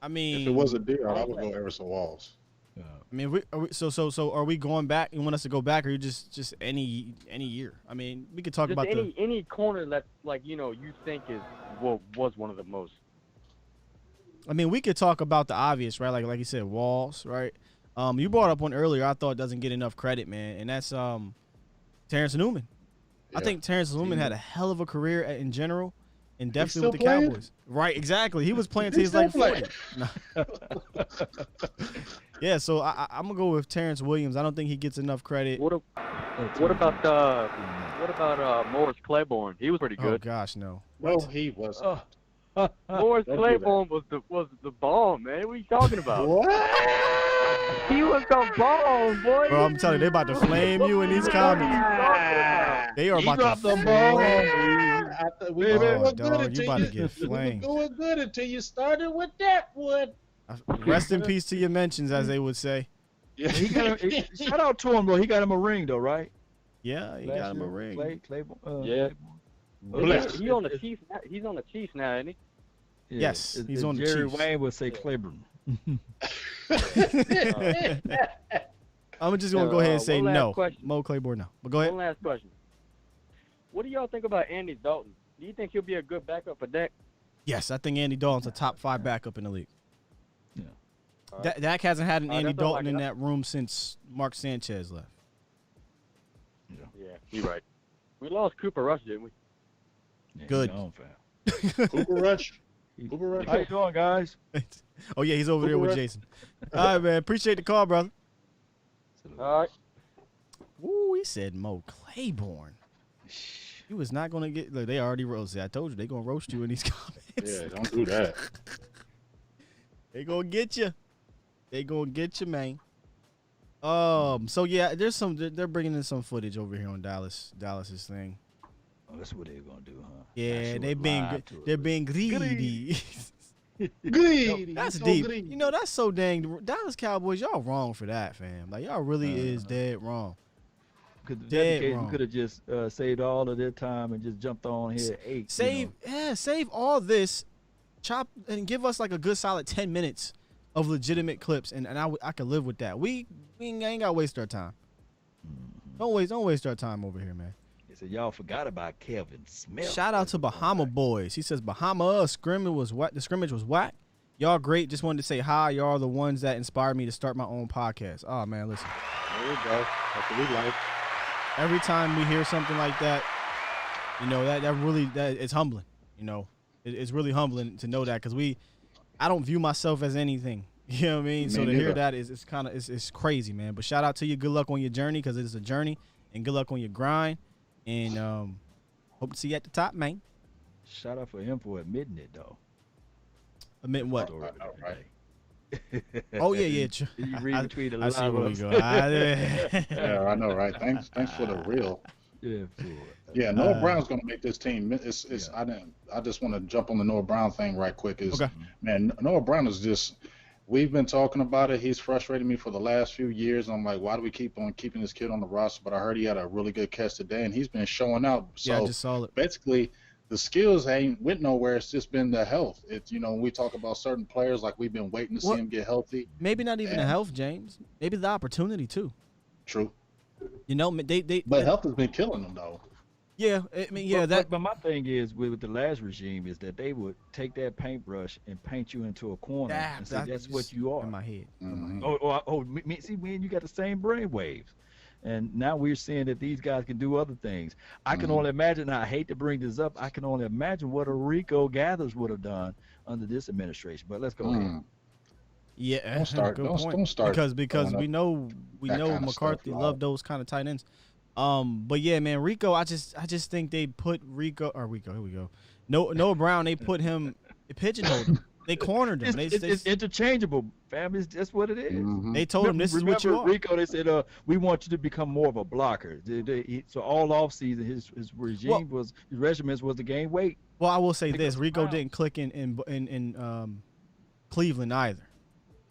Speaker 3: I mean,
Speaker 4: if it was a Deion, I would go Everson Walls.
Speaker 3: I mean, so are we going back? You want us to go back, or you just any year? I mean, we could talk
Speaker 10: just
Speaker 3: about
Speaker 10: any corner that, like, you know, you think was one of the most.
Speaker 3: I mean, we could talk about the obvious, right? Like you said, Walls, right? You brought up one earlier I thought doesn't get enough credit, man, and that's Terrence Newman. Yeah. I think Terrence Newman had a hell of a career in general, and definitely with the Cowboys. Right, exactly. He was playing till he's like 40. Yeah, so I'm gonna go with Terrence Williams. I don't think he gets enough credit.
Speaker 10: What about Morris Claiborne? He was pretty good.
Speaker 3: Oh gosh, no.
Speaker 4: No, he wasn't.
Speaker 10: Morris Claiborne was the bomb, man. What are you talking about?
Speaker 4: What?
Speaker 10: He was the bomb, boy.
Speaker 3: Bro, I'm telling you, they about to flame you in these comments. They are about to flame you. Oh, dog, you about to get flamed.
Speaker 4: Going good until you started with that one.
Speaker 3: Rest in peace to your mentions, as they would say.
Speaker 1: Yeah. Shout out to him, though. He got him a ring, though, right?
Speaker 3: Yeah, he got him a ring.
Speaker 1: Claiborne.
Speaker 10: Yeah. He's on the Chiefs. He's on the Chiefs now, isn't he?
Speaker 1: Yeah.
Speaker 3: Yes, he's on the
Speaker 1: Jerry
Speaker 3: Chiefs.
Speaker 1: Wayne would say Claiborne.
Speaker 3: I'm just gonna go ahead and say no.
Speaker 10: Question.
Speaker 3: Mo Claiborne, no. But go ahead.
Speaker 10: One last question. What do y'all think about Andy Dalton? Do you think he'll be a good backup for Dak?
Speaker 3: Yes, I think Andy Dalton's a top 5 backup in the league.
Speaker 1: Yeah.
Speaker 10: Right.
Speaker 3: Dak hasn't had an Andy Dalton in that room since Mark Sanchez left.
Speaker 10: Yeah, you're right. We lost Cooper Rush, didn't we?
Speaker 1: Yeah,
Speaker 3: good.
Speaker 4: Cooper Rush.
Speaker 1: How you doing, guys?
Speaker 3: Oh, yeah, he's over there with Jason. All right, man. Appreciate the call, brother.
Speaker 10: All right.
Speaker 3: Ooh, he said Mo Claiborne. He was not going to get – look, they already roasted. I told you, they're going to roast you in these comments.
Speaker 4: Yeah, don't do that.
Speaker 3: They going to get you. They going to get you, man. So, yeah, they're bringing in some footage over here on Dallas's thing.
Speaker 1: Oh, that's what they're going to do, huh?
Speaker 3: Yeah, they're being greedy.
Speaker 4: Greedy.
Speaker 3: That's
Speaker 4: so
Speaker 3: deep.
Speaker 4: greedy.
Speaker 3: You know, that's so dang. Dallas Cowboys, y'all wrong for that, fam. Like, y'all really is dead wrong.
Speaker 1: Dead wrong. We could have just saved all of their time and just jumped on here at 8.
Speaker 3: Save all this, chop, and give us like a good solid 10 minutes of legitimate clips, and I could live with that. We ain't got to waste our time. Mm-hmm. Don't waste our time over here, man.
Speaker 1: So y'all forgot about Kevin Smith.
Speaker 3: Shout out to Bahama Boys. He says Bahama scrimmage was whack. The scrimmage was whack. Y'all great. Just wanted to say hi. Y'all are the ones that inspired me to start my own podcast. Oh man, listen.
Speaker 10: There you go. That's what we like.
Speaker 3: Every time we hear something like that, you know that really it's humbling. You know, it's really humbling to know that because I don't view myself as anything. You know what I mean? So to hear that is kind of it's crazy, man. But shout out to you. Good luck on your journey because it is a journey, and good luck on your grind. And hope to see you at the top, man.
Speaker 1: Shout out for him for admitting it, though.
Speaker 3: Admitting what?
Speaker 1: Right.
Speaker 3: Oh, yeah.
Speaker 1: You read between the lines.
Speaker 3: I see where we go.
Speaker 4: Yeah, I know, right? Thanks for the real.
Speaker 1: Yeah,
Speaker 4: yeah. Noah Brown's gonna make this team. I just want to jump on the Noah Brown thing right quick. Man, Noah Brown is just we've been talking about it. He's frustrated me for the last few years. I'm like, why do we keep on keeping this kid on the roster? But I heard he had a really good catch today, and he's been showing out. So
Speaker 3: I just saw it.
Speaker 4: Basically, the skills ain't went nowhere. It's just been the health. It's, when we talk about certain players, like we've been waiting to see him get healthy.
Speaker 3: Maybe not even the health, James. Maybe the opportunity too.
Speaker 4: True.
Speaker 3: But
Speaker 4: health has been killing them though.
Speaker 3: Yeah, I mean,
Speaker 1: But my thing is with the last regime is that they would take that paintbrush and paint you into a corner and say that's what you are.
Speaker 3: In my head.
Speaker 1: Mm-hmm. See, man, you got the same brain waves. And now we're seeing that these guys can do other things. I can only imagine, I hate to bring this up, I can only imagine what a Rico Gathers would have done under this administration. But let's go ahead.
Speaker 3: Yeah,
Speaker 4: don't start.
Speaker 3: Because we know McCarthy loved those kind of tight ends. But yeah, man, Rico, I just think they put Rico. Here we go. Noah Brown, they put him, they pigeonholed him. They cornered him.
Speaker 1: It's interchangeable, fam. It's what it is.
Speaker 4: Mm-hmm.
Speaker 3: They told him this is what you are.
Speaker 1: Rico, they said, we want you to become more of a blocker. So all off season, his regime his regiments was to gain weight.
Speaker 3: Well, I will say this: Rico didn't click in Cleveland either.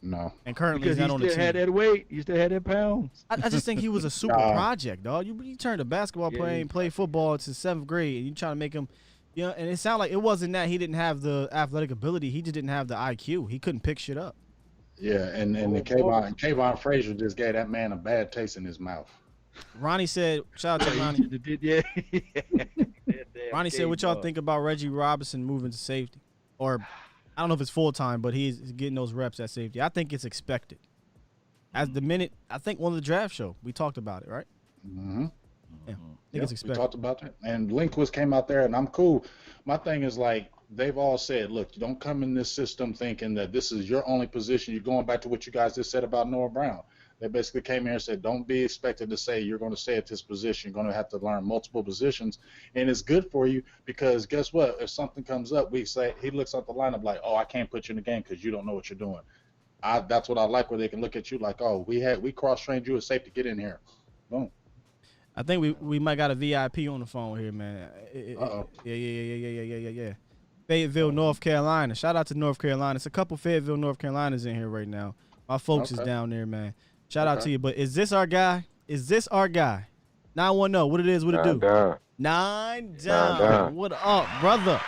Speaker 4: No.
Speaker 3: And currently he's not on the team.
Speaker 1: He still had that weight. He still had that pounds.
Speaker 3: I just think he was a super project, dog. You turned a basketball player and played football to 7th grade, and you trying to make him, and it sounded like it wasn't that he didn't have the athletic ability. He just didn't have the IQ. He couldn't pick shit up.
Speaker 4: Yeah, and Kayvon Frazier just gave that man a bad taste in his mouth.
Speaker 3: Ronnie said, shout out to Ronnie.
Speaker 1: Yeah.
Speaker 3: Ronnie said, what y'all think about Reggie Robinson moving to safety? Or I don't know if it's full-time, but he's getting those reps at safety. I think it's expected. I think one of the draft show, we talked about it, right?
Speaker 4: Mm-hmm.
Speaker 3: Yeah, I think it's expected.
Speaker 4: We talked about that. And Lindquist came out there, and I'm cool. My thing is, like, they've all said, look, you don't come in this system thinking that this is your only position. You're going back to what you guys just said about Noah Brown. They basically came here and said, don't be expected to say you're going to stay at this position. You're going to have to learn multiple positions. And it's good for you because guess what? If something comes up, we say he looks at the lineup like, oh, I can't put you in the game because you don't know what you're doing. That's what I like, where they can look at you like, oh, we cross-trained you as safety. Get in here. Boom.
Speaker 3: I think we might got a VIP on the phone here, man.
Speaker 4: Uh-oh.
Speaker 3: Yeah. Fayetteville, North Carolina. Shout out to North Carolina. It's a couple Fayetteville, North Carolinas in here right now. My folks is down there, man. Shout out to you. But is this our guy? 910. What it is, what it do?
Speaker 7: Down.
Speaker 3: 9 down. What up, brother?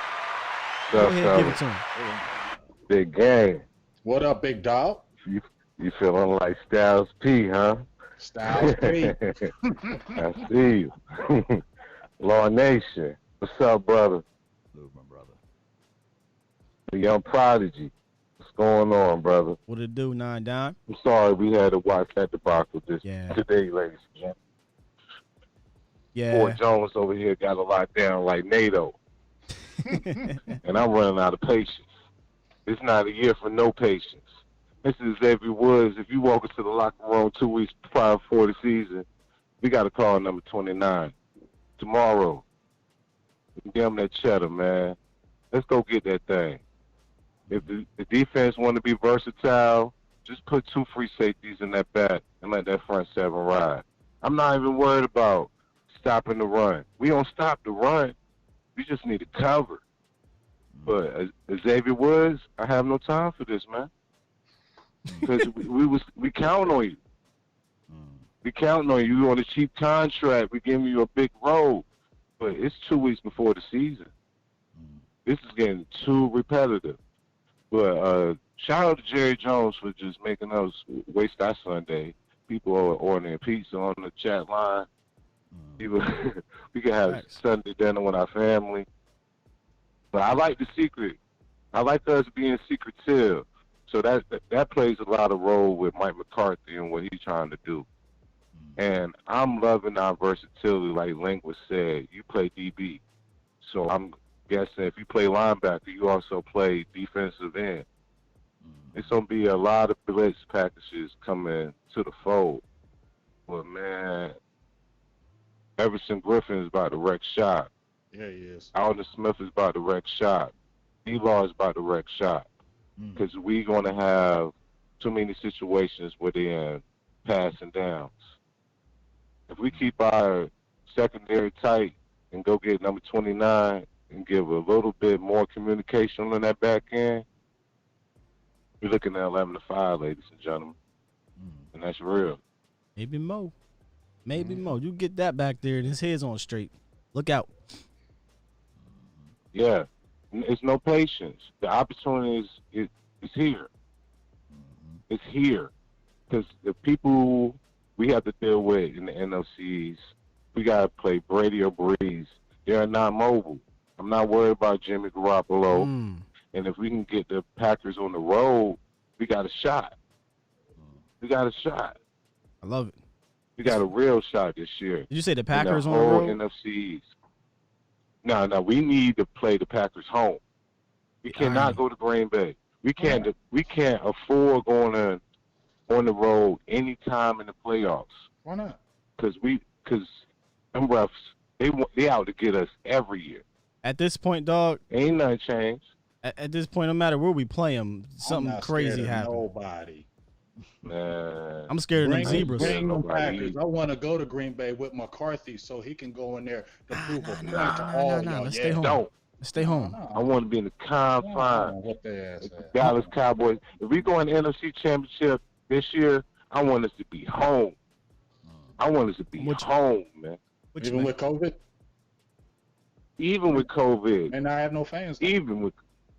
Speaker 3: Go ahead, give it to him.
Speaker 7: Big game.
Speaker 4: What up, big dog?
Speaker 7: You feeling like Styles P, huh?
Speaker 4: Styles P.
Speaker 7: I see you. Law Nation. What's up, brother?
Speaker 1: Hello, my brother.
Speaker 7: The young prodigy. What's going on, brother?
Speaker 3: What it do, 9 down?
Speaker 7: I'm sorry we had to watch that debacle today, ladies and gentlemen.
Speaker 3: Yeah.
Speaker 7: Fort Jones over here got a lot down like NATO. And I'm running out of patience. It's not a year for no patience. This is Xavier Woods. If you walk into the locker room 2 weeks prior before the season, we got to call number 29. Tomorrow. Give him that cheddar, man. Let's go get that thing. If the defense want to be versatile, just put 2 free safeties in that back and let that front 7 ride. I'm not even worried about stopping the run. We don't stop the run. We just need to cover. But Xavier Woods, I have no time for this, man. Because we count on you. We counting on you. You on a cheap contract. We giving you a big role. But it's 2 weeks before the season. This is getting too repetitive. But shout out to Jerry Jones for just making us waste our Sunday. People are ordering pizza on the chat line. We can have Sunday dinner with our family. But I like the secret. I like us being secretive. So that plays a lot of role with Mike McCarthy and what he's trying to do. And I'm loving our versatility, like Linguist said. You play DB. So I'm guessing if you play linebacker, you also play defensive end. It's going to be a lot of blitz packages coming to the fold. But, man, Everson Griffin is about to wreck shop.
Speaker 4: Yeah, he is.
Speaker 7: Alden Smith is about to wreck shop. D-Law is about to wreck shop. Because we're going to have too many situations where they're in passing downs. If we keep our secondary tight and go get number 29 and give a little bit more communication on that back end,
Speaker 11: We're looking at 11-5, ladies and gentlemen, and that's real.
Speaker 3: Maybe more. Maybe more. You get that back there, and his head's on straight. Look out.
Speaker 11: Yeah, it's no patience. The opportunity is here. It's here, because the people we have to deal with in the NFCs, we gotta play Brady or Breeze. They are not mobile. I'm not worried about Jimmy Garoppolo. And if we can get the Packers on the road, we got a shot. We got a shot.
Speaker 3: I love it.
Speaker 11: We got a real shot this year.
Speaker 3: Did you say the Packers on the
Speaker 11: whole
Speaker 3: road?
Speaker 11: NFCs. No, we need to play the Packers home. We cannot go to Green Bay. We can't afford going on the road any time in the playoffs.
Speaker 4: Why not?
Speaker 11: Because them refs, they out to get us every year.
Speaker 3: At this point, dog,
Speaker 11: ain't nothing changed.
Speaker 3: At this point, no matter where we play them, something crazy happens.
Speaker 4: Nobody.
Speaker 11: Man.
Speaker 3: I'm scared of them zebras.
Speaker 4: Bring them Packers. I want to go to Green Bay with McCarthy so he can go in there to prove a point to all y'all.
Speaker 3: Let's stay home. Let's stay home.
Speaker 11: I want to be in the confines. Dallas Cowboys. If we go in the NFC Championship this year, I want us to be home. I want us to be home, man.
Speaker 4: Even with COVID?
Speaker 11: Even with COVID.
Speaker 4: And I have no fans.
Speaker 11: Even with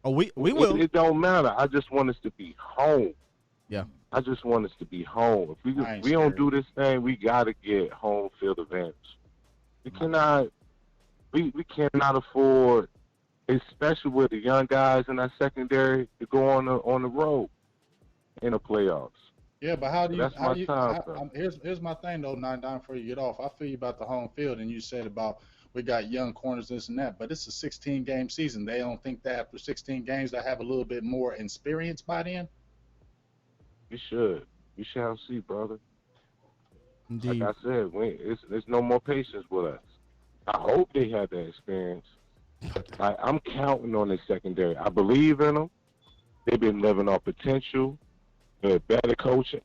Speaker 3: we will.
Speaker 11: It don't matter. I just want us to be home.
Speaker 3: Yeah.
Speaker 11: I just want us to be home. If we don't do this thing, we gotta get home field advantage. We cannot afford, especially with the young guys in our secondary, to go on the road in the playoffs.
Speaker 4: Yeah, but how do you?
Speaker 11: That's my time.
Speaker 4: Here's my thing though. 9 before you get off, I feel you about the home field, and you said about we got young corners, this and that, but it's a 16-game season. They don't think that after 16 games, they have a little bit more experience by then.
Speaker 11: We should. We shall see, brother.
Speaker 3: Indeed.
Speaker 11: Like I said, there's no more patience with us. I hope they have that experience. I'm counting on their secondary. I believe in them. They've been living off potential. Better coaching.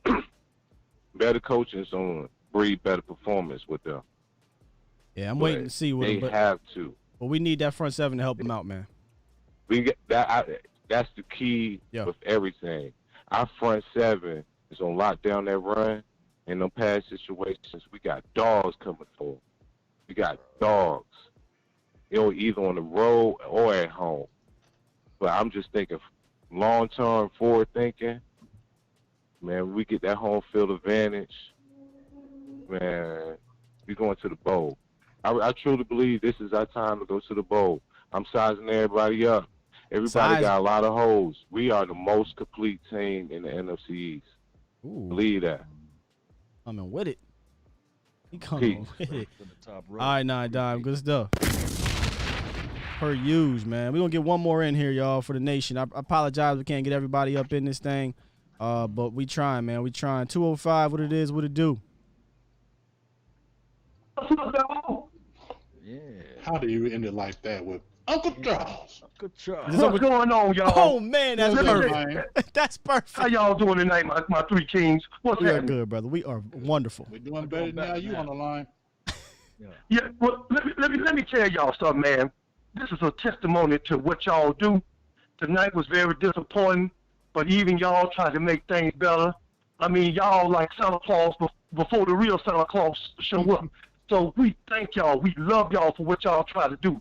Speaker 11: Better coaching is going to breed better performance with them.
Speaker 3: Yeah, I'm waiting to see what
Speaker 11: they have to.
Speaker 3: But we need that front seven to help them out, man.
Speaker 11: We get that. That's the key with everything. Our front seven is on lockdown that run. In them past situations, we got dogs coming forward. We got dogs. Either on the road or at home. But I'm just thinking long-term, forward-thinking. Man, we get that home field advantage. Man, we going to the bowl. I truly believe this is our time to go to the bowl. I'm sizing everybody up. Everybody got a lot of holes. We are the most complete team in the NFC East. Believe that.
Speaker 3: Coming with it. He coming with it. All right, 9 Dime. Good stuff. Per use, man. We're going to get one more in here, y'all, for the nation. I apologize we can't get everybody up in this thing. But we trying, man. We trying. 205, what it is, what it do.
Speaker 4: Yeah. How do you end it like that with Uncle Charles?
Speaker 12: Uncle Charles. What's going on, y'all?
Speaker 3: Oh, man, that's perfect. That's perfect.
Speaker 12: How y'all doing tonight, my three kings? What's
Speaker 3: we
Speaker 12: happening?
Speaker 3: are good, brother. We are wonderful.
Speaker 4: We're doing better now. You on the line.
Speaker 12: Yeah, well, let me tell y'all something, man. This is a testimony to what y'all do. Tonight was very disappointing, but even y'all try to make things better. I mean, y'all like Santa Claus before the real Santa Claus show up. So we thank y'all. We love y'all for what y'all try to do.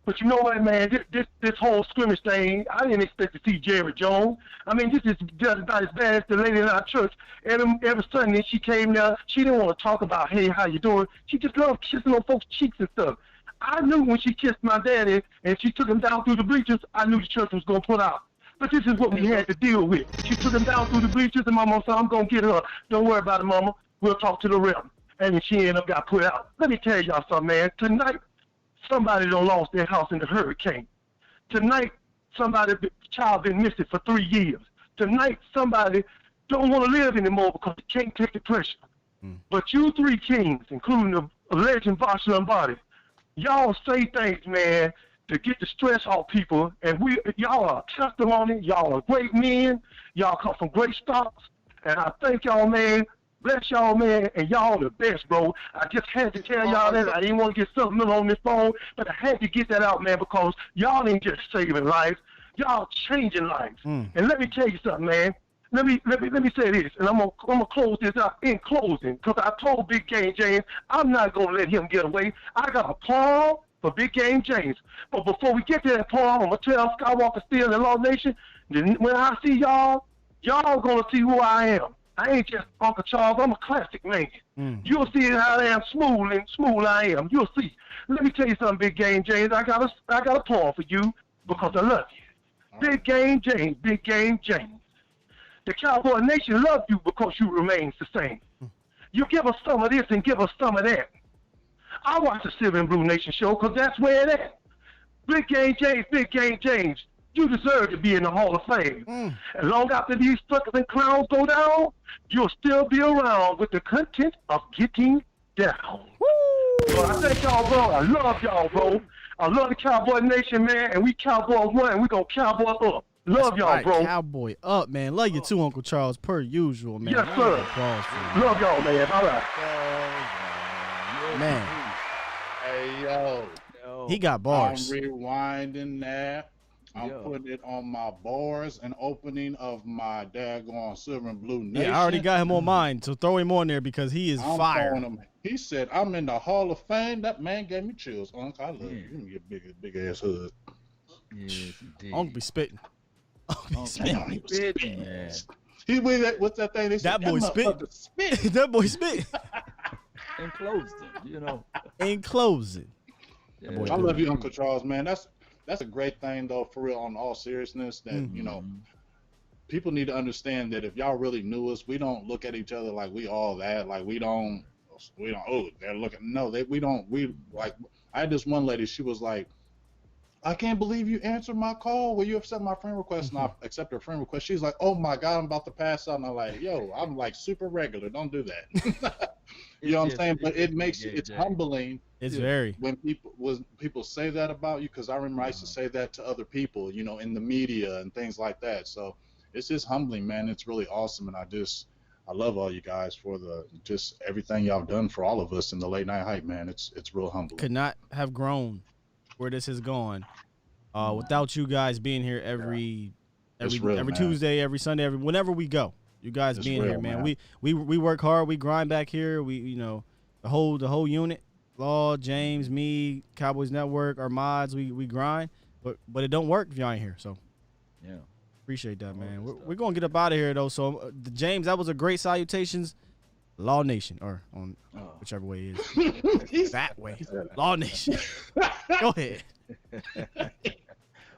Speaker 12: But you know what, man? This whole scrimmage thing, I didn't expect to see Jerry Jones. I mean, this is just about as bad as the lady in our church. Every Sunday she came there, she didn't want to talk about, hey, how you doing? She just loved kissing on folks' cheeks and stuff. I knew when she kissed my daddy and she took him down through the bleachers, I knew the church was going to put out. But this is what we had to deal with. She took him down through the bleachers, and Mama said, I'm going to get her. Don't worry about it, Mama. We'll talk to the rep. And then she ended up got put out. Let me tell y'all something, man. Tonight, somebody done lost their house in the hurricane. Tonight, child been missing for 3 years. Tonight, somebody don't want to live anymore because they can't take the pressure. But you three kings, including the legend Vosh Lombardi, y'all say things, man, to get the stress off people. And y'all are a testimony. Y'all are great men. Y'all come from great stocks. And I thank y'all, man. Bless y'all, man, and y'all the best, bro. I just had to tell y'all that. I didn't want to get something on this phone, but I had to get that out, man, because y'all ain't just saving lives. Y'all changing lives. And let me tell you something, man. Let me say this, and I'm gonna close this out in closing, because I told Big Game James I'm not gonna let him get away. I got a paw for Big Game James. But before we get to that paw, I'm gonna tell Skywalker Steel and Law Nation, when I see y'all gonna see who I am. I ain't just Uncle Charles. I'm a classic man. You'll see how damn smooth I am. You'll see. Let me tell you something, Big Game James. I got a paw for you because I love you. Big Game James. Big Game James. The Cowboy Nation loves you because you remain the same. You give us some of this and give us some of that. I watch the Silver and Blue Nation show because that's where it at. Big Game James, Big Game James, you deserve to be in the Hall of Fame. And long after these suckers and clowns go down, you'll still be around with the content of Getting Down. So I thank y'all, bro. I love y'all, bro. I love the Cowboy Nation, man, and we Cowboys one, and we gonna Cowboy up. Love y'all,
Speaker 3: right,
Speaker 12: bro.
Speaker 3: Cowboy up, man. Love you too, Uncle Charles, per usual, man.
Speaker 12: Yes, sir. Love y'all, man. All right.
Speaker 3: Man.
Speaker 4: Hey, yo.
Speaker 3: He got bars.
Speaker 4: I'm rewinding that. I'm putting it on my boards and opening of my daggone Silver and Blue Nation.
Speaker 3: Yeah, I already got him on mine, so throw him on there because he is fire.
Speaker 4: He said, I'm in the Hall of Fame. That man gave me chills. Uncle, I love you. Give me a big ass hug.
Speaker 1: Yes, indeed.
Speaker 3: Uncle be spitting. Uncle be spitting.
Speaker 1: Man.
Speaker 4: He what's that thing?
Speaker 3: That boy spit. That boy spit.
Speaker 1: In closing, you know.
Speaker 3: In closing.
Speaker 4: Yeah. I love you, Uncle Charles, man. That's a great thing, though, for real, on all seriousness, that, you know, people need to understand that if y'all really knew us, we don't look at each other like we all that. Like, we don't, oh, they're looking. No, I had this one lady, she was like, I can't believe you answered my call. Will you accept my friend request? And I accepted her friend request. She's like, oh my God, I'm about to pass out. And I'm like, yo, I'm like super regular. Don't do that. You know what I'm saying? But it makes it's humbling.
Speaker 3: It's very
Speaker 4: when people say that about you, because I remember I used to say that to other people, you know, in the media and things like that. So it's just humbling, man. It's really awesome, and I love all you guys for just everything y'all done for all of us in the late night hype, man. It's real humbling.
Speaker 3: Could not have grown where this has gone without you guys being here every Tuesday, every Sunday, whenever we go. You guys being here, man. We work hard. We grind back here. We, you know, the whole unit, Law, James, me, Cowboys Network, our mods. We grind, but it don't work if y'all ain't here. So
Speaker 1: yeah,
Speaker 3: appreciate that, man. We're gonna get up out of here though. So James, that was a great salutations. Law Nation, or on whichever way it is. That way. Law Nation. Go ahead.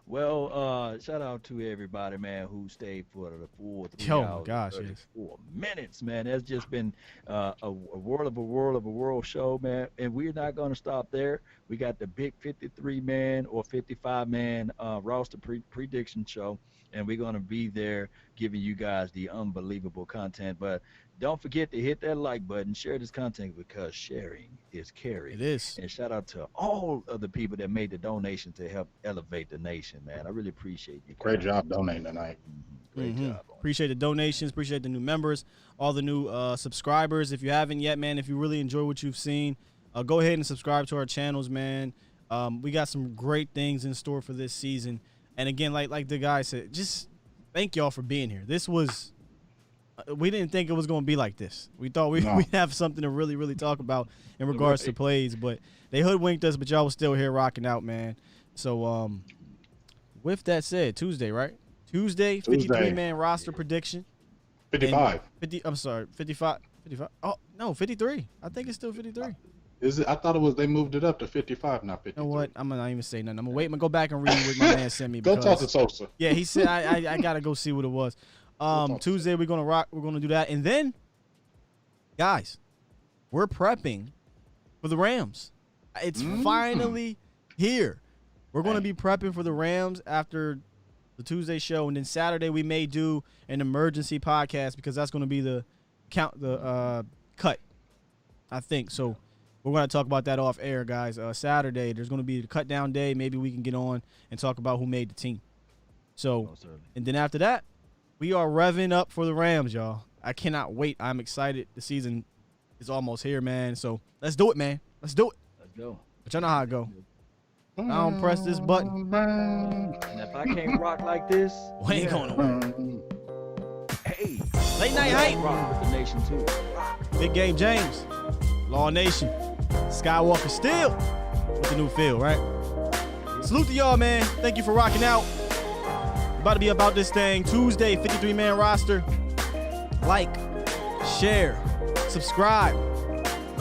Speaker 1: Well, shout out to everybody, man, who stayed for the full 3
Speaker 3: oh
Speaker 1: hours
Speaker 3: my gosh,
Speaker 1: 34 minutes, man. That's just been a world show, man. And we're not going to stop there. We got the big 53-man or 55-man roster prediction show, and we're going to be there giving you guys the unbelievable content. But don't forget to hit that like button, share this content, because sharing is caring.
Speaker 3: It is.
Speaker 1: And shout out to all of the people that made the donation to help elevate the nation, man. I really appreciate you guys.
Speaker 4: Great job donating tonight.
Speaker 1: Great job.
Speaker 3: Appreciate the donations. Appreciate the new members, all the new subscribers. If you haven't yet, man, if you really enjoy what you've seen, go ahead and subscribe to our channels, man. We got some great things in store for this season. And again, like the guy said, just thank y'all for being here. This was... we didn't think it was going to be like this. We thought we'd have something to really, really talk about in regards to plays, but they hoodwinked us, but y'all was still here rocking out, man. So, with that said, Tuesday, right? Tuesday, 53-man roster prediction.
Speaker 4: 55.
Speaker 3: 50. I'm sorry, 55. 55. Oh, no, 53. I think it's still 53.
Speaker 4: Is it? I thought it was. They moved it up to 55, not 53.
Speaker 3: You know what? I'm not even say nothing. I'm gonna wait. I'm gonna go back and read what my man sent me.
Speaker 4: Go talk to Sosa.
Speaker 3: Yeah, he said I gotta go see what it was. Tuesday we're gonna rock. We're gonna do that, and then, guys, we're prepping for the Rams. It's finally here. We're gonna be prepping for the Rams after the Tuesday show, and then Saturday we may do an emergency podcast because that's gonna be the cut. I think so. We're gonna talk about that off air, guys. Saturday there's gonna be the cut down day. Maybe we can get on and talk about who made the team. So, and then after that, we are revving up for the Rams, y'all. I cannot wait. I'm excited. The season is almost here, man. So let's do it, man. Let's do it.
Speaker 1: Let's go.
Speaker 3: But y'all know how I go. I don't press this button.
Speaker 13: And if I can't rock like this,
Speaker 3: we ain't going nowhere.
Speaker 13: Hey,
Speaker 3: late night hype.
Speaker 13: Rock with the nation too.
Speaker 3: Big Game James, Law Nation, Skywalker still with the new feel, right? Salute to y'all, man. Thank you for rocking out. About to be about this thing Tuesday, 53-man roster. Like, share, subscribe,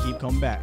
Speaker 3: keep coming back.